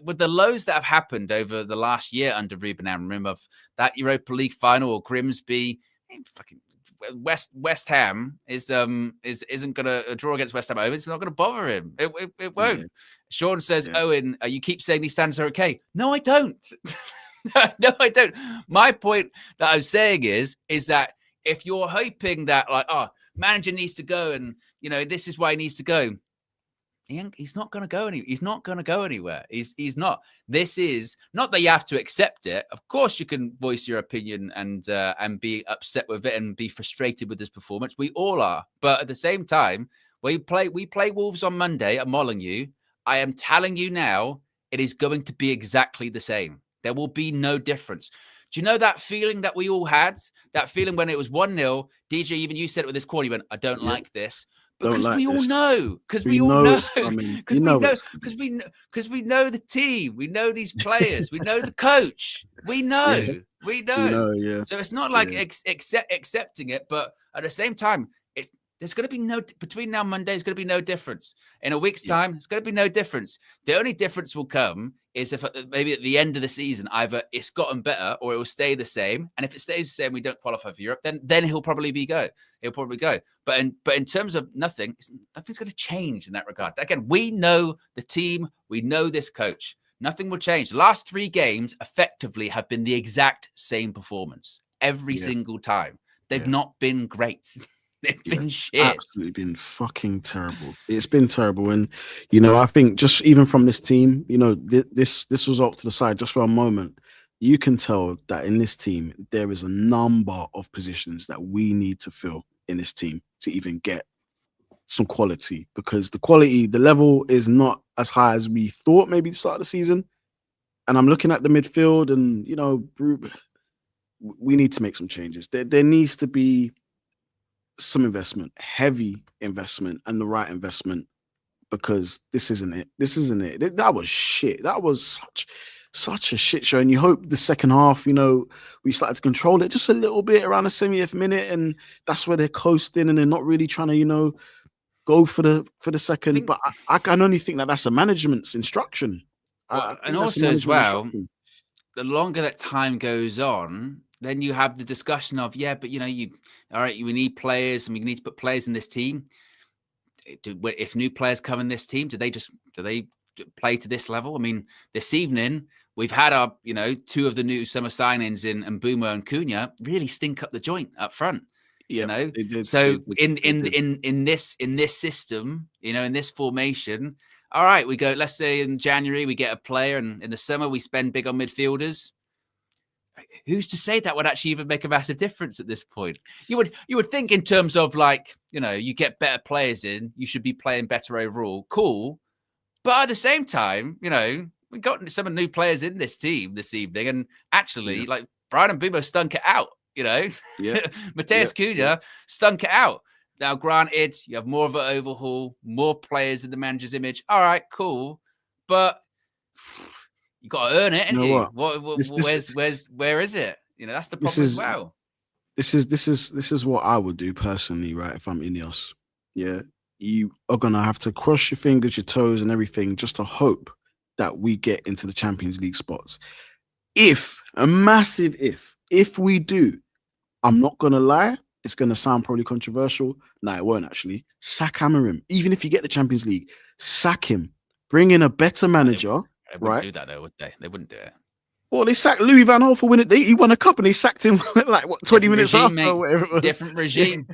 with the lows that have happened over the last year under Ruben Amorim, of that Europa League final or Grimsby, fucking West Ham isn't gonna draw against West Ham. It's not gonna bother him. It won't. Yeah. Sean says, Owen, you keep saying these standards are okay. No, I don't. No, I don't. My point that I'm saying is that if you're hoping that manager needs to go and this is why he needs to go, he's not going to go anywhere. He's not going to go anywhere. He's not. This is not that you have to accept it. Of course, you can voice your opinion and be upset with it and be frustrated with his performance. We all are. But at the same time, we play Wolves on Monday at Molineux. I am telling you now, it is going to be exactly the same. There will be no difference. Do you know that feeling that we all had? That feeling when it was 1-0. DJ, even you said it with this corner. You went, I don't like this. Because we all know. Because we all know. Because we know the team. We know these players. We know the coach. We know. Yeah. We know. So it's not like accepting it, but at the same time, there's going to be between now and Monday, there's going to be no difference. In a week's time, there's going to be no difference. The only difference will come is if maybe at the end of the season, either it's gotten better or it will stay the same. And if it stays the same, we don't qualify for Europe, then he'll probably go. He'll probably go. But in terms of nothing's going to change in that regard. Again, we know the team. We know this coach. Nothing will change. The last 3 games effectively have been the exact same performance every single time. They've not been great. They've been shit. Absolutely been fucking terrible. It's been terrible. And, I think just even from this team, this result to the side, just for a moment, you can tell that in this team, there is a number of positions that we need to fill in this team to even get some quality, because the level is not as high as we thought maybe at the start of the season. And I'm looking at the midfield and, we need to make some changes. There needs to be some investment, heavy investment, and the right investment, because this isn't it. That was shit. That was such a shit show. And you hope the second half, we started to control it just a little bit around the 70th minute, and that's where they're coasting and they're not really trying to, go for the second. But I can only think that that's a management's instruction. And also as well, the longer that time goes on, then you have the discussion of, but we need players and we need to put players in this team. If new players come in this team, do they play to this level? I mean, this evening we've had our, 2 of the new summer signings in Mbeumo and Cunha really stink up the joint up front. They did. So in this system, in this formation, all right, we go. Let's say in January we get a player, and in the summer we spend big on midfielders. Who's to say that would actually even make a massive difference at this point? You would think in terms of you get better players in, you should be playing better overall. Cool. But at the same time, we got some new players in this team this evening, and actually Brian Mbeumo stunk it out, Matheus Cunha stunk it out. Now, granted, you have more of an overhaul, more players in the manager's image. All right, cool. But you got to earn it, ain't you? Where is it? That's the problem as well. This is what I would do personally, right? If I'm Ineos, you are gonna have to cross your fingers, your toes, and everything just to hope that we get into the Champions League spots. If we do, I'm not gonna lie. It's gonna sound probably controversial. No, it won't actually. Sack Amorim. Even if you get the Champions League, sack him. Bring in a better manager. They wouldn't do that though, would they? They wouldn't do it. Well, they sacked Louis van Gaal for winning. He won a cup and they sacked him 20 minutes after, or whatever it was. Different regime.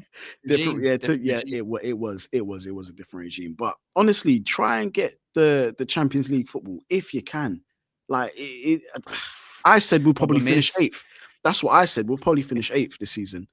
It was a different regime. But honestly, try and get the Champions League football if you can. I said we'll probably finish 8th. That's what I said. We'll probably finish 8th this season.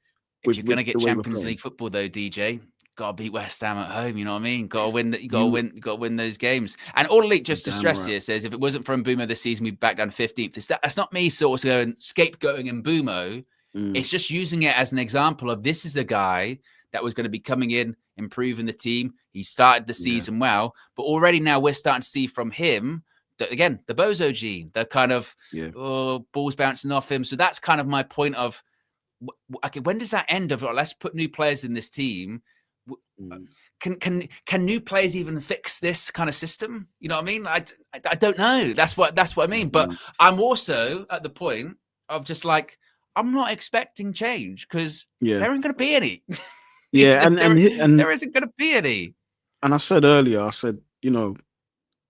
If you're gonna get Champions League football though, DJ, gotta beat West Ham at home. You know what I mean? Gotta win. You gotta win those games. And All Elite just to stress here says, if it wasn't for Mbeumo this season, we'd be back down 15th. That's not me sort of going scapegoating Mbeumo. It's just using it as an example of this is a guy that was going to be coming in, improving the team. He started the season well, but already now we're starting to see from him that, again, the bozo gene, the kind of balls bouncing off him. So that's kind of my point of, okay, when does that end? Of let's put new players in this team. Can new players even fix this kind of system? You know what I mean? I don't know. That's what I mean. But I'm also at the point of just like, I'm not expecting change because there ain't going to be any. Yeah, and there isn't going to be any. And I said earlier, you know,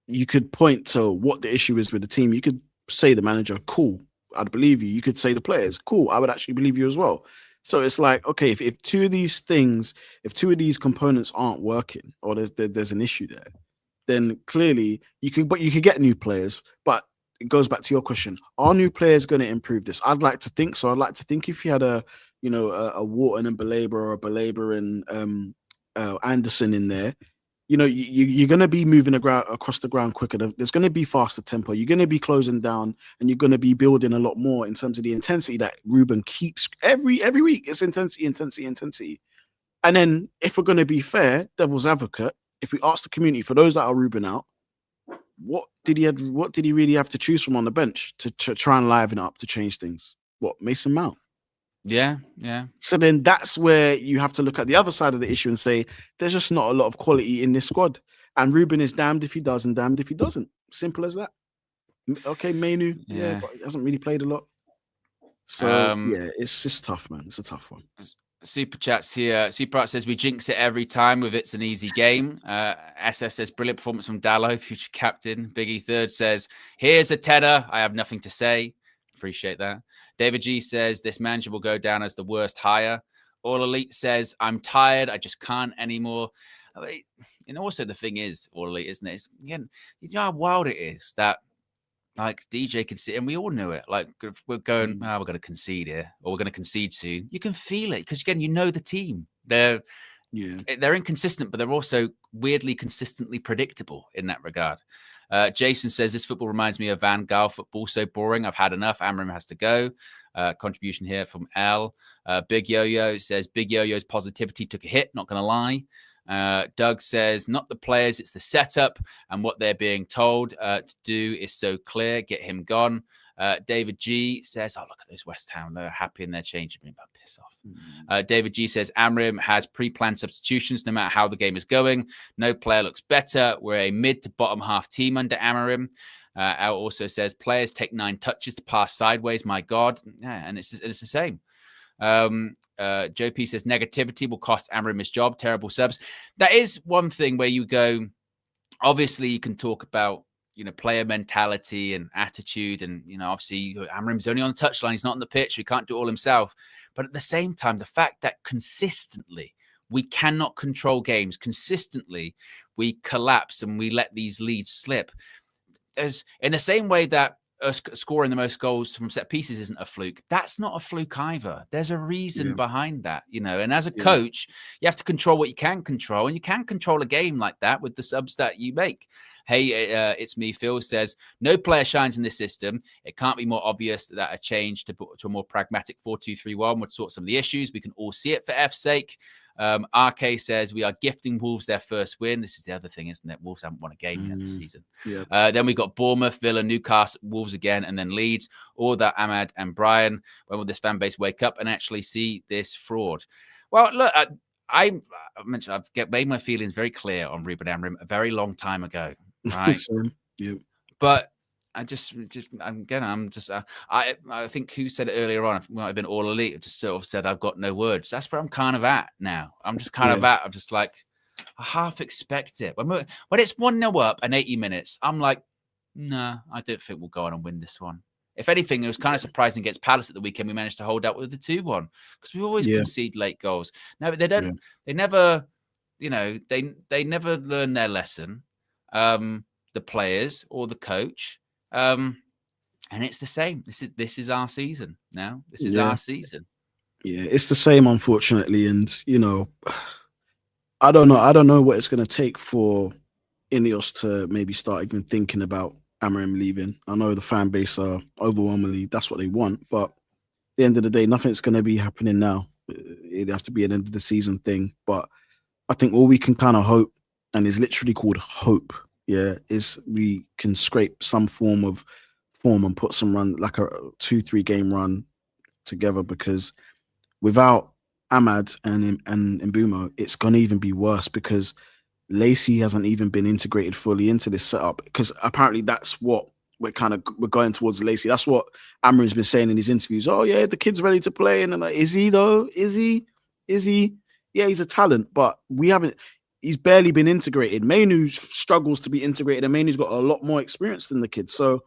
you could point to what the issue is with the team. You could say the manager, cool, I'd believe you. You could say the players, cool, I would actually believe you as well. So it's like, okay, if two of these components aren't working, or there's an issue there, then clearly you could get new players. But it goes back to your question: are new players going to improve this? I'd like to think so. I'd like to think if you had a Wharton and Baleba, or a Baleba and Anderson in there, you know, you're going to be moving across the ground quicker. There's going to be faster tempo. You're going to be closing down, and you're going to be building a lot more in terms of the intensity that Ruben keeps every week. It's intensity. And then, if we're going to be fair, devil's advocate, if we ask the community, for those that are Ruben out, what did he really have to choose from on the bench to try and liven up, to change things? What, Mason Mount? Yeah. So then that's where you have to look at the other side of the issue and say, there's just not a lot of quality in this squad. And Ruben is damned if he does and damned if he doesn't. Simple as that. Okay, Mainu, but he hasn't really played a lot. So, it's just tough, man. It's a tough one. Super chats here. Super says, we jinx it every time with it's an easy game. SS says, brilliant performance from Dallo, future captain. Biggie Third says, here's a tenner. I have nothing to say. Appreciate that. David G says, this manager will go down as the worst hire. All Elite says, I'm tired. I just can't anymore. I mean, and also the thing is, All Elite, isn't it? It's, again, you know how wild it is that like DJ could see, and we all knew it. Like, if we're going, we're going to concede here, or we're going to concede soon. You can feel it because, again, you know the team. They're inconsistent, but they're also weirdly consistently predictable in that regard. Jason says, this football reminds me of Van Gaal football. So boring. I've had enough. Amram has to go. Contribution here from L. Big Yo-Yo says, Big Yo-Yo's positivity took a hit. Not going to lie. Doug says, not the players, it's the setup, and what they're being told to do is so clear. Get him gone. David G says, oh, look at those West Ham. They're happy in their changing room. Piss off. David G says, Amram has pre-planned substitutions no matter how the game is going. No player looks better. We're a mid to bottom half team under Amram. Al also says, players take 9 touches to pass sideways. My God. Yeah, and it's the same. Joe P says, negativity will cost Amram his job. Terrible subs. That is one thing where you go, obviously you can talk about, you know, player mentality and attitude. And, you know, obviously Amram's only on the touchline. He's not on the pitch. He can't do it all himself. But at the same time, the fact that consistently we cannot control games, consistently we collapse and we let these leads slip. There's, in the same way that us scoring the most goals from set pieces isn't a fluke, that's not a fluke either. There's a reason behind that, you know. And as a coach, you have to control what you can control, and you can control a game like that with the subs that you make. Hey, it's me. Phil says, no player shines in this system. It can't be more obvious that a change to a more pragmatic 4-2-3-1 would sort some of the issues. We can all see it for F's sake. RK says, we are gifting Wolves their first win. This is the other thing, isn't it? Wolves haven't won a game yet this season. Then we got Bournemouth, Villa, Newcastle, Wolves again, and then Leeds. All that, Ahmad and Brian. When will this fan base wake up and actually see this fraud? Well, look, I mentioned I've made my feelings very clear on Ruben Amorim a very long time ago, right? But I think who said it earlier on, it might have been All Elite, just sort of said, I've got no words. That's where I'm kind of at now. I'm just kind of at, I'm just like, I half expect it. When it's 1-0 up and 80 minutes, I'm like, nah, I don't think we'll go on and win this one. If anything, it was kind of surprising against Palace at the weekend. We managed to hold out with the 2-1 because we always concede late goals. No, they don't, they never, you know, they never learn their lesson. The players or the coach. And it's the same. This is our season now. This is our season. Yeah, it's the same, unfortunately. And, you know, I don't know what it's going to take for Ineos to maybe start even thinking about Amorim leaving. I know the fan base are overwhelmingly, that's what they want. But at the end of the day, nothing's going to be happening now. It'd have to be an end of the season thing. But I think all we can kind of hope, and it's literally called hope, is we can scrape some form of form and put some run, like a 2-3 game run together, because without Ahmad and Mbumo, it's going to even be worse because Lacey hasn't even been integrated fully into this setup. Because apparently that's what we're going towards Lacey. That's what Amarin's been saying in his interviews. Oh yeah, the kid's ready to play, and I'm like, is he though? Is he? Yeah, he's a talent, but we haven't. He's barely been integrated. Mainu struggles to be integrated, and Mainu's got a lot more experience than the kid. So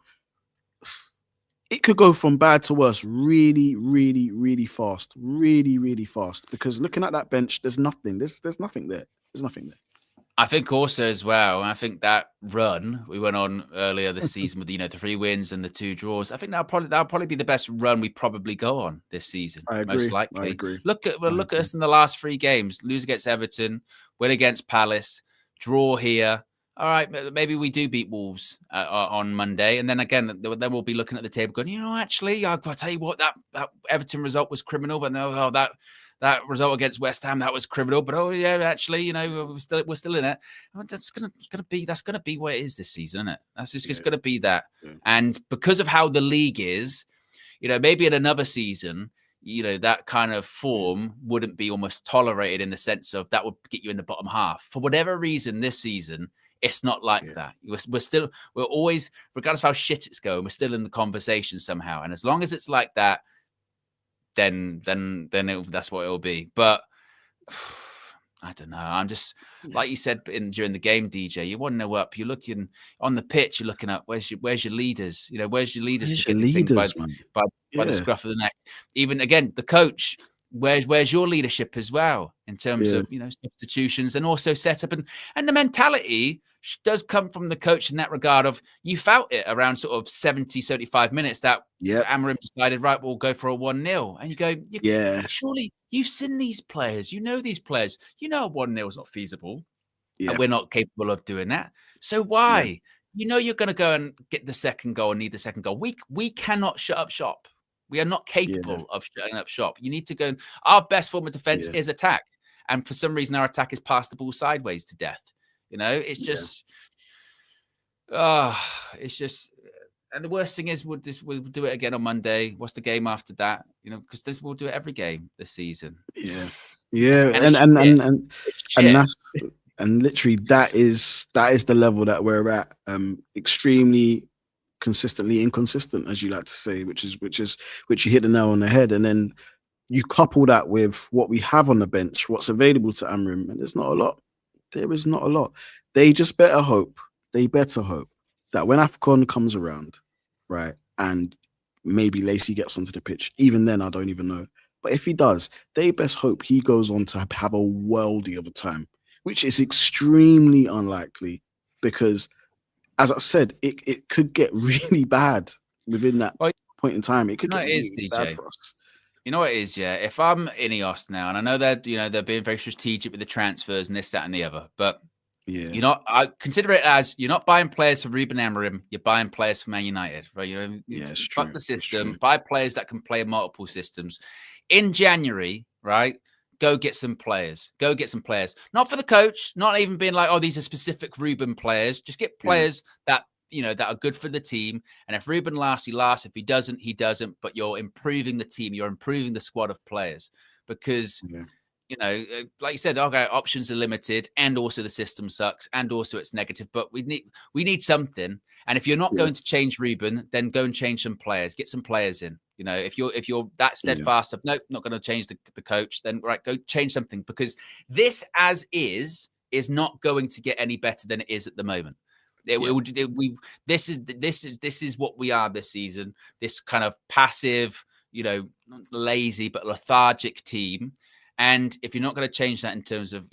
it could go from bad to worse really, really, really fast. Really, really fast. Because looking at that bench, there's nothing. There's nothing there. There's nothing there. I think also as well, I think that run we went on earlier this season with the 3 wins and the 2 draws, I think that'll probably be the best run we probably go on this season. I agree. Most likely. I agree. Look at us in the last 3 games: lose against Everton, win against Palace, draw here. All right, maybe we do beat Wolves on Monday, and then again, then we'll be looking at the table going, actually, I'll tell you what, that Everton result was criminal, but no, that result against West Ham, that was criminal. But actually, we're still in it. That's gonna be what it is this season, isn't it? That's just gonna be that. Yeah. And because of how the league is, maybe in another season, that kind of form wouldn't be almost tolerated in the sense of that would get you in the bottom half. For whatever reason, this season, it's not like that. We're always, regardless of how shit it's going, we're still in the conversation somehow. And as long as it's like that, then that's what it'll be. But I don't know. I'm just like you said during the game, DJ. You want to know up. You're looking on the pitch. You're looking up. Where's your leaders? Where's your leaders to get the thing by the scruff of the neck? Even again, the coach. Where's your leadership as well in terms of substitutions and also setup and the mentality does come from the coach in that regard of you felt it around sort of 70, 75 minutes that Amarim decided, right, we'll go for a 1-0. And you go, surely you've seen these players, these players, a 1-0 is not feasible and we're not capable of doing that. So why? You're going to go and get the second goal and need the second goal. We cannot shut up shop. We are not capable of shutting up shop. You need to go. Our best form of defense is attack. And for some reason, our attack is pass the ball sideways to death. It's just, it's just, and the worst thing is we'll do it again on Monday. What's the game after that? Because we'll do it every game this season. Yeah. And literally that is the level that we're at. Extremely consistently inconsistent, as you like to say, which you hit the nail on the head. And then you couple that with what we have on the bench, what's available to Amrim, and there's not a lot. There is not a lot. They just better hope that when AFCON comes around, right, and maybe Lacey gets onto the pitch, even then I don't even know. But if he does, they best hope he goes on to have a worldie of a time, which is extremely unlikely because, as I said, it could get really bad within that point in time. It could get really bad for us. You know what it is, yeah? If I'm Ineos now, and I know they're being very strategic with the transfers and this, that, and the other, but I consider it as you're not buying players for Ruben Amorim, you're buying players for Man United, right? Fuck the system, buy players that can play multiple systems. In January, right? Go get some players. Not for the coach, not even being like, these are specific Ruben players. Just get players that that are good for the team. And if Ruben lasts, he lasts. If he doesn't, he doesn't. But you're improving the team. You're improving the squad of players because, like you said, options are limited, and also the system sucks, and also it's negative. But we need something. And if you're not going to change Ruben, then go and change some players. Get some players in. If you're that steadfast of nope, not going to change the coach, then right, go change something because this as is not going to get any better than it is at the moment. This is what we are this season. This kind of passive, not lazy but lethargic team. And if you're not going to change that in terms of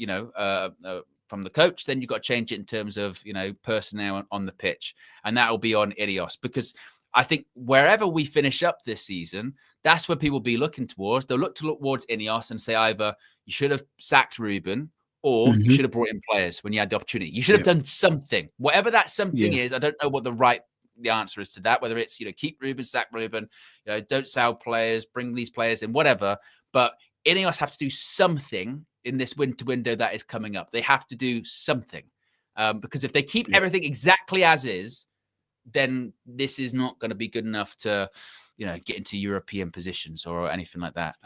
from the coach, then you've got to change it in terms of personnel on the pitch, and that will be on Ineos because I think wherever we finish up this season, that's where people will be looking towards. They'll look towards Ineos and say either you should have sacked Ruben or you should have brought in players when you had the opportunity. You should have done something. Whatever that something is, I don't know what the answer is to that, whether it's, keep Ruben, sack Ruben, don't sell players, bring these players in, whatever. But Ineos have to do something in this winter window that is coming up. They have to do something because if they keep everything exactly as is, then this is not going to be good enough to, get into European positions or anything like that.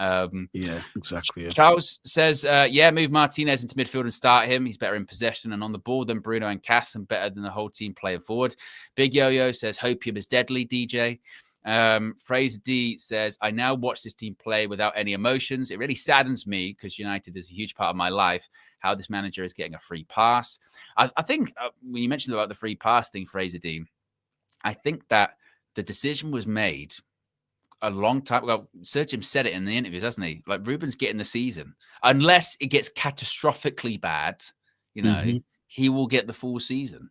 Yeah, exactly. Yeah. Charles says, move Martinez into midfield and start him. He's better in possession and on the ball than Bruno and Cass, and better than the whole team playing forward. Big Yo-Yo says, hopium is deadly, DJ. Fraser D says, I now watch this team play without any emotions. It really saddens me because United is a huge part of my life, how this manager is getting a free pass. I think when you mentioned about the free pass thing, Fraser D, I think that the decision was made a long time ago. Sergio said it in the interviews, hasn't he? Like, Ruben's getting the season. Unless it gets catastrophically bad, he will get the full season,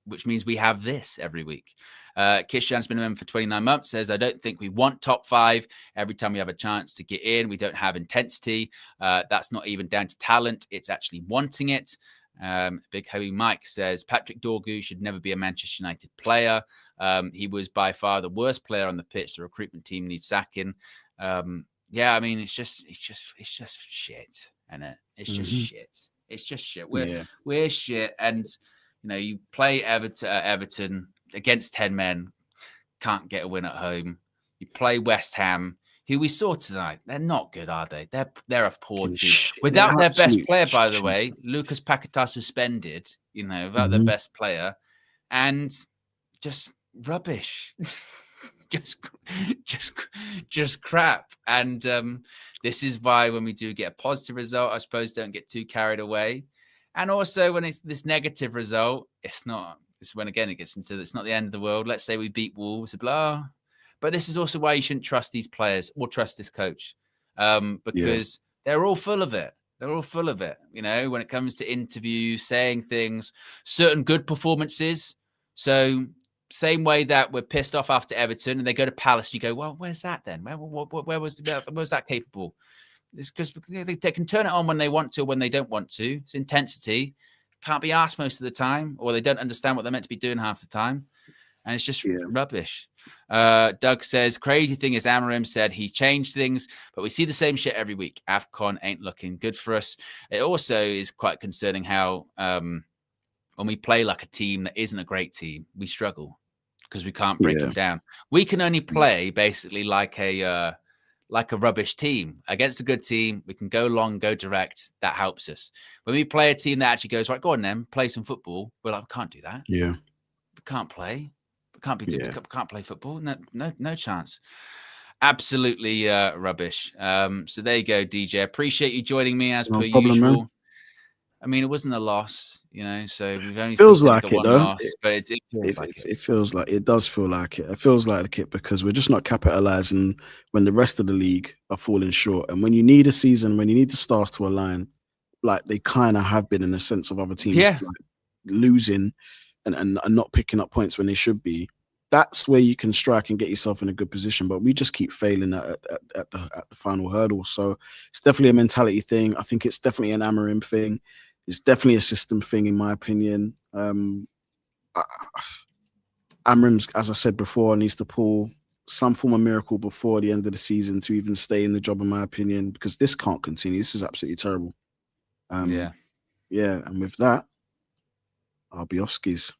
which means we have this every week. Kishan's been a member for 29 months, says, I don't think we want top 5. Every time we have a chance to get in, we don't have intensity. That's not even down to talent. It's actually wanting it. Big Hoey Mike says, Patrick Dorgu should never be a Manchester United player. He was by far the worst player on the pitch. The recruitment team needs sacking. I mean, it's just shit, isn't it? It's just shit. It's just shit. We're shit. And, you play Everton against 10 men, can't get a win at home. You play West Ham, who we saw tonight. They're not good, are they? They're a poor team. Without their best player, by the way, Lucas Paquetá suspended, without their best player, and just rubbish. just crap. And this is why when we do get a positive result, I suppose don't get too carried away. And also when it's this negative result, it's when again it gets into it's not the end of the world. Let's say we beat Wolves, blah. But this is also why you shouldn't trust these players or trust this coach, because they're all full of it. They're all full of it. When it comes to interviews, saying things, certain good performances. So same way that we're pissed off after Everton and they go to Palace, you go, well, where's that then? Where was that capable? It's because they can turn it on when they want to, when they don't want to. It's intensity. Can't be asked most of the time, or they don't understand what they're meant to be doing half the time. And it's just rubbish. Doug says, crazy thing is Amorim said he changed things, but we see the same shit every week. AFCON ain't looking good for us. It also is quite concerning how when we play like a team that isn't a great team, we struggle because we can't break them down. We can only play basically like a rubbish team. Against a good team, we can go long, go direct. That helps us. When we play a team that actually goes, right, go on then, play some football. We're like, we can't do that. Yeah. We can't play. We can't play football. No chance. Absolutely rubbish. So there you go, DJ. Appreciate you joining me as per usual. Man. I mean, it wasn't a loss, so we've only feels like it, one though. Loss, but it feels like it. It feels like it does feel like it. It feels like it because we're just not capitalizing when the rest of the league are falling short. And when you need a season, when you need the stars to align, like they kind of have been in a sense of other teams like, losing and not picking up points when they should be. That's where you can strike and get yourself in a good position. But we just keep failing at the final hurdle. So it's definitely a mentality thing. I think it's definitely an Amorim thing. It's definitely a system thing, in my opinion. Amorim's, as I said before, needs to pull some form of miracle before the end of the season to even stay in the job, in my opinion, because this can't continue. This is absolutely terrible. And with that, I'll be off skis.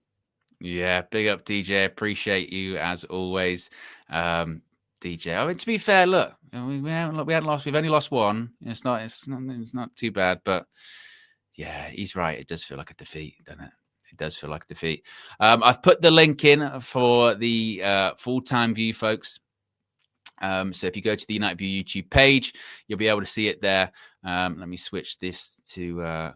Yeah, big up, DJ. Appreciate you as always, DJ. I mean, to be fair, look, we haven't lost. We've only lost one. It's not too bad, but. Yeah, he's right. It does feel like a defeat, doesn't it? It does feel like a defeat. I've put the link in for the full-time view, folks. So if you go to the United View YouTube page, you'll be able to see it there. Let me switch this to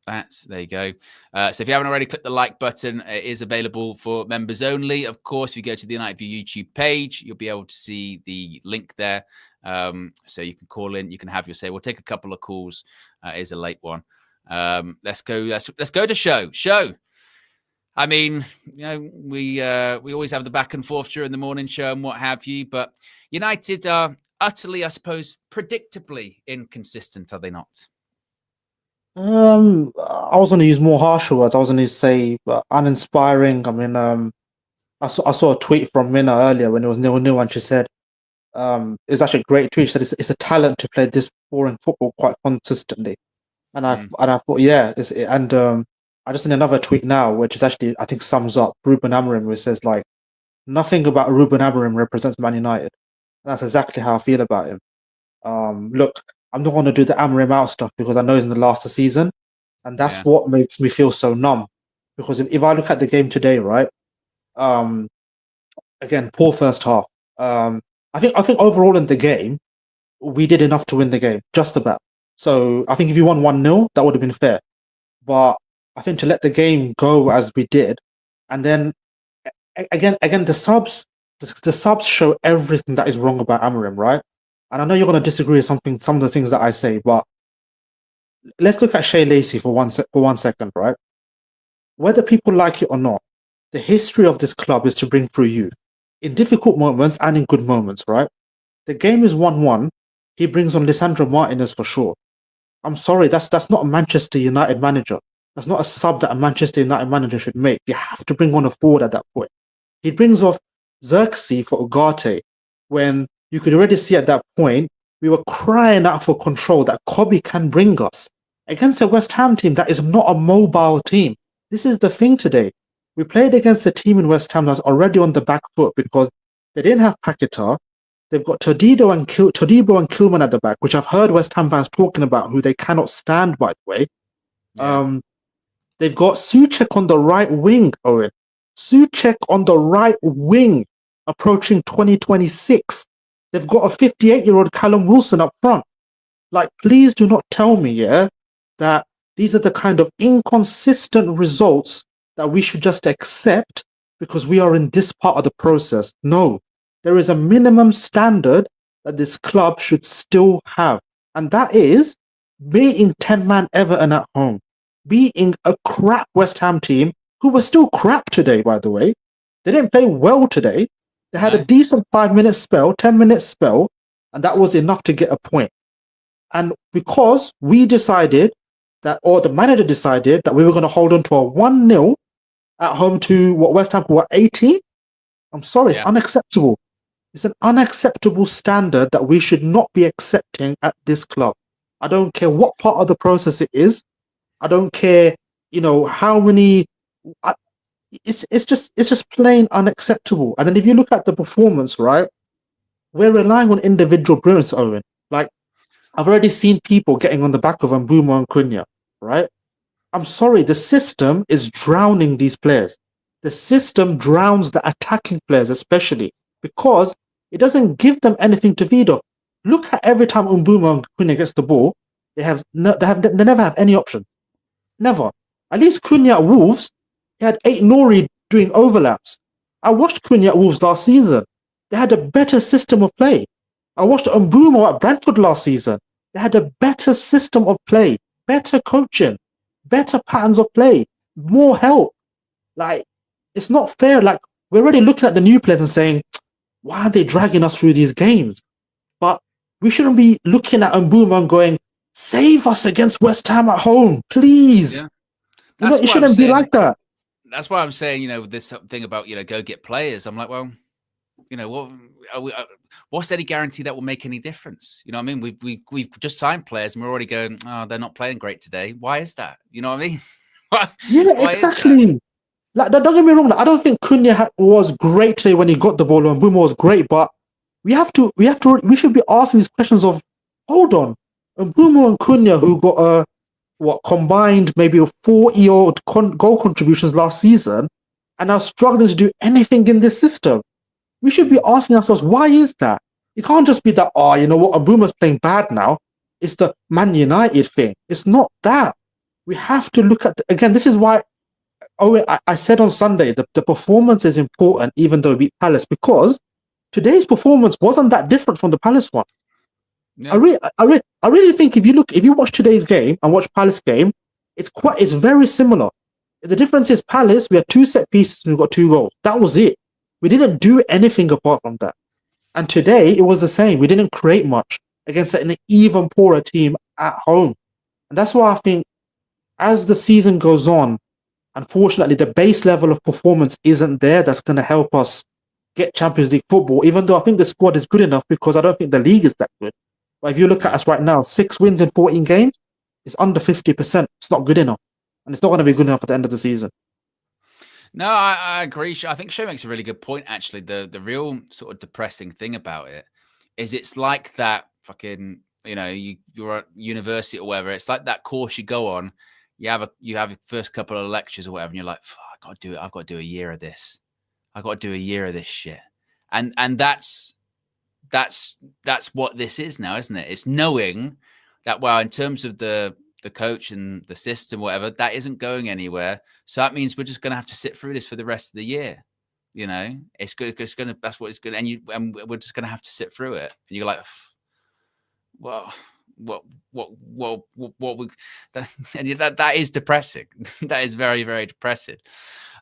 that. There you go. So if you haven't already, click the like button. It is available for members only. Of course, if you go to the United View YouTube page, you'll be able to see the link there. So you can call in. You can have your say. We'll take a couple of calls. It is a late one. Let's go to show. I mean, we always have the back and forth during the morning show and what have you, but United are utterly, I suppose, predictably inconsistent, are they not? I was going to use more harsher words. I was going to say uninspiring. I mean, I saw a tweet from Minna earlier when it was 0-0, and she said it was actually a great tweet. She said it's a talent to play this boring football quite consistently. And I thought, I just seen another tweet now, which is actually, I think, sums up Ruben Amorim, which says, like, nothing about Ruben Amorim represents Man United. That's exactly how I feel about him. Look, I'm not going to do the Amorim out stuff because I know he's in the last of the season, and that's what makes me feel so numb. Because if I look at the game today, right, again, poor first half. I think overall in the game, we did enough to win the game, just about. So I think if you won 1-0, that would have been fair. But I think to let the game go as we did, and then again, the subs show everything that is wrong about Amorim, right? And I know you're going to disagree with some of the things that I say, but let's look at Shea Lacey for 1 second, right? Whether people like it or not, the history of this club is to bring through youth in difficult moments and in good moments, right? The game is 1-1. He brings on Lisandro Martinez for sure. I'm sorry, that's not a Manchester United manager. That's not a sub that a Manchester United manager should make. You have to bring on a forward at that point. He brings off Xerxes for Ugarte when you could already see at that point we were crying out for control that Kobe can bring us. Against a West Ham team that is not a mobile team. This is the thing today. We played against a team in West Ham that's already on the back foot because they didn't have Paquetá. They've got Todibo and Kilman at the back, which I've heard West Ham fans talking about, who they cannot stand, by the way. Yeah. They've got Souček on the right wing, Owen. Souček on the right wing, approaching 2026. They've got a 58-year-old Callum Wilson up front. Like, please do not tell me, that these are the kind of inconsistent results that we should just accept because we are in this part of the process. No. There is a minimum standard that this club should still have. And that is beating 10-man Everton at home. Beating a crap West Ham team, who were still crap today, by the way. They didn't play well today. They had a decent 5-minute spell, 10-minute spell, and that was enough to get a point. And because we decided that, or the manager decided that we were going to hold on to a 1-0 at home to what West Ham were 18, I'm sorry, it's unacceptable. It's an unacceptable standard that we should not be accepting at this club. I don't care what part of the process it is. I don't care, how many. It's just plain unacceptable. And then if you look at the performance, right, we're relying on individual brilliance, Owen. Like, I've already seen people getting on the back of Mbeumo and Cunha, right? I'm sorry, the system is drowning these players. The system drowns the attacking players, especially because it doesn't give them anything to feed off. Look at every time Mbeumo and Cunha gets the ball, they never have any option. Never. At least Cunha at Wolves, he had 8 Nori doing overlaps. I watched Cunha at Wolves last season. They had a better system of play. I watched Mbeumo at Brentford last season. They had a better system of play, better coaching, better patterns of play, more help. Like, it's not fair. Like, we're already looking at the new players and saying, why are they dragging us through these games? But we shouldn't be looking at Mbeumo and going, save us against West Ham at home, please. Yeah. It shouldn't be like that. That's why I'm saying, this thing about, go get players. I'm like, well, what's any guarantee that will make any difference? You know what I mean? We've just signed players and we're already going, oh, they're not playing great today. Why is that? You know what I mean? Why exactly. Like, don't get me wrong. Like, I don't think Cunha was great today when he got the ball, and Mbeumo was great. But we should be asking these questions of, hold on, Mbeumo and Cunha, who got combined maybe a 40-year-old goal contributions last season, and are struggling to do anything in this system. We should be asking ourselves, why is that? It can't just be that, Mbeumo's playing bad now. It's the Man United thing. It's not that. We have to look at, again, this is why I said on Sunday that the performance is important even though we beat Palace, because today's performance wasn't that different from the Palace one. Yeah. I really think if you watch today's game and watch Palace game, it's very similar. The difference is Palace, we had 2 set pieces and we got 2 goals. That was it. We didn't do anything apart from that. And today it was the same. We didn't create much against an even poorer team at home. And that's why I think as the season goes on, unfortunately, the base level of performance isn't there that's going to help us get Champions League football, even though I think the squad is good enough, because I don't think the league is that good. But if you look at us right now, 6 wins in 14 games, it's under 50%. It's not good enough. And it's not going to be good enough at the end of the season. No, I agree. I think Shay makes a really good point. Actually, the real sort of depressing thing about it is it's like that fucking, you're at university or whatever. It's like that course you go on. You have your first couple of lectures or whatever, and you're like, I got to do it. I've got to do a year of this. I've got to do a year of this shit. And that's what this is now, isn't it? It's knowing that, well, in terms of the coach and the system, whatever, that isn't going anywhere. So that means we're just going to have to sit through this for the rest of the year. It's good. It's going to. That's what it's good. And we're just going to have to sit through it. And you're like, well, what we that is depressing. That is very, very depressing.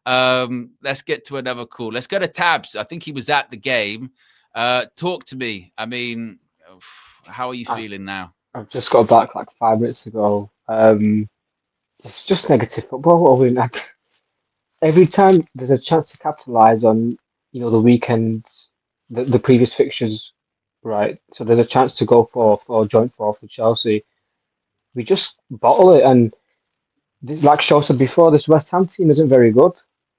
Let's get to another call. Let's go to Tabs. I think he was at the game. Talk to me. I mean, how are you feeling now? I've just got back like 5 minutes ago. It's just negative football. Every time there's a chance to capitalize on, the weekends, the previous fixtures, right? So there's a chance to go for a joint fourth with Chelsea. We just bottle it, and like Shaw said before, this West Ham team isn't very good.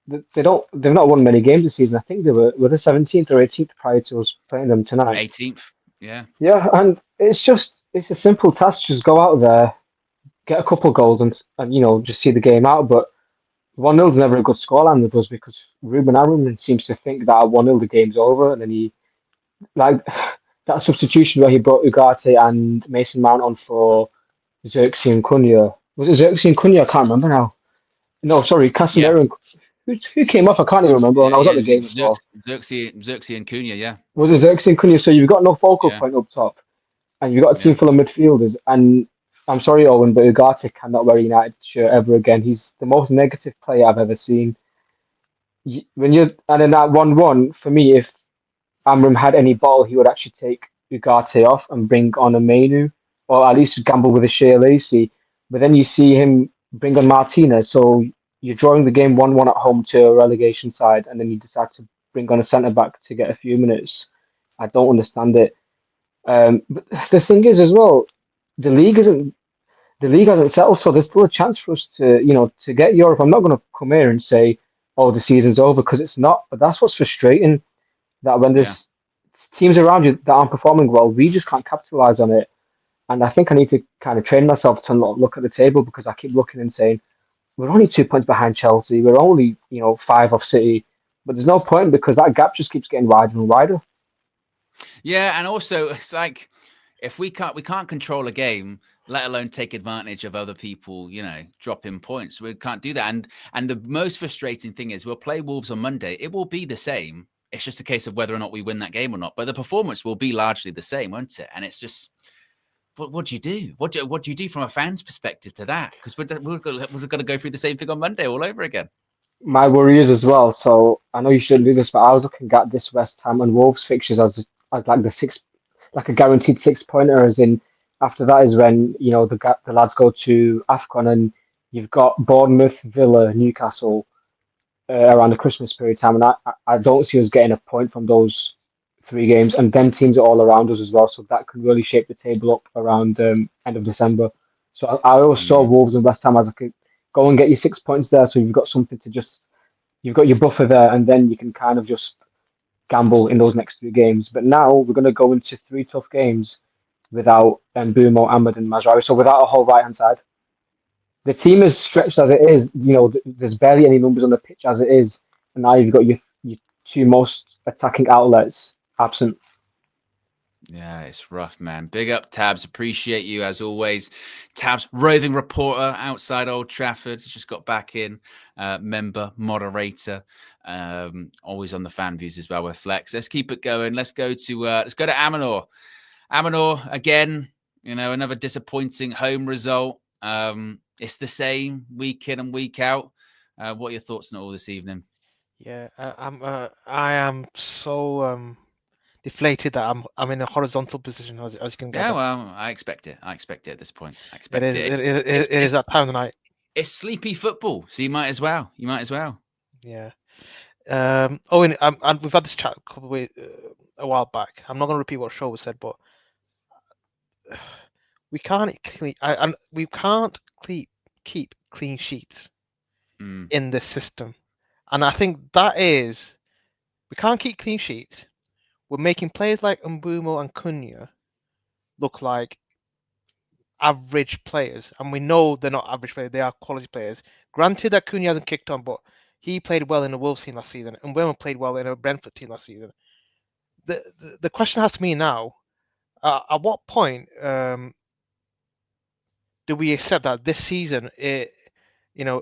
They've not won many games this season. I think they were the 17th or 18th prior to us playing them tonight. 18th, yeah. Yeah, and it's a simple task. Just go out there, get a couple goals, and just see the game out. But 1-0 is never a good scoreline with us because Ruben Amorim seems to think that at 1-0 the game's over, and then he like that substitution where he brought Ugarte and Mason Mount on for Xerxes and Cunha. Was it Xerxes and Cunha? I can't remember now. No, sorry, Casemiro. Yeah. Who came off? I can't even remember. And I was at the game as well. Xerxes and Cunha, yeah. Was it Xerxes and Cunha? So you've got no focal point up top, and you've got a team full of midfielders. And I'm sorry, Owen, but Ugarte cannot wear a United shirt ever again. He's the most negative player I've ever seen. And in that 1-1, for me, if Amram had any ball, he would actually take Ugarte off and bring on a Mainu, or at least gamble with a Shea Lacey. But then you see him bring on Martinez, so you're drawing the game 1-1 at home to a relegation side, and then you decide to bring on a centre back to get a few minutes. I don't understand it. But the thing is, as well, the league hasn't settled, so there's still a chance for us to get Europe. I'm not going to come here and say, "Oh, the season's over," because it's not. But that's what's frustrating. That when there's teams around you that aren't performing well, we just can't capitalize on it. And I think I need to kind of train myself to look at the table because I keep looking and saying, we're only 2 points behind Chelsea. We're only, 5 off City. But there's no point because that gap just keeps getting wider and wider. Yeah, and also it's like if we can't control a game, let alone take advantage of other people, dropping points. We can't do that. And the most frustrating thing is we'll play Wolves on Monday. It will be the same. It's just a case of whether or not we win that game or not. But the performance will be largely the same, won't it? And it's just, what do you do? What do you do from a fan's perspective to that? Because we're going to go through the same thing on Monday all over again. My worry is as well. So I know you shouldn't do this, but I was looking at this West Ham and Wolves fixtures as like like a guaranteed 6-pointer. As in, after that is when the lads go to AFCON, and you've got Bournemouth, Villa, Newcastle around the Christmas period time, and I don't see us getting a point from those 3 games, and then teams are all around us as well, so that could really shape the table up around end of December. So I always saw Wolves and West Ham as like go and get your 6 points there, so you've got something to you've got your buffer there, and then you can kind of just gamble in those next 3 games. But now we're going to go into 3 tough games without Mbeumo, Ahmed, and Mazraoui, so without a whole right-hand side. The team is stretched as it is. There's barely any numbers on the pitch as it is, and now you've got your 2 most attacking outlets absent. Yeah, it's rough, man. Big up, Tabs. Appreciate you as always. Tabs, roving reporter outside Old Trafford. Just got back in. Member, moderator. Always on the fan views as well with Flex. Let's keep it going. Let's go to Amanor. Amanor again. Another disappointing home result. It's the same week in and week out. What are your thoughts on it all this evening? Yeah, I am so deflated that I'm in a horizontal position as you can get. Yeah, well, I expect it. I expect it at this point. I expect it. It is that time of night. It's sleepy football, so you might as well. Yeah. Owen, we've had this chat a while back. I'm not going to repeat what Shaw said, but we can't keep clean sheets in this system. And I think that is, we can't keep clean sheets. We're making players like Mbumo and Cunha look like average players, and we know they're not average players, they are quality players. Granted that Cunha hasn't kicked on, but he played well in the Wolves team last season, and Mbumo played well in a Brentford team last season. The question has to be now, at what point do we accept that this season it's going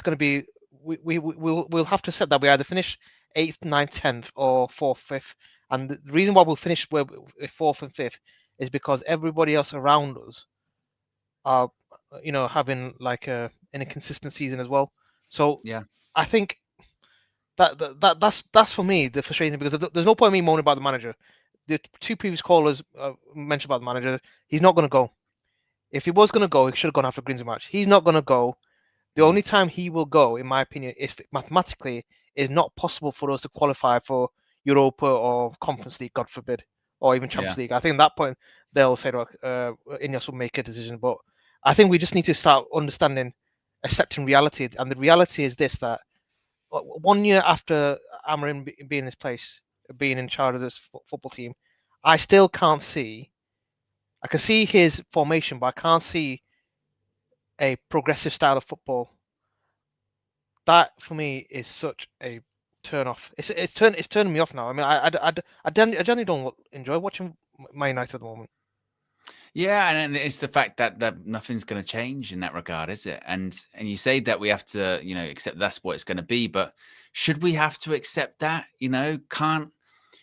to be, we'll have to accept that we either finish 8th, 9th, 10th, or 4th, 5th. And the reason why we'll finish 4th and 5th is because everybody else around us are, having like an inconsistent season as well. So Yeah. I think that's for me the frustrating thing, because there's no point in me moaning about the manager. The two previous callers mentioned about the manager. He's not going to go. If he was going to go, he should have gone after Grimsby match. He's not going to go. The only time he will go, in my opinion, if mathematically is not possible for us to qualify for Europa or Conference League, God forbid, or even Champions League. I think at that point they'll say, look, Ineos will make a decision. But I think we just need to start understanding, accepting reality. And the reality is this, that 1 year after Amorim being in this place, being in charge of this football team, I still can't see, I can see his formation, but I can't see a progressive style of football. That for me is such a turn off. It's turning me off now. I mean, I generally don't enjoy watching Man United at the moment. Yeah, and it's the fact that nothing's going to change in that regard, is it? And you say that we have to, accept that's what it's going to be, but should we have to accept that? Can't,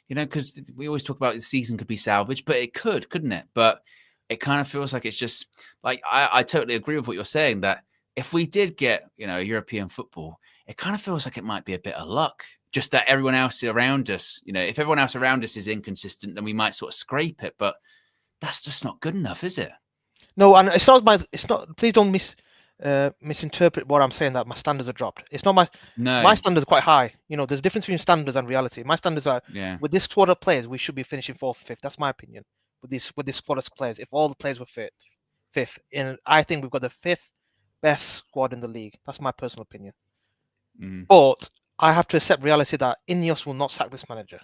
because we always talk about the season could be salvaged, but it could, couldn't it? But it kind of feels like it's just like I totally agree with what you're saying, that if we did get, European football, it kind of feels like it might be a bit of luck. Just that everyone else around us, if everyone else around us is inconsistent, then we might sort of scrape it. But that's just not good enough, is it? No, and it's not. Please don't misinterpret what I'm saying, that my standards are dropped. It's not my standards are quite high. There's a difference between standards and reality. My standards are, with this squad of players, we should be finishing 4th, 5th. That's my opinion. With this squad of players, if all the players were fit, 5th, and I think we've got the 5th best squad in the league. That's my personal opinion. But I have to accept reality that Ineos will not sack this manager.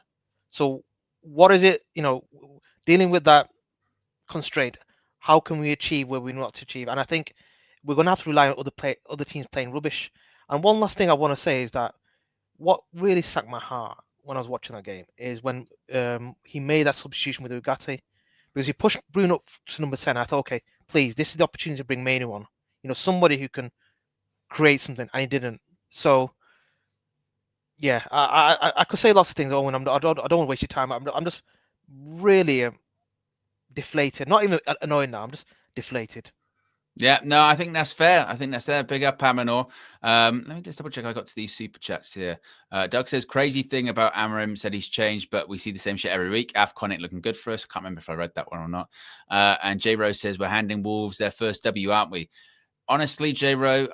So what is it? Dealing with that constraint, how can we achieve where we want to achieve? And I think we're going to have to rely on other teams playing rubbish. And one last thing I want to say is that what really sacked my heart when I was watching that game is when he made that substitution with Ugarte, because he pushed Bruno up to number 10. I thought, okay, please, this is the opportunity to bring Mainu on. Somebody who can create something, and he didn't. So, yeah, I could say lots of things, Owen. I don't want to waste your time. I'm just really deflated. Not even annoyed now. I'm just deflated. Yeah, no, I think that's fair. I think that's fair. Big up, Amanor. Let me just double check. I got to these super chats here. Doug says, crazy thing about Amorim, said he's changed, but we see the same shit every week. AFCON ain't looking good for us. I can't remember if I read that one or not. And J Rose says, we're handing Wolves their first W, aren't we? Honestly, J Ro,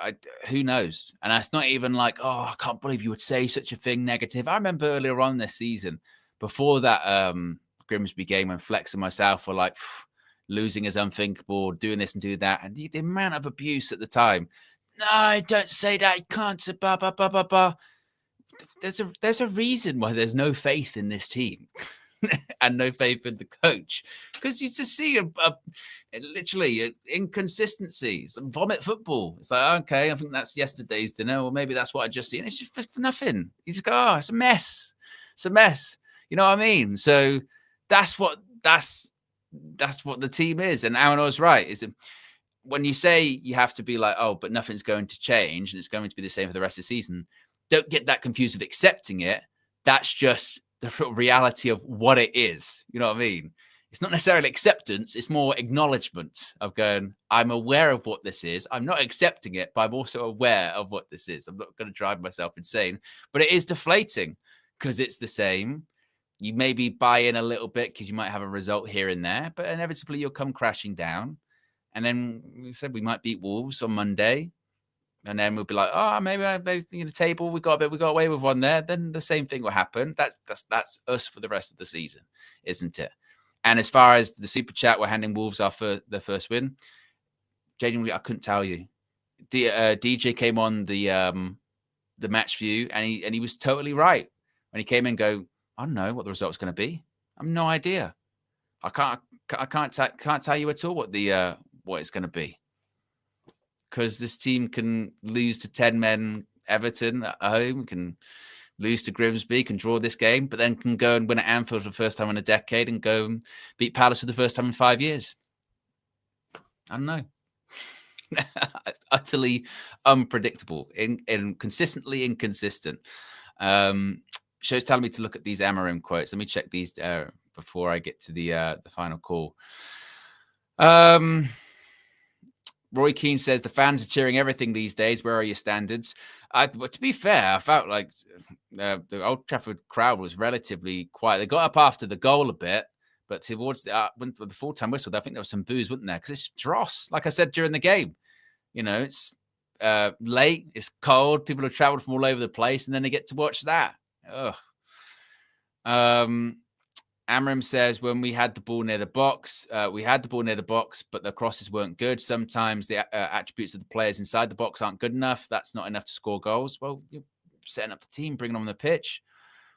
who knows? And it's not even like, oh, I can't believe you would say such a thing negative. I remember earlier on this season, before that Grimsby game, when Flex and myself were like, losing is unthinkable, doing this and do that. And the amount of abuse at the time. No, don't say that. You can't say blah, blah, blah, blah, blah. There's a reason why there's no faith in this team and no faith in the coach. Because you just see literally inconsistency, some vomit football. It's like, okay, I think that's yesterday's dinner, or maybe that's what I just seen. It's just nothing. You just go, oh, it's a mess. It's a mess. You know what I mean? So that's what the team is. And Aaron's right. Is it, when you say you have to be like, oh, but nothing's going to change and it's going to be the same for the rest of the season, don't get that confused with accepting it. That's just the reality of what it is. You know what I mean? It's not necessarily acceptance. It's more acknowledgement of going, I'm aware of what this is. I'm not accepting it, but I'm also aware of what this is. I'm not going to drive myself insane, but it is deflating because it's the same. You maybe buy in a little bit because you might have a result here and there, but inevitably you'll come crashing down. And then we said we might beat Wolves on Monday. And then we'll be like, oh, maybe in the table, we got away with one there. Then the same thing will happen. That's us for the rest of the season, isn't it? And as far as the super chat, we're handing Wolves the first win. Genuinely, I couldn't tell you. DJ came on the the match view, and he was totally right when he came in. I don't know what the result's going to be. I have no idea. I can't tell you at all what it's going to be, because this team can lose to 10 men Everton at home, can lose to Grimsby, can draw this game, but then can go and win at Anfield for the first time in a decade and go and beat Palace for the first time in 5 years. I don't know. Utterly unpredictable, and consistently inconsistent. Show's telling me to look at these Amorim quotes. Let me check these before I get to the final call. Roy Keane says the fans are cheering everything these days. Where are your standards? But to be fair, I felt like the Old Trafford crowd was relatively quiet. They got up after the goal a bit, but towards the full-time whistle, I think there was some boos, wasn't there? Because it's dross, like I said during the game. You know, it's late, it's cold, people have traveled from all over the place, and then they get to watch that. Ugh. Amram says, when we had the ball near the box, but the crosses weren't good. Sometimes the attributes of the players inside the box aren't good enough. That's not enough to score goals. Well, you're setting up the team, bringing them on the pitch.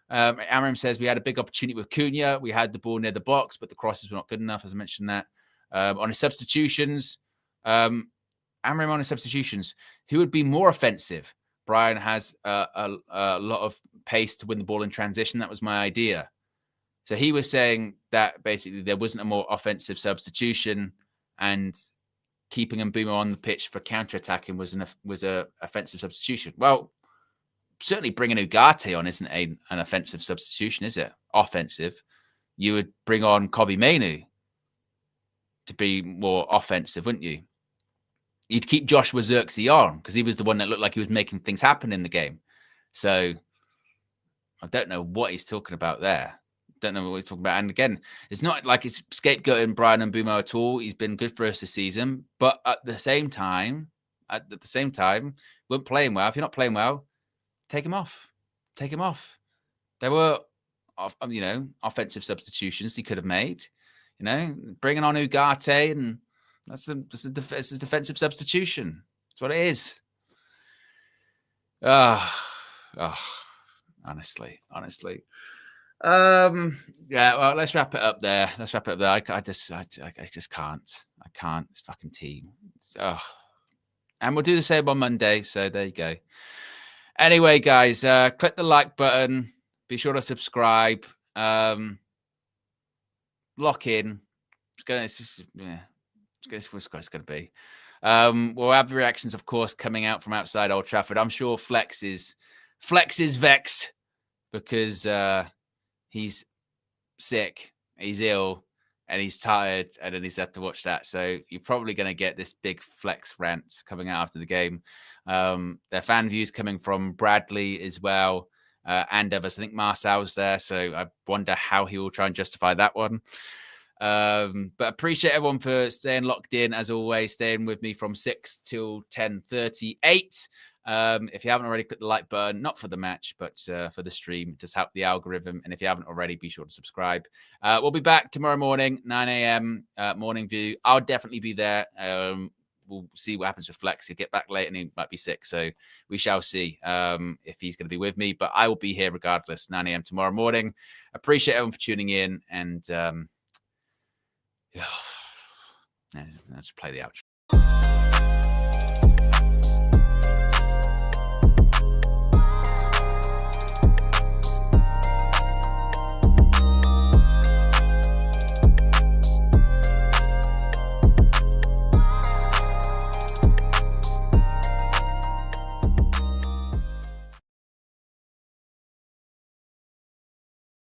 Amram says, we had a big opportunity with Cunha. We had the ball near the box, but the crosses were not good enough, as I mentioned that. On his substitutions, Amram on his substitutions, who would be more offensive? Brian has a lot of pace to win the ball in transition. That was my idea. So he was saying that basically there wasn't a more offensive substitution, and keeping Mbeumo on the pitch for counter-attacking was a offensive substitution. Well, certainly bringing Ugarte on isn't an offensive substitution, is it? Offensive. You would bring on Kobbie Mainoo to be more offensive, wouldn't you? You'd keep Joshua Zirkzee on because he was the one that looked like he was making things happen in the game. So I don't know what he's talking about there. Don't know what he's talking about. And again, it's not like he's scapegoating Brian Mbeumo at all. He's been good for us this season. But at the same time, we're playing well. If you're not playing well, take him off. Take him off. There were, offensive substitutions he could have made. You know, bringing on Ugarte, and that's a defensive substitution. That's what it is. Honestly. Yeah, well, let's wrap it up there. I just can't. I can't. This fucking team. And we'll do the same on Monday. So there you go. Anyway, guys, click the like button. Be sure to subscribe. Lock in. It's going to be. We'll have the reactions, of course, coming out from outside Old Trafford. I'm sure Flex is vexed because he's sick, he's ill, and he's tired, and then he's had to watch that. So you're probably going to get this big Flex rant coming out after the game. Their fan views coming from Bradley as well, and others. I think Marcel's there, so I wonder how he will try and justify that one. But appreciate everyone for staying locked in, as always, staying with me from 6 till 10:38. If you haven't already, click the like button, not for the match, but for the stream. It does help the algorithm. And if you haven't already, be sure to subscribe. We'll be back tomorrow morning, 9 a.m. Morning View. I'll definitely be there. We'll see what happens with Flex. He'll get back late and he might be sick. So we shall see if he's going to be with me. But I will be here regardless, 9 a.m. tomorrow morning. Appreciate everyone for tuning in. And let's play the outro.